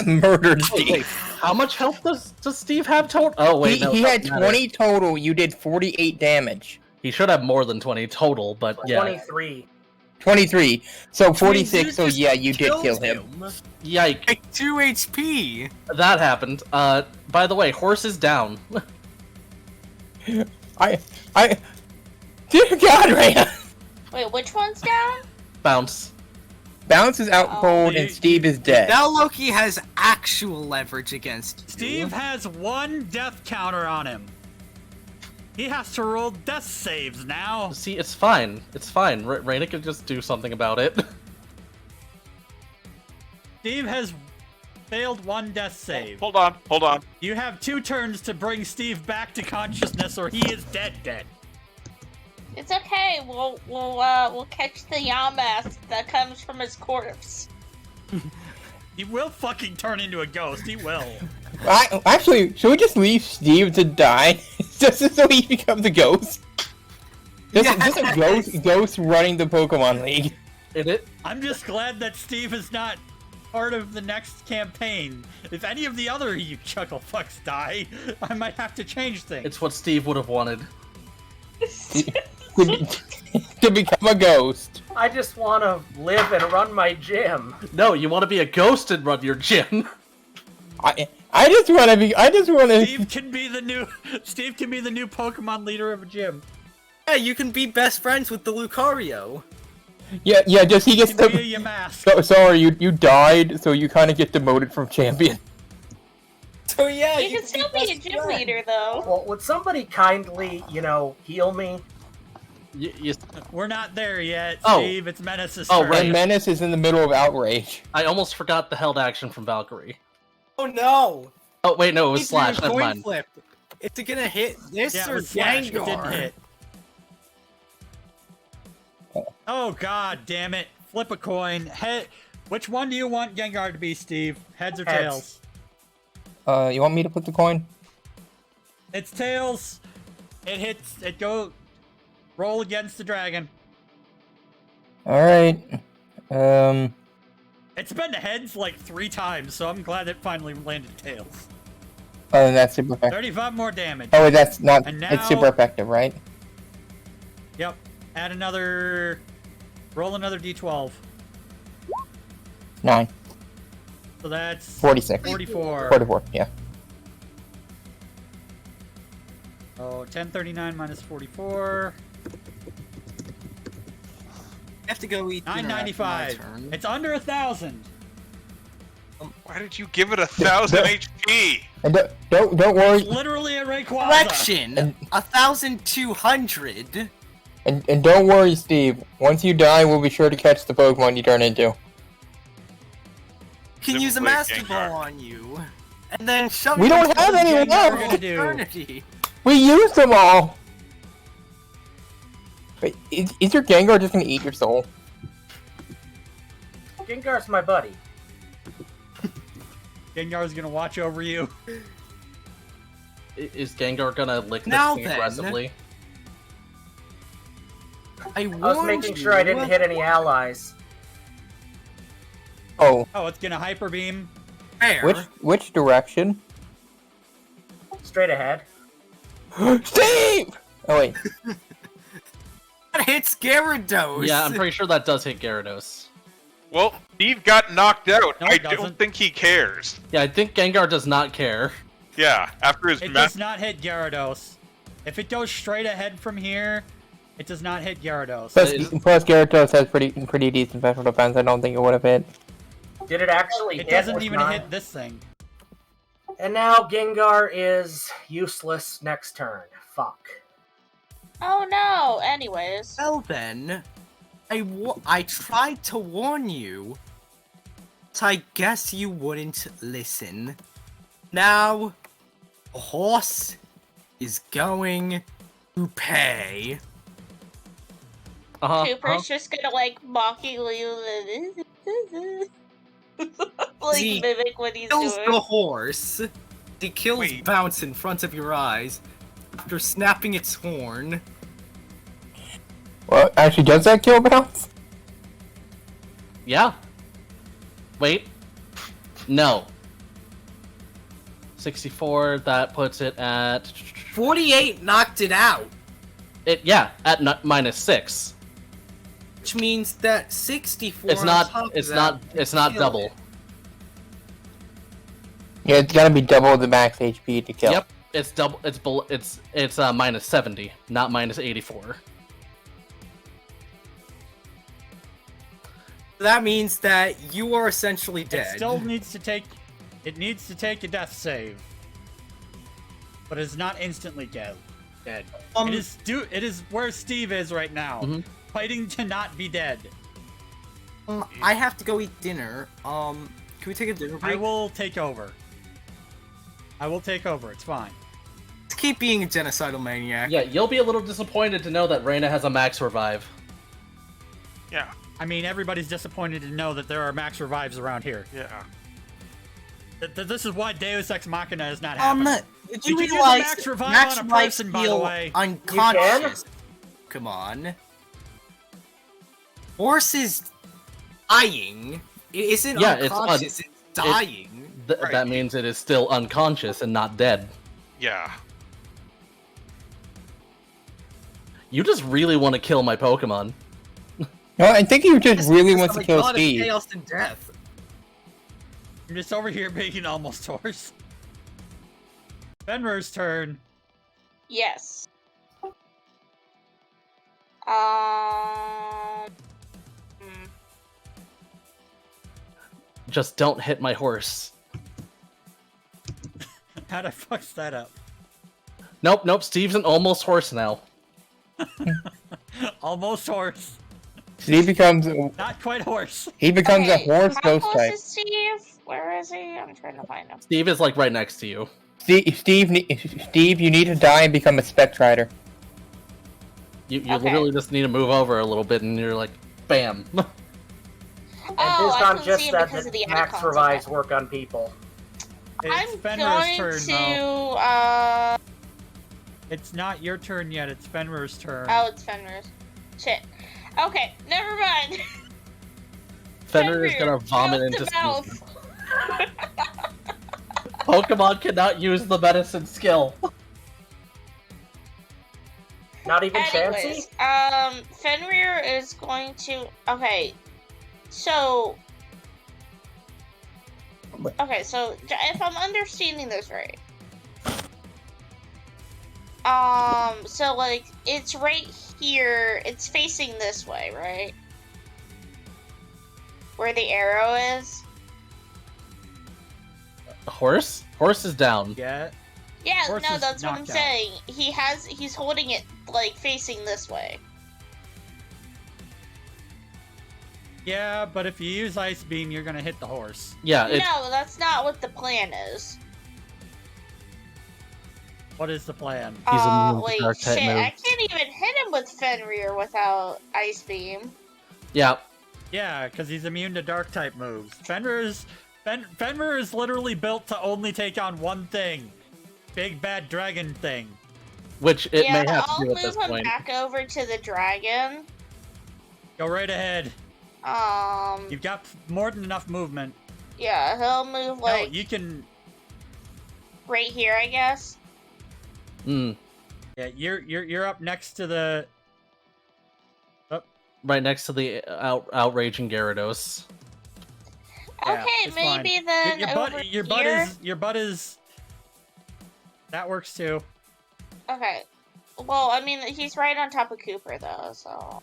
murdered Steve. Wait, how much health does Steve have total? Oh wait, no, he it had doesn't matter. 20 total, you did 48 damage. He should have more than 20 total, but yeah. 23. 23. So 46, so yeah, you did killed kill him. Yike. Like 2 HP. That happened. By the way, horse is down. Dear God, Reina! Wait, which one's down? Bounce. Bounce is out cold and Steve is dead. Now Loki has actual leverage against you. Steve has 1 death counter on him. He has to roll death saves now. See, it's fine. It's fine. Reina can just do something about it. Steve has failed 1 death save. Hold on. You have 2 turns to bring Steve back to consciousness, or he is dead. It's okay. We'll catch the Yamask that comes from his corpse. He will fucking turn into a ghost. He will. Actually, should we just leave Steve to die? Just so he becomes a ghost? Just a ghost running the Pokemon League. I'm just glad that Steve is not part of the next campaign. If any of the other you chuckle fucks die, I might have to change things. It's what Steve would have wanted. To become a ghost. I just want to live and run my gym. No, you want to be a ghost and run your gym. I just want to. Steve can be the new Pokemon leader of a gym. Yeah, you can be best friends with the Lucario. Yeah. Just he gets He can be a Yamask. Sorry, you died, so you kind of get demoted from champion. So yeah, You can still be a gym leader, though. Well, would somebody kindly, heal me? We're not there yet, Oh. Steve. It's Menace's Oh, turn. right. And Menace is in the middle of outrage. I almost forgot the held action from Valkyrie. Oh no! Oh wait, no, it was He's Slash. doing a Never coin mind. flip. Is it gonna hit this Yeah, it or was Slash. It didn't Gengar? hit. Oh god damn it! Flip a coin. Which one do you want Gengar to be, Steve? Heads or Heads. tails? You want me to flip the coin? It's tails. It hits. It go. Roll against the dragon. All right. It's been heads like 3 times, so I'm glad it finally landed tails. Oh, that's super effective. 35 more damage. Oh, wait, that's not. And It's super now- effective, right? Yep. Add another. Roll another d12. 9. So that's 46. 44. 44. Yeah. So 1039 minus 44. I have to go eat dinner after my 995. turn. It's under 1,000. Why did you give it 1,000 HP? And don't worry. It's literally a Rayquaza. Correction! 1,200. And don't worry, Steve. Once you die, we'll be sure to catch the Pokemon you turn into. You can Then use a we'll play Master Gengar. Ball on you. And then shove We it don't into have the any Gengar left. for We're gonna do- eternity. We used them all! Wait, is your Gengar just gonna eat your soul? Gengar's my buddy. Gengar's gonna watch over you. Is Gengar gonna lick this Now thing then. aggressively? I was making sure I didn't hit any allies. Oh, Oh, it's gonna Hyper Beam. Fair. which direction? Straight ahead. Steve! Oh wait, That hits Gyarados. Yeah, I'm pretty sure that does hit Gyarados. Well, Steve got knocked out. No, I it don't doesn't. think he cares. Yeah, I think Gengar does not care. Yeah, after his It mess. does not hit Gyarados. If it goes straight ahead from here, it does not hit Gyarados. plus Gyarados has pretty decent special defense. I don't think it would have hit. Did it actually It hit? doesn't with even mine? hit this thing. And now Gengar is useless next turn. Fuck. Oh no. Anyways. Well then, I tried to warn you, but I guess you wouldn't listen. Now, the horse is going to pay. Cooper's just gonna like mockingly like He mimic what he's Kills doing. the horse. He kills Wait. Bounce in front of your eyes after snapping its horn. Well, actually, does that kill Bounce? Yeah. Wait. No. 64, that puts it at... 48 knocked it out, Yeah, at -6. which means that 64. It's on not, top of it's that not, it's not kill double. it. Yeah, it's gotta be double the max HP to kill. Yep, it's double, it's -70, not -84. That means that you are essentially dead. It still needs to take. It needs to take a death save, but it's not instantly dead. It is where Steve is right now, Mhm. fighting to not be dead. I have to go eat dinner. Can we take a dinner break? I will take over. It's fine. Let's keep being a genocidal maniac. Yeah, you'll be a little disappointed to know that Reina has a max revive. Yeah, I mean, everybody's disappointed to know that there are max revives around here. yeah. This is why Deus Ex Machina is not happening. Did You you can use a realize max revive max on a revives person, by the feel way. unconscious? Come on. Horse is dying. It isn't Yeah, it's unconscious, it's dying. Right. That means it is still unconscious and not dead. Yeah. You just really want to kill my Pokemon. No, I think he just really wants to It's kill god of Steve. chaos and death. I'm just over here making almost horse. Fenrir's turn. Yes. Just don't hit my horse. How'd I fuck that up? Nope, Steve's an almost horse now. Almost horse. Steve becomes Not quite horse. a horse How ghost close type. is Steve? Where is he? I'm trying to find him. Steve is like right next to you. Steve, you need to die and become a Spectrider. You Okay. literally just need to move over a little bit and you're like, bam. And Oh, I Disdonn couldn't just see him said because of that the max icons. revives work on people. It's I'm Fenrir's going turn, to. Mo. It's not your turn yet. It's Fenrir's turn. Oh, it's Fenrir's. Shit. Okay, never mind. Fenrir is gonna vomit mouth into to mouth. Steve. Pokemon cannot use the medicine skill. Not even Anyways, Chansey? Fenrir is going to. Okay, so. Okay, so if I'm understanding this right, So like it's right here. It's facing this way, right? Where the arrow is. Horse? Horse is down. Yeah. Yeah, Horse no, is that's what I'm knocked out. saying. He's holding it like facing this way. Yeah, but if you use Ice Beam, you're gonna hit the horse. Yeah, it's No, that's not what the plan is. What is the plan? He's immune to Wait, dark type shit, I moves. can't even hit him with Fenrir without Ice Beam. yeah. Yeah, because he's immune to dark type moves. Fenrir is literally built to only take on one thing. Big bad dragon thing. Which it yeah, may have to I'll do at move this him point. back over to the dragon. Go right ahead. You've got more than enough movement. Yeah, he'll move No, like you can. right here, I guess. Mm, Yeah, you're up next to the. right next to the outraging Gyarados. Yeah, Okay, it's fine. maybe then Your over butt here. your butt is. That works too. Okay. Well, I mean, he's right on top of Cooper, though, so...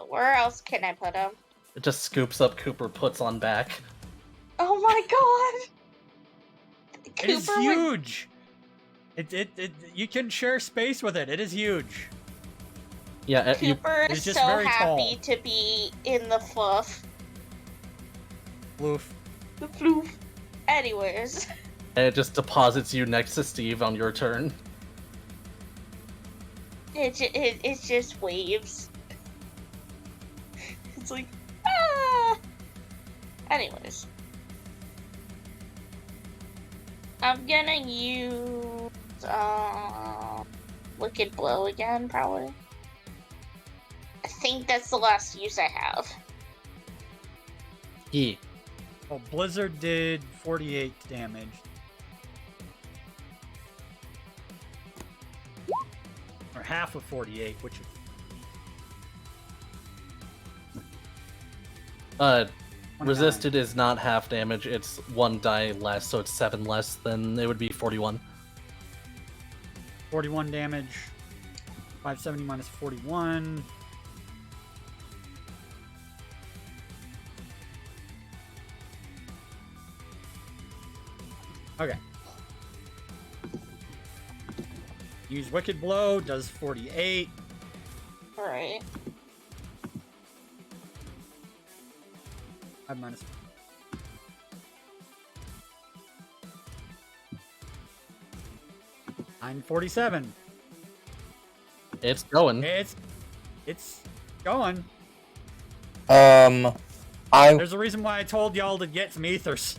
where else can I put him? It just scoops up Cooper, puts on back. Oh my god! It is Cooper would... huge. It you can share space with it. It is huge. Yeah, Cooper it's is just so very happy tall. to be in the fluff. Floof. The floof. Anyways. and it just deposits you next to Steve on your turn. It's just waves. It's like, ah! Anyways. I'm gonna use, Wicked Blow again, probably. I think that's the last use I have. Yeah. Well, Blizzard did 48 damage. Or half of 48, which is 29. Resisted is not half damage, it's 1 die less, so it's 7 less, then it would be 41. 41 damage. 570 minus 41. Okay. Use Wicked Blow, does 48. Alright. 5 minus. $947. It's going. It's going. I There's a reason why I told y'all to get some ethers.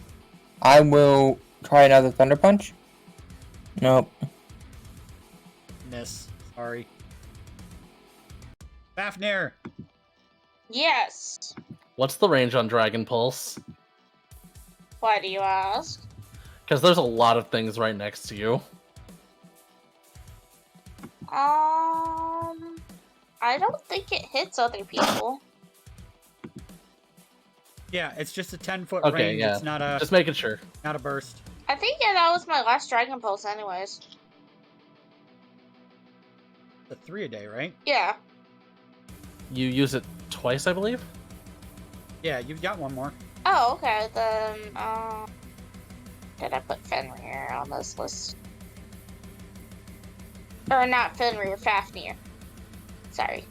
I will try another Thunder Punch. Nope. Miss. Sorry. Fafnir. Yes. What's the range on Dragon Pulse? Why do you ask? Because there's a lot of things right next to you. I don't think it hits other people. Yeah, it's just a 10-foot Okay, range. yeah. It's not a Just making sure. not a burst. I think that was my last Dragon Pulse anyways. A 3 a day, right? Yeah. You use it twice, I believe? Yeah, you've got one more. Oh, okay, then, did I put Fenrir on this list? Or not Fenrir, Fafnir. Sorry.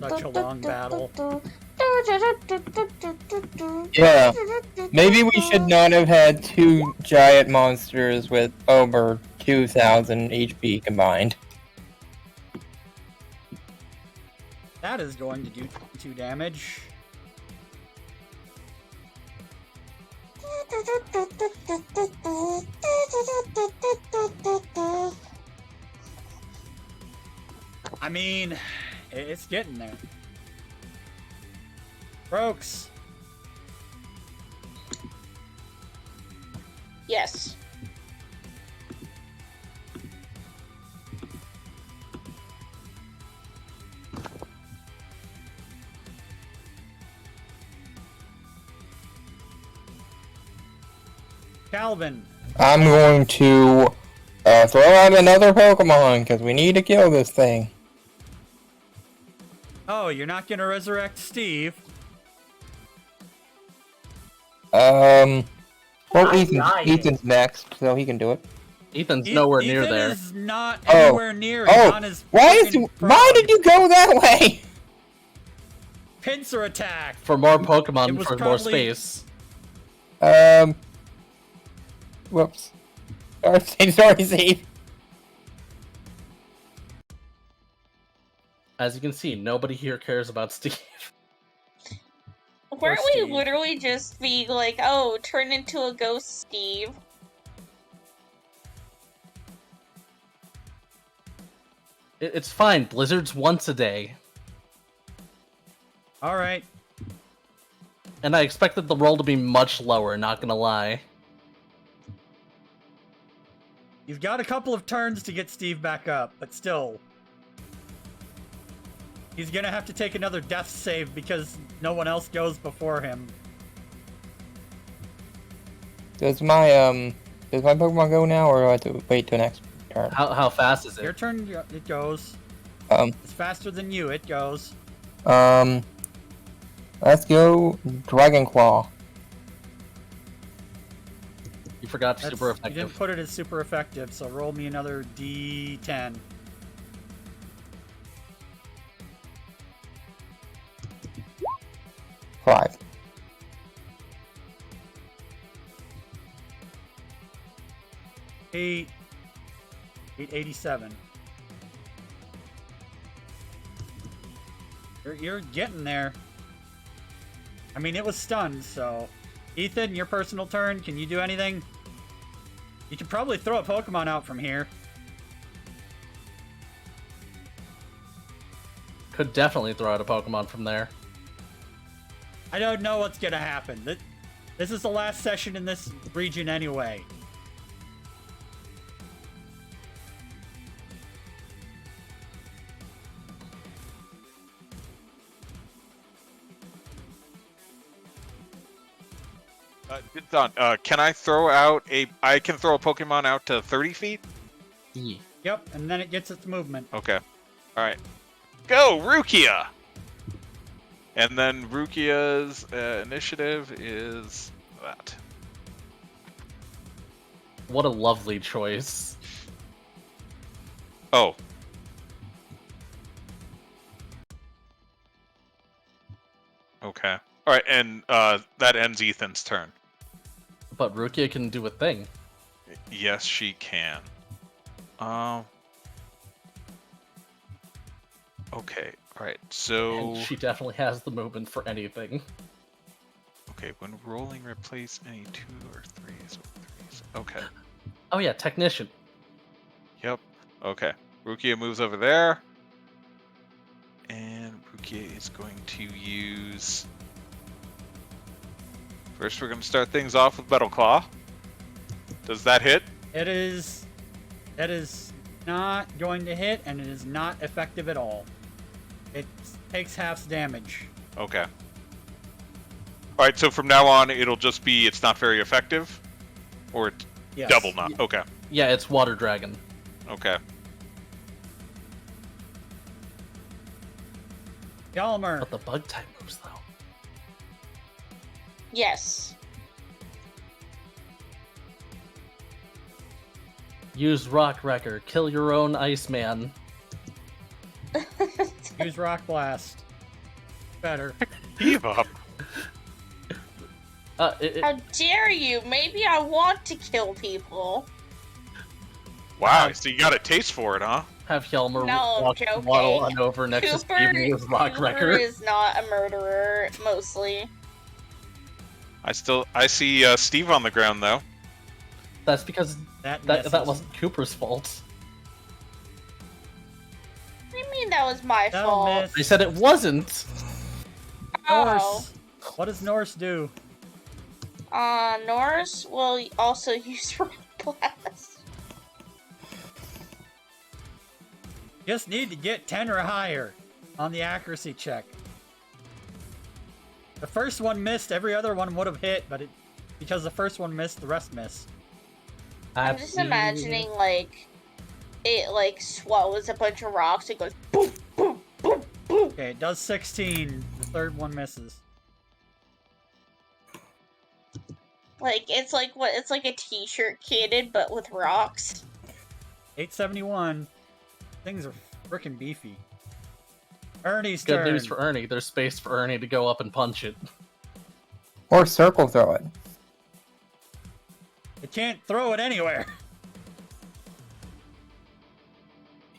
Such a long battle. Yeah. Maybe we should not have had 2 giant monsters with over 2,000 HP combined. That is going to do 2 damage. I mean, it's getting there. Brooks. Yes. Calvin. I'm going to throw out another Pokemon because we need to kill this thing. Oh, you're not gonna resurrect Steve. Well, I died. Ethan's next, so he can do it. Ethan's nowhere near Ethan there. is not Oh. anywhere near. He's on his why fucking did you go that way? pincer attack? For more It Pokemon, was for more probably- space. Whoops. Sorry, Steve. As you can see, nobody here cares about Steve. Weren't we Steve. literally just being like, oh, turn into a ghost, Steve? It's fine. Blizzards once a day. All right. And I expected the roll to be much lower, not gonna lie. You've got a couple of turns to get Steve back up, but still. He's gonna have to take another death save because no one else goes before him. Does my Pokemon go now, or do I have to wait till next turn? How fast is Your it? turn, it goes. Um, It's faster than you, it goes. let's go Dragon Claw. You forgot That's- super You didn't effective. put it as super effective, so roll me another D10. Five. Eight. 887. You're getting there. I mean, it was stunned, so... Ethan, your personal turn. Can you do anything? You can probably throw a Pokemon out from here. Could definitely throw out a Pokemon from there. I don't know what's gonna happen. This is the last session in this region anyway. Disdonn, can I throw out I can throw a Pokemon out to 30 feet? Yeah. Yep, and then it gets its movement. Okay. Alright. Go, Rukia! And then Rukia's initiative is that. What a lovely choice. Oh. Okay. Alright, and that ends Ethan's turn. But Rukia can do a thing. Yes, she can. Okay, alright, so... And she definitely has the movement for anything. Okay, when rolling, replace any 2 or 3s with 3s. Okay. Oh yeah, Technician. Yep. Okay. Rukia moves over there. And Rukia is going to use... First, we're going to start things off with Metal Claw. Does that hit? That is not going to hit, and it is not effective at all. It takes half damage. Okay. Alright, so from now on, it'll just be it's not very effective? Or it's Yes. double not? Okay. Yeah, it's Water Dragon. Okay. Yalmer. But the bug type moves though. Yes. Use Rock Wrecker. Kill your own Iceman. Use Rock Blast. Better. Give up. How dare you? Maybe I want to kill people. Wow, so you got a taste for it, huh? Have Hjalmar No, I'm joking. waddle on over next to Steve and use Rock Cooper Wrecker. is not a murderer, mostly. I see Steve on the ground though. That's because That that misses. wasn't Cooper's fault. What do you mean that was my That'll fault? miss. I said it wasn't. Oh. Norse. What does Norse do? Norris will also use Rock Blast. Just need to get 10 or higher on the accuracy check. The first one missed, every other one would have hit, but Because the first one missed, the rest missed. I'm just imagining, like, it, like, swallows a bunch of rocks and goes boom, boom, boom, boom. Okay, it does 16. The third one misses. Like, it's like what? It's like a t-shirt cannon, but with rocks. 871. Things are freaking beefy. Ernie's Good turn. news for Ernie. There's space for Ernie to go up and punch it. Or circle throw it. It can't throw it anywhere.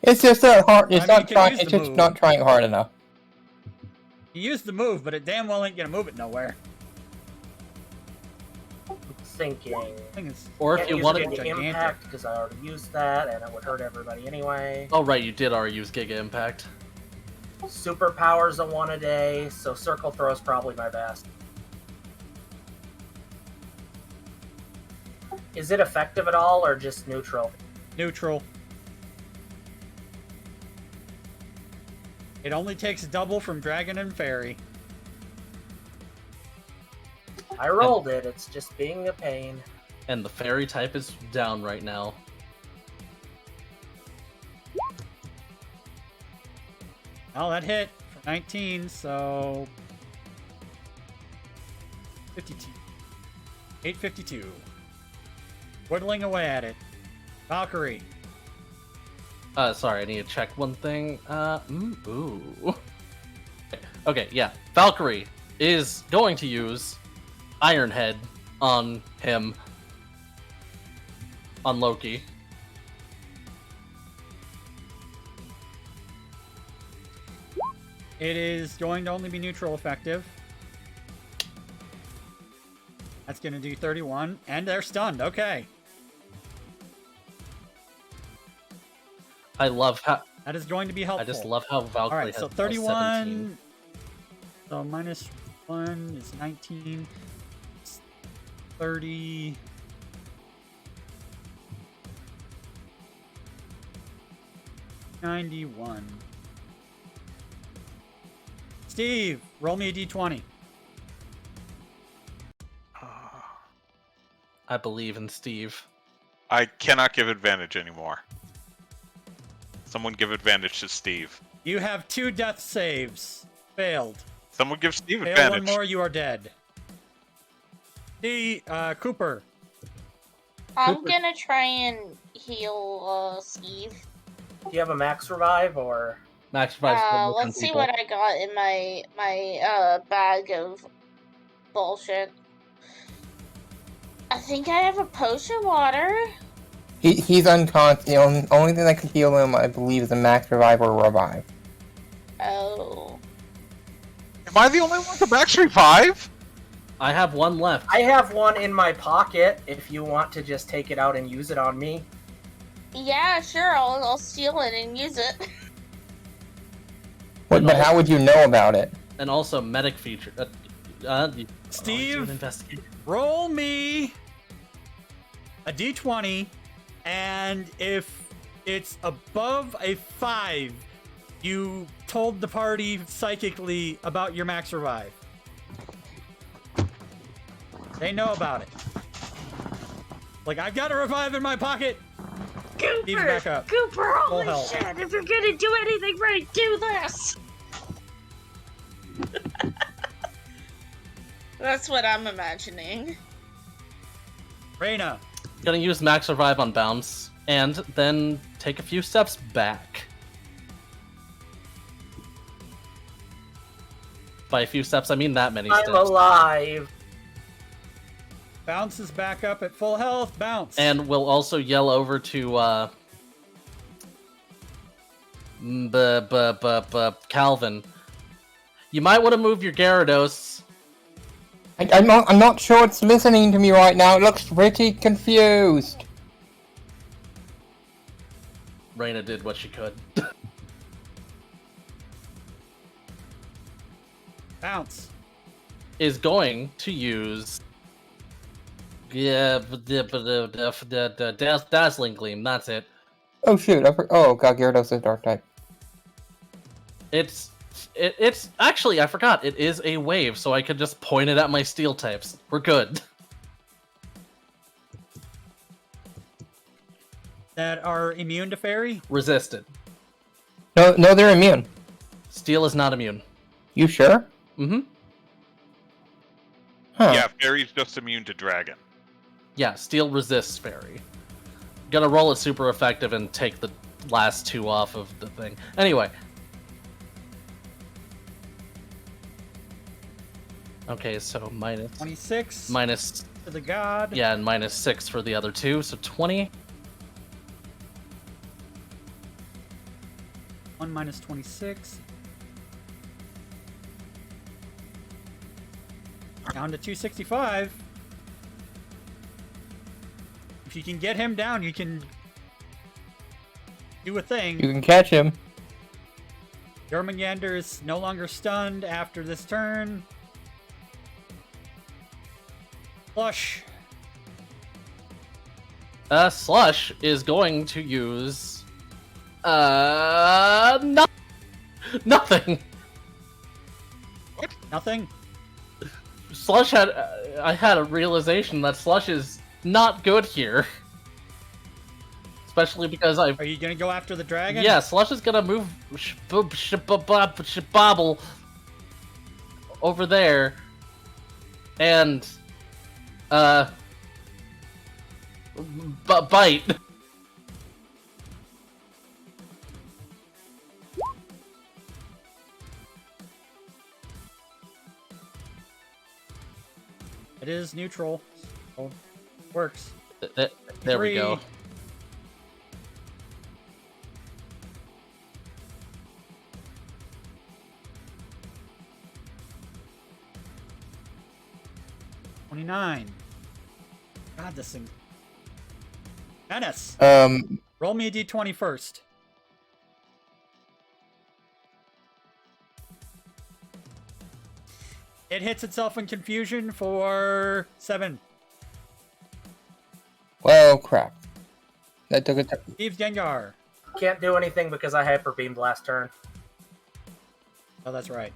It's just not hard. It's I mean, not you can trying. use It's the just move. not trying hard enough. You used the move, but it damn well ain't gonna move it nowhere. Thinking. Thing is, Or if Can't you use wanted... Giga gigantic. Impact because I already used that, and it would hurt everybody anyway. Oh, right, you did already use Giga Impact. Superpower's a 1 a day, so Circle Throw's probably my best. Is it effective at all, or just neutral? neutral. It only takes double from Dragon and Fairy. I rolled it, it's just being a pain. And the fairy type is down right now. Oh, that hit for 19, so 52. 852. Whittling away at it. Valkyrie. Sorry, I need to check one thing. Ooh. Okay, yeah. Valkyrie is going to use Iron Head on him. On Loki. It is going to only be neutral effective. That's going to do 31, and they're stunned. Okay. I love how... That is going to be helpful. I just love how Valkyrie Alright, has so plus 31. 17. So minus 1 is 19. It's 30. $91. Steve, roll me a d20. I believe in Steve. I cannot give advantage anymore. Someone give advantage to Steve. You have 2 death saves. Failed. Someone give Steve Fail advantage. one more, you are dead. Cooper. I'm gonna try and heal Steve. Do you have a max revive, or...? Max revives for Let's see what I got in my bag of bullshit. I think I have a potion water. He's unconscious. The only thing that can heal him, I believe, is a max revive or revive. Oh. Am I the only one with a max revive? I have one left. I have one in my pocket, if you want to just take it out and use it on me. Yeah, sure, I'll steal it and use it. But how would you know about it? And also medic feature. Steve, investigate. roll me a d20, and if it's above a 5, you told the party psychically about your max revive. They know about it. Like, I've got a revive in my pocket. Steve's back up. Cooper, Full holy health. shit, if you're gonna do anything right, do this! That's what I'm imagining. Reina. Gonna use max revive on bounce, and then take a few steps back. By a few steps, I mean that many steps. I'm alive! Bounces back up at full health. Bounce. And we'll also yell over to Calvin. You might want to move your Gyarados. I'm not sure it's listening to me right now. It looks pretty confused. Reina did what she could. Bounce. Is going to use Dazzling Gleam. That's it. Oh shoot! Oh god, Gyarados is Dark type. It's actually, I forgot. It is a wave, so I could just point it at my Steel types. We're good. that are immune to fairy? Resisted. No, they're immune. Steel is not immune. You sure? Mm-hmm. Huh. Yeah, fairy's just immune to dragon. Yeah, steel resists fairy. Gonna roll it super effective and take the last 2 off of the thing. Anyway. Okay, so minus 26 minus to the god. yeah, and minus 6 for the other 2, so 20. 1 minus 26. Down to 265. If you can get him down, you can do a thing. You can catch him. Jormungandr is no longer stunned after this turn. Flush. Slush is going to use nothing. Nothing. Slush had I had a realization that Slush is not good here. Especially because I've... Are you gonna go after the dragon? Yeah, Slush is gonna move bobble over there and bite. It is neutral. So works. There we go. 29. God, this thing. Menace. Roll me a d20 first. It hits itself in confusion for 7. Well, crap. That took a turn. Steve's Gengar. Can't do anything because I hyper beamed last turn. Oh, that's right.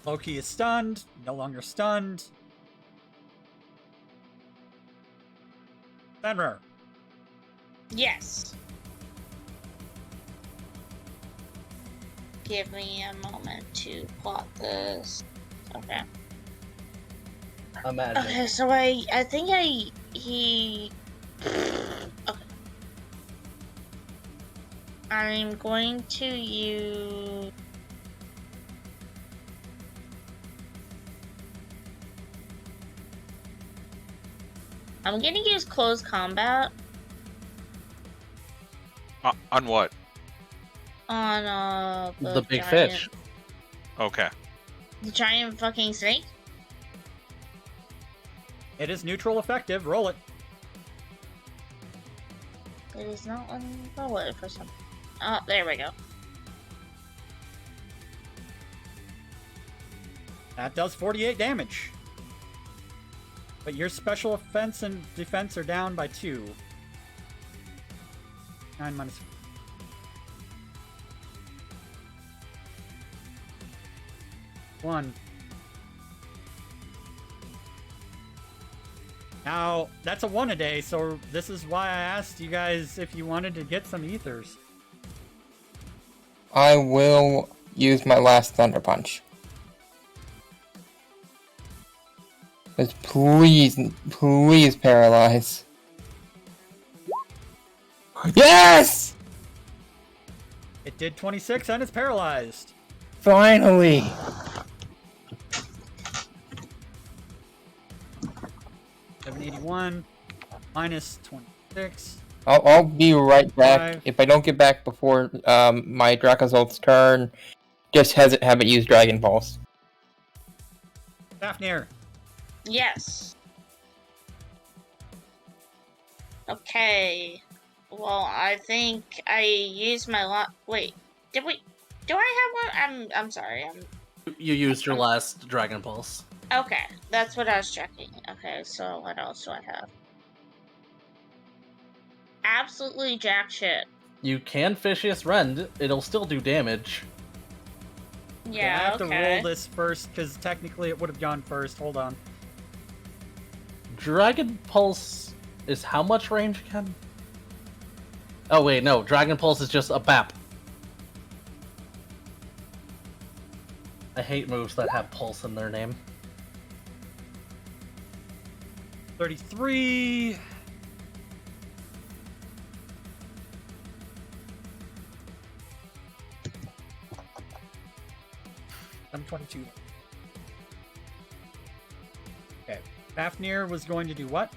Loki is stunned. No longer stunned. Fenrir. Yes. Give me a moment to plot this. Okay. Imagine. Okay, so I think he okay. I'm going to use I'm gonna use close combat On what? on The big giant, fish. Okay. the giant fucking snake. It is neutral effective. Roll it. It is not letting me roll it for some. Oh, there we go. That does 48 damage. But your special offense and defense are down by 2. 9 minus... One. Now, that's a 1 a day, so this is why I asked you guys if you wanted to get some ethers. I will use my last Thunder Punch. Let's please paralyze. Yes! It did 26 and it's paralyzed. Finally! 781 minus 26. I'll be right back. 5. If I don't get back before my Dracozolt's turn, just have it use Dragon Pulse. Fafnir. Yes. Okay. Well, I think I used my Wait, did we? Do I have one? I'm sorry. You used your last Dragon Pulse. Okay. That's what I was checking. Okay, so what else do I have? Absolutely jack shit. You can Fishious Rend. It'll still do damage. Yeah. I have okay. to roll this first because technically it would have gone first. Hold on. Dragon Pulse is how much range again? Oh wait, no. Dragon Pulse is just a BAP. I hate moves that have pulse in their name. 33. I'm 22. Okay. Fafnir was going to do what?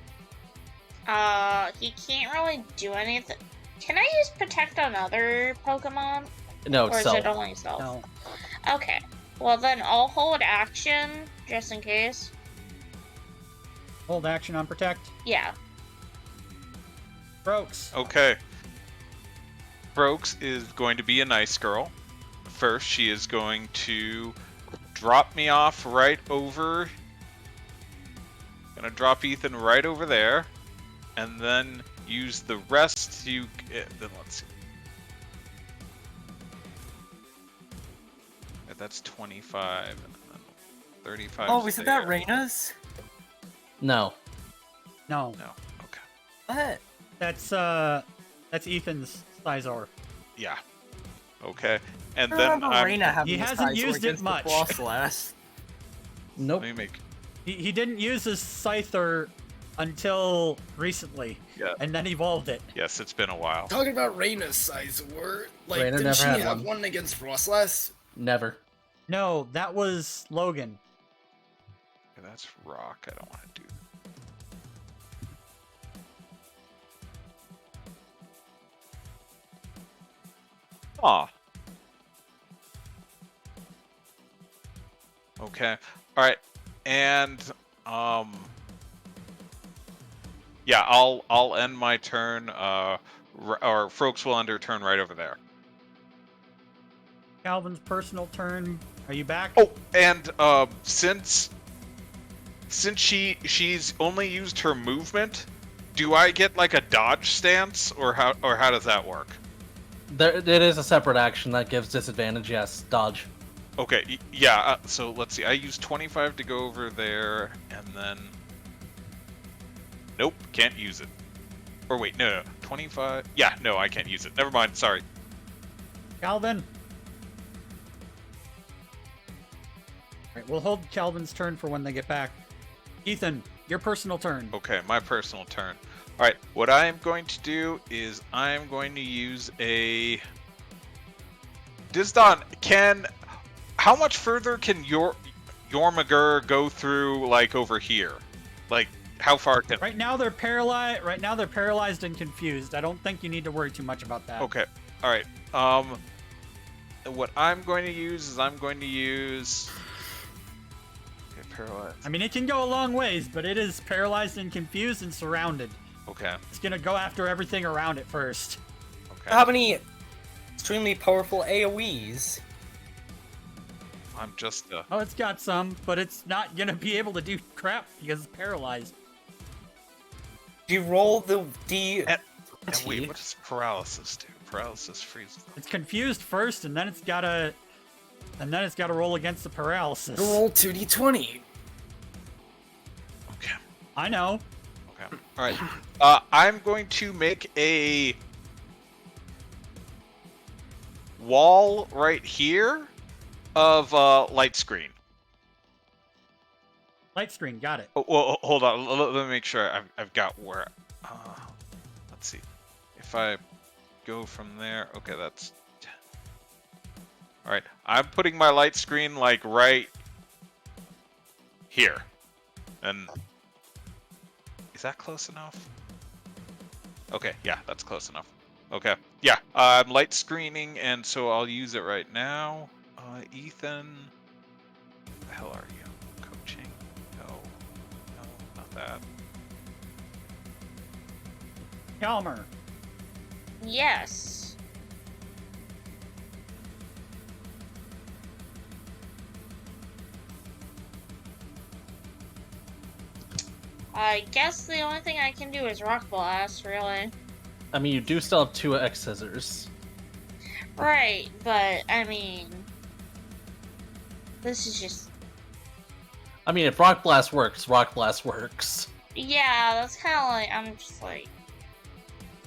He can't really do anything. Can I use Protect on other Pokemon? No, Or it's is self. it only self? No. Okay. Well, then I'll hold action, just in case. Hold action on protect. Yeah. Brooks. Okay. Brooks is going to be a nice girl. First, she is going to drop me off right over. Gonna drop Ethan right over there, and then use the rest to. Then let's see. That's 25, and then 35. Oh, isn't that Reina's? No. No. No. Okay. What? That's Ethan's Sizor. Yeah. Okay. And then Reina having He this hasn't Sizor used it against the much. Frostlass. Nope. let me make. He didn't use his Scyther until recently, Yeah. and then evolved it. Yes, it's been a while. Talking about Reina's Sizor, like, Reina didn't never she had have one. one against Frostlass? Never. No, that was Logan. Okay, that's rock. I don't want to do. Aw. Okay. All right. And yeah, I'll end my turn. Or Froaks will end her turn right over there. Calvin's personal turn. Are you back? Oh, and since she's only used her movement, do I get like a dodge stance, or how does that work? There, it is a separate action that gives disadvantage. Yes, dodge. Okay, yeah. So let's see. I use 25 to go over there, and then nope, can't use it. Or wait, no, 25. Yeah, no, I can't use it. Never mind. Sorry. Calvin. Alright, we'll hold Calvin's turn for when they get back. Ethan, your personal turn. Okay, my personal turn. All right, what I am going to do is I am going to use a Disdonn. How much further can your Yormagur go through, like over here? Like how far can? Right now they're paralyzed. Right now they're paralyzed and confused. I don't think you need to worry too much about that. Okay. All right. What I'm going to use is I'm going to use. Okay, paralyzed. I mean, it can go a long ways, but it is paralyzed and confused and surrounded. Okay. It's gonna go after everything around it first. Okay. How many extremely powerful AoEs? I'm just. Oh, it's got some, but it's not gonna be able to do crap because it's paralyzed. Do you roll the D? And wait, what does paralysis do? Paralysis freezes. It's confused first, and then it's gotta roll against the paralysis. Roll 2d20. Okay. I know. Okay. All right. I'm going to make a wall right here of light screen. Light screen, got it. Oh, well, hold on. Let me make sure I've got where. Let's see. If I go from there, okay, that's 10. All right. I'm putting my light screen like right here, and is that close enough? Okay, yeah, that's close enough. Okay, yeah, I'm light screening, and so I'll use it right now. Ethan, where the hell are you? Coaching? No, not that. Calmer. Yes. I guess the only thing I can do is Rock Blast, really. I mean, you do still have 2 X scissors. Right, but, I mean... This is just... I mean, if Rock Blast works, Rock Blast works. Yeah, that's kind of like... I'm just like...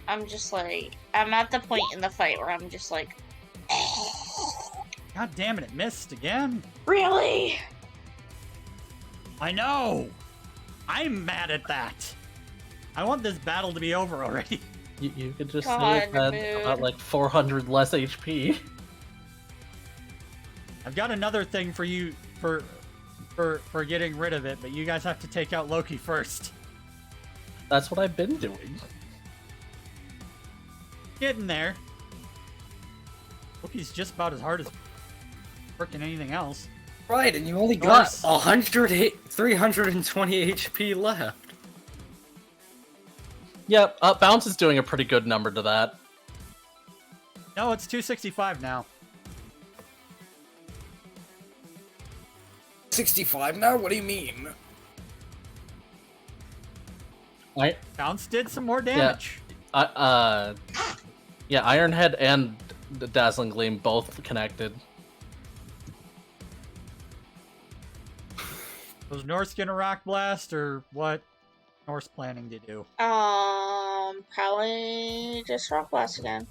I'm just like, I'm at the point in the fight where I'm just like, God damn it, it missed again. really? I know! I'm mad at that. I want this battle to be over already. You could just God, say it had dude. about like 400 less HP. I've got another thing for you for getting rid of it, but you guys have to take out Loki first. That's what I've been doing. Getting there. Loki's just about as hard as frickin' anything else. Right, and you only Nice. got 320 HP left. Yep, Bounce is doing a pretty good number to that. No, it's 265 now. 65 now? What do you mean? I Bounce did some more damage. yeah, Ironhead and the Dazzling Gleam both connected. Was Norse gonna rock blast, or what Norse planning to do? Probably just rock blast again.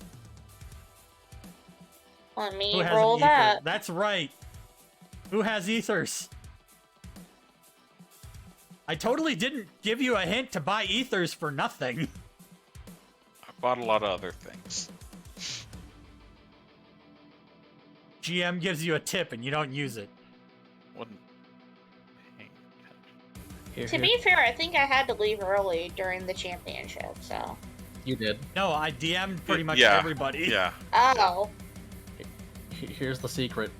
Let me Who has roll an ether? that. That's right. Who has ethers? I totally didn't give you a hint to buy ethers for nothing. I bought a lot of other things. GM gives you a tip and you don't use it. Wasn't paying attention. To be fair, I think I had to leave early during the championship, so. You did. No, I DM'd pretty much Yeah, everybody. Yeah. Oh. Here's the secret.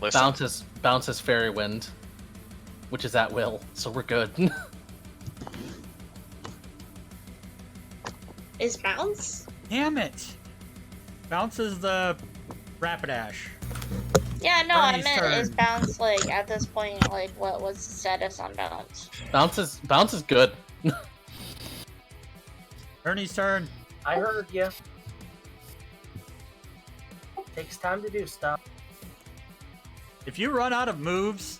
Listen. Bounces Fairy Wind, which is at will, so we're good. Is bounce? Damn it. Bounces the Rapidash. Yeah, no, I Bernie's meant turn. is bounce like at this point like what was the status on bounce? Bounce is good. Ernie's turn. I heard you. Takes time to do stuff. If you run out of moves,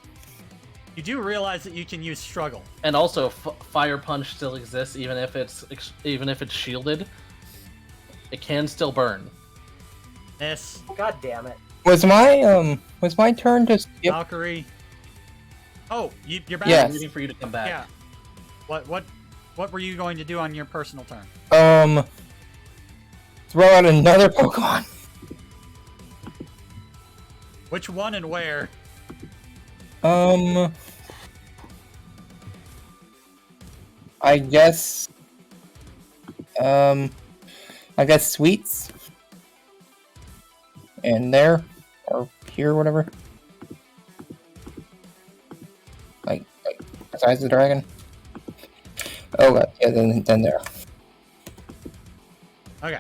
you do realize that you can use struggle. And also, Fire Punch still exists even if it's shielded. It can still burn. Miss. God damn it. Was my turn to skip? Valkyrie. Oh, you're back. Yes. I'm waiting for you to come back. Yeah. What were you going to do on your personal turn? Throw out another Pokemon. Which one and where? I guess Sweets. And there, or here, whatever. Like besides the dragon. Oh, yeah, then there. Okay.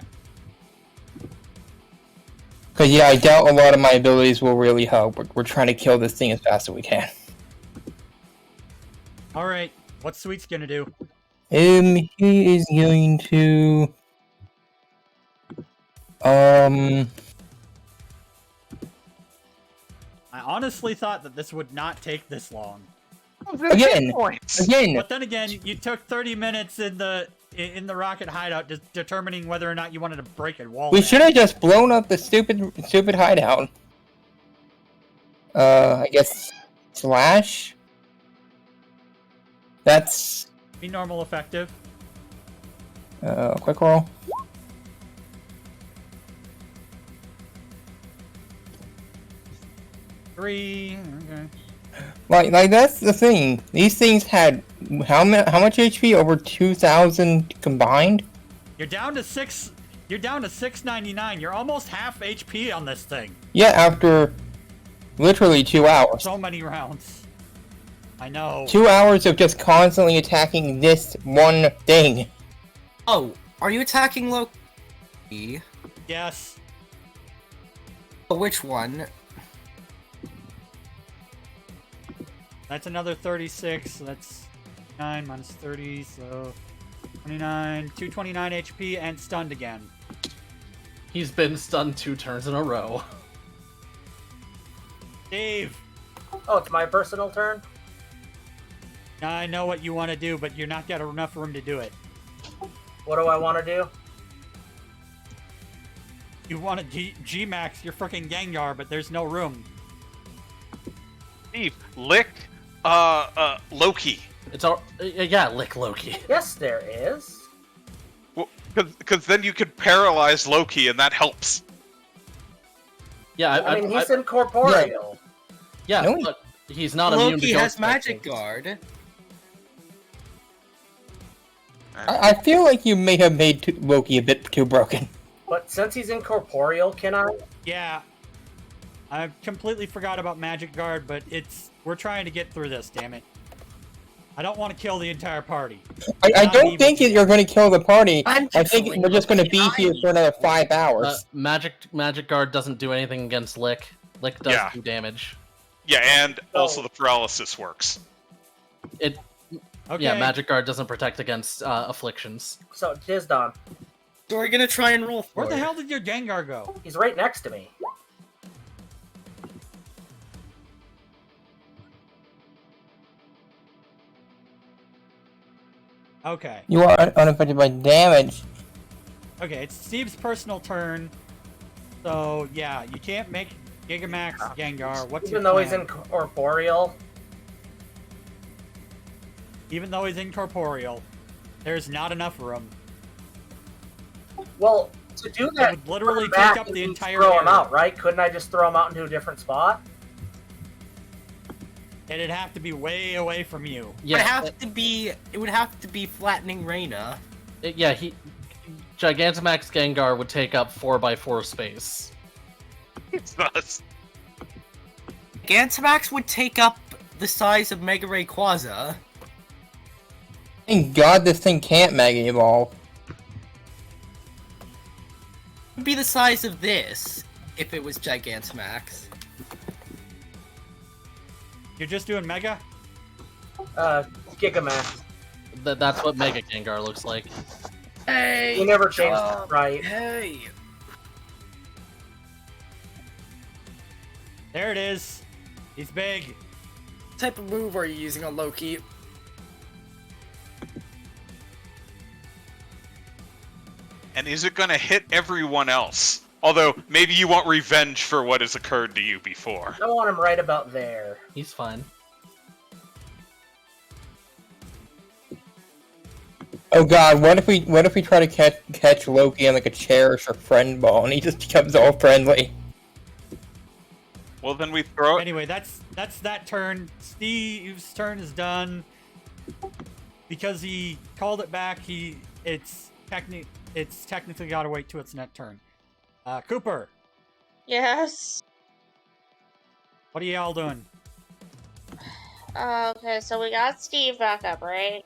Cause yeah, I doubt a lot of my abilities will really help. We're trying to kill this thing as fast as we can. All right. What's Sweet's gonna do? He is going to I honestly thought that this would not take this long. again. But then again, you took 30 minutes in the rocket hideout determining whether or not you wanted to break a wall. We down. should have just blown up the stupid hideout. I guess Slash. That's Be normal effective. quick roll. Three. Okay. Like that's the thing. These things had how much HP? Over 2,000 combined. You're down to 699. You're almost half HP on this thing. Yeah, after literally 2 hours. So many rounds. I know. 2 hours of just constantly attacking this one thing. Oh, are you attacking Loki? Yes. Which one? That's another 36. So that's 9 minus 30. So 29. 229 HP and stunned again. He's been stunned 2 turns in a row. Dave. Oh, it's my personal turn? I know what you want to do, but you're not got enough room to do it. What do I want to do? You want to G-Max your freaking Gengar, but there's no room. Steve, lick Loki. It's all yeah, lick Loki. Yes, there is. Well, because then you could paralyze Loki, and that helps. Yeah, I mean, he's incorporeal. yeah, No. but he's not immune to Loki has ghost Magic type things. Guard. I feel like you may have made Loki a bit too broken. But since he's incorporeal, can I? Yeah. I completely forgot about Magic Guard, but we're trying to get through this, damn it. I don't want to kill the entire party. I don't think that you're going to kill the party. I'm I think we're just going to be here for another 5 hours. Magic Guard doesn't do anything against lick. Lick does Yeah. do damage. Yeah, and also the paralysis works. It Okay. yeah, Magic Guard doesn't protect against afflictions. So, Disdonn, So we're gonna try and roll for Where the it. hell did your Gengar go? he's right next to me. Okay. You are unaffected by damage. Okay, it's Steve's personal turn. So, yeah, you can't make Gigamax Gengar. What's Even your though he's plan? incorporeal. Even though he's incorporeal, there's not enough room. Well, to do that, would literally put him back take up the and entire throw him area. out, right? Couldn't I just throw him out into a different spot? And it'd have to be way away from you. Yeah, It would have to be flattening Reina. yeah. Gigantamax Gengar would take up 4x4 space. It's nuts. Gigantamax would take up the size of Mega Rayquaza. Thank God this thing can't Mega Evolve. It would be the size of this if it was Gigantamax. You're just doing Mega? Gigamax. That's what Mega Gengar looks like. Hey! He never changed it, right? Hey! There it is. He's big. What type of move are you using on Loki? And is it going to hit everyone else? Although, maybe you want revenge for what has occurred to you before. I want him right about there. He's fine. Oh God, what if we try to catch Loki in like a cherish or friend ball and he just becomes all friendly? Well, then we throw it. Anyway, that's that turn. Steve's turn is done. Because he called it back, it's technically got to wait till its next turn. Cooper, Yes. what are y'all doing? Okay, so we got Steve back up, right?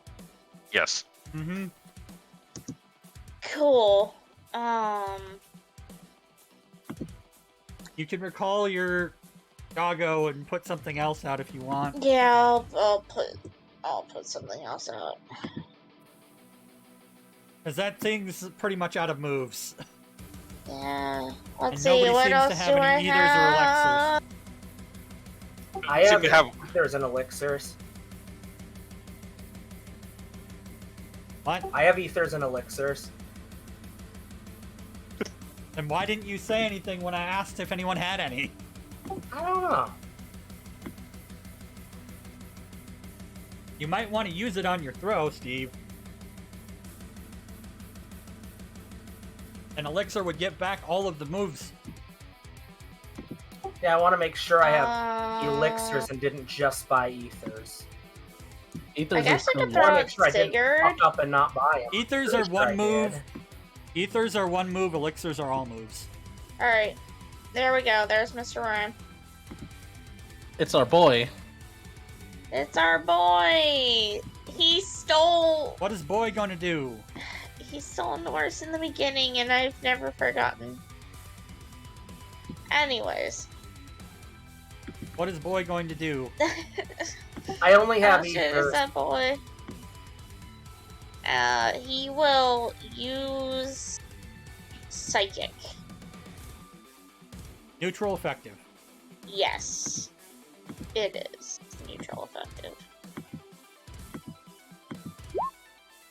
Yes. Mm-hmm. Cool. You can recall your doggo and put something else out if you want. Yeah, I'll put something else out. Because that thing's pretty much out of moves. Yeah. Let's And see, nobody what seems else to have do I any ethers or have? I Seem to have. There's an elixirs. What? I have ethers and elixirs. Then why didn't you say anything when I asked if anyone had any? I don't know. You might want to use it on your throw, Steve. An elixir would get back all of the moves. Yeah, I want to make sure I have elixirs and didn't just buy ethers. Ethers I guess I are could cool. I throw want to it make sure I didn't Sigurd. fuck up and not buy them. Ethers Pretty are sure I one move. did. Ethers are one move, elixirs are all moves. Alright. There we go. There's Mr. Rhyme. It's our boy. It's our boy! He stole What is boy gonna do? Norse in the beginning, and I've never forgotten. Anyways. What is boy going to do? I only have How shit is ethers. that boy? He will use Psychic. Neutral effective. Yes. It is neutral effective.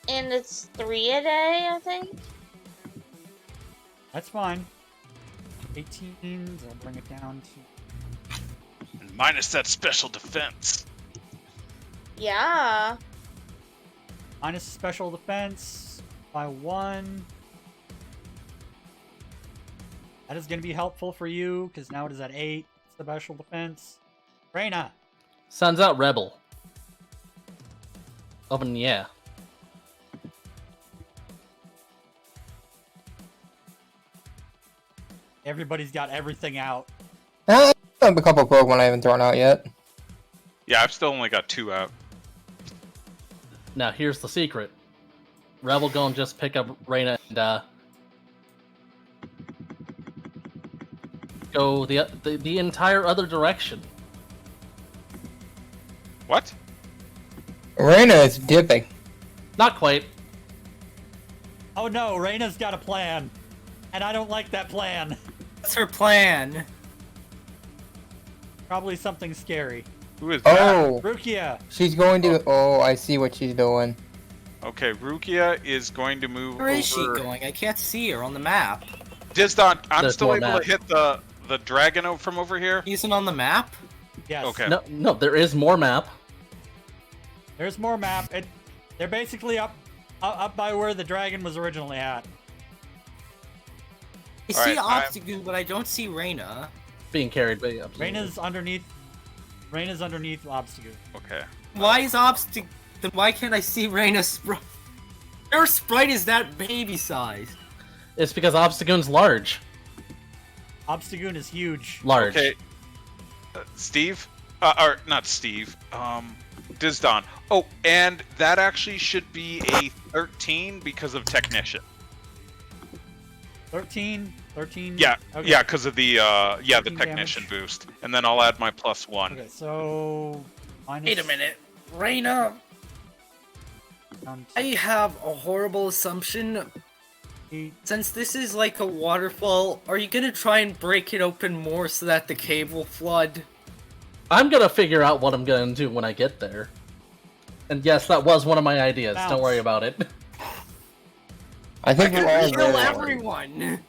And it's 3 a day, I think. That's fine. 18s, I'll bring it down to... Minus that special defense. Yeah. Minus special defense by 1. That is going to be helpful for you, because now it is at 8 special defense. Reina! Sends out Rebel. Open, yeah. Everybody's got everything out. I have a couple Pokemon I haven't thrown out yet. Yeah, I've still only got 2 out. Now here's the secret. Rebel go and just pick up Reina and go the entire other direction. What? Reina is dipping. Not quite. Oh no, Reina's got a plan. And I don't like that plan. What's her plan? Probably something scary. Who is that? Oh, Rukia! she's going to. Oh, I see what she's doing. Okay, Rukia is going to move Where is she over. going? I can't see her on the map. Disdonn, I'm There's still more able map. to hit the dragon from over here. He isn't on the map? Yes. Okay. No, there is more map. There's more map. They're basically up by where the dragon was originally at. I All see right, Obstagoon, but I don't see Reina. Being carried by Reina's underneath Obstagoon. Okay. Why is Obstagoon? Then why can't I see Reina's sprite? Her sprite is that baby size. It's because Obstagoon's large. Obstagoon is huge. Large. Okay. Steve? Or not Steve. Disdonn. Oh, and that actually should be a 13 because of Technician. 13? Yeah, Okay. yeah, because of the the 13 Technician damage. boost. And then I'll add my +1. Okay, so... minus Wait a minute. Reina, down I have a horrible assumption. to 8. Since this is like a waterfall, are you gonna try and break it open more so that the cave will flood? I'm gonna figure out what I'm gonna do when I get there. And yes, that was one of my ideas. Bounce. Don't worry about it. I think we're all Kill there. everyone!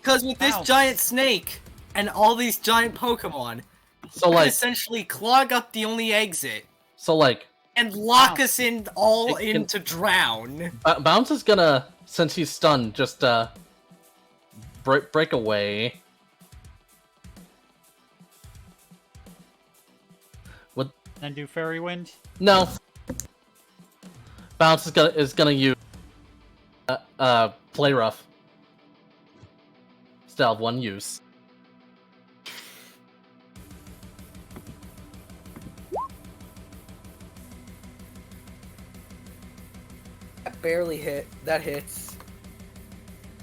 Because with this Ow. giant snake and all these giant Pokemon, So I could like, essentially clog up the only exit so and lock Ow. us in all It can- in to drown. Bounce is gonna, since he's stunned, just break away. Then do Fairy Wind. No. Bounce is gonna use Play Rough. Still have 1 use. That barely hit. That hits.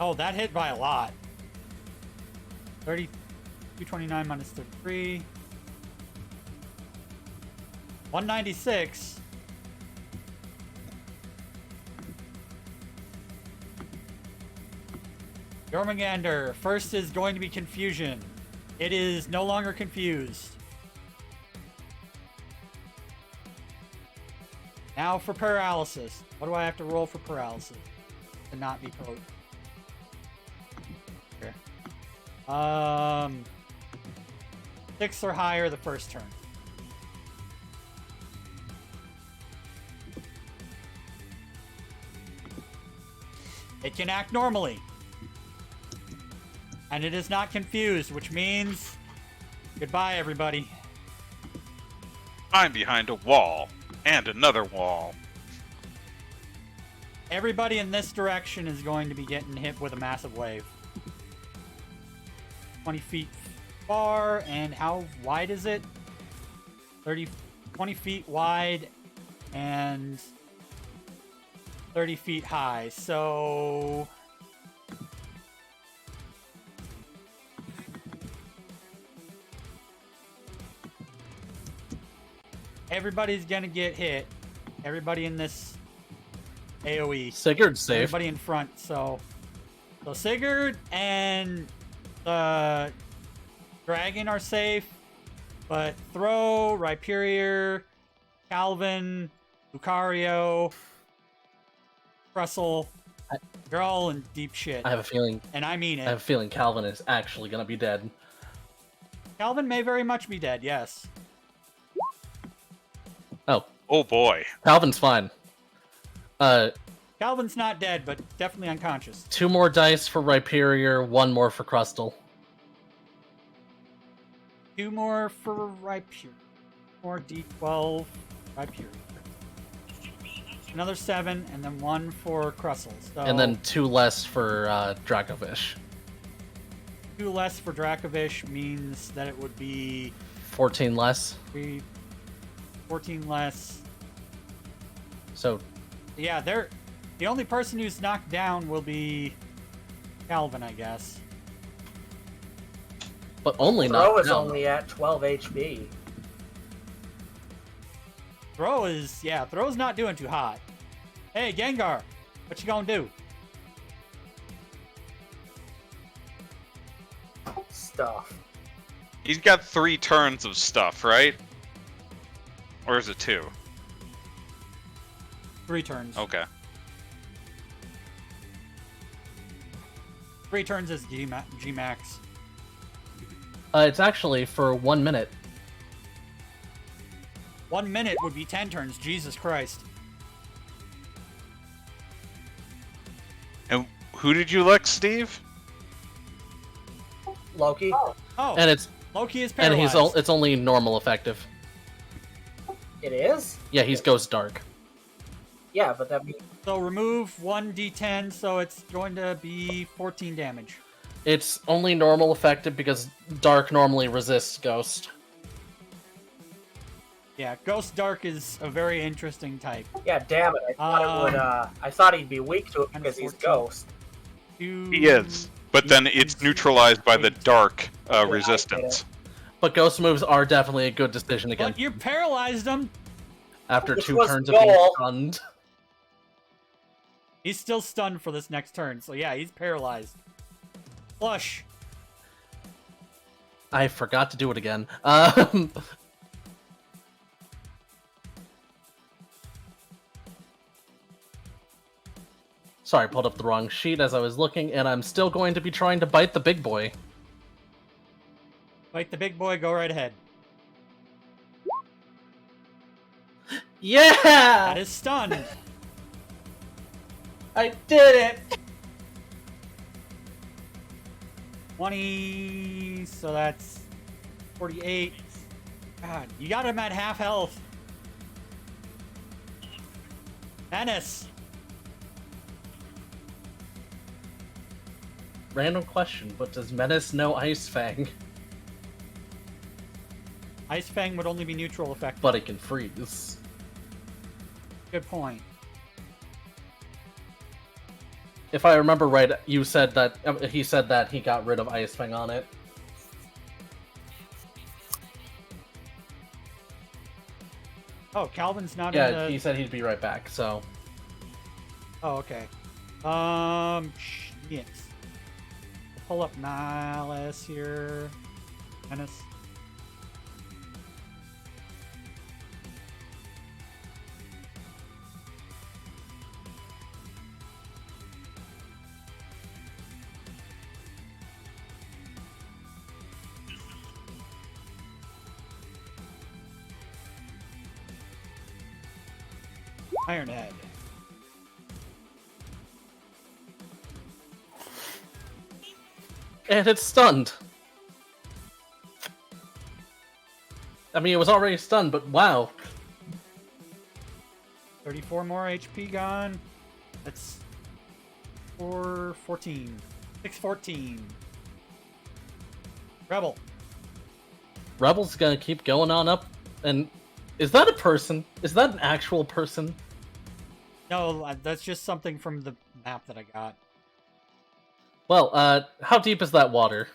Oh, that hit by a lot. 30... 229 minus 33... 196. Jormungandr, first is going to be Confusion. It is no longer confused. Now for Paralysis. What do I have to roll for Paralysis? To not be potent. Here. 6 or higher the first turn. It can act normally. And it is not confused, which means goodbye, everybody. I'm behind a wall. And another wall. Everybody in this direction is going to be getting hit with a massive wave. 20 feet far, and how wide is it? 20 feet wide and 30 feet high, so... everybody's gonna get hit. Everybody in this AoE. Sigurd's safe. Everybody in front, so Sigurd and the dragon are safe, but Throw, Rhyperior, Calvin, Lucario, Russell, you're all in deep shit. I have a feeling. And I mean I have it. a feeling Calvin is actually gonna be dead. Calvin may very much be dead, yes. Oh boy. Calvin's fine. Calvin's not dead, but definitely unconscious. 2 more dice for Rhyperior, 1 more for Crustal. 2 more for Rhyperior. More D12 Rhyperior. Another 7, and then 1 for Crustle. So And then 2 less for Dracovish. 2 less for Dracovish means that it would be 14 less. 14 less. So, Yeah, the only person who's knocked down will be Calvin, I guess. but only Throw not is down. only at 12 HP. Throw's not doing too hot. Hey, Gengar, what you gonna do? Stuff. He's got 3 turns of stuff, right? Or is it 2? 3 turns. Okay. 3 turns is G-Max. It's actually for 1 minute. 1 minute would be 10 turns. Jesus Christ. And who did you elect, Steve? Loki. Oh, And Loki is and paralyzed. it's only normal effective. It is? Yeah, he's Ghost Dark. Yeah, but that means So remove 1 d10, so it's going to be 14 damage. It's only normal effective because Dark normally resists Ghost. Yeah, Ghost Dark is a very interesting type. yeah, damn it. I thought it would I thought he'd be weak to it And because he's 14. ghost. He is. But then it's neutralized by the dark resistance. But Ghost moves are definitely a good decision again. But you paralyzed him. After Which 2 was turns the of being goal. stunned. He's still stunned for this next turn, so yeah, he's paralyzed. Flush. I forgot to do it again. Sorry, pulled up the wrong sheet as I was looking, and I'm still going to be trying to bite the big boy. Fight the big boy, go right ahead. Yeah! That is stunned. I did it! 20, so that's 48. God, you got him at half health. Menace. Random question, but does Menace know Ice Fang? Ice Fang would only be neutral effect. But it can freeze. Good point. If I remember right, you said that he said that he got rid of Ice Fang on it. Oh, Calvin's not in Yeah, the... he said he'd be right back, so... Oh, okay. Shit. Pull up Nihilus here. Menace. Ironhead. And it's stunned. I mean, it was already stunned, but wow. 34 more HP gone. That's 414. 614. Rebel. Rebel's gonna keep going on up, and... Is that a person? Is that an actual person? No, that's just something from the map that I got. Well, how deep is that water?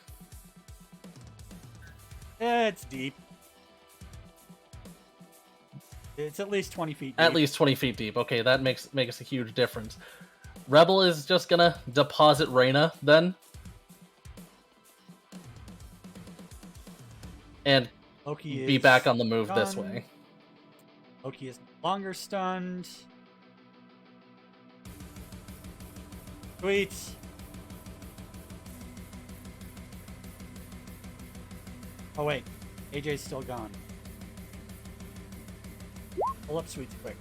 It's deep. It's at least 20 feet deep. At least 20 feet deep. Okay, that makes a huge difference. Rebel is just gonna deposit Reina, then. And Loki be is back on the move this stunned. way. Loki is no longer stunned. Sweet. Oh wait, AJ's still gone. Pull up Sweets quick.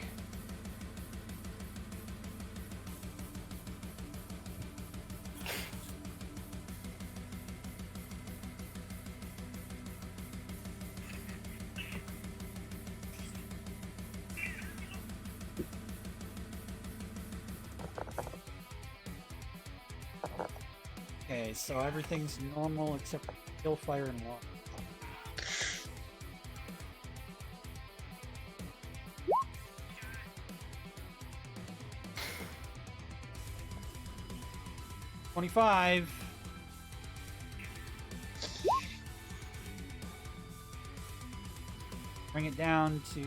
Okay, so everything's normal except for kill, fire, and water. $25. Bring it down to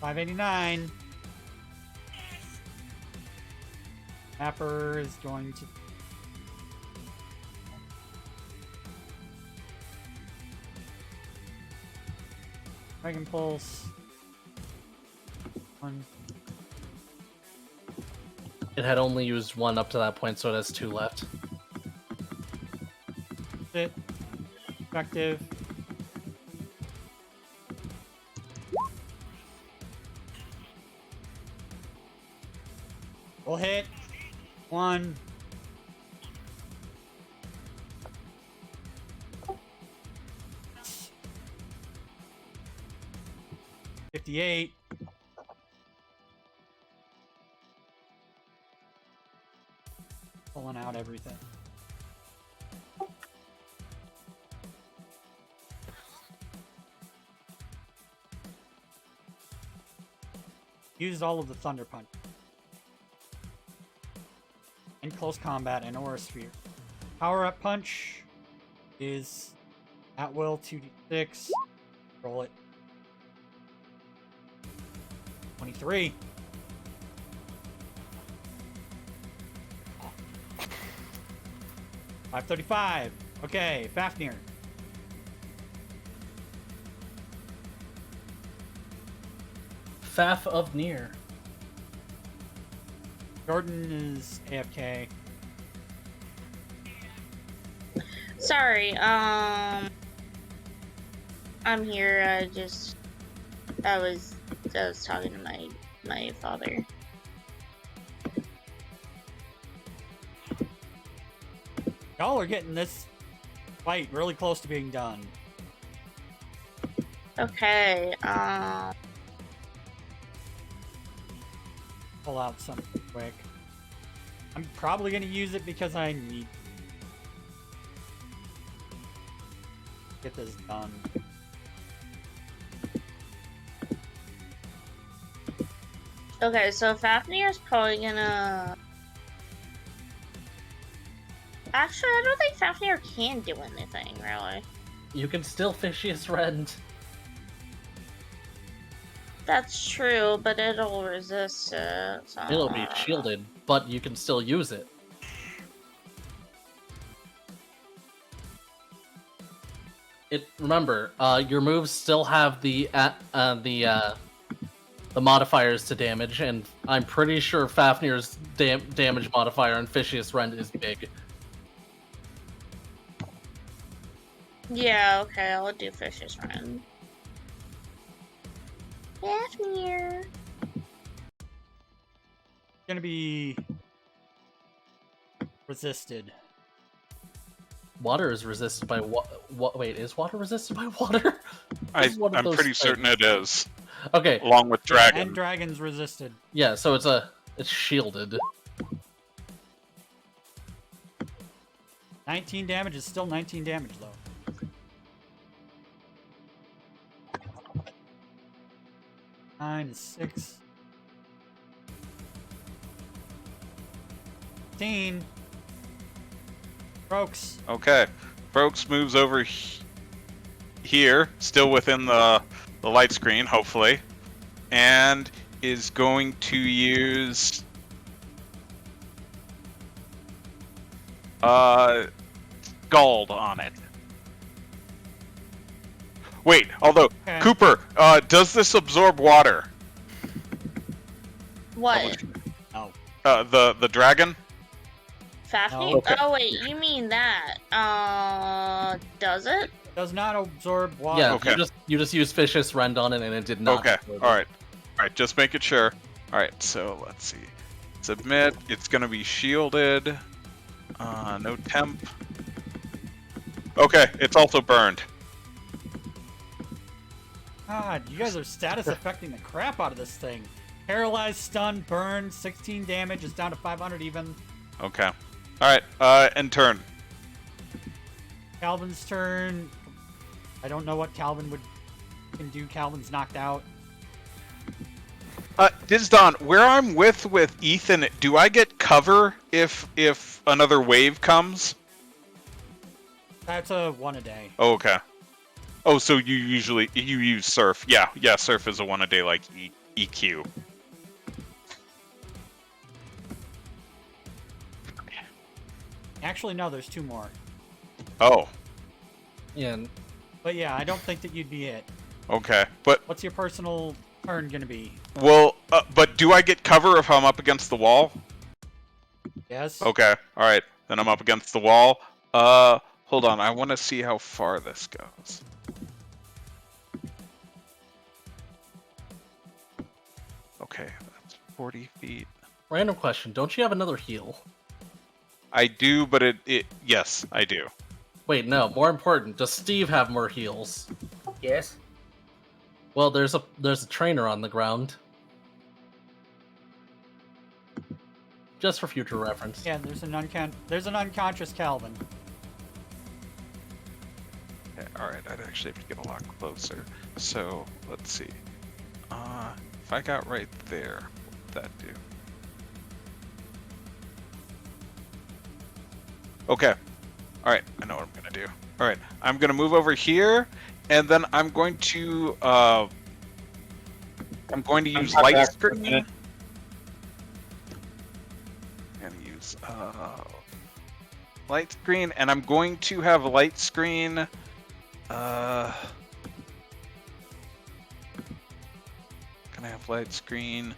$5.89. Mapper is going to Dragon Pulse. One. It had only used one up to that point, so it has 2 left. Sit. Effective. We'll hit. 1. $58. Pulling out everything. Used all of the Thunder Punch. In close combat and Aura Sphere. Power Up Punch is at will 2d6. Roll it. 23. $535. Okay, Fafnir. Faf of Near. Jordan is AFK. Sorry, I'm here. I was talking to my father. Y'all are getting this fight really close to being done. Okay, Pull out something quick. I'm probably gonna use it because I need to get this done. okay, so Fafnir's probably gonna... Actually, I don't think Fafnir can do anything, really. You can still Fishious Rend. That's true, but it'll resist it. So... It'll be shielded, but you can still use it. Remember, your moves still have the modifiers to damage, and I'm pretty sure Fafnir's damage modifier on Fishious Rend is big. Yeah, okay, I'll do Fish's Run. Fafnir. Gonna be resisted. Water is resisted by what? Wait, is water resisted by water? I'm pretty certain it is. Okay. Along with dragon. And dragon's resisted. Yeah, so it's shielded. 19 damage is still 19 damage though. Nine is 6. 15. Brokes. Okay. Brokes moves over here, still within the light screen, hopefully, and is going to use Scald on it. Wait, although Okay. Cooper, does this absorb water? What? No. The dragon? Fafnir? No. Okay. Oh wait, you mean that? Does it? Does not absorb water. Yeah, Okay. you just used Fish's Rend on it and it did not. Okay, absorb it. alright, just make it sure. Alright, so let's see. Submit, it's gonna be shielded. No temp. Okay, it's also burned. God, you guys are status affecting the crap out of this thing. Paralyzed, stunned, burned, 16 damage. It's down to 500 even. Okay. Alright, end turn. Calvin's turn. I don't know what Calvin can do. Calvin's knocked out. Disdonn, where I'm with Ethan, do I get cover if another wave comes? That's a 1 a day. Oh, okay. Oh, so you use Surf. Yeah, Surf is a 1 a day like EQ. Actually, no, there's 2 more. Oh, Yeah, But yeah, I don't think that you'd be it. okay. But What's your personal turn gonna be? well, but do I get cover if I'm up against the wall? Yes? Okay. All right. Then I'm up against the wall. Hold on. I want to see how far this goes. Okay, that's 40 feet. random question. Don't you have another heal? I do, but yes, I do. Wait, no. More important, does Steve have more heals? Yes. Well, there's a trainer on the ground. Just for future reference. Yeah, there's an unconscious Calvin. Okay, all right. I'd actually have to get a lot closer. So let's see. If I got right there, what would that do? Okay. All right. I know what I'm gonna do. All right. I'm gonna move over here, and then I'm going to use back light for a screen. minute. And use light screen, and I'm going to have light screen. Can I have light screen?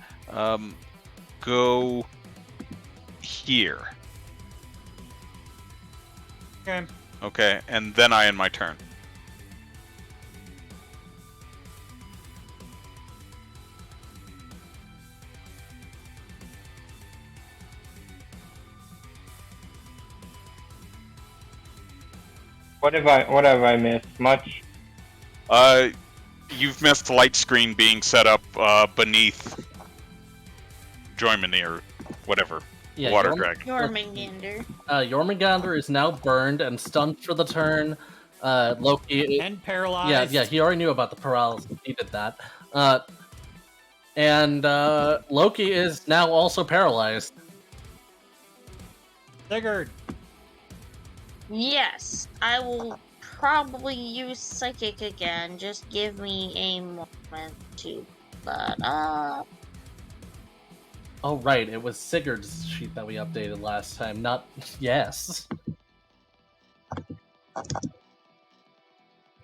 Go here. Okay. Okay, and then I end my turn. What have I missed? Much? You've missed light screen being set up beneath Joymini or whatever. Yeah, Water Yorm- dragon. Jormungandr. Jormungandr is now burned and stunned for the turn. Loki. And paralyzed. Yeah, he already knew about the paralysis. He did that. And Loki is now also paralyzed. Sigurd. Yes, I will probably use Psychic again. Just give me a moment to put up. Oh, right. It was Sigurd's sheet that we updated last time, not... Yes.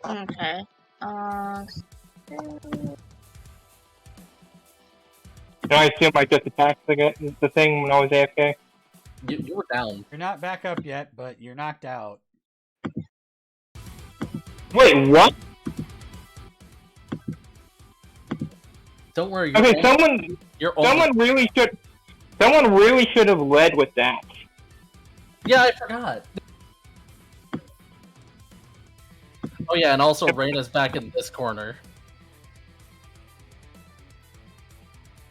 Okay. Can I assume I just attacked the thing when I was AFK? You were down. You're not back up yet, but you're knocked out. Wait, what? Don't worry. Okay, someone really should have led with that. Yeah, I forgot. Oh yeah, and also Reina's back in this corner.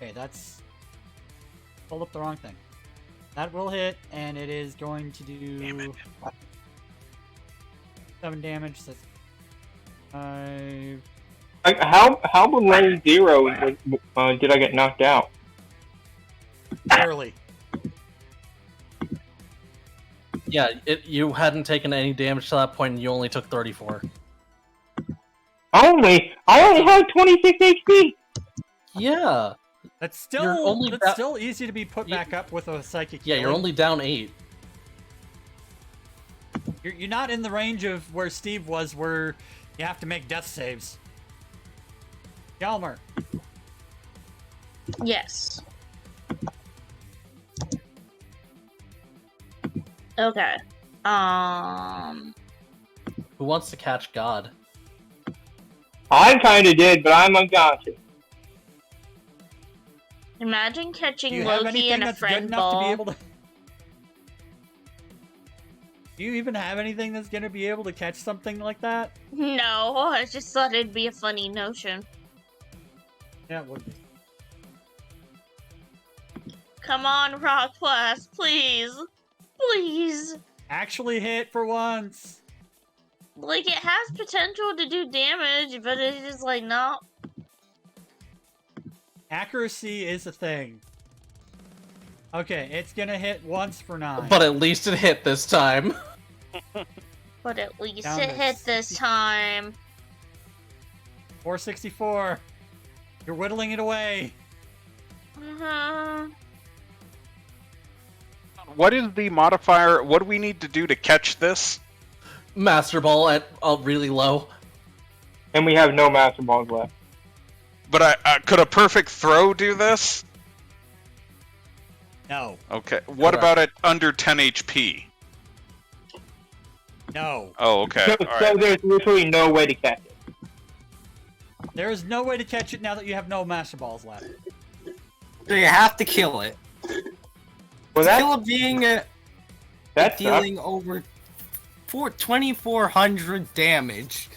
Okay, that's... Pulled up the wrong thing. That will hit, and it is going to do... 7 damage, that's... 5... Like, how below 0 did I get knocked out? Barely. Yeah, you hadn't taken any damage to that point, and you only took 34. I only have 26 HP! Yeah. That's You're still only that's still easy to be put back up with a psychic Yeah, you're healing. only down 8. You're not in the range of where Steve was, where You have to make death saves. Yalmer. Yes. Okay. Who wants to catch God? I kinda did, but I'm unconscious. Imagine catching Do you have Loki anything in a that's good friend enough to be ball. able to... Do you even have anything that's gonna be able to catch something like that? No, I just thought it'd be a funny notion. Yeah, it would be. Come on, Rock Blast, please. Please. Actually hit for once. Like, it has potential to do damage, but it's just like, no. Accuracy is a thing. Okay, it's gonna hit once for 9. But at least it hit this time. But at least Down it to hit this 60. time. 464. You're whittling it away. Uh-huh. What is the modifier? What do we need to do to catch this? Master Ball at really low. And we have no Master Balls left. But could a perfect throw do this? No. Okay. What Okay. about at under 10 HP? No. Oh, okay. So, All so right. there's literally no way to catch it. There is no way to catch it now that you have no Master Balls left. So you have to kill it. Well, Kill it being that's dealing over 2,400 damage.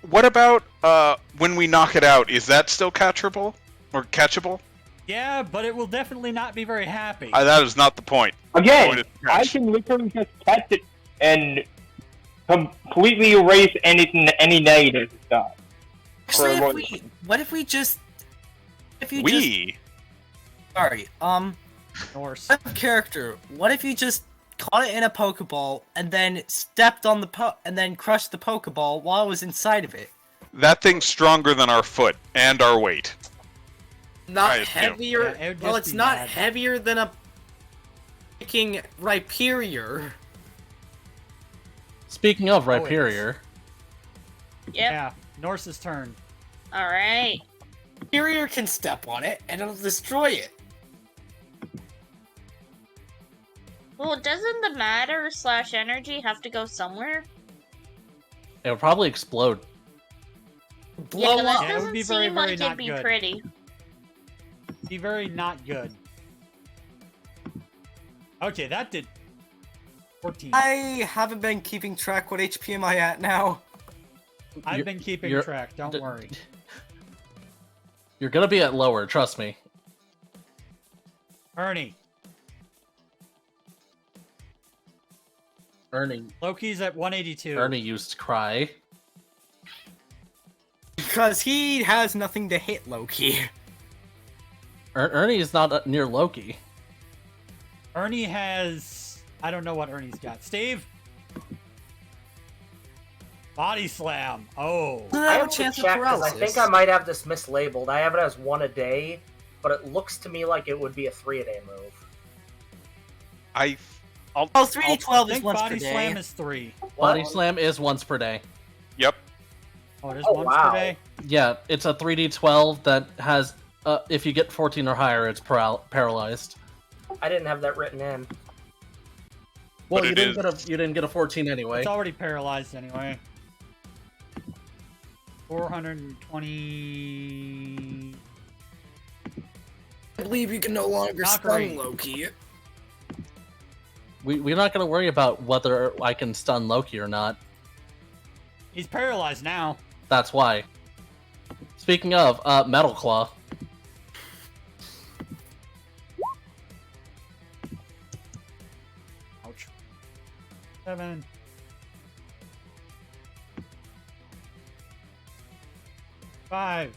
What about when we knock it out? Is that still catchable or catchable? Yeah, but it will definitely not be very happy. That is not the point. Again, Point is I catch. can literally just catch it and completely erase any negative stuff. Actually, For what if we just... Sorry, Norse. character, what if you just caught it in a Pokeball and then stepped on the and then crushed the Pokeball while it was inside of it? That thing's stronger than our foot and our weight. Not Right, heavier. yeah, it would Well, just it's be not mad. heavier than a freaking Rhyperior. Speaking of Oh, it is. Rhyperior, Yep. Yeah, Norse's turn. Alright. Rhyperior can step on it and it'll destroy it. Well, doesn't the matter / energy have to go somewhere? it would probably explode. Blow yeah, that up. Yeah, it would doesn't be very, seem very like not it'd be good. pretty. Be very not good. Okay, that did 14. I haven't been keeping track. What HP am I at now? I've You're- been keeping you're- track, don't worry. You're gonna be at lower, trust me. Ernie. Loki's at 182. Ernie used to cry. Because he has nothing to hit Loki. Ernie is not near Loki. Ernie has... I don't know what Ernie's got. Steve? Body slam. Oh. I I have have a to chance of check because I paralysis. think I might have this mislabeled. I have it as 1 a day, but it looks to me like it would be a 3 a day move. Oh, 3d12 I is think once body per day. slam is 3. Body Slam is once per day. Yep. Oh, it is Oh, once wow. per day? Yeah, it's a 3d12 that has, if you get 14 or higher, it's paralyzed. I didn't have that written in. Well, But you it didn't you didn't get a 14 anyway. It's already paralyzed anyway. 420... I believe you can no longer Valkyrie. stun Loki. We're not gonna worry about whether I can stun Loki or not. He's paralyzed now. That's why. Speaking of, Metal Claw. Ouch. 7. 5.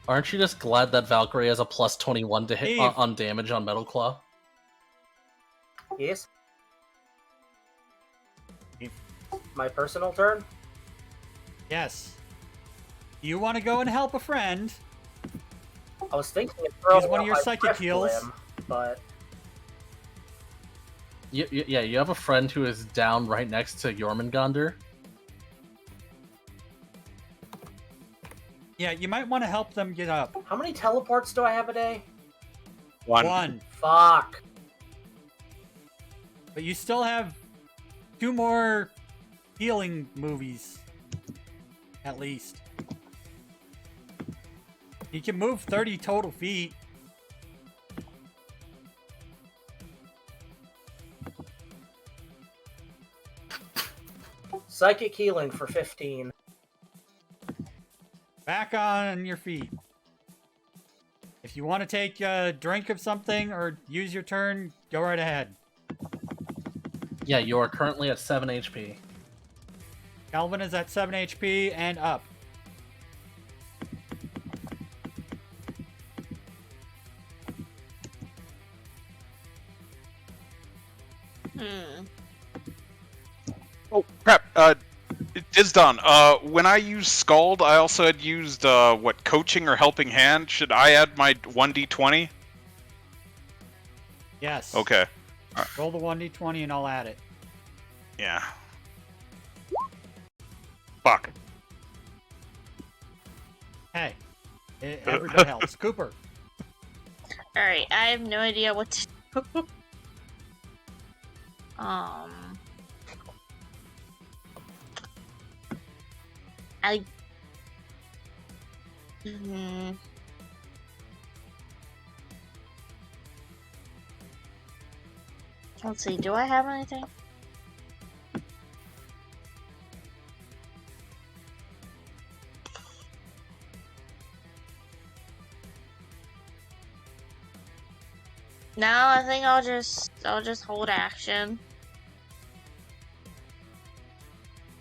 Aren't you just glad that Valkyrie has a plus 21 to hit Steve. on damage on Metal Claw? Yes? Yep. My personal turn? Yes. You want to go and help a friend? I was thinking of throwing Use one of out your my psychic breath heals. limb, but Yeah, you have a friend who is down right next to Jormungandr. Yeah, you might want to help them get up. How many teleports do I have a day? One. Fuck. But you still have 2 more healing movies. At least. You can move 30 total feet. Psychic healing for 15. Back on your feet. If you want to take a drink of something or use your turn, go right ahead. Yeah, you are currently at 7 HP. Calvin is at 7 HP and up. Oh crap! Disdonn, when I used Scald, I also had used what, coaching or helping hand. Should I add my 1d20? Yes. Okay. Roll the 1d20 and I'll add it. Yeah. Fuck. Hey, every bit helps. Cooper. Alright, I have no idea what to do. I... Let's see, do I have anything? No, I think I'll just hold action.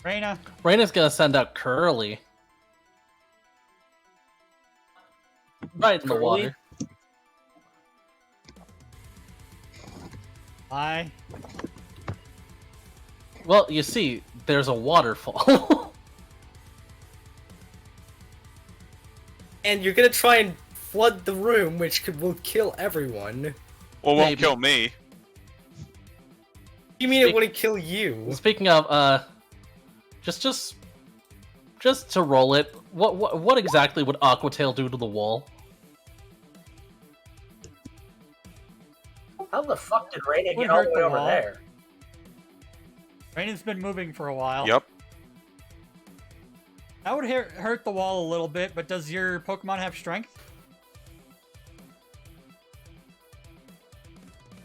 Reina. Reina's gonna send out Curly. Right in the Curly? water. Bye. Well, you see, there's a waterfall. And you're gonna try and flood the room, which will kill everyone. Well, won't Maybe. kill me. You mean it wouldn't kill you? Speaking of, just to roll it, what exactly would Aquatail do to the wall? How the fuck did Raina Would get all hurt the way the over wall. there? Reina's been moving for a while. Yep. That would hurt the wall a little bit, but does your Pokemon have strength?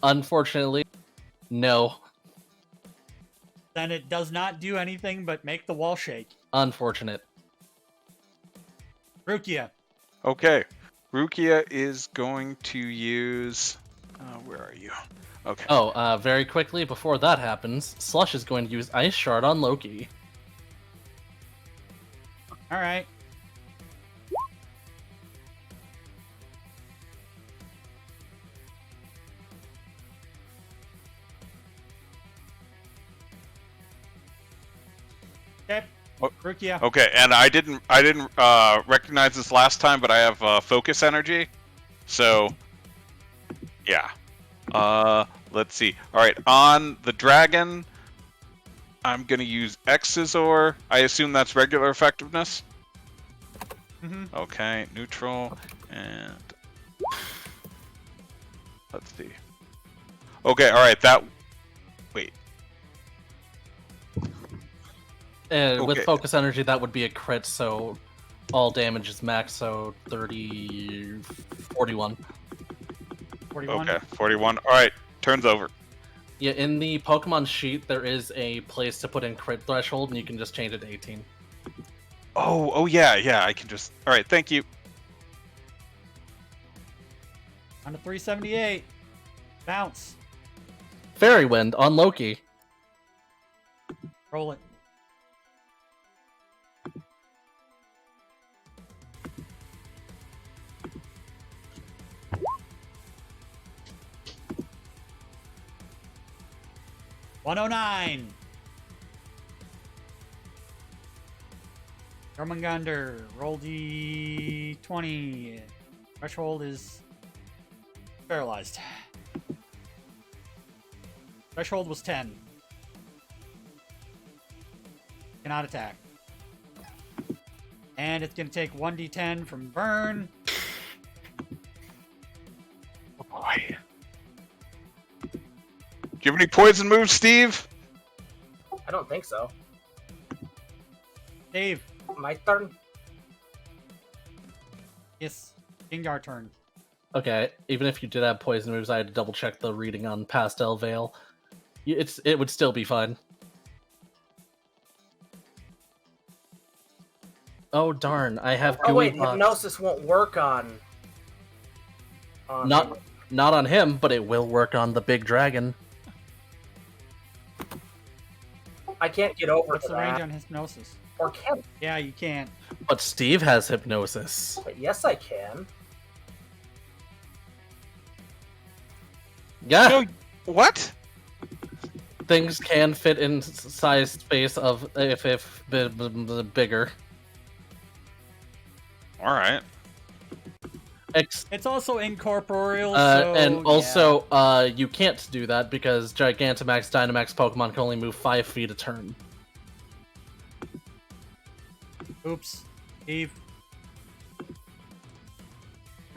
Unfortunately, no. Then it does not do anything but make the wall shake. Unfortunate. Rukia. Okay. Rukia is going to use... where are you? Okay. Oh, very quickly, before that happens, Slush is going to use Ice Shard on Loki. Alright. Okay. Oh. Rukia. Okay, and I didn't recognize this last time, but I have focus energy. So, yeah. Let's see. All right, on the dragon, I'm gonna use Xizor. I assume that's regular effectiveness. Mm-hmm. Okay, neutral, and let's see. Okay, all right. Wait. With Okay. Focus Energy, that would be a crit, so all damage is max, so 30... 41. 41. Okay, 41. All right, turns over. Yeah, in the Pokemon sheet, there is a place to put in crit threshold, and you can just change it to 18. Oh yeah. I can just. All right, thank you. On to 378. Bounce. Fairy Wind on Loki. Roll it. $109. Jormungandr, roll D20. Threshold is paralyzed. Threshold was 10. Cannot attack. And it's gonna take 1d10 from burn. Oh boy. Do you have any poison moves, Steve? I don't think so. Dave. My turn? Yes. Gengar turn. Okay, even if you did have poison moves, I had to double check the reading on Pastel Veil. It would still be fine. Oh darn! I have gooey Oh wait, box. hypnosis won't work on. Not on him, but it will work on the big dragon. I can't get over What's to the range that. on hypnosis? Or can? Yeah, you can't. But Steve has hypnosis. But yes, I can. Yeah, No, what? things can fit in size space of if bigger. All right. It's also incorporeal, so And also, you can't do that because Gigantamax, Dynamax Pokemon can only move 5 feet a turn. yeah. Oops. Steve.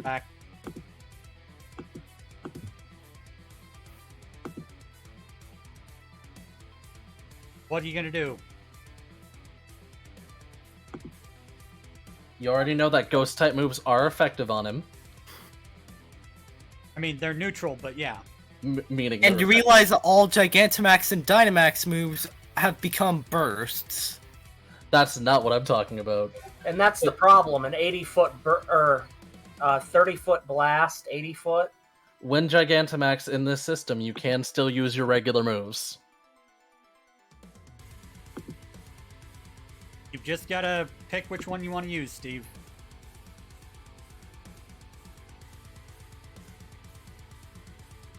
Back. What are you gonna do? You already know that Ghost type moves are effective on him, I mean, they're neutral, but yeah. meaning. And they're you effective. realize that all Gigantamax and Dynamax moves have become bursts. That's not what I'm talking about. And that's the problem. An 80-foot or 30-foot blast, 80-foot. When Gigantamax in this system, you can still use your regular moves. You've just gotta pick which one you want to use, Steve.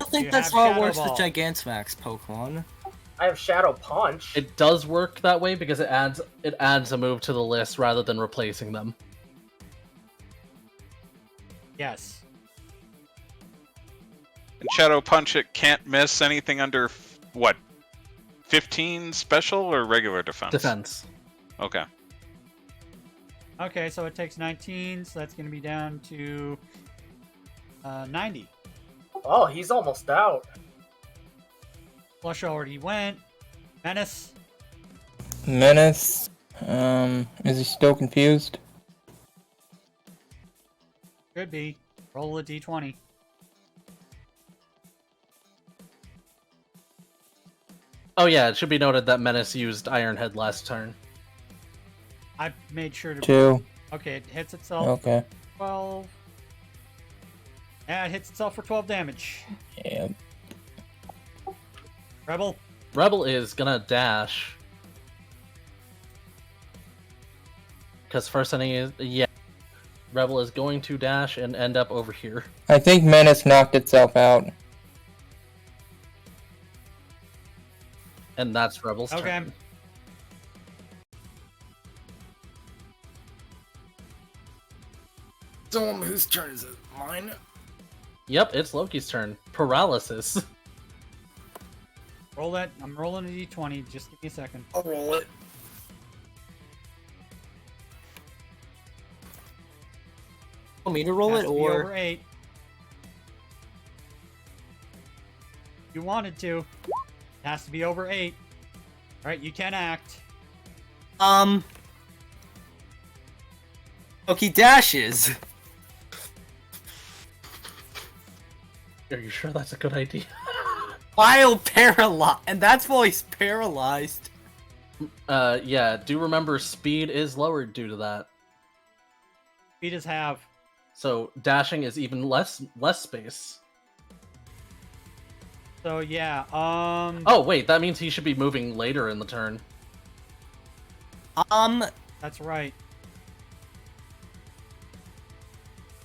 I think You that's have how it Shadow works with Ball. Gigantamax Pokemon. I have Shadow Punch. It does work that way because it adds a move to the list rather than replacing them. Yes. And Shadow Punch, it can't miss anything under, what, 15 special or regular defense? Defense. Okay. Okay, so it takes 19, so that's gonna be down to 90. Oh, he's almost out. Flush already went. Menace. Menace. Is he still confused? Could be. Roll a d20. Oh yeah, it should be noted that Menace used Iron Head last turn. I made sure to. 2. Okay, it hits itself. Okay. 12. Yeah, it hits itself for 12 damage. Yeah. Rebel. Rebel is gonna dash. Because first thing is, yeah. Rebel is going to dash and end up over here. I think Menace knocked itself out. And that's Rebel's Okay. turn. Whose turn is it? Mine? Yep, it's Loki's turn. Paralysis. Roll that. I'm rolling a d20. Just give me a second. I'll roll it. Want me to roll Has it to be over or 8. You wanted to. It has to be over 8. Alright, you can act. Loki dashes. Are you sure that's a good idea? While paralyzed, and that's while he's paralyzed. Yeah, do remember speed is lowered due to that. Speed is half. So dashing is even less space. So yeah, Oh wait, that means he should be moving later in the turn. that's right.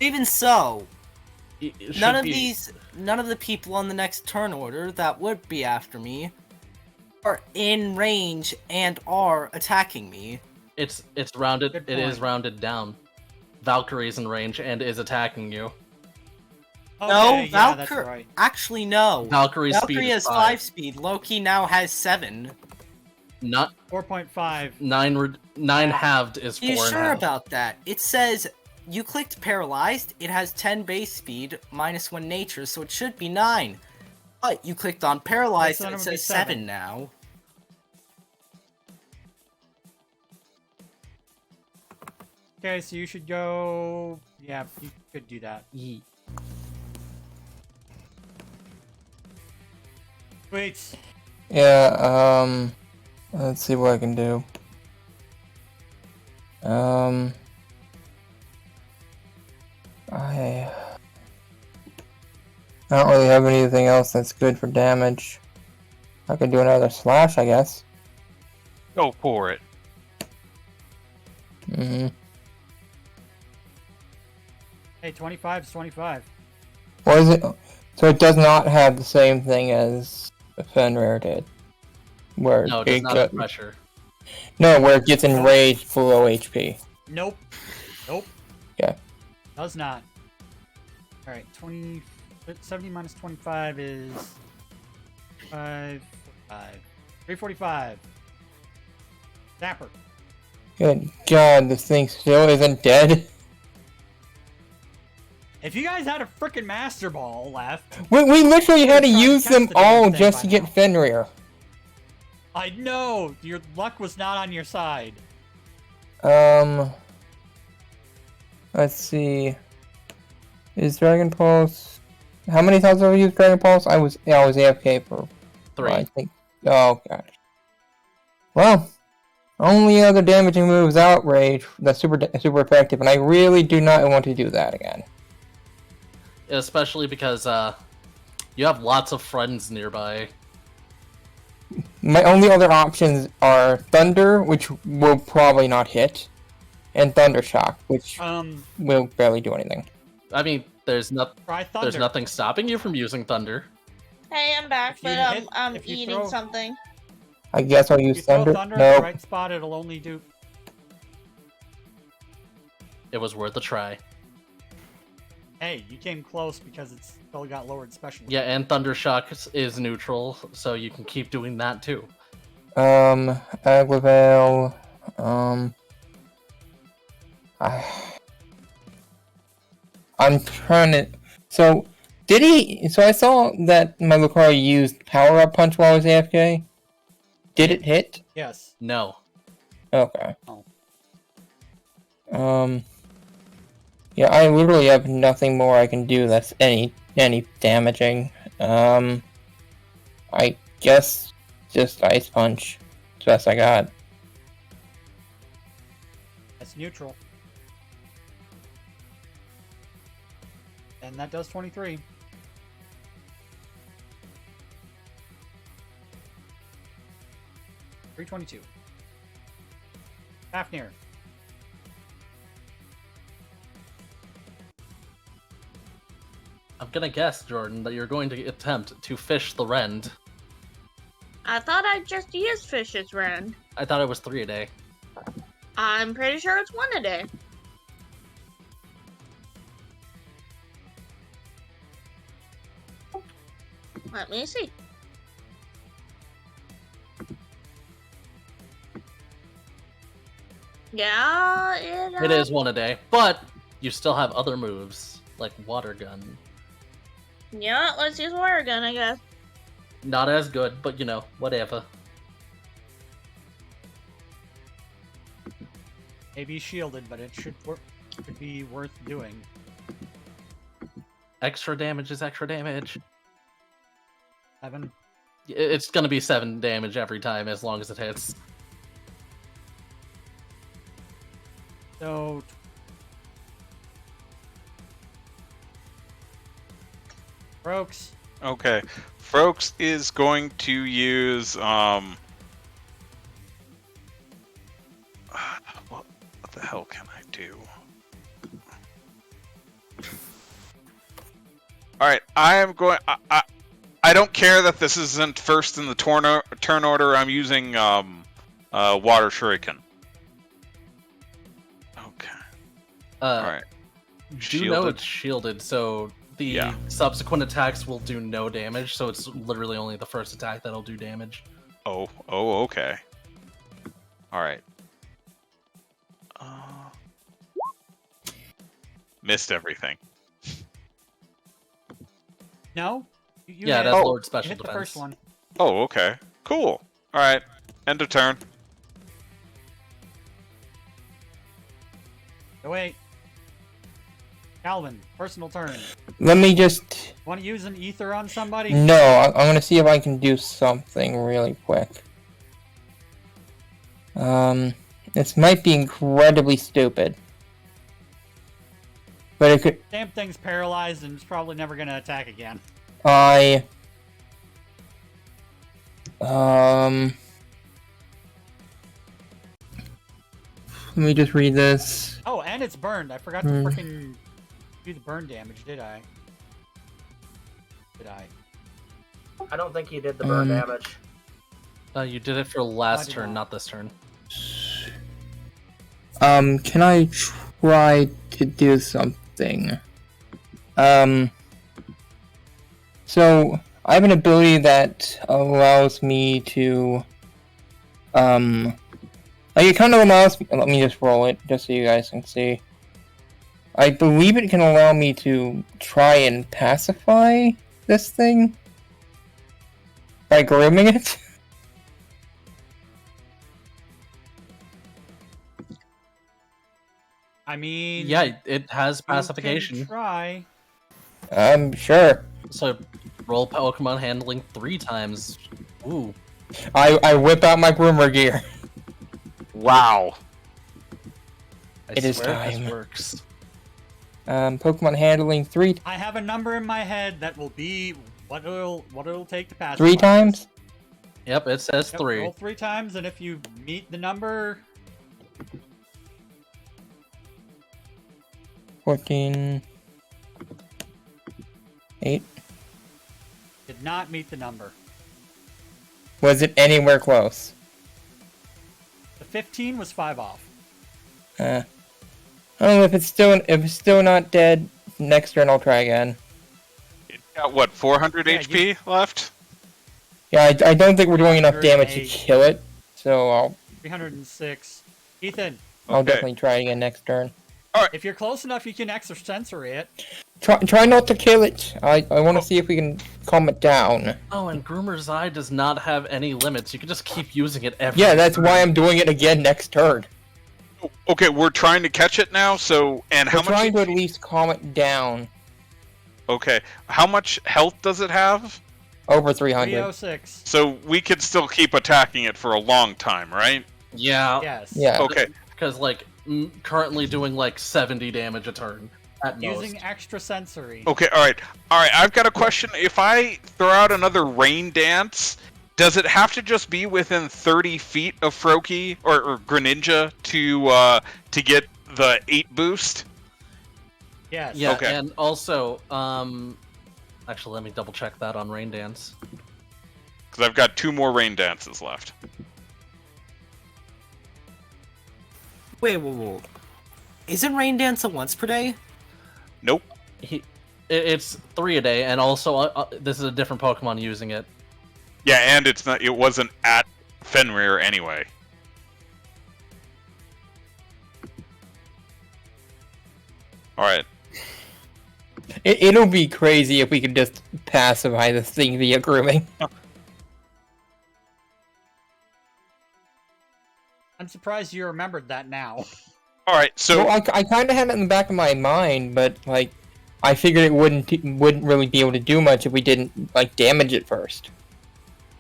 Even so, It should none of be- the people on the next turn order that would be after me are in range and are attacking me. It's rounded. Good It is point. rounded down. Valkyrie's in range and is attacking you. Okay, yeah, that's Valkyrie. right. Actually, no. Valkyrie's speed Valkyrie is has 5 speed. Loki now has 7. Not 4.5. 9 halved is 4 Are you and a sure half. about that? It says you clicked paralyzed. It has 10 base speed, -1 nature, so it should be 9. But you clicked on paralyzed, So then and it it would be says 7. 7 now. Okay, so you should go. Yeah, you could do that. Yeet. Wait. Yeah, let's see what I can do. I don't really have anything else that's good for damage. I could do another slash, I guess. Go for it. Mm-hmm. Hey, 25 is 25. What is it? So it does not have the same thing as Fenrir did. Where No, it does not have pressure. No, where it gets enraged below HP. Nope. Nope. Yeah. Does not. Alright, 70 minus 25 is 345. Zapper. Good God, this thing still isn't dead. If you guys had a frickin' Master Ball left, We literally had to You're trying to use catch them the damn all thing just by to get now. Fenrir. I know your luck was not on your side. Let's see. Is Dragon Pulse? How many times have I used Dragon Pulse? I was AFK for 3. I think. Oh gosh. Well, only other damaging move is Outrage. That's super effective, and I really do not want to do that again. Especially because you have lots of friends nearby. My only other options are Thunder, which will probably not hit, and Thunder Shock, which will barely do anything. I mean, there's Try Thunder. there's nothing stopping you from using Thunder. Hey, I'm back, If you but hit- I'm if you eating throw- something. I guess I'll If you use throw Thunder. Thunder in No. the right spot, it'll only do. It was worth a try. Hey, you came close because it's still got lowered special. Yeah, and Thunder Shock is neutral, so you can keep doing that too. Aglavale, I'm trying to. So, did he? So I saw that my Lucario used Power Up Punch while I was AFK. Did it hit? Yes. No. Okay. Oh. Yeah, I literally have nothing more I can do that's any damaging. I guess just Ice Punch. That's the best I got. That's neutral. And that does 23. $322. Fafnir. I'm gonna guess, Jordan, that you're going to attempt to fish the rend. I thought I just used Fish's Rend. I thought it was 3 a day. I'm pretty sure it's 1 a day. Let me see. Yeah, It is 1 a day, but you still have other moves, like Water Gun. Yeah, let's use Water Gun, I guess. Not as good, but you know, whatever. Maybe shielded, but it should be worth doing. Extra damage is extra damage. 7. It's gonna be 7 damage every time as long as it hits. So. Brokes. Okay. Froaks is going to use what the hell can I do? Alright, I am going I don't care that this isn't first in the turn order. I'm using Water Shuriken. Okay. Alright. Do know it's shielded, so the subsequent attacks will do no damage, so it's literally only the first attack that'll do damage. Oh, okay. All right. Missed everything. No? You Yeah, hit that's it. Lord You Special hit the Defense. first one. Oh, okay. Cool. All right. End of turn. Oh, wait. Calvin, personal turn. Let me just... Want to use an ether on somebody? No, I'm gonna see if I can do something really quick. This might be incredibly stupid. But it could... Damn thing's paralyzed and it's probably never going to attack again. Let me just read this. Oh, and it's burned. I forgot to freaking do the burn damage, did I? Did I? I don't think you did the burn damage. You did it for last did turn, I? not this turn. Can I try to do something? So, I have an ability that allows me to, like, it kind of allows me, let me just roll it, just so you guys can see. I believe it can allow me to try and pacify this thing by grooming it. I mean... Yeah, it has you can pacification. try. Sure. So roll Pokemon handling 3 times. Ooh. I whip out my groomer gear. Wow. I It is swear time. this works. Pokemon handling 3 I have a number in my head that will be what it'll take to pass. 3 times? Yep, it says Yep, 3. roll 3 times, and if you meet the number, 14... 8. did not meet the number. Was it anywhere close? The 15 was 5 off. I don't know if it's still not dead. Next turn I'll try again. It got what, 400 Yeah, HP left? Yeah, I don't think we're doing enough damage to 108. kill it, so 306. Ethan, I'll Okay. definitely try again next turn. if you're close enough, you can extrasensory it. Try not to kill it. I want to see if we can calm it down. Oh, and Groomer's Eye does not have any limits. You can just keep using it every Yeah, that's turn. why I'm doing it again next turn. Okay, we're trying to catch it now, so... And how We're much... trying to at least calm it down. Okay, how much health does it have? Over 300. 306. So we could still keep attacking it for a long time, right? Yeah, Yes. Yeah. Okay, because like currently doing like 70 damage a turn at Using most. extrasensory. okay, alright. Alright, I've got a question. If I throw out another rain dance, does it have to just be within 30 feet of Froakie or Greninja to get the 8 boost? Yes. Yeah, Okay. and also, actually, let me double check that on Rain Dance. Because I've got 2 more rain dances left. Wait. Isn't Rain Dance a once per day? Nope. It's 3 a day, and also this is a different Pokemon using it. Yeah, and it wasn't at Fenrir anyway. Alright. It'll be crazy if we could just pacify this thing via grooming. I'm surprised you remembered that now. Alright, so... Well, I kind of had it in the back of my mind, but like, I figured it wouldn't really be able to do much if we didn't like damage it first.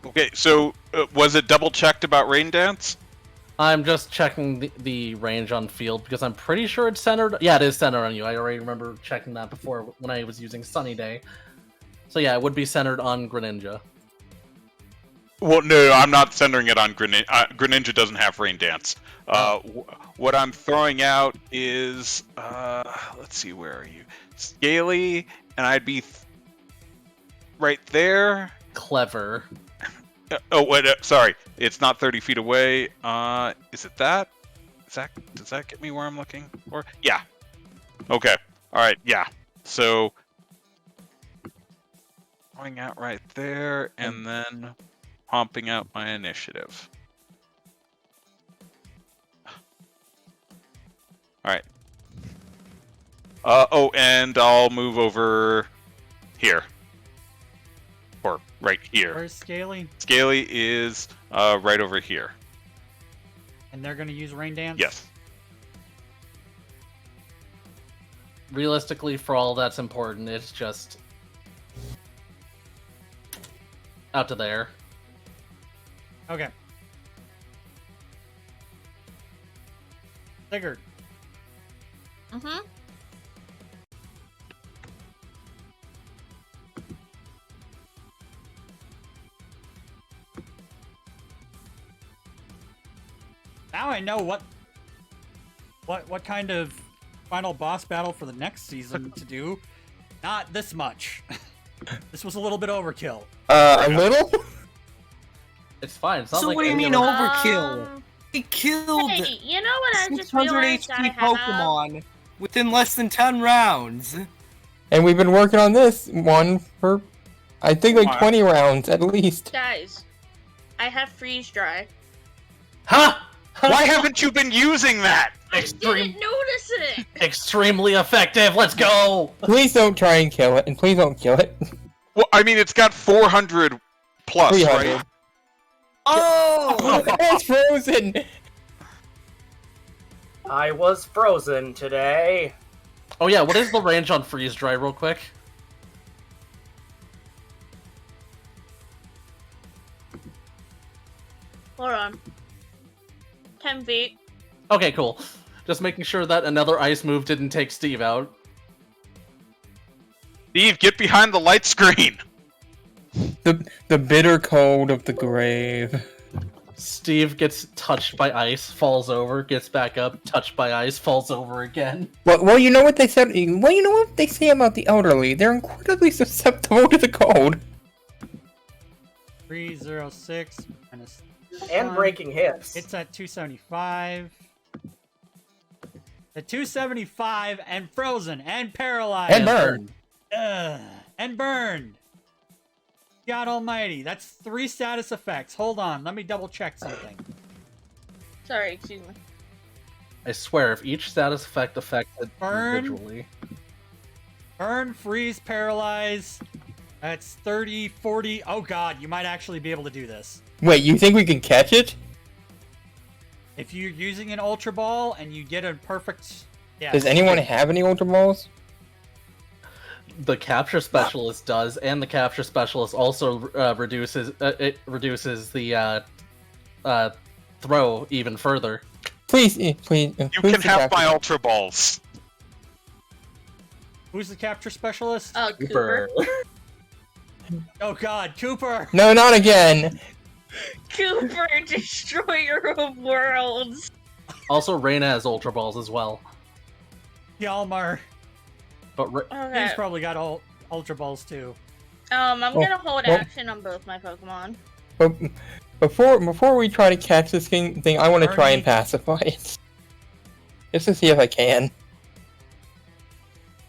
Okay, so was it double checked about rain dance? I'm just checking the range on field because I'm pretty sure it's centered. Yeah, it is centered on you. I already remember checking that before when I was using Sunny Day. So yeah, it would be centered on Greninja. Well, no, I'm not centering it on Greninja. Greninja doesn't have rain dance. What I'm throwing out is, let's see, where are you? Scaly, and I'd be right there. Clever. Oh, wait, sorry. It's not 30 feet away. Is it that? Does that get me where I'm looking for? Yeah. Okay. All right. Yeah. So, going out right there, and then pumping out my initiative. Alright. Oh, and I'll move over here. Or right here. Where's Scaly? Scaly is right over here. And they're gonna use Rain Dance? Yes. Realistically, for all that's important, it's just out to there. Okay. Sigurd. Mm-hmm. Now I know what kind of final boss battle for the next season to do. Not this much. This was a little bit overkill. A little? It's fine. It's not So like what do you any mean other- overkill? He killed Hey, you know what I just 600 realized I HP have? Pokemon within less than 10 rounds. And we've been working on this one for, I think, like 20 rounds at least. Guys, I have freeze dry. Ha! Why haven't you been using that? I didn't notice it. Extremely effective. Let's go. Please don't try and kill it, and please don't kill it. Well, I mean, it's got 400 plus, 300. right? Oh! It's frozen! I was frozen today. Oh yeah, what is the range on freeze dry, real quick? Hold on. 10 feet. Okay, cool. Just making sure that another ice move didn't take Steve out. Steve, get behind the light screen! The bitter cold of the grave. Steve gets touched by ice, falls over, gets back up, touched by ice, falls over again. Well, you know what they said. Well, you know what they say about the elderly. They're incredibly susceptible to the cold. 306 minus And 1. breaking hips. It's at 275. At 275 and frozen and paralyzed. And burned. And burned. God almighty. That's 3 status effects. Hold on. Let me double check something. Sorry, excuse me. I swear, if each status effect affected Burn. individually... Burn, freeze, paralyze. That's 30, 40. Oh god, you might actually be able to do this. Wait, you think we can catch it? If you're using an Ultra Ball and you get a perfect... Yeah. Does anyone have any Ultra Balls? The capture specialist does, and the capture specialist also reduces the throw even further. Please. You can have my Ultra Balls. Who's the capture specialist? Oh, Cooper. Oh god, Cooper! No, not again. Cooper, destroyer of worlds. Also, Reina has Ultra Balls as well. Yalmar. But Okay. He's probably got Ultra Balls too. I'm gonna hold action on both my Pokemon. But before we try to catch this thing, I want to try and pacify it. Just to see if I can.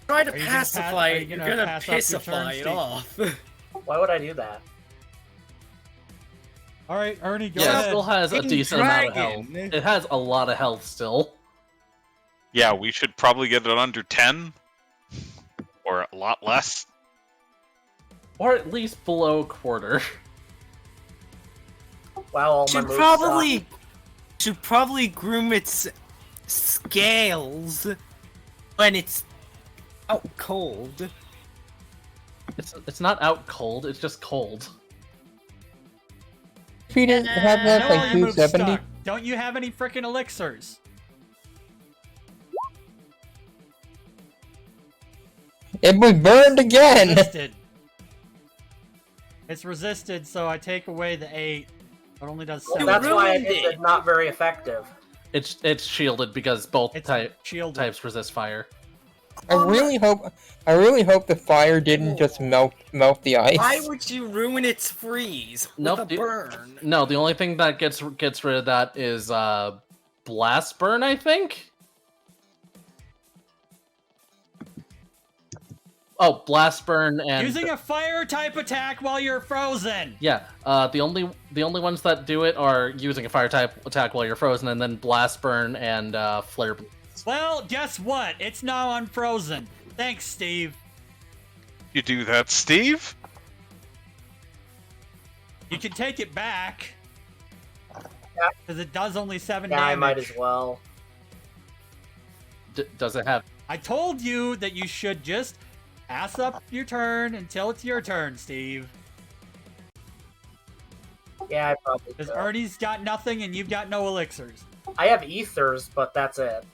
Try to Are you gonna pacify are you it, you're gonna gonna pass up your turn, pacify it Steve? off. Why would I do that? Alright, Ernie, go yeah, it ahead. still has a Hidden decent amount of health. dragon. It has a lot of health still. Yeah, we should probably get it under 10. Or a lot less. Or at least below quarter. Wow, all my Should moves probably groom its scales when it's out cold. It's not out cold, it's just cold. If you didn't have that No, like your move's 270. stuck. Don't you have any frickin' elixirs? It was burned again. Resisted. It's resisted, so I take away the 8. It only does 7. That's why ruined it's it. not very effective. It's shielded because both It's shielded. types resist fire. I really hope the fire didn't just melt the ice. Why would you ruin its freeze with Nope, a burn? No, the only thing that gets rid of that is blast burn, I think. Oh, blast burn and Using a fire type attack while you're frozen. yeah. The only ones that do it are using a fire type attack while you're frozen, and then blast burn and flare blitz. Well, guess what? It's now unfrozen. Thanks, Steve. You do that, Steve? You can take it back. Because it does only 7 Yeah, damage. I might as well. Does it have? I told you that you should just pass up your turn until it's your turn, Steve. Yeah, I probably Because could. Ernie's got nothing and you've got no elixirs. I have ethers, but that's it.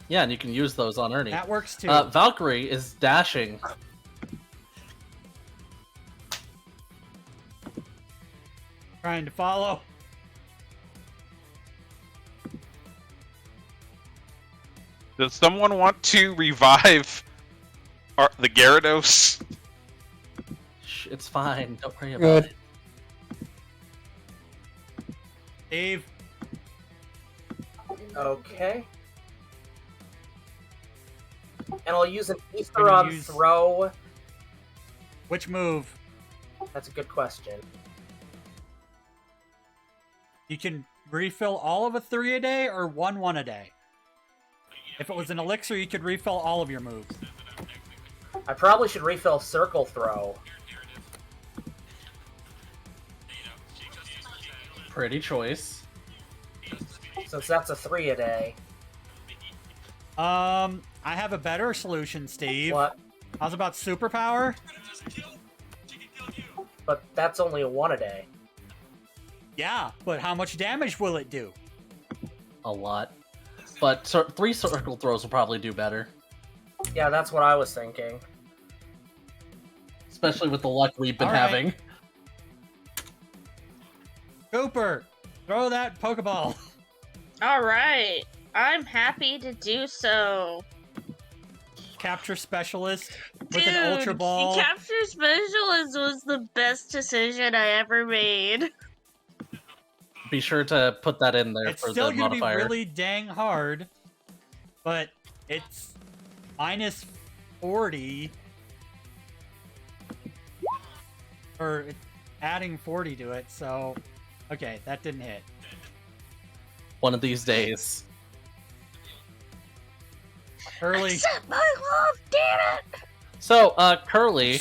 Yeah, and you can use those on Ernie. That works too. Valkyrie is dashing. Trying to follow. Does someone want to revive the Gyarados? Shh, it's fine. Don't worry about Good. it. Steve, Okay. And I'll use an ether Gonna on use- throw. which move? That's a good question. You can refill all of a 3 a day or 1 a day. If it was an elixir, you could refill all of your moves. I probably should refill circle throw. Pretty choice. Since that's a 3 a day. I have a better solution, Steve. What? How's about superpower? But that's only a 1 a day. Yeah, but how much damage will it do? A lot. But 3 circle throws will probably do better. Yeah, that's what I was thinking. Especially with the luck we've been All right. having. Cooper, throw that Pokeball. All right, I'm happy to do so. Capture specialist with Dude, an Ultra Ball. Capture Specialist was the best decision I ever made. Be sure to put that in there It's for still the gonna modifier. be really dang hard, but it's minus 40. Or it's adding 40 to it, so okay, that didn't hit. One of these days. Early. Accept my love, damn it! So, Curly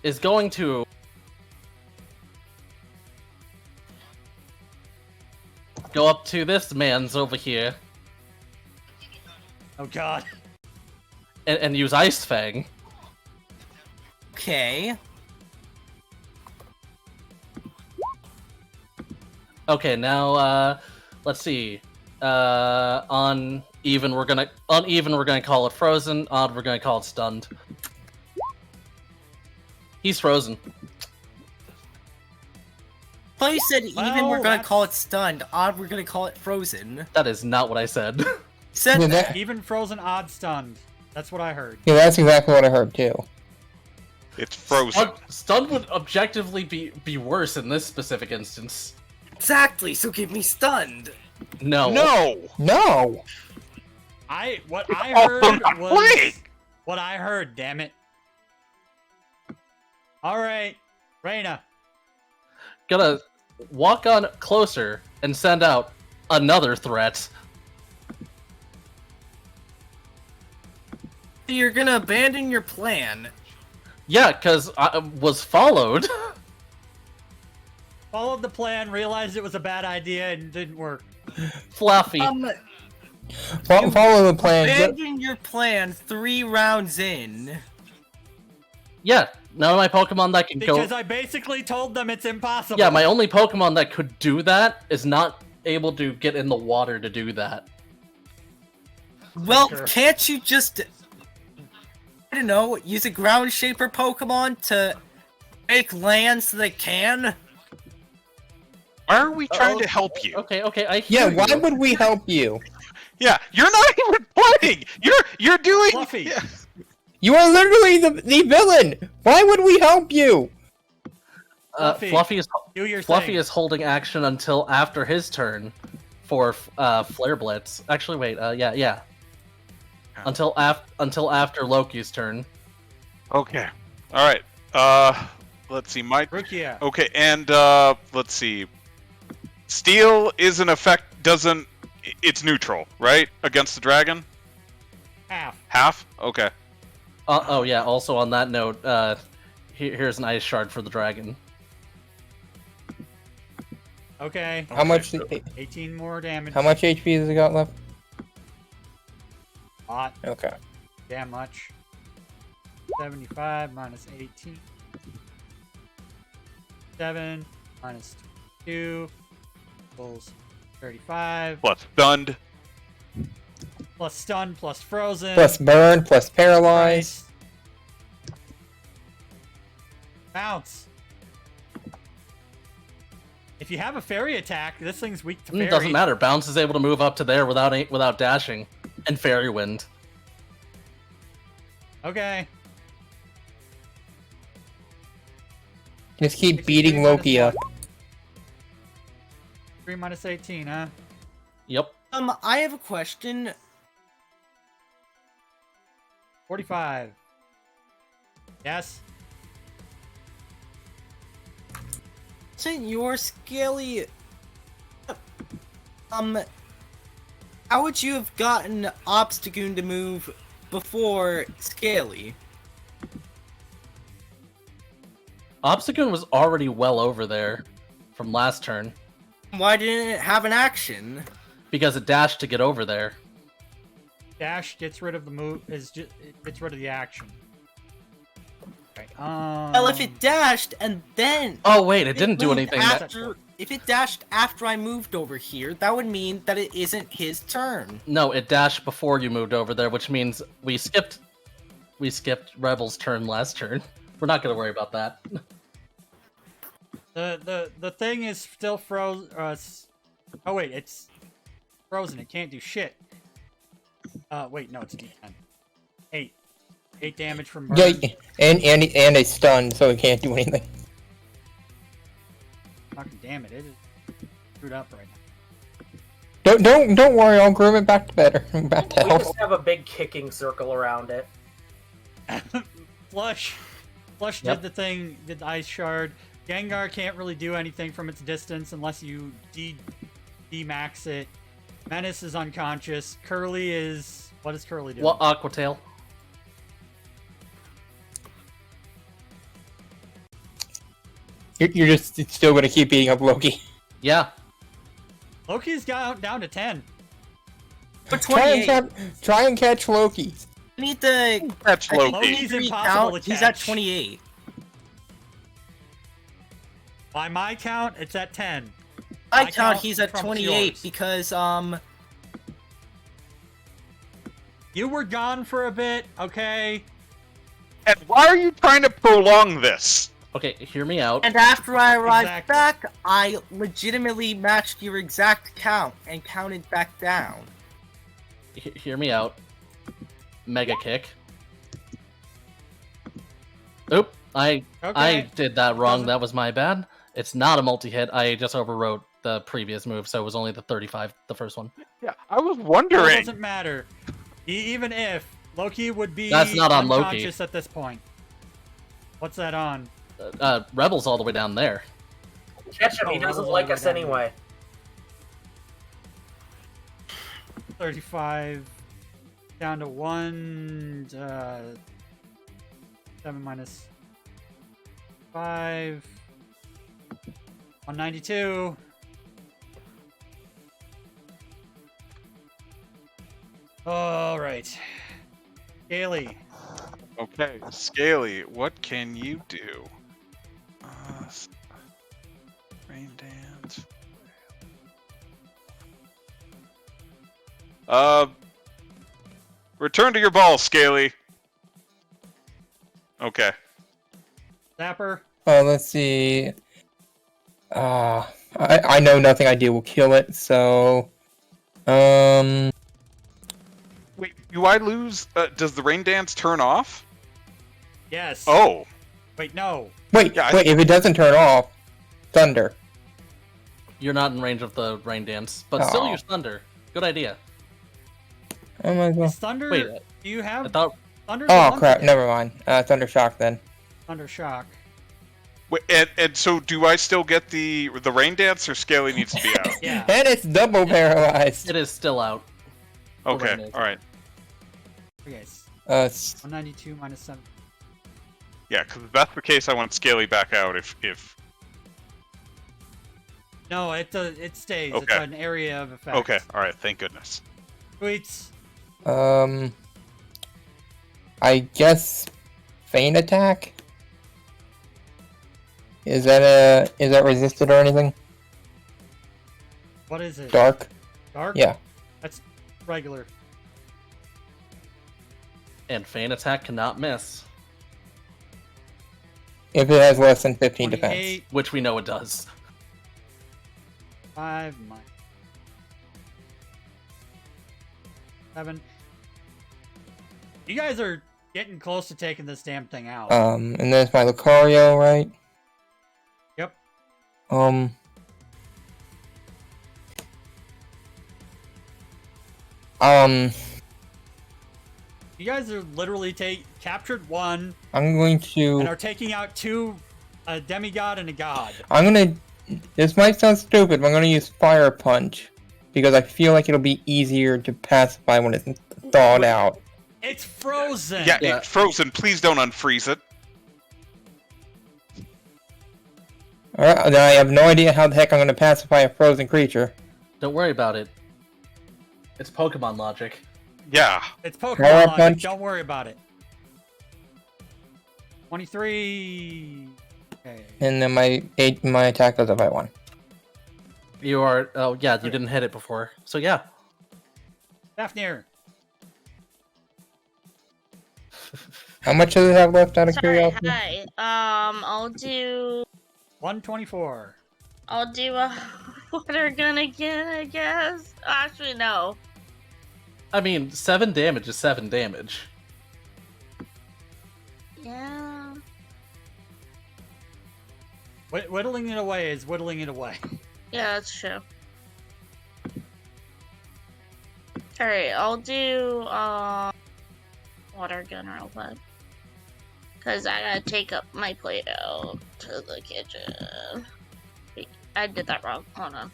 is going to go up to this man's over here Oh god. and use Ice Fang. Okay. Okay, now let's see. On even we're gonna call it frozen. Odd we're gonna call it stunned. He's frozen. Well, you said even Well, we're gonna that's- call it stunned. Odd, we're gonna call it frozen. That is not what I said. Said Yeah, that. that- Even frozen odd stunned. That's what I heard. yeah, that's exactly what I heard too. It's frozen. Stun would objectively be worse in this specific instance. Exactly. So give me stunned. No. No! No. What I Oh, heard for God's was sake! what I heard, damn it. Alright, Reina. Gonna walk on closer and send out another threat. You're gonna abandon your plan. Yeah, because I was followed. Followed the plan, realized it was a bad idea, and didn't work. Fluffy. Follow the plan. Abandon your plan 3 rounds in. Yeah, none of my Pokemon that can Because go. I basically told them it's impossible. Yeah, my only Pokemon that could do that is not able to get in the water to do that. Well, Sure. can't you just, I don't know, use a ground shaper Pokemon to make land so they can? Why are we trying to help you? Okay, I Yeah, hear why you. would we help you? Yeah, you're not even playing! You're doing... Fluffy. Yeah. You are literally the villain! Why would we help you? Fluffy, Fluffy Do your Fluffy thing. is holding action until after his turn for Flare Blitz. Actually, wait, yeah. Until after Loki's turn. Okay. Alright. Let's see, Mike. Rukia. Okay, and let's see. Steel is in effect doesn't it's neutral, right? Against the dragon? Half. Half? Okay. Oh yeah. Also on that note, here's an ice shard for the dragon. Okay. How much? 18 more damage. How much HP has it got left? Lot. Okay. Damn much. 75 minus 18. 7 minus 2 equals 35. Plus stunned. Plus stun, plus frozen. Plus burn, plus paralyze. Bounce. If you have a fairy attack, this thing's weak to fairy. It doesn't matter. Bounce is able to move up to there without dashing, and fairy wind. Okay. Just keep beating Loki up. 3 minus 18, huh? Yep. I have a question. 45. Yes. Isn't your Scaly... How would you have gotten Obstagoon to move before Scaly? Obstagoon was already well over there from last turn Why didn't it have an action? because it dashed to get over there. Dash gets rid of the move. It gets rid of the action. Okay. Well, if it dashed and then... Oh wait, it didn't do moved anything. If it dashed after I moved over here, that would mean that it isn't his turn. No, it dashed before you moved over there, which means we skipped Rebel's turn last turn. We're not gonna worry about that. The thing is still frozen. Oh wait, it's frozen. It can't do shit. Wait, no, it's a D10. 8. 8 damage from burn. Yeah, and a stun, so it can't do anything. Fucking damn it! It is screwed up right now. Don't worry, I'll groom it back to better, back to We health. just have a big kicking circle around it. Flush Yep. did the thing. Did the ice shard. Gengar can't really do anything from its distance unless you D-max it. Menace is unconscious. Curly is... What is Curly doing? Well, Aqua Tail. You're just still gonna keep beating up Loki. Yeah. Loki's got down to 10. But Try 28. and catch Loki. I need the... That's I think Loki. Loki's Linktree impossible count, to he's at catch. 28. By my count, it's at 10. I My count count he's at trumps 28 yours. because, You were gone for a bit, okay? And why are you trying to prolong this? Okay, hear me out. and after I arrived Exactly. back, I legitimately matched your exact count and counted back down. Hear me out. Mega Kick. Oop, I Okay. did that wrong. Doesn't- That was my bad. It's not a multi-hit. I just overwrote the previous move, so it was only the 35, the first one. Yeah, I was It wondering. doesn't matter. Even if Loki would be That's not on Loki. unconscious at this point. What's that on? Rebel's all the way down there. Catch him, he Oh, doesn't Rebel's like all us the way down. anyway. 35 down to 1. 7 minus 5. 192. All right. Haley. Okay, Scaly, what can you do? Rain dance. Return to your ball, Scaly. Okay. Zapper. Let's see. I know nothing I do will kill it, so... Wait, do I lose? Does the rain dance turn off? Yes. Oh. Wait, no. Wait, Yeah, if it doesn't turn off, Thunder. You're not in range of the rain dance, but still Aw. use thunder. Good idea. Oh my god. Is Thunder... Wait, do you have... I thought Thunder's the Oh one crap, thing. never mind. Thunder Shock then. Thunder Shock. And so do I still get the rain dance, or Scaly needs to be out? Yeah. And it's double paralyzed. It is still out. Okay, all right. Okay. 192 minus 7. Yeah, because if that's the case, I want Scaly back out. If No, it stays. It's Okay. an area of effect. okay, all right. Thank goodness. Tweets. I guess feint attack. Is that resisted or anything? What is it? Dark. Dark? Yeah. That's regular. And feint attack cannot miss, If it has less than 15 defense. 28, which we know it does. 5, 7. You guys are getting close to taking this damn thing out. And there's my Lucario, right? Yep. You guys are literally captured 1 I'm going and are to. taking out 2, a demigod and a god. This might sound stupid, but I'm gonna use Fire Punch because I feel like it'll be easier to pacify when it's thawed out. It's frozen. Yeah, Yeah. it's frozen. Please don't unfreeze it. Alright, now I have no idea how the heck I'm gonna pacify a frozen creature. Don't worry about it. It's Pokemon logic. Yeah. It's Pokemon Power logic. punch. Don't worry about it. 23. Okay. And then my attack goes up by 1. You are. Oh yeah, you didn't hit it before. So yeah. Fafnir. How much does it have left out of Sorry, curiosity? hi. I'll do 124. a water gun again, I guess. Actually, no. I mean, 7 damage is 7 damage. Yeah. Whittling it away is whittling it away. Yeah, that's true. Alright, I'll do water gun real quick. Cause I gotta take up my plate out to the kitchen. Wait, I did that wrong. Hold on.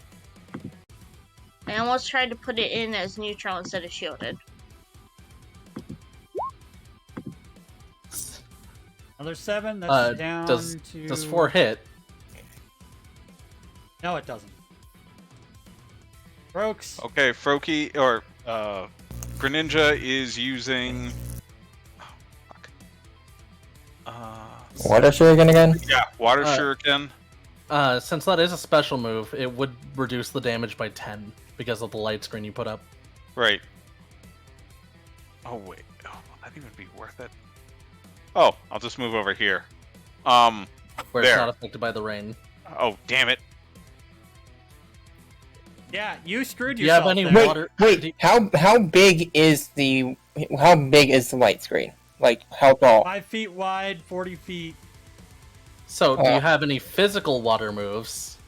I almost tried to put it in as neutral instead of shielded. Another 7. That's down Does to. 4 hit? No, it doesn't. Brooks. Okay, Froakie or Greninja is using. Oh, fuck. Water Shuriken again? Yeah, Water Shuriken. Since that is a special move, it would reduce the damage by 10 because of the light screen you put up. Right. Oh wait. Oh, will that even be worth it? Oh, I'll just move over here. Where it's There. not affected by the rain. Oh, damn it. Yeah, you screwed Do you have yourself. any there. water? Wait, how big is the light screen? Like how tall? 5 feet wide, 40 feet. So, do you have any physical water moves?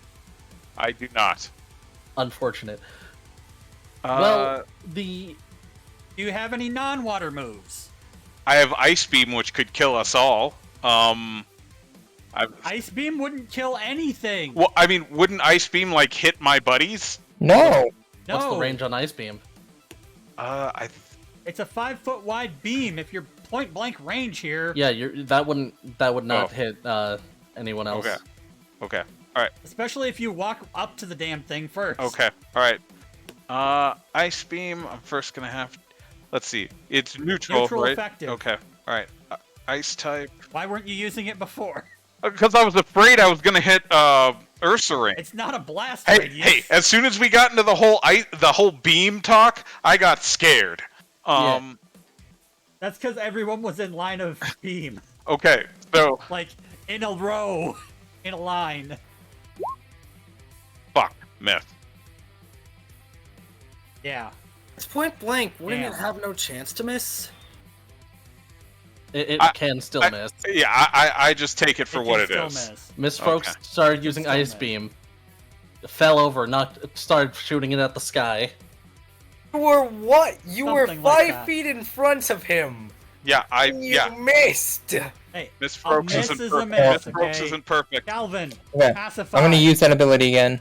I do not. Unfortunate. Well, the Do you have any non-water moves? I have Ice Beam, which could kill us all. Ice Beam wouldn't kill anything. Well, I mean, wouldn't Ice Beam like hit my buddies? No. No. what's the range on Ice Beam? It's a 5 foot wide beam. If you're point blank range here, Yeah, that would not Oh. hit anyone else. Okay. Okay. All right. especially if you walk up to the damn thing first. Okay. All right. Ice Beam. I'm first gonna have. Let's see. It's neutral, Neutral right? effective. Okay. All right. Ice type. Why weren't you using it before? Because I was afraid I was gonna hit Ursaring. It's not a blast Hey, radius. hey! As soon as we got into the whole beam talk, I got scared. That's because everyone was in line of beam, Okay. So like in a row, in a line. fuck. Miss. Yeah. It's point blank. Wouldn't Damn. it have no chance to miss? It can still miss. Yeah. I just take it for It what can it still is. miss. Miss Folks Okay. started using still Ice miss. Beam, fell over, started shooting it at the sky. You were what? You were Something like 5 that. feet in front of him. Yeah, You missed! Hey, Miss a Brooks miss isn't is a perfect. miss, Miss Brooks okay? isn't perfect. Calvin, Okay, pacify. I'm gonna use that ability again.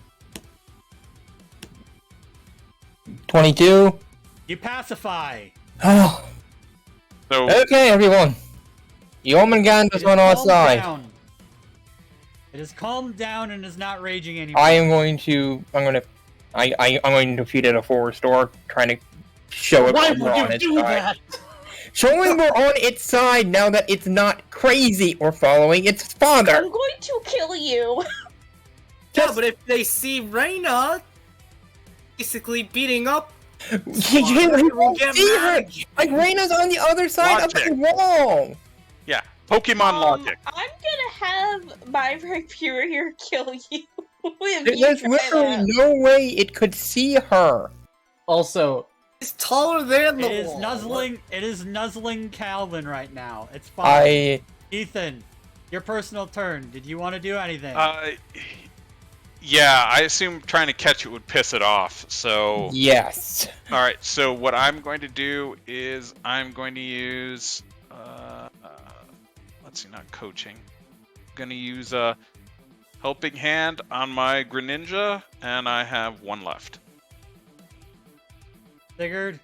22. You pacify. Oh. So Okay, everyone. Jormungandr's on our calmed side. down. It is calmed down and is not raging anymore. I'm going to defeat it a forward store, trying to show it Why we're would on you its do side. that? Showing we're on its side now that it's not crazy or following its father. I'm going to kill you. Yeah, but if they see Reina basically beating up, He won't get see her. mad. Like Reina's on the other side of the wall. yeah, Pokemon logic. I'm gonna have my Rapier here kill you. if you There's try literally that. no way it could see her. Also, it's taller than the It is wall. nuzzling. It is nuzzling Calvin right now. It's fine. Ethan, your personal turn. Did you want to do anything? Yeah, I assume trying to catch it would piss it off. So Yes. all right. So what I'm going to do is I'm going to use let's see, not coaching. I'm going to use a helping hand on my Greninja, and I have one left. Sigurd.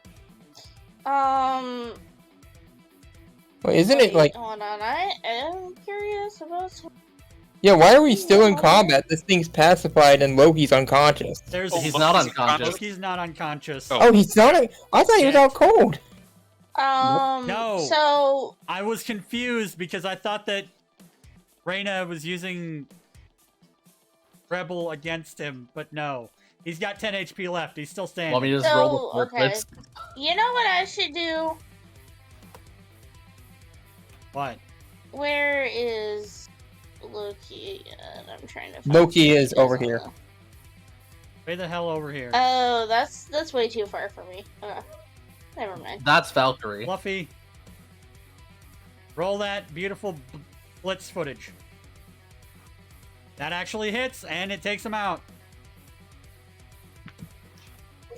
Well, isn't it like? Hold on, I am curious about. Yeah, why are we still in combat? This thing's pacified and Loki's unconscious. There's. he's not unconscious. Loki's not unconscious. Oh. Oh, he's not. I thought he was out cold. No. So I was confused because I thought that Reina was using Rebel against him, but no. He's got 10 HP left. He's still standing. Want me to just roll the portraits? you know what I should do? What? Where is Loki? I'm trying to. Find Loki is this over on here. the- Way the hell over here. Oh, that's way too far for me. Never mind. That's Valkyrie. Fluffy. Roll that beautiful blitz footage. That actually hits, and it takes him out.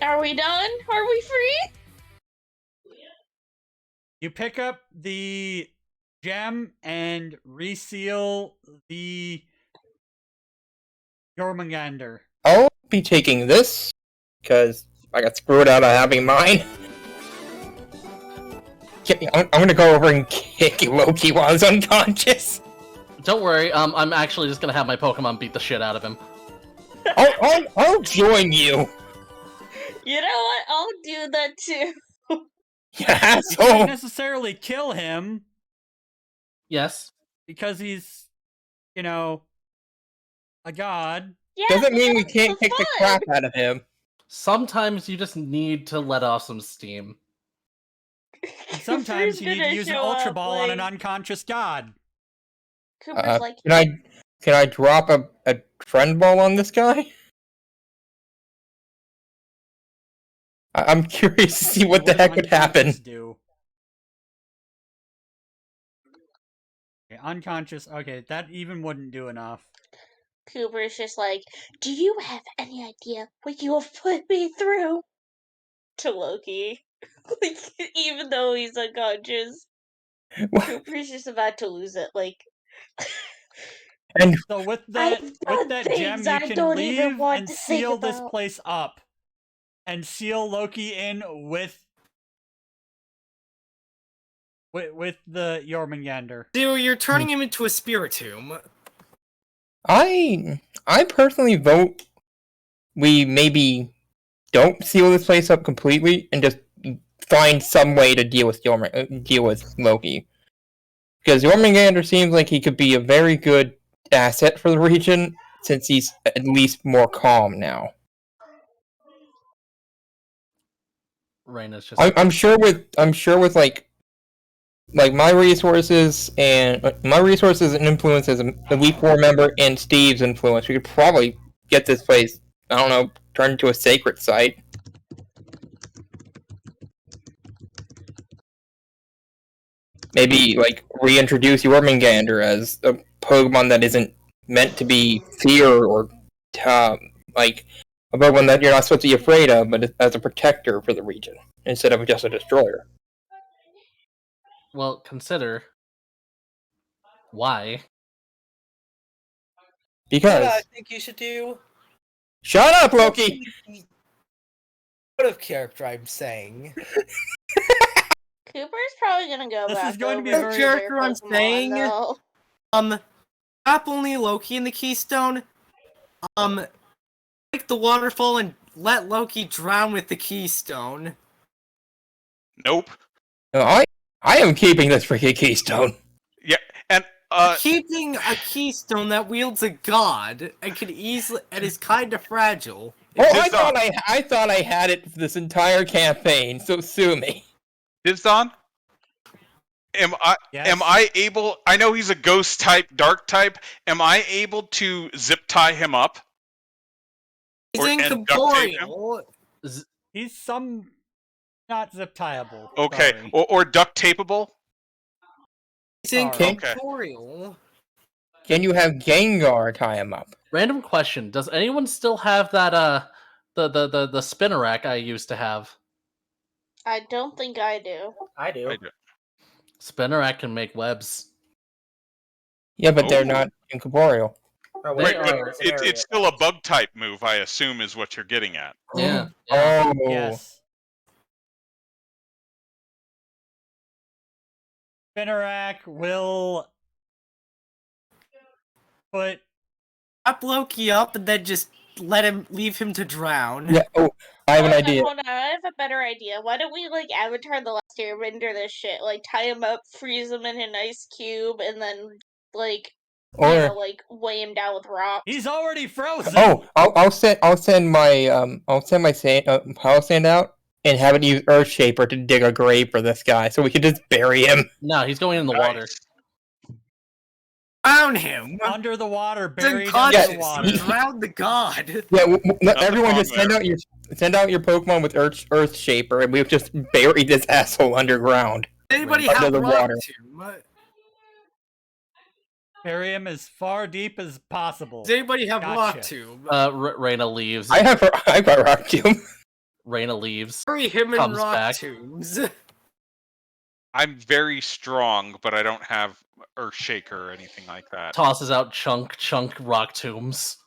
Are we done? Are we free? You pick up the gem and reseal the Jormungandr. I'll be taking this because I got screwed out of having mine. I'm gonna go over and kick Loki while he's unconscious. Don't worry, I'm actually just gonna have my Pokemon beat the shit out of him. I'll join you. You know what? I'll do that too. You You can't asshole. necessarily kill him Yes. because he's, you know, a god. Yeah, Doesn't but mean we that's can't kick the fun. crap out of him. Sometimes you just need to let off some steam. And sometimes Cooper's you need to gonna use an show Ultra up, Ball on an like- unconscious god. Cooper's like, Can I drop a friend ball on this guy? I'm curious to see what the heck would happen. unconscious do? Okay, unconscious. Okay, that even wouldn't do enough. Cooper's just like, do you have any idea what you have put me through? To Loki. Like, even though he's unconscious, What? Cooper's just about to lose it. Like, And So with I've that done gem, things you I can don't even leave want and to think seal this about. place up, and seal Loki in with the Jormungandr. So you're turning him into a Spiritomb. I personally vote we maybe don't seal this place up completely and just find some way to deal with Loki. Because Jormungandr seems like he could be a very good asset for the region since he's at least more calm now. Reina's just. I'm sure with like my resources and influence as an Elite Four member and Steve's influence, we could probably get this place, I don't know, turned into a sacred site. Maybe like reintroduce Jormungandr as a Pokemon that isn't meant to be fear or like a Pokemon that you're not supposed to be afraid of, but as a protector for the region instead of just a destroyer. Well, consider why. What I Because. think you should do. Shut up, Loki! Out of character, I'm saying. Cooper's probably gonna go This back is going to be over very- to their Character I'm Pokemon, saying- though. Trap only Loki in the Keystone. Break the waterfall and let Loki drown with the Keystone. Nope. No, I am keeping this freaking keystone. Yeah, and Keeping a Keystone that wields a god and can easily and is kind of fragile. Oh, Disdonn. I thought I had it for this entire campaign, so sue me. Disdonn, am Yes? I able? I know he's a ghost type, dark type. Am I able to zip tie him up? He's and duct tape him? incorporeal. He's some not zip tieable. Okay, Sorry. or duct tapeable? He's Sorry. incorporeal. Can you have Gengar tie him up? Random question: does anyone still have that the spinnerack I used to have? I don't think I do. I do. I do. Spinnerack can make webs. Yeah, but they're Oh. not incorporeal. Or They wait, are- It's still a bug type move, I assume, is what you're getting at. Yeah. Oh. Yes. Spinnerack will put Trap Loki up and then just leave him to drown. Yeah. Oh, I have an idea. Hold on, I have a better idea. Why don't we, like, Avatar The Last Airbender this shit? Like, tie him up, freeze him in an ice cube, and then, like, Or like, weigh him down with rocks. he's already frozen. I'll send my power sand out and have it use Earthshaper to dig a grave for this guy, so we can just bury him. No, he's going in the water. Nice. Drown him. Under the water, He's buried unconscious. under the water. Drown the god. Yeah, Not everyone the just problem send out your Pokemon with Earthshaper, and we've just buried this asshole underground. Anybody Under have the Rock water. Tomb? Bury him as far deep as possible. Does anybody have Gotcha. Rock Tomb? Reina leaves. I've got Rock Tomb. Reina leaves. Bury him in comes Rock back. Tombs. I'm very strong, but I don't have Earthshaker or anything like that. Tosses out chunk rock tombs.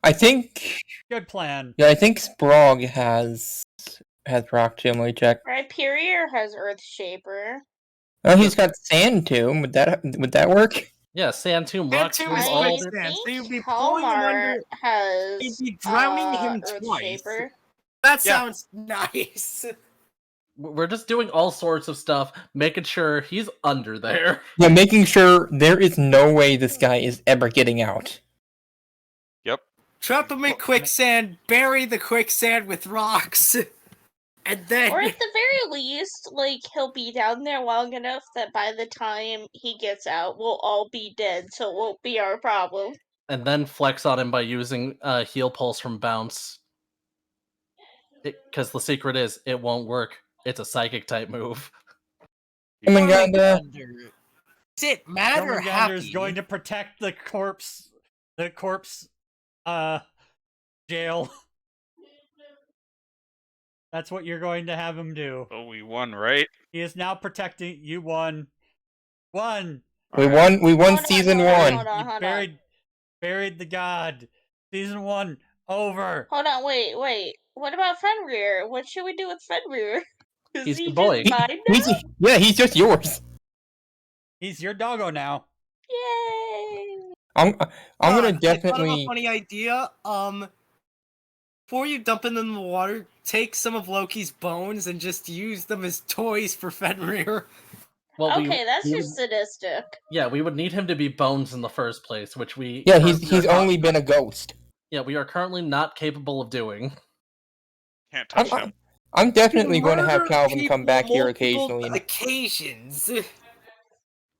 I think Good plan. Sprog has Rock Tomb. Let me check. Rhyperior has Earthshaper. Oh, he's got Sand Tomb. Would that work? Yeah, sand tomb, rock Sand tomb, Tomb is all I makes of it. sense. So you'd be think pulling him Kalmar under- has You'd be drowning him twice. Earthshaper. That Yeah. sounds nice. We're just doing all sorts of stuff, making sure he's under there. Yeah, making sure there is no way this guy is ever getting out. Trap him in quicksand, bury the quicksand with rocks, and then Or at the very least, like, he'll be down there long enough that by the time he gets out, we'll all be dead, so it won't be our problem. And then flex on him by using heal pulse from bounce. Because the secret is, it won't work. It's a psychic type move. Jormungandr. Does it matter Jormungandr is happy? going to protect the corpse jail. That's what you're going to have him do. Oh, we won, right? He is now protecting you. Won. Won. We won Hold on, season hold on, one. hold on, You hold on. buried the god. Season 1 over. Hold on, wait. What about Fenrir? What should we do with Fenrir? Is He's he the boy. just mine now? He's just yours. He's your doggo now. Yay! I'm gonna I thought of a definitely. funny idea. Before you dump them in the water, take some of Loki's bones and just use them as toys for Fenrir. Well, Okay, that's we just sadistic. yeah, we would need him to be bones in the first place, which we Yeah, currently he's are not- only been a ghost. Yeah, we are currently not capable of doing. Can't touch him. I'm definitely going to have Murder Calvin people come back here multiple occasionally. Occasions.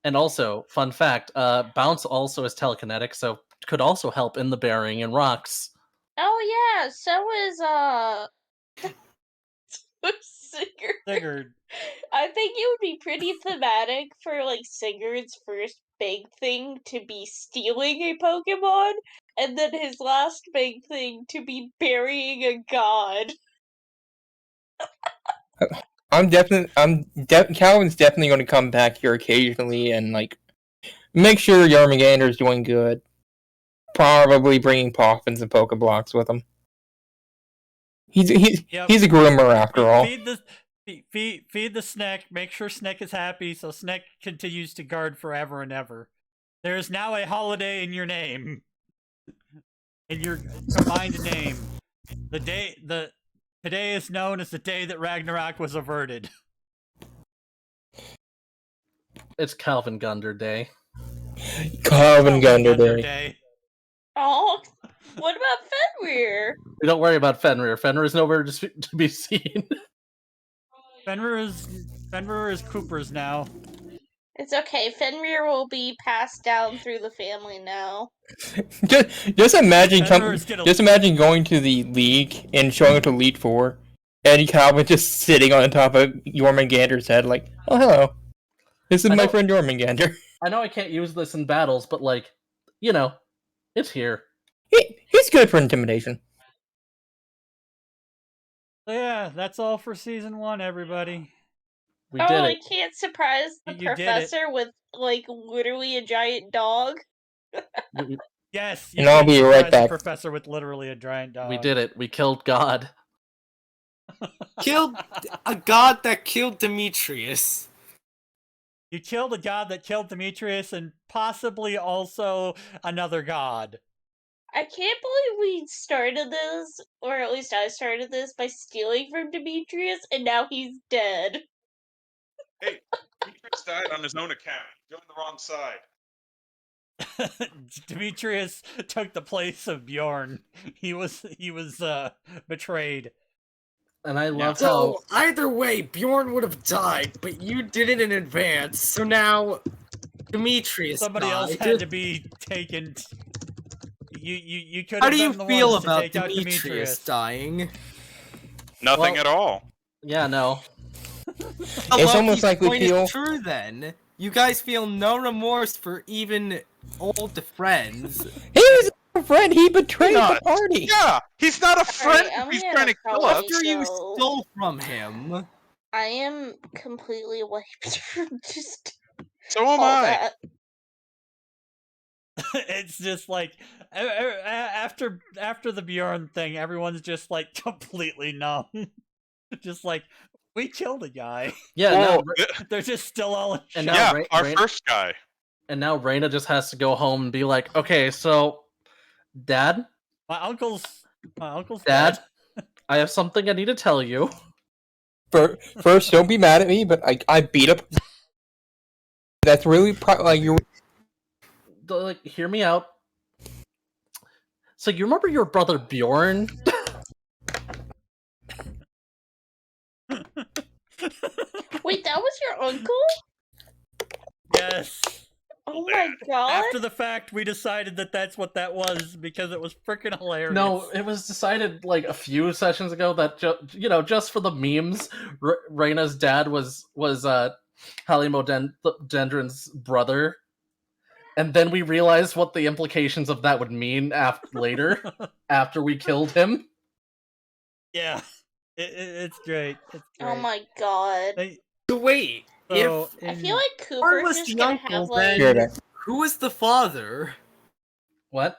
And also, fun fact, bounce also is telekinetic, so could also help in the burying in rocks. Oh yeah, so is Sigurd. Sigurd. I think it would be pretty thematic for like Sigurd's first big thing to be stealing a Pokemon, and then his last big thing to be burying a god. Calvin's definitely going to come back here occasionally and like make sure Yarmagander's doing good. Probably bringing Poffins and Pokeblocks with him. He's a groomer after all. Feed the Snick. Make sure Snick is happy, so Snick continues to guard forever and ever. There is now a holiday in your name, in your combined name. Today is known as the day that Ragnarok was averted. It's Calvin Gunder Day. Calvin Gunder Day. Oh, what about Fenrir? Don't worry about Fenrir. Fenrir is nowhere to be seen. Fenrir is Cooper's now. It's okay. Fenrir will be passed down through the family now. just imagine going to the league and showing up to Elite Four, and Calvin just sitting on top of Jormungandr's head, like, "Oh, hello, this is my friend Jormungander." I know I can't use this in battles, but like, you know, it's here. He's good for intimidation. So yeah, that's all for season 1, everybody. We did it. I can't surprise the professor with, like, literally a giant dog. Yes, and I'll be right back. The professor with literally a giant dog. We did it. We killed God. Killed a god that killed Demetrius. You killed a god that killed Demetrius and possibly also another god. I can't believe we started this, or at least I started this, by stealing from Demetrius, and now he's dead. Hey, Demetrius died on his own account. You're on the wrong side. Demetrius took the place of Bjorn. He was betrayed. And I love how either way, Bjorn would have died, but you did it in advance, so now Demetrius Somebody else had to be taken. You could. How do you feel about Demetrius dying? Nothing at all. Yeah, no. It's almost like we feel. True then. You guys feel no remorse for even old friends. He was a friend. He betrayed the party. Yeah, he's not a friend. He's trying to kill us. After you stole from him. I am completely wiped from just. So am I. It's just like after the Bjorn thing, everyone's just like completely numb. Just like, we killed a guy. Yeah, they're just still all in shock. And now our first guy. And now Reina just has to go home and be like, okay, so, Dad? My uncle's Dad, I have something I need to tell you. First, don't be mad at me, but I beat up. That's really like you're. Like, hear me out. So you remember your brother Bjorn? Wait, that was your uncle? Yes. Oh my god. After the fact, we decided that that's what that was because it was freaking hilarious. No, it was decided like a few sessions ago that just for the memes, Reina's dad was Hale Dendron's brother. And then we realized what the implications of that would mean later, after we killed him. Yeah, it's great. It's great. Oh my god. Wait, so, I feel like Cooper's was just the gonna uncle, have like... then who was the father? What?